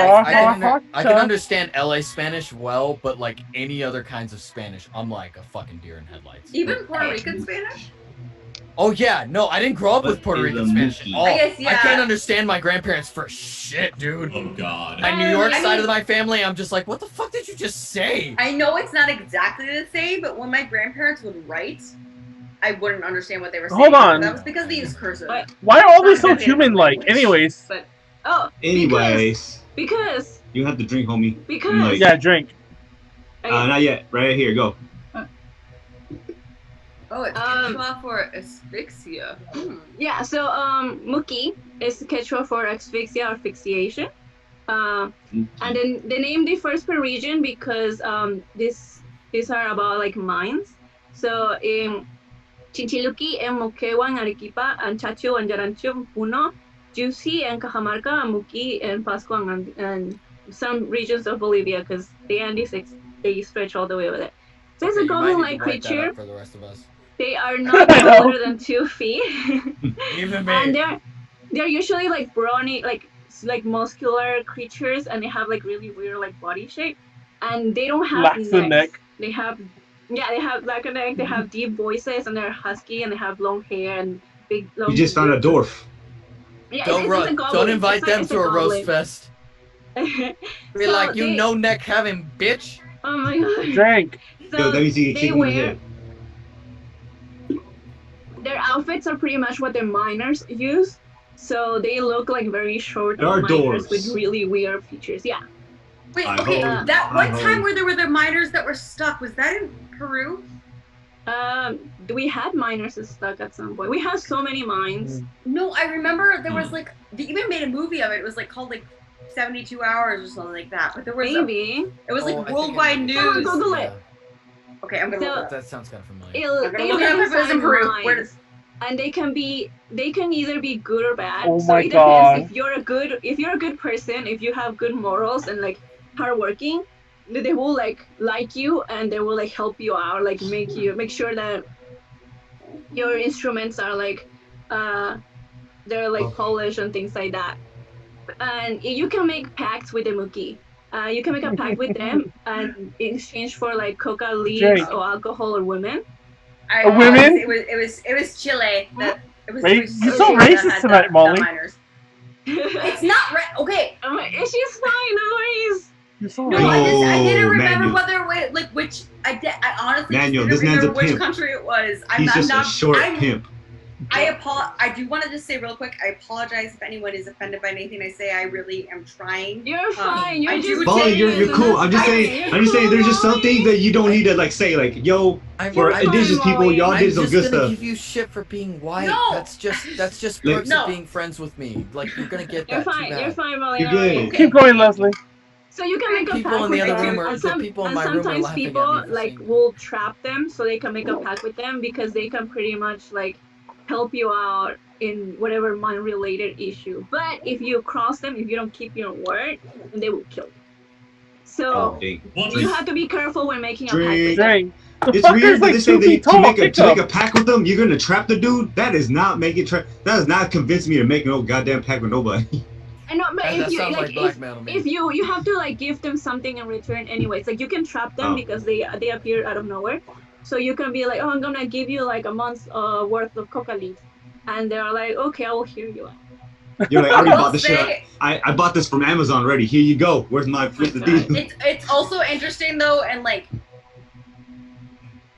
I can understand LA Spanish well, but like any other kinds of Spanish, I'm like a fucking deer in headlights. Even Puerto Rican Spanish? Oh yeah, no, I didn't grow up with Puerto Rican Spanish at all. I guess, yeah. I can't understand my grandparents for shit, dude. Oh god. My New York I side mean- of my family, I'm just like, what the fuck did you just say? I know it's not exactly the same, but when my grandparents would write, I wouldn't understand what they were saying. Hold on. That was because they used cursive. Why are all these so human-like? Anyways. But Anyways, because you have to drink, homie. Because- I'm like, Yeah, drink. not yet. Right here, go. Oh, it's Quechua for asphyxia. Yeah, so muki is Quechua for asphyxia or asphyxiation. And then the name differs per region because these are about like mines. So in Chinchiluki and Moquegua and Arequipa and Chacho and Yarancho, Puno, Juicy and Cajamarca and Muki and Pasco and some regions of Bolivia because the Andes they stretch all the way over there. So it's a goblin-like creature. For the rest of us. They are not taller than 2 feet. Even me. And they're usually like brawny, like muscular creatures, and they have like really weird like body shape. And they don't have Lacks the neck. They have lack of neck. They have deep voices, and they're husky, and they have long hair and big. Long You just found a dwarf. Yeah, Don't invite them to a roast fest. Be Be like, you no neck having bitch. Oh my god. Drink. Yo, that means you get kicked in the head. Their outfits are pretty much what the miners use, so they look like very short They are miners dwarves. with really weird features. Yeah. Wait, I okay, hope- that I one time hope. where there were the miners that were stuck, was that in Peru? We had miners stuck at some point. We have so many mines. No, I remember there was like, they even made a movie of it. It was like called like 72 Hours or something like that. But there was Maybe. it was Oh, I like think worldwide news. Google it. Okay, I'm gonna So- look it up. That sounds kind of familiar. I'm gonna They look it up live if it was in inside Peru. mines. Where And they can either be good or bad. Oh so my it God. depends if you're a good person, if you have good morals and like hardworking, they will like you and they will like help you out, like make sure that your instruments are like they're like polished and things like that. And you can make pacts with the Muki. You can make a pact with them and in exchange for like coca leaves Drink. or alcohol or women. Women? It was Chile that it was. Right? it was You're so Chile that racist had tonight, the Molly. miners. It's not right. Okay. She's fine, no worries. You're so No, I didn't No, remember Manuel. whether like which I honestly Manuel, didn't this man's remember a which pimp. country it was. He's just a short pimp. I do want to just say real quick. I apologize if anyone is offended by anything I say. I really am trying. You're fine. You're I do just Molly, take- you're cool. I'm just saying. There's just some things that you don't need to like say like, yo, for indigenous people, y'all did some good I'm just gonna stuff. give you shit for being white. No. That's just Like- perks No. of being friends with me. Like you're gonna get You're that. Too fine. bad. You're fine, Molly. You're no worries. good. Keep going, Leslie. So you can make a People pact in the with other them, room are- and the people in my room are sometimes laughing at people me for like saying will trap them so they can make a pact with them because they can pretty much like help you out in whatever mind-related issue. But if you cross them, if you don't keep your word, then they will kill you. So What? you have to be careful when making a pact Drink. with them. Drink. The It's fucker's weird that like they say 2 feet to tall. make Pick a up. pact with them, you're gonna trap the dude. That is not making that does not convince me to make no goddamn pact with nobody. I know, but That if you sounds like like, blackmail to me. if you have to like give them something in return, anyways. Like you can trap them Oh. because they appear out of nowhere. So you can be like, oh, I'm gonna give you like a month's worth of coca leaves, and they're like, okay, I will hear you out. You're like, I already will bought this shit. say- I bought this from Amazon already. Here you go. Where's the deal? It's also interesting though, and like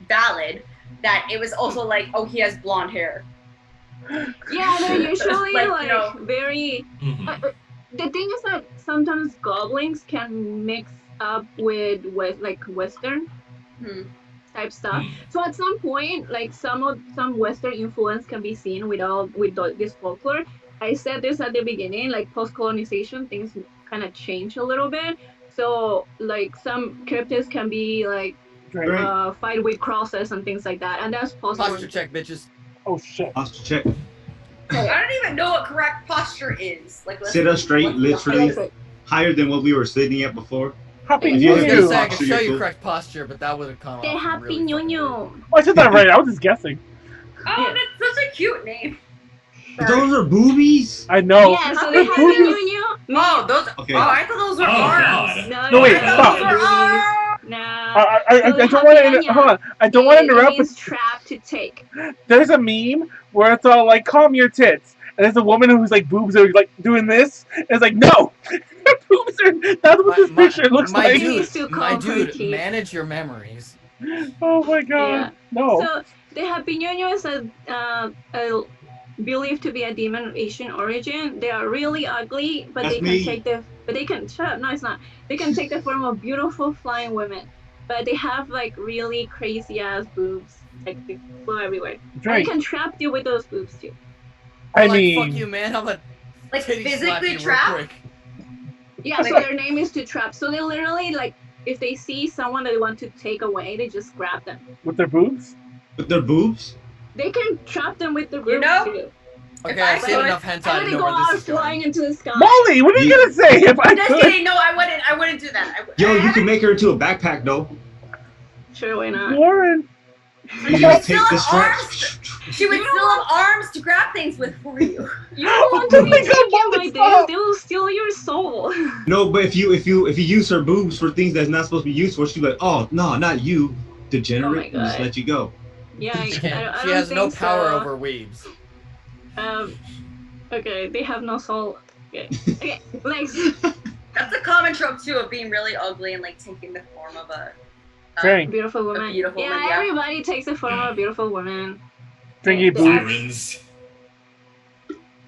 valid that it was also like, oh, he has blonde hair. Yeah, they're usually Like, like you know. very. The thing is that sometimes goblins can mix up with like Western type stuff. So at some point, like some Western influence can be seen with this folklore. I said this at the beginning, like post-colonization, things kind of change a little bit. So like some cryptids can be like fight with crosses and things like that, and that's possible. Posture check, bitches. Oh shit. Posture check. I don't even know what correct posture is. Like, let's Sit up straight, what's the literally height? higher than what we were sitting at before. Happy If New you I was have gonna good say I could posture, show you're you cool. correct posture, but that would have come The off happy really Ñoño. Oh, I said that right. I was just guessing. Oh, that's such a cute name. Those are boobies. I know. Yeah, so They're they have boobies. Ñoño. Oh, those. Okay. Oh, I thought those were arms. No, wait, I thought stop. those were arms. I don't want to. Hold on. I don't want to interrupt. It means trap to take. There's a meme where it's all like, "Calm your tits," and there's a woman who's like boobs are like doing this. And it's like, no, boobs are. That's what this picture looks my like. dude, manage your memories. Oh my god, Yeah. no. So the happy Ñoño is a believed to be a demon of Asian origin. They are really ugly, but That's they can me. take the. But they can shut up. No, it's not. They can take the form of beautiful flying women, but they have like really crazy ass boobs, like they flow everywhere. And Drake. they can trap you with those boobs too. I Like, mean, fuck you, man. I'm a Like titty slap physically you real trapped? quick. Yeah, so their name is to trap. So they literally like, if they see someone that they want to take away, they just grab them. with their boobs. With their boobs? They can trap them with their boobs know? too. Okay, I've seen enough hentai And to then they know go where out this is going. flying into the sky. Molly, what are you gonna say if I I'm just could? kidding. No, I wouldn't do that. Yo, you can make her into a backpack though. Sure, why not? Warren. You She just would take still the have strap. arms. She would still have arms to grab things with for you. You don't want to be taken by this. They will steal your soul. No, but if you use her boobs for things that's not supposed to be used for, she's like, oh no, not you, degenerate, and just God. let you go. Yeah, I She don't has no think power so. over weaves. Okay, they have no soul. Okay, okay, next. That's a common trope too of being really ugly and like taking the form of a Drink. Beautiful woman. beautiful yeah, woman, yeah. everybody takes the form of a beautiful woman. Drinky Sirens.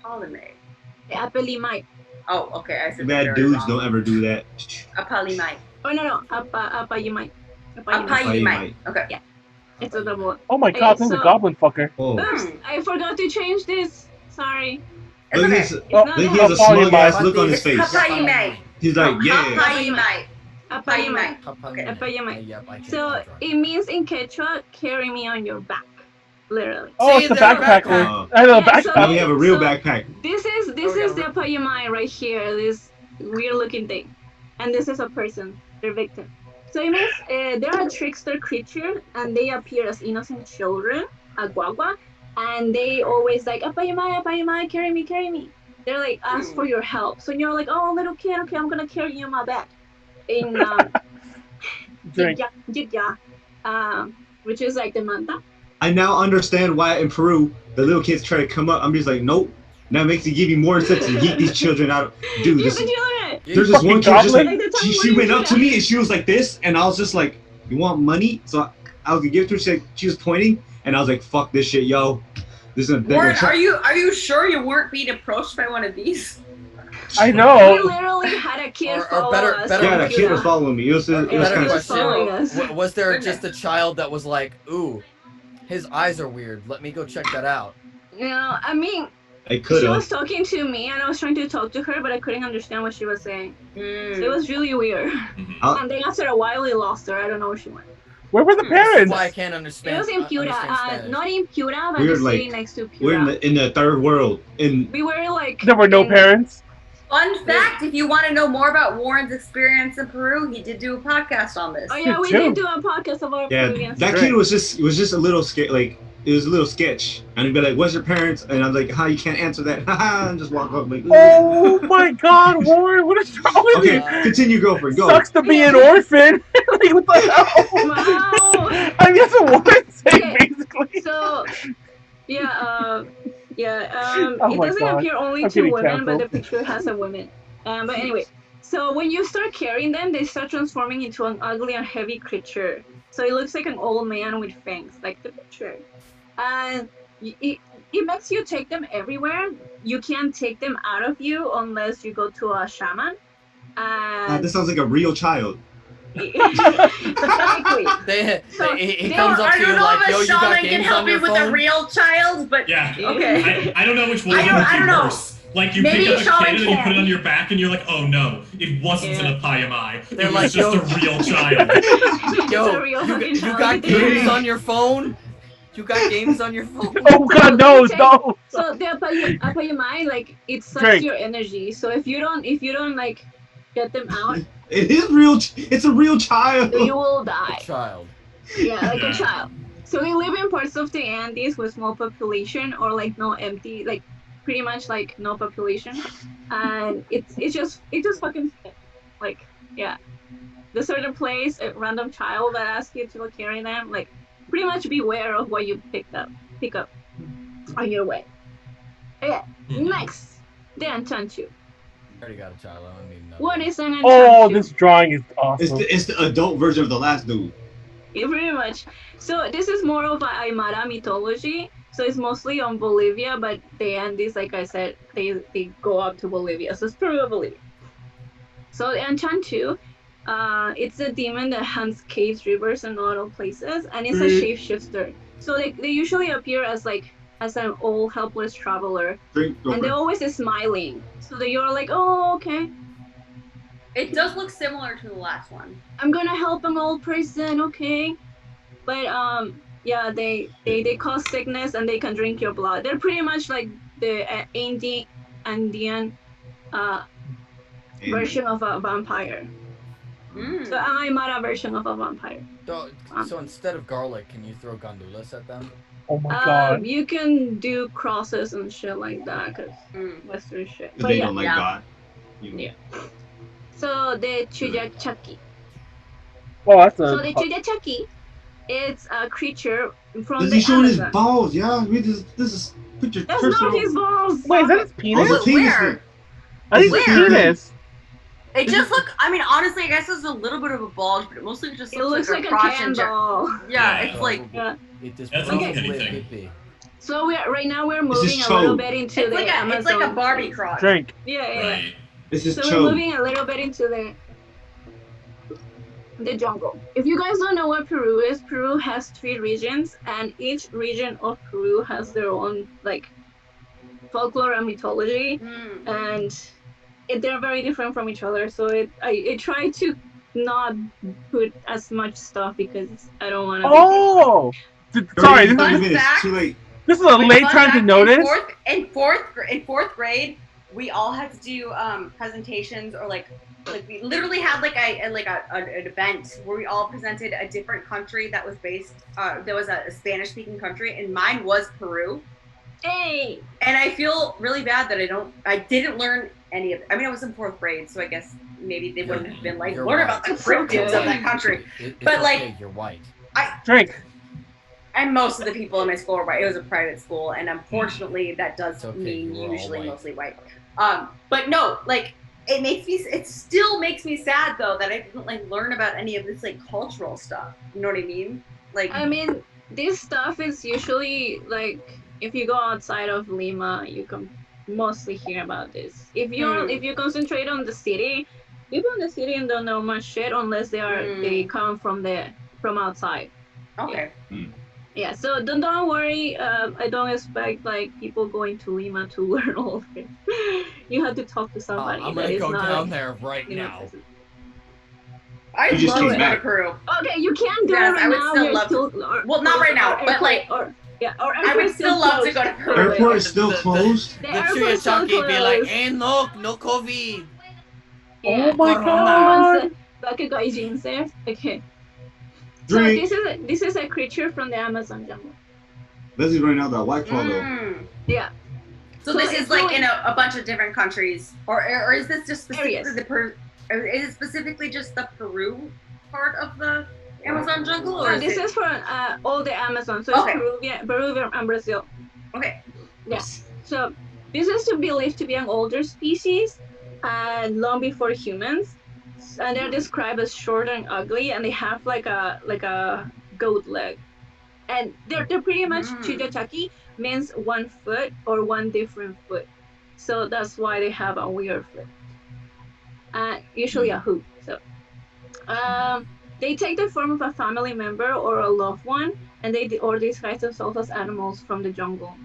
Polymaid. The apalimite. Oh, okay. I said Bad very dudes wrong. don't ever do that. A polymaid. Oh no, apayimite. A polymaid. Okay. Yeah, it's a double. Oh my god, this is a goblin fucker. Oh. Oops, I forgot to change this. Sorry. Look, okay. he's, It's not he has a smug ass look on his It's face. Polymaid. He's like, yeah. Polymaid. Apayimite. Okay. Apayimite. Yep, I can So it means in Quechua, carry me on your back, literally. Oh, it's the backpack. I know, Yeah, so- backpack. We have a real backpack. This is the apayimite right here. This weird looking thing, and this is a person, their victim. So it means they're a trickster creature, and they appear as innocent children, a guagua, and they always like apayimite, carry me, carry me. They're like ask for your help. So you're like, oh little kid, okay, I'm gonna carry you on my back. In Drink. jigya, which is like the manta. I now understand why in Peru the little kids try to come up. I'm just like, nope. That makes it give you more sense to yeet these children out. Dude, You this, can do it. there's this one kid just like, Like the time she when went you up do to me and she was like this, and I was just like, you want money? So I was gonna give it to her. She was pointing, and I was like, fuck this shit, yo. This is Warren, are you sure you weren't being approached by one of these? I We know. literally had a kid Or follow better- us. better- Yeah, that kid was following me. It was Better kind of question. following us. Was there just a child that was like, ooh, his eyes are weird. Let me go check that out. No, I mean, I could she have. was talking to me, and I was trying to talk to her, but I couldn't understand what she was saying. So it was really weird. And then after a while, we lost her. I don't know where she went. Where were the This is parents? why I can't It understand. was in Piura, understand Spanish. not in Piura, but We're the like- city next to We're Piura. in the third world. In We were like. There were no in- parents. Fun fact: if you want to know more about Warren's experience in Peru, he did do a podcast on this. Oh yeah, we did do a podcast about Peruvian. yeah, that kid was just a little sketch. Like it was a little sketch, and he'd be like, "What's your parents?" And I'm like, "How you can't answer that?" Haha, and just walk up like. Oh my god, Warren, what is wrong with Okay, you? continue, girlfriend. Go. Sucks to be an orphan. Like, what the hell? Wow. I guess what Warren's saying, basically. So, yeah, Yeah, Oh it my doesn't God. appear only I'm to getting women, but canceled. the picture has a woman. But anyway, so when you start carrying them, they start transforming into an ugly and heavy creature. So it looks like an old man with fangs, like the picture. And it makes you take them everywhere. You can't take them out of you unless you go to a shaman. And This sounds like a real child. exactly. He comes up to you like, yo, you got games on your with a phone? real child, but Yeah. okay. I don't know which one would be worse. Like, you Maybe pick up a shaman kid and you put it can. on your back and you're like, oh no, it wasn't an apayamai. They're It was like, just yo. a real child. Yo, you got games on your phone? You got games on your phone? Oh God, no, no. So the apayamai, like it sucks Drink. your energy. So if you don't like get them out, It is real. It's a real child. you will die. Child. Yeah, like Yeah. a child. So they live in parts of the Andes with small population or like no empty, like pretty much like no population, and it's just fucking sick. Like yeah, the certain place, a random child that asks you to carry them, like pretty much beware of what you pick up on your way. Yeah. Next, the Enchantu. I already got a child. I don't need another. What is an Enchantu? Oh, this drawing is awesome. It's the adult version of the last dude. Yeah, pretty much. So this is more of a Aymara mythology. So it's mostly on Bolivia, but the Andes, like I said, they go up to Bolivia. So it's Peru or Bolivia. So the Enchantu, it's a demon that hunts caves, rivers, and other places, and it's a shapeshifter. So they usually appear as an old helpless traveler, and they're always smiling. So that you're like, oh, okay. It does look similar to the last one. I'm gonna help an old person, okay? But yeah, they cause sickness and they can drink your blood. They're pretty much like the Andean version of a vampire. So an Aymara version of a vampire. So instead of garlic, can you throw gandulas at them? Oh my God. You can do crosses and shit like that, cause Western shit. But they don't like God. Yeah. So the Chuyachaki. Oh, that's So the Chuyachaki, it's a creature from Does the he showing his Amazon. balls? Yeah, read this. This is picture. That's not his balls. Wait, is that his penis? Oh, it's a penis Where? thing. I think it's Where? penis. It just look. I mean, honestly, I guess it's a little bit of a bulge, but it mostly just It looks like a crotch can and ball. Yeah, it's like. Yeah. It just That's Okay. anything. So right now we're This moving is a little Cho. bit into It's the like a. Amazon. It's like a Barbie crotch. Drink. Yeah. Right. This is So Cho. we're moving a little bit into the jungle. If you guys don't know what Peru is, Peru has 3 regions, and each region of Peru has their own like folklore and mythology, and they're very different from each other. So I try to not put as much stuff because I don't want to. Oh, sorry. 30 This minutes. fact. Too late. is a late Fun time to fact, notice. In fourth grade, we all had to do presentations or like we literally had an event where we all presented a different country that was based. There was a Spanish-speaking country, and mine was Peru. Hey. And I feel really bad that I didn't learn any of it. I mean, I was in 4th grade, so I guess maybe they wouldn't have been like, You're learn right. about the It's cryptids okay. of that country. It's But, okay, like- you're white. Drink. And most of the people in my school were white. It was a private school, and unfortunately, that does It's okay, mean you were all usually white. mostly white. But no, like it still makes me sad though that I didn't like learn about any of this like cultural stuff. You know what I mean? Like I mean, this stuff is usually like if you go outside of Lima, you can mostly hear about this. If you concentrate on the city, people in the city don't know much shit unless they come from outside. Okay. Yeah, so don't worry. I don't expect like people going to Lima to learn all of it. You have to talk to somebody. I'm that gonna is go not, down there right you know, now. I You just love came to go to back. Peru. Okay, you can do Yes, it right I would now. still You're love to- still, well, not right now, or but, like, or I would still love to go to Peru. Airport is still closed. The The airport's still Chuyachaki be like, closed. no COVID. Yeah. Oh my God. Like a gaijin says. Okay. Drink. So this is a creature from the Amazon jungle. Leslie's running out that white claw though. Yeah. So this it's is like going- in a bunch of different countries, or is this just specifically Areas. the Peru? Is it specifically just the Peru part of the Amazon jungle, or No, is this it? is for all the Amazon. So it's Okay. Peruvian and Brazil. Okay. Yes. So this is believed to be an older species, and long before humans, and they're described as short and ugly, and they have like a goat leg, and they're pretty much chijachaki means 1 foot or 1 different foot, so that's why they have a weird foot, usually a hoof. So they take the form of a family member or a loved one, and they disguise themselves as animals from the jungle.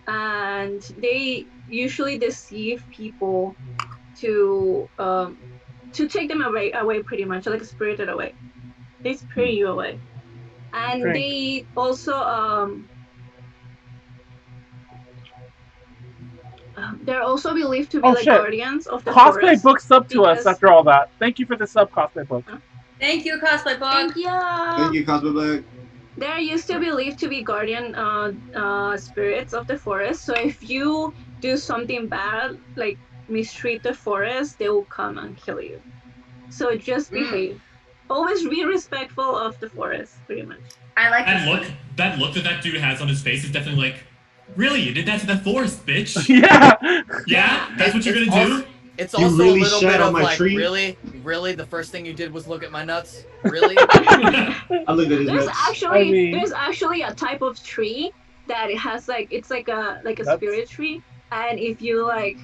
And they usually deceive people to take them away pretty much, like spirited away. They spirit you away. And they also they're also believed to be guardians of the Cosplay forest. book sub to us after all that. Thank you for the sub, Cosplay book. Thank you, Cosplay book. Thank you. Thank you, Cosplay book. They're used to believed to be guardian spirits of the forest. So if you do something bad, like mistreat the forest, they will come and kill you. So just behave. Always be respectful of the forest, pretty much. I like that look that dude has on his face is definitely like, really? You did that to the forest, bitch? Yeah. Yeah? That's what you're gonna do? It's also a little bit of like, really? The first thing you did was look at my nuts? Really? I looked at his There's nuts. there's actually a type of tree that it has it's like a spirit tree, and if you like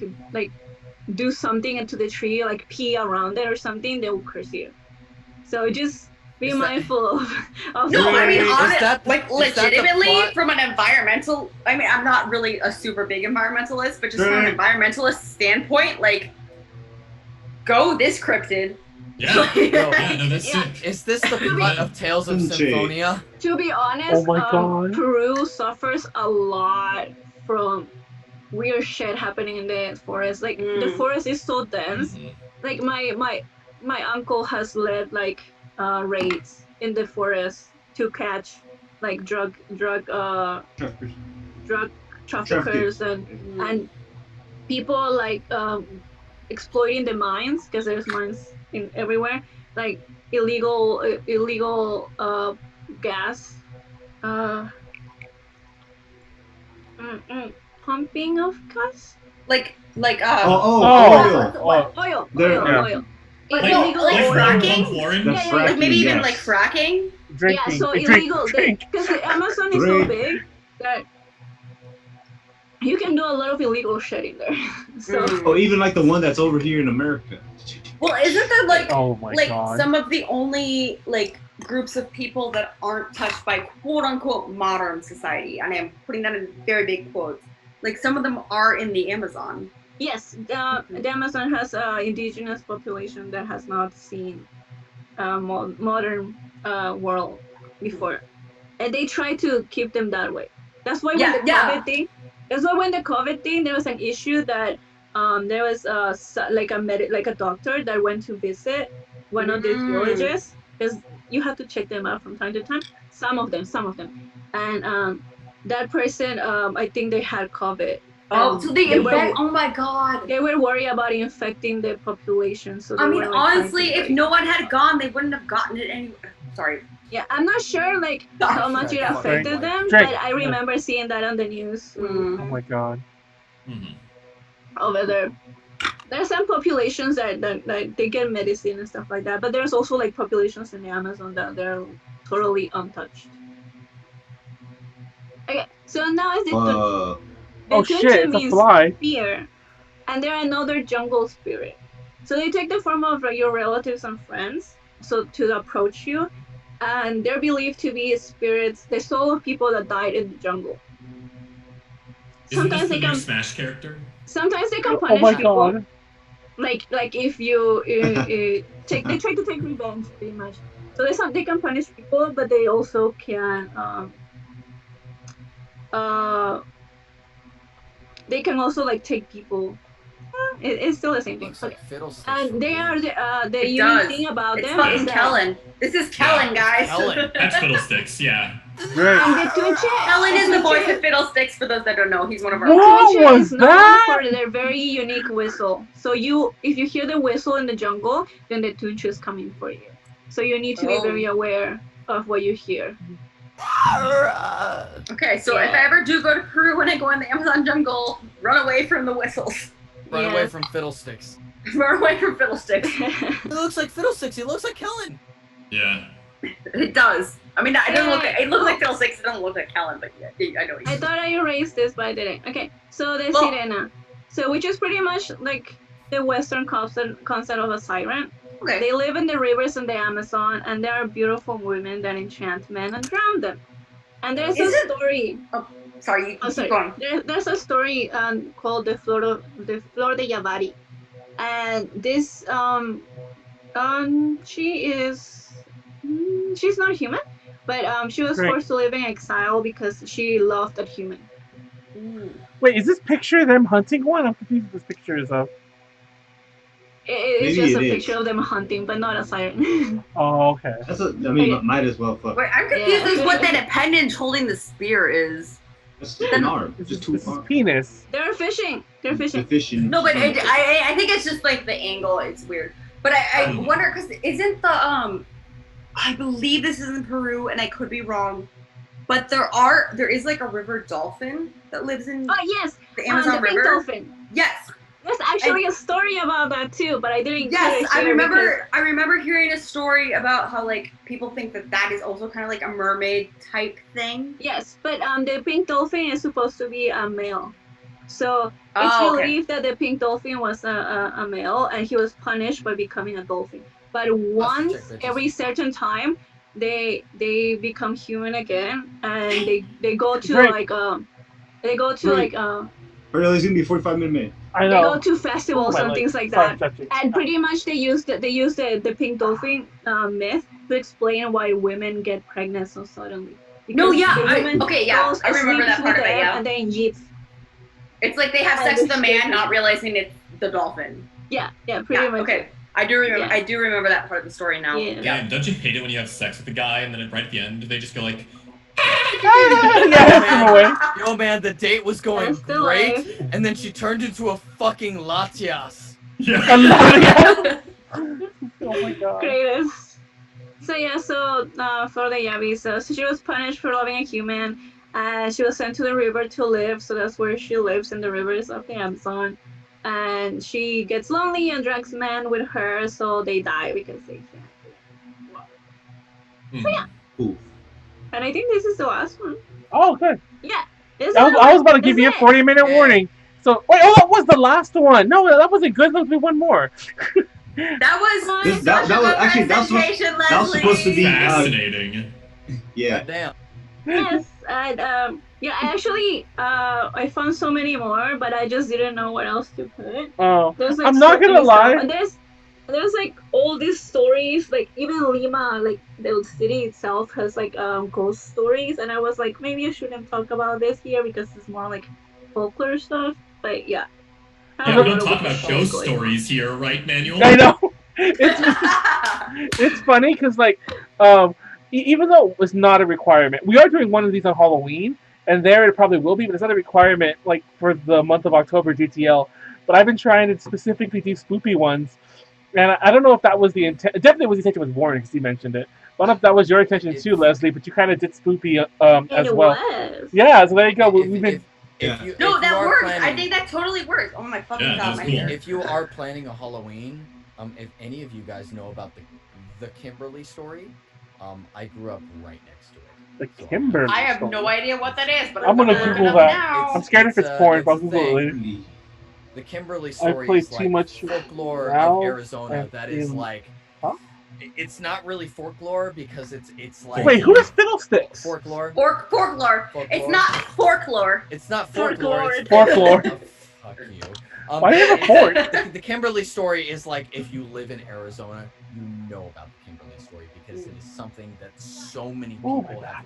do something into the tree, like pee around it or something, they will curse you. So just be mindful of No, I mean, that legitimately, from an environmental, I mean, I'm not really a super big environmentalist, but just from an environmentalist standpoint, like, go this cryptid. Yeah. No, that's sick. Is this the plot of Tales of Symphonia? To be honest, Peru suffers a lot from weird shit happening in the forest. Like, the forest is so dense. Like, my uncle has led, like, raids in the forest to catch, like, drug traffickers and people, like, exploiting the mines, because there's mines everywhere, like illegal gas, pumping of gas, like oil. Illegal fracking? Like maybe even like fracking? Drinking. Yeah, so illegal, because the Amazon is so big that you can do a lot of illegal shit in there. So even like the one that's over here in America. Well, isn't there like God. some of the only like groups of people that aren't touched by quote unquote modern society? And I'm putting that in very big quotes. Like some of them are in the Amazon. Yes, the Amazon has an indigenous population that has not seen modern world before, and they try to keep them that way. That's why when the COVID thing. That's why when the COVID thing, there was an issue that there was like a doctor that went to visit one of these villages, because you have to check them out from time to time. Some of them, and that person, I think they had COVID. Oh, so they infect! Oh my God! They were worried about infecting the population. So I mean, honestly, if no one had gone, they wouldn't have gotten it anyway. Sorry. Yeah, I'm not sure like how much it affected them, but I remember seeing that on the news. Oh my God. Over there. There's some populations that they get medicine and stuff like that, but there's also like populations in the Amazon that they're totally untouched. Okay, so now is the it's a fly. Fear, and they're another jungle spirit. So they take the form of your relatives and friends, so to approach you, and they're believed to be spirits, the soul of people that died in the jungle. Sometimes they can Smash character. Sometimes they can punish people. God. Like if you they try to take revenge pretty much. So they can punish people, but they also can they can also like take people. It's still the same thing. Okay. And they are the unique thing about them is that Kellen. This is Kellen, guys. Kellen. That's Fiddlesticks, yeah. Kellen is the voice of Fiddlesticks. For those that don't know, he's one of our. What was that? For their very unique whistle. So if you hear the whistle in the jungle, then the Tuncha is coming for you. So you need to be very aware of what you hear. Okay, so if I ever do go to Peru when I go in the Amazon jungle, run away from the whistles. Run away from Fiddlesticks. Run away from Fiddlesticks. He looks like Fiddlesticks. He looks like Kellen. Yeah. It does. I mean, it looks like Fiddlesticks. It doesn't look like Kellen, but yeah, I know what you I thought I erased this, but I didn't. Okay, so the sirena. So which is pretty much like the Western concept of a siren. Okay. They live in the rivers in the Amazon, and there are beautiful women that enchant men and drown them. And there's a story. Oh, sorry. Sorry. There's a story called the Flor de Yavari, and this she's not human, but she was forced to live in exile because she loved a human. Wait, is this picture them hunting one? I'm confused what this picture is of. It's just a picture of them hunting, but not a siren. Oh, okay. Might as well fuck. Wait, I'm confused as what that appendage holding the spear is. That's an arm. Just two arms. Penis. They're fishing. They're fishing. No, but I think it's just like the angle. It's weird. But I wonder, because isn't the I believe this is in Peru, and I could be wrong, but there is like a river dolphin that lives in the Amazon River. Pink dolphin. Yes. There's actually a story about that too, but I didn't. Yes, I remember hearing a story about how like people think that is also kind of like a mermaid type thing. Yes, but the pink dolphin is supposed to be a male, so it's believed that the pink dolphin was a male, and he was punished by becoming a dolphin. But once every certain time, they become human again, and they go to There's gonna be a 45-minute minute. I know. They go to festivals and things like that, and pretty much they use the pink dolphin myth to explain why women get pregnant so suddenly. I remember that part of it. Yeah, and then yeets. It's like they have sex with a man, not realizing it's the dolphin. Yeah, pretty much. Okay, I do remember. Yeah. I do remember that part of the story now. Yeah, and don't you hate it when you have sex with a guy and then right at the end they just go like. Yo, man, the date was going great, and then she turned into a fucking latias. Oh my god. Greatest. So for the Yavi, so she was punished for loving a human, and she was sent to the river to live. So that's where she lives, in the rivers of the Amazon. And she gets lonely and drags men with her, so they die because they can't. So yeah. Ooh. And I think this is the last one. Oh, good. Yeah. I was about to give you a 40-minute warning. So, wait, that was the last one. No, that wasn't good. Let's do one more. That was supposed to be fascinating. Yeah. Damn. Yes, and I found so many more, but I just didn't know what else to put. Oh, like, I'm not gonna lie. And there's like all these stories, like even Lima, like the city itself has like ghost stories, and I was like, maybe I shouldn't talk about this here because it's more like folklore stuff. But yeah. Yeah, we don't talk about ghost stories here, right, Manuel? I know. It's funny because like even though it was not a requirement, we are doing one of these on Halloween, and there it probably will be, but it's not a requirement like for the month of October DTL. But I've been trying to specifically do spoopy ones, and I don't know if that was the intent. Definitely was the intention with Warren, because he mentioned it. I don't know if that was your intention too, Leslie, but you kind of did spoopy as well. Was. Yeah, so there you go. We've been. That works. I think that totally works. Oh my fucking god, my hair. If you are planning a Halloween, if any of you guys know about the Kimberly story, I grew up right next to it. The Kimberly I have no idea what that is, but I'm gonna Google that. I'm scared if it's porn, but I'll Google it later. The Kimberly story is like folklore of Arizona that is like... Huh? It's not really folklore because it's like... Wait, who is Fiddlesticks? Folklore. Folklore. It's not folklore. It's not folklore. It's folklore. Fuck you. Why do you have a port? The Kimberly story is like, if you live in Arizona, you know about the Kimberly story because it is something that so many people have.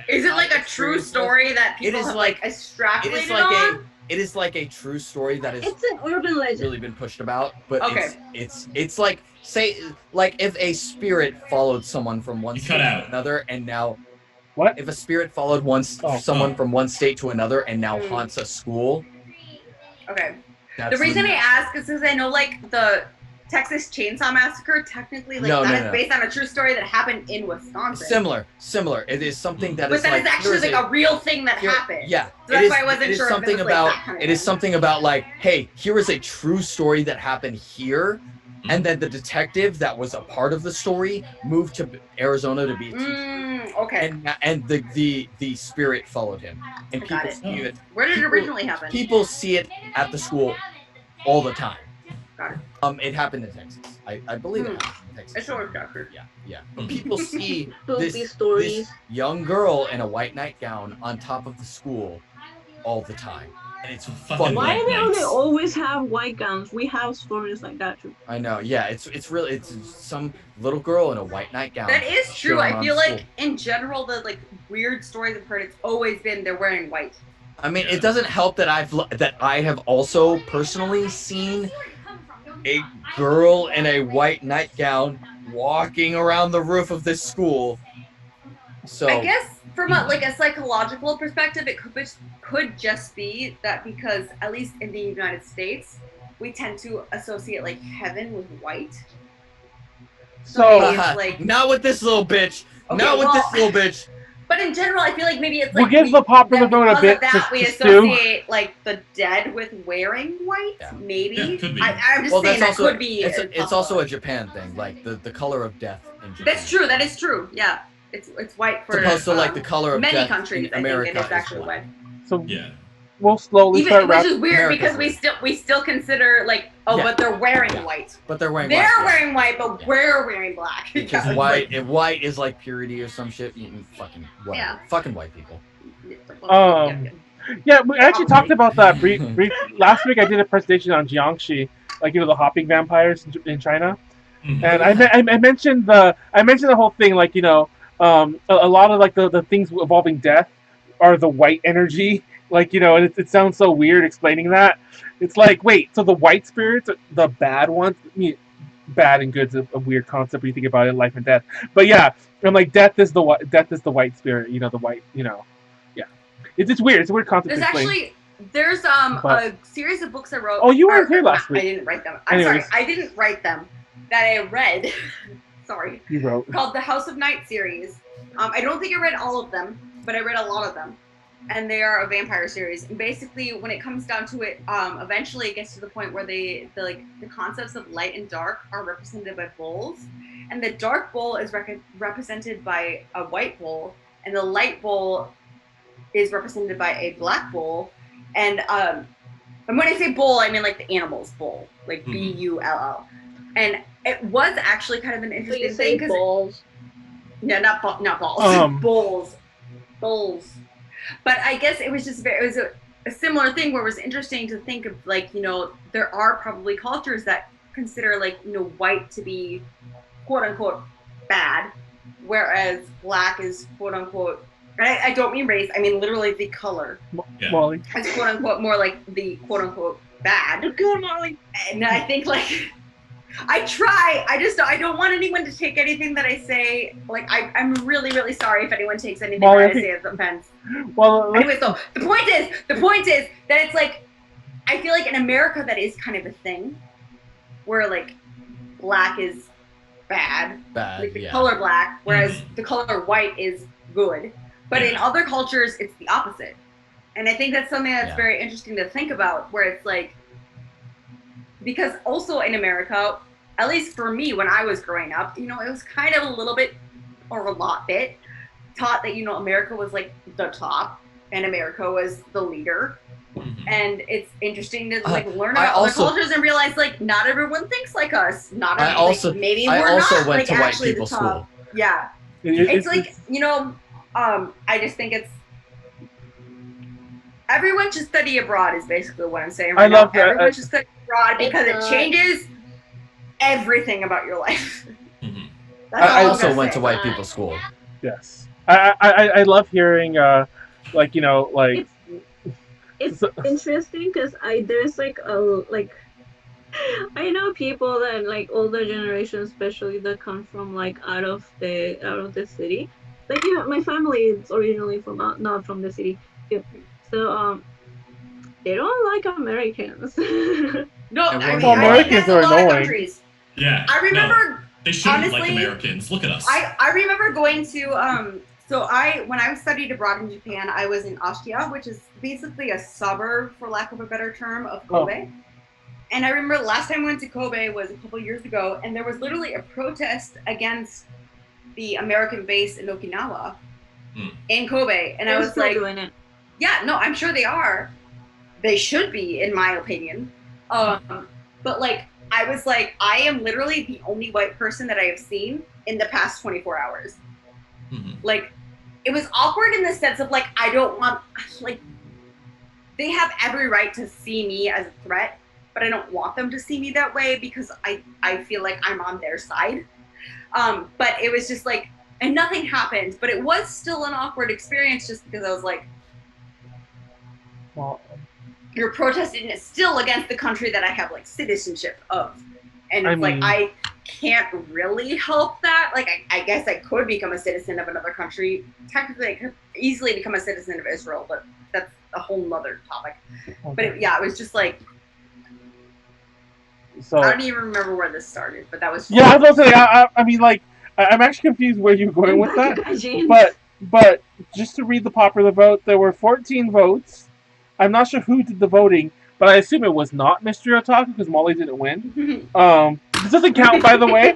Is it like a true story that people have like extrapolated on? It is like a true story that is. It's an urban legend. Really been pushed about, but it's like like if a spirit followed someone from one state to another, and now. What? If a spirit followed someone from one state to another and now haunts a school. Okay. The reason I ask is because I know like the Texas Chainsaw Massacre, technically, like that is based on a true story that happened in Wisconsin. Similar. It is something that but is that like is actually like a real thing that happened. Yeah, so that's why I wasn't sure. Something if it was about like that kind of it is something about like, hey, here is a true story that happened here, and then the detective that was a part of the story moved to Arizona to be a teacher. Okay. And the spirit followed him, and people see it. Where did it originally happen? People see it at the school all the time. Got it. It happened in Texas. I believe it happened in Texas. It's always Doctor. Yeah. But people see Spooky stories. this young girl in a white nightgown on top of the school all the time. And it's fucking Why do they always have white gowns? We have stories like that too. I know, yeah, it's really, it's some little girl in a white nightgown. That is true. I feel like in general the like weird stories I've heard, it's always been they're wearing white. I mean, it doesn't help that I have also personally seen a girl in a white nightgown walking around the roof of this school. So I guess from a psychological perspective, it could just be that because at least in the United States, we tend to associate like heaven with white. So like not with this little bitch. Okay, not with this little bitch. But in general, I feel like maybe it's We'll like give the popular vote a bit that we to Stu. associate like the dead with wearing white. Maybe. Yeah, could be. I'm just saying that could be. It's also a Japan thing, like the color of death in Japan. That's true. That is true. Yeah, it's white for. Supposed to like the color of many death countries. in America I think it is actually white. So yeah, we'll slowly Even, start which wrapping. is weird because we still consider like but they're wearing white. But they're wearing They're white. wearing white, but we're wearing black. Because white, if white is like purity or some shit, you fucking white. Yeah. Fucking white people. Yeah, we actually talked about that brief. Last week I did a presentation on Jiangxi, like the hopping vampires in China, and I mentioned the whole thing, like a lot of like the things involving death are the white energy, like and it sounds so weird explaining that. It's like, wait, so the white spirits, the bad ones. I mean, bad and good's a weird concept when you think about it, life and death. But yeah, I'm like death is the white spirit. The white. Yeah, it's weird. It's a weird concept. There's a series of books I wrote. Oh, you weren't here last week. I didn't write them. I'm sorry, I didn't write them. That I read. Sorry. You wrote. Called the House of Night series. I don't think I read all of them, but I read a lot of them. And they are a vampire series. And basically, when it comes down to it, eventually it gets to the point where the concepts of light and dark are represented by bowls, and the dark bowl is represented by a white bowl, and the light bowl is represented by a black bowl. And when I say bowl, I mean like the animal's bowl, like BULL. And it was actually kind of an interesting thing because balls. Yeah, not balls, bowls. But I guess it was just it was a similar thing where it was interesting to think of like, there are probably cultures that consider like, white to be quote unquote bad, whereas black is quote unquote, and I don't mean race, I mean literally the color. Molly. It's quote unquote more like the quote unquote bad. And I think like, I don't want anyone to take anything that I say. Like, I'm really, really sorry if anyone takes anything that I say as offense. Well, anyway, so the point is that it's like, I feel like in America that is kind of a thing, where like black is bad, like the color black, whereas the color white is good. But in other cultures, it's the opposite. And I think that's something that's very interesting to think about, where it's like, because also in America, at least for me when I was growing up, it was kind of a little bit, or a lot bit, taught that, America was like the top and America was the leader. And it's interesting to like learn about other cultures and realize like not everyone thinks like us. Not everyone, maybe we're not went like to white actually the people's top. school. Yeah. It's like, I just think it's, everyone should study abroad is basically what I'm saying right now. Everyone should study abroad because it changes everything about your life. I also went to white people's school. Yes. I love hearing it's interesting because there's like I know people that like older generation especially that come from like out of the city. Like my family is originally from not from the city. So they don't like Americans. No, Americans are annoying. Yeah. I remember. They shouldn't honestly, like Americans. Look at us. I remember going to when I studied abroad in Japan, I was in Ostia, which is basically a suburb, for lack of a better term, of Kobe. Oh. And I remember last time I went to Kobe was a couple years ago, and there was literally a protest against the American base in Okinawa in Kobe. And I was like, doing it. Yeah, no, I'm sure they are. They should be, in my opinion. But like, I was like, I am literally the only white person that I have seen in the past 24 hours. Like, it was awkward in the sense of like, I don't want, like, they have every right to see me as a threat, but I don't want them to see me that way because I feel like I'm on their side. But it was just like, and nothing happened, but it was still an awkward experience just because I was like, well, you're protesting still against the country that I have like citizenship of. And it's like, I can't really help that. Like, I guess I could become a citizen of another country. Technically, I could easily become a citizen of Israel, but that's a whole nother topic. Okay. But it was just like, so I don't even remember where this started, but that was fun. Yeah, I was going to say, I mean, like, I'm actually confused where you're going with that. But just to read the popular vote, there were 14 votes. I'm not sure who did the voting, but I assume it was not Mystery Otaku because Molly didn't win. This doesn't count, by the way.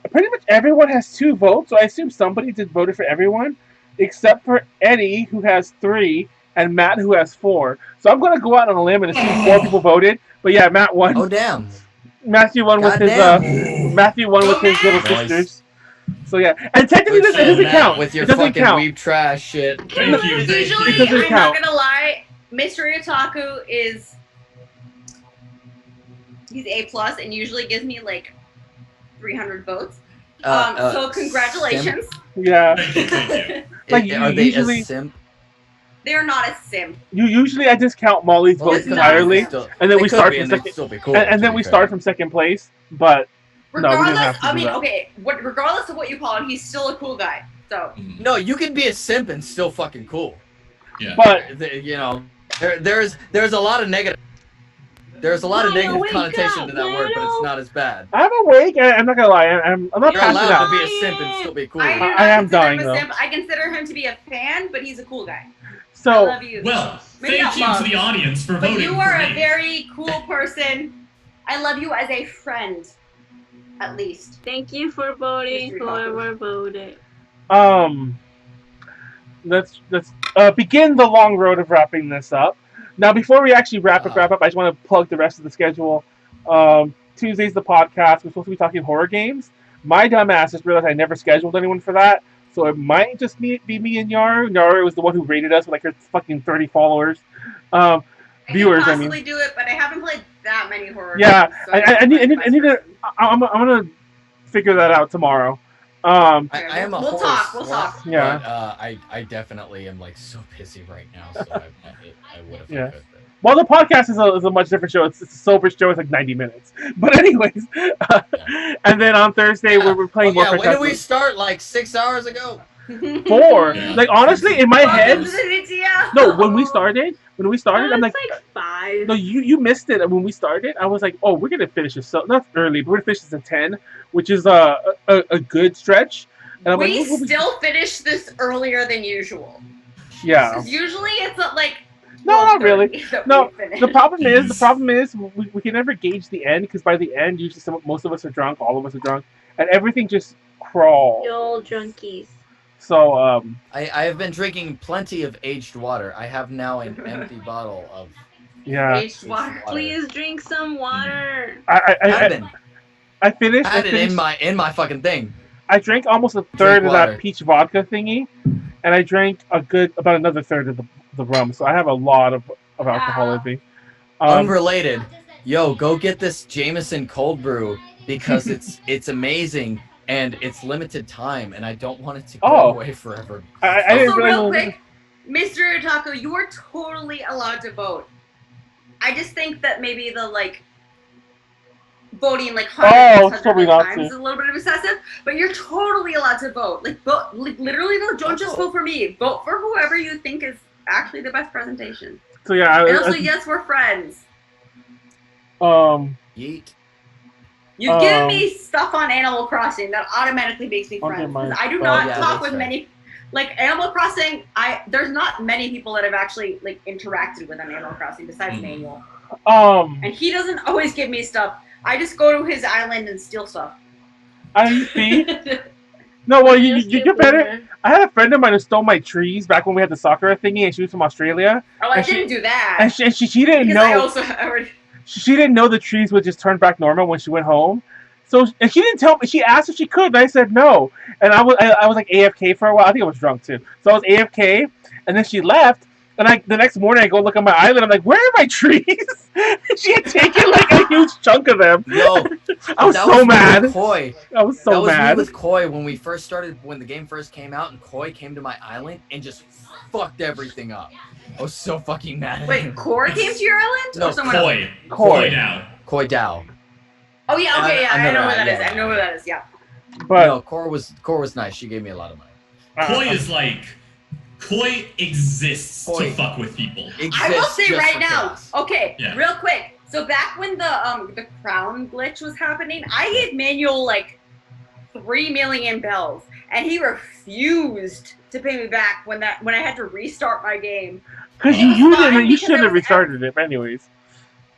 Pretty much everyone has 2 votes, so I assume somebody voted for everyone, except for Eddie, who has 3, and Matt, who has 4. So I'm going to go out on a limb and assume 4 people voted. But yeah, Matt won. Oh damn! Matthew won with his little sisters. So yeah, and technically it doesn't count. With your fucking weeb trash shit. Thank you. Usually, I'm not gonna lie, Mystery Otaku he's A+, and usually gives me like 300 votes. So congratulations. Simp? Yeah. Thank you. Are they usually a simp? They're not a simp. Usually I discount Molly's votes entirely, and then we start from second. Cool, and then we start from second place. But regardless, regardless of what you call him, he's still a cool guy. So no, you can be a simp and still fucking cool. Yeah. But there's a lot of negative. There's a lot of negative connotation to that word, but it's not as bad. I'm awake. I'm not gonna lie. I'm not passing out. You're allowed to be a simp and still be cool. I am dying though. I consider him to be a fan, but he's a cool guy. So, I love you. Well, thank you to the audience for voting. But you are a very cool person. I love you as a friend, at least. Thank you for voting, whoever voted. Let's begin the long road of wrapping this up. Now, before we actually wrap up, I just want to plug the rest of the schedule. Tuesday's the podcast. We're supposed to be talking horror games. My dumb ass just realized I never scheduled anyone for that. So it might just be me and Nyaru. Nyaru was the one who rated us with like her fucking 30 followers. Viewers, I can possibly do it, but I haven't played that many horror games. So I need to. I'm gonna figure that out tomorrow. I am a We'll talk. Yeah. But, I definitely am like so busy right now, so I would have. Yeah. Well, the podcast is a much different show. It's a sober show. It's like 90 minutes. But anyways, and then on Thursday we're playing more. When did we start? Like 6 hours ago. 4. Like honestly, in my head. No, when we started, I'm like 5. No, you missed it. When we started, I was like, oh, we're gonna finish this. So not early, but we're gonna finish this at 10, which is a good stretch. And I'm we still finished this earlier than usual. Yeah. Usually it's like. No, not really. No, the problem is we can never gauge the end because by the end, usually most of us are drunk, all of us are drunk, and everything just crawls. You're all junkies. So I have been drinking plenty of aged water. I have now an empty bottle of aged water. Please drink some water. I finished. I had it in my fucking thing. I drank almost a third of that peach vodka thingy, and I drank about another third of the rum. So I have a lot of alcohol in me. Unrelated. Yo, go get this Jameson cold brew because it's amazing and it's limited time, and I don't want it to go away forever. Also, real quick, Mr. Otaku, you are totally allowed to vote. I just think that maybe the voting hundreds of times is a little bit excessive, but you're totally allowed to vote. Literally though, don't just vote for me. Vote for whoever you think is actually the best presentation. So yeah, and also yes, we're friends. Yeet. You've given me stuff on Animal Crossing that automatically makes me friends. I do not talk with many. Like Animal Crossing, there's not many people that have actually like interacted with on Animal Crossing besides Manuel. And he doesn't always give me stuff. I just go to his island and steal stuff. I see. No, well, you're better. I had a friend of mine who stole my trees back when we had the soccer thingy, and she was from Australia. Oh, I didn't do that. And she didn't know. She didn't know the trees would just turn back normal when she went home. So and she didn't tell me. She asked if she could, and I said no. And I was like AFK for a while. I think I was drunk too. So I was AFK, and then she left. And the next morning I go look at my island. I'm like, where are my trees? She had taken like a huge chunk of them. Yo, I was so mad. Koi. I was so mad. That was me with Koi when the game first came out, and Koi came to my island and just fucked everything up. I was so fucking mad. Wait, Koi came to your island? No, or someone Koi. else? Koi Dao. Koi Dao. Oh yeah, okay, yeah, I know where that is. yeah. I know where that is. Yeah. But no, Koi was nice. She gave me a lot of money. Koi is like. Koi exists to fuck with people. I will say right now, okay, real quick. So back when the crown glitch was happening, I gave Manuel like 3 million bells, and he refused to pay me back when I had to restart my game. Because you shouldn't have restarted it, anyways.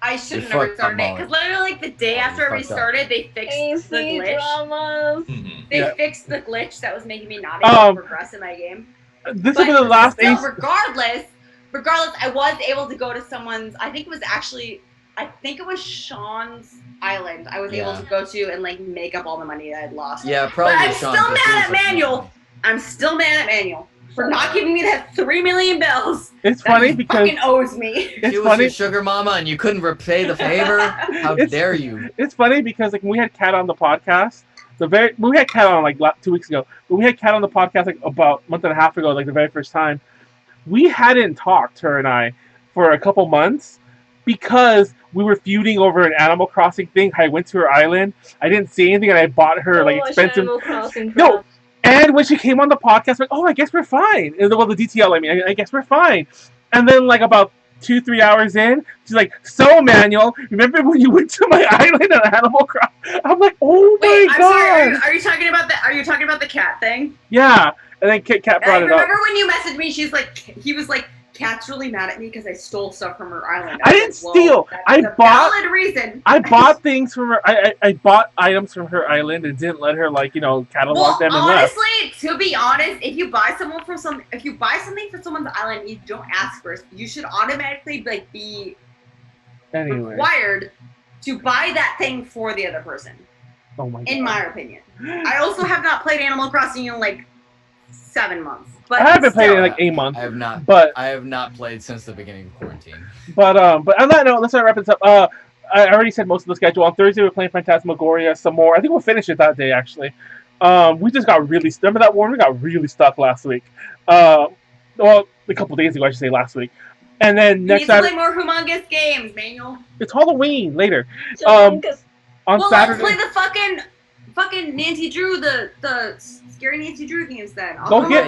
I shouldn't have restarted it because literally like the day after I restarted, they fixed the glitch. Dramas. They fixed the glitch that was making me not able to progress in my game. This will be the last still, regardless, I was able to go to someone's. I think it was Sean's island. I was able to go to and like make up all the money that I had lost. Yeah, probably. But I'm still mad at Manuel. I'm still mad at Manuel for not giving me that 3 million bells. It's funny because fucking owes me. She was your sugar mama, and you couldn't repay the favor. How dare you? It's funny because like when we had Kat on the podcast. We had Kat on like 2 weeks ago, but we had Kat on the podcast like about a month and a half ago, like the very first time. We hadn't talked, her and I, for a couple months because we were feuding over an Animal Crossing thing. I went to her island, I didn't say anything, and I bought her like expensive. No, and when she came on the podcast, like, oh, I guess we're fine. Well, the DTL, I mean, I guess we're fine. And then like about 2-3 hours in, she's like, so Manuel, remember when you went to my island on Animal Crossing? I'm like, oh my god. Sorry, are you talking about the cat thing? Yeah. And then Kat brought it up. Remember when you messaged me, he was like, Kat's really mad at me because I stole stuff from her island. I didn't steal. I bought valid reason. I bought things from her. I bought items from her island and didn't let her catalog them and left. Honestly, to be honest, if you buy something from someone's island, and you don't ask first. You should automatically be required to buy that thing for the other person. Oh my god. In my opinion, I also have not played Animal Crossing in like 7 months. But I haven't played it in like 8 months. I have not. But I have not played since the beginning of quarantine. But on that note, let's start wrapping this up. I already said most of the schedule. On Thursday, we're playing Phantasmagoria some more. I think we'll finish it that day actually. We just got really remember that one? We got really stuck last week. Well, a couple days ago, I should say last week. And then next Saturday, play more humongous games, Manuel. It's Halloween later. On Saturday, let's play the fucking Nancy Drew, the scary Nancy Drew games then. Go get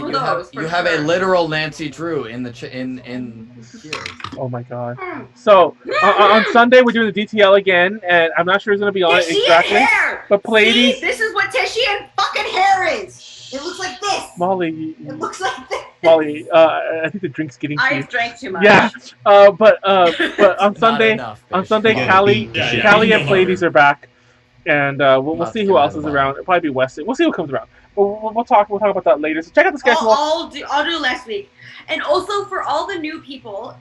you have a literal Nancy Drew in here. Oh my god. So on Sunday we're doing the DTL again, and I'm not sure who's gonna be on it exactly. But Pleiades. See, this is what Tishian fucking hair is. It looks like this. Molly. It looks like this. Molly, I think the drink's getting to you. I've drank too much. Yeah. But on Sunday, Callie and Pleiades are back. And we'll see who else is around. It'll probably be Weston. We'll see who comes around. We'll talk about that later. So check out the schedule. I'll do last week. And also for all the new people,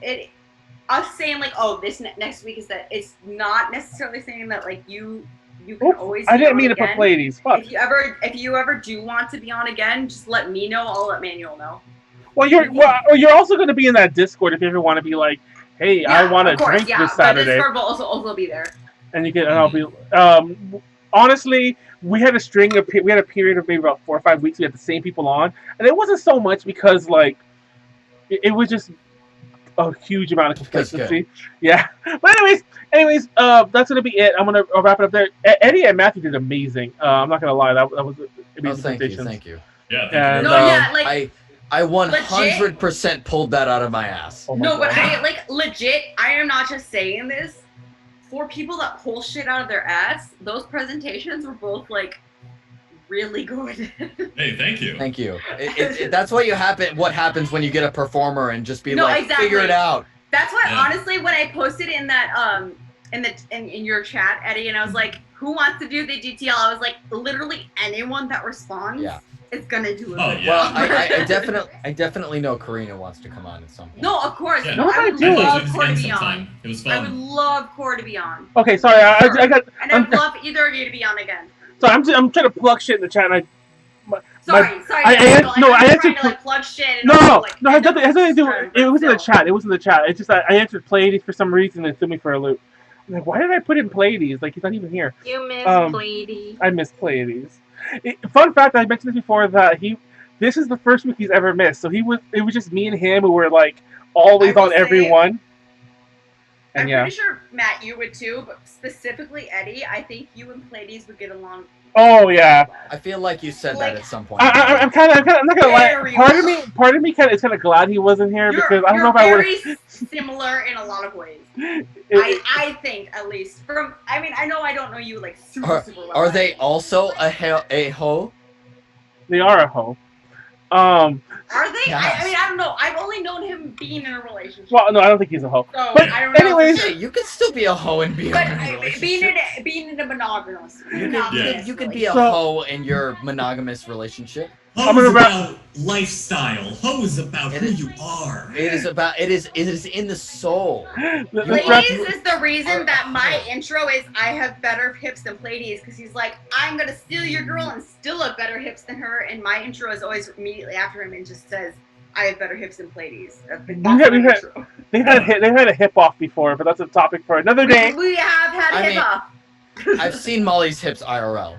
us saying like, oh, this next week is that. It's not necessarily saying that like you can always. I didn't mean to put Pleiades. Fuck. If you ever do want to be on again, just let me know. I'll let Manuel know. Well, you're also going to be in that Discord if you ever want to be like, hey, I want to drink this Saturday. The Discord will also be there. And you can, and I'll be. Honestly, we had a period of maybe about 4 or 5 weeks. We had the same people on, and it wasn't so much because like it was just a huge amount of complacency. Yeah. But anyways, that's gonna be it. I'll wrap it up there. Eddie and Matthew did amazing. I'm not gonna lie, that was amazing. Thank you. Yeah. And, I 100% pulled that out of my ass. Oh my no, God. but I legit. I am not just saying this for people that pull shit out of their ass, those presentations were both like really good. Hey, thank you. Thank you. That's what happens when you get a performer and just be like, exactly. figure it out. That's why, honestly, when I posted in that in your chat, Eddie, and I was like, "Who wants to do the DTL?" I was like, literally anyone that responds is gonna do it. Well, I definitely know Karina wants to come on at some point. No, of course. Yeah. No, I would love Core to be sometime. on. It was fun. I would love Core to be on. Okay, sorry, I got. And I would love either of you to be on again. So I'm trying to plug shit in the chat. And Sorry. I answered. To, like, plug shit. And No, like, it has nothing to do. It was in the chat. It was in the chat. It's just that I answered Pleiades for some reason and it threw me for a loop. I'm like, why did I put in Pleiades? Like, he's not even here. You missed Pleiades. I missed Pleiades. Fun fact, I mentioned this before, that this is the first week he's ever missed. So it was just me and him who were like always on every one. And I'm pretty sure, Matt, you would too, but specifically Eddie, I think you and Pleiades would get along. Oh yeah. I feel like you said that at some point. I'm not gonna lie. Part of me is kind of glad he wasn't here because I don't know if I would. Very similar in a lot of ways. I think, at least I know I don't know you like super well. Are they also a hoe? They are a hoe. Are they? Yes. I don't know. I've only known him being in a relationship. Well, no, I don't think he's a hoe. So, but I don't know. anyways, you can still be a hoe and be in a relationship. Being in a monogamous. You could be a hoe in your monogamous relationship. Hoe's about lifestyle. Hoe's about who you are. It is in the soul. Pleiades is the reason that my intro is I have better hips than Pleiades, because he's like, I'm gonna steal your girl and still have better hips than her, and my intro is always immediately after him and just says I have better hips than Pleiades. They've had a hip off before, but that's a topic for another day. We have had hip off. I've seen Molly's hips IRL.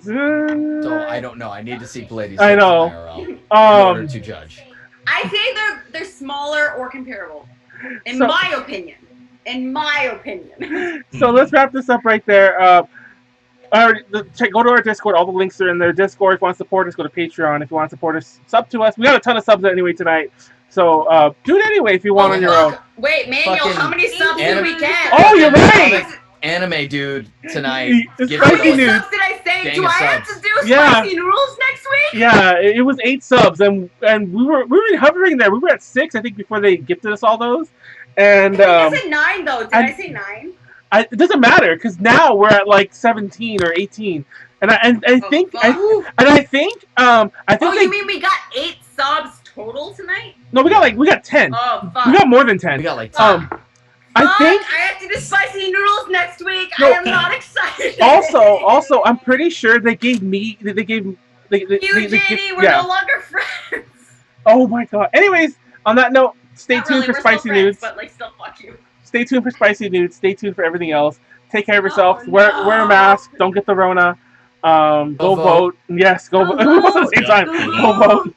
So I don't know. I need to see Pleiades. I know. In order to judge. I say they're smaller or comparable, in my opinion. In my opinion. So let's wrap this up right there. Go to our Discord. All the links are in there. Discord. If you want to support us, go to Patreon. If you want to support us, sub to us. We got a ton of subs anyway tonight. So do it anyway if you want on your own. Wait, Manuel, how many subs did we get? Oh, you're right. Anime dude tonight. How many subs did I say? Do I have to do spicy noodles next week? Yeah, it was 8 subs, and we were hovering there. We were at 6, I think, before they gifted us all those. And I said 9 though. Did I say 9? It doesn't matter because now we're at like 17 or 18, and I think. Oh, you mean we got 8 subs total tonight? No, we got 10. Oh fuck. We got more than 10. We got like 10. I think I have to do spicy noodles next week. No, I am not excited. Also, I'm pretty sure they gave me. We're no longer friends. Oh my god. Anyways, on that note, stay tuned for spicy nudes. But like, still fuck you. Stay tuned for spicy nudes. Stay tuned for everything else. Take care of yourself. Wear a mask. Don't get the Rona. Go vote. Yes, go vote. At the same time. Go vote.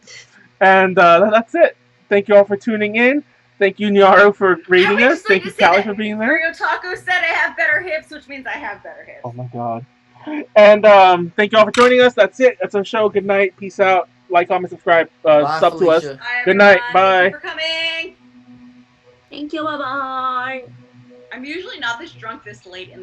And that's it. Thank you all for tuning in. Thank you, Nyaru, for rating us. Thank you, Callie, for being there. Taco said I have better hips, which means I have better hips. Oh my god. And thank you all for joining us. That's it. That's our show. Good night. Peace out. Like, comment, subscribe. Sub to us. Good night. Bye. Thank you for coming. Thank you. Bye-bye. I'm usually not this drunk this late in the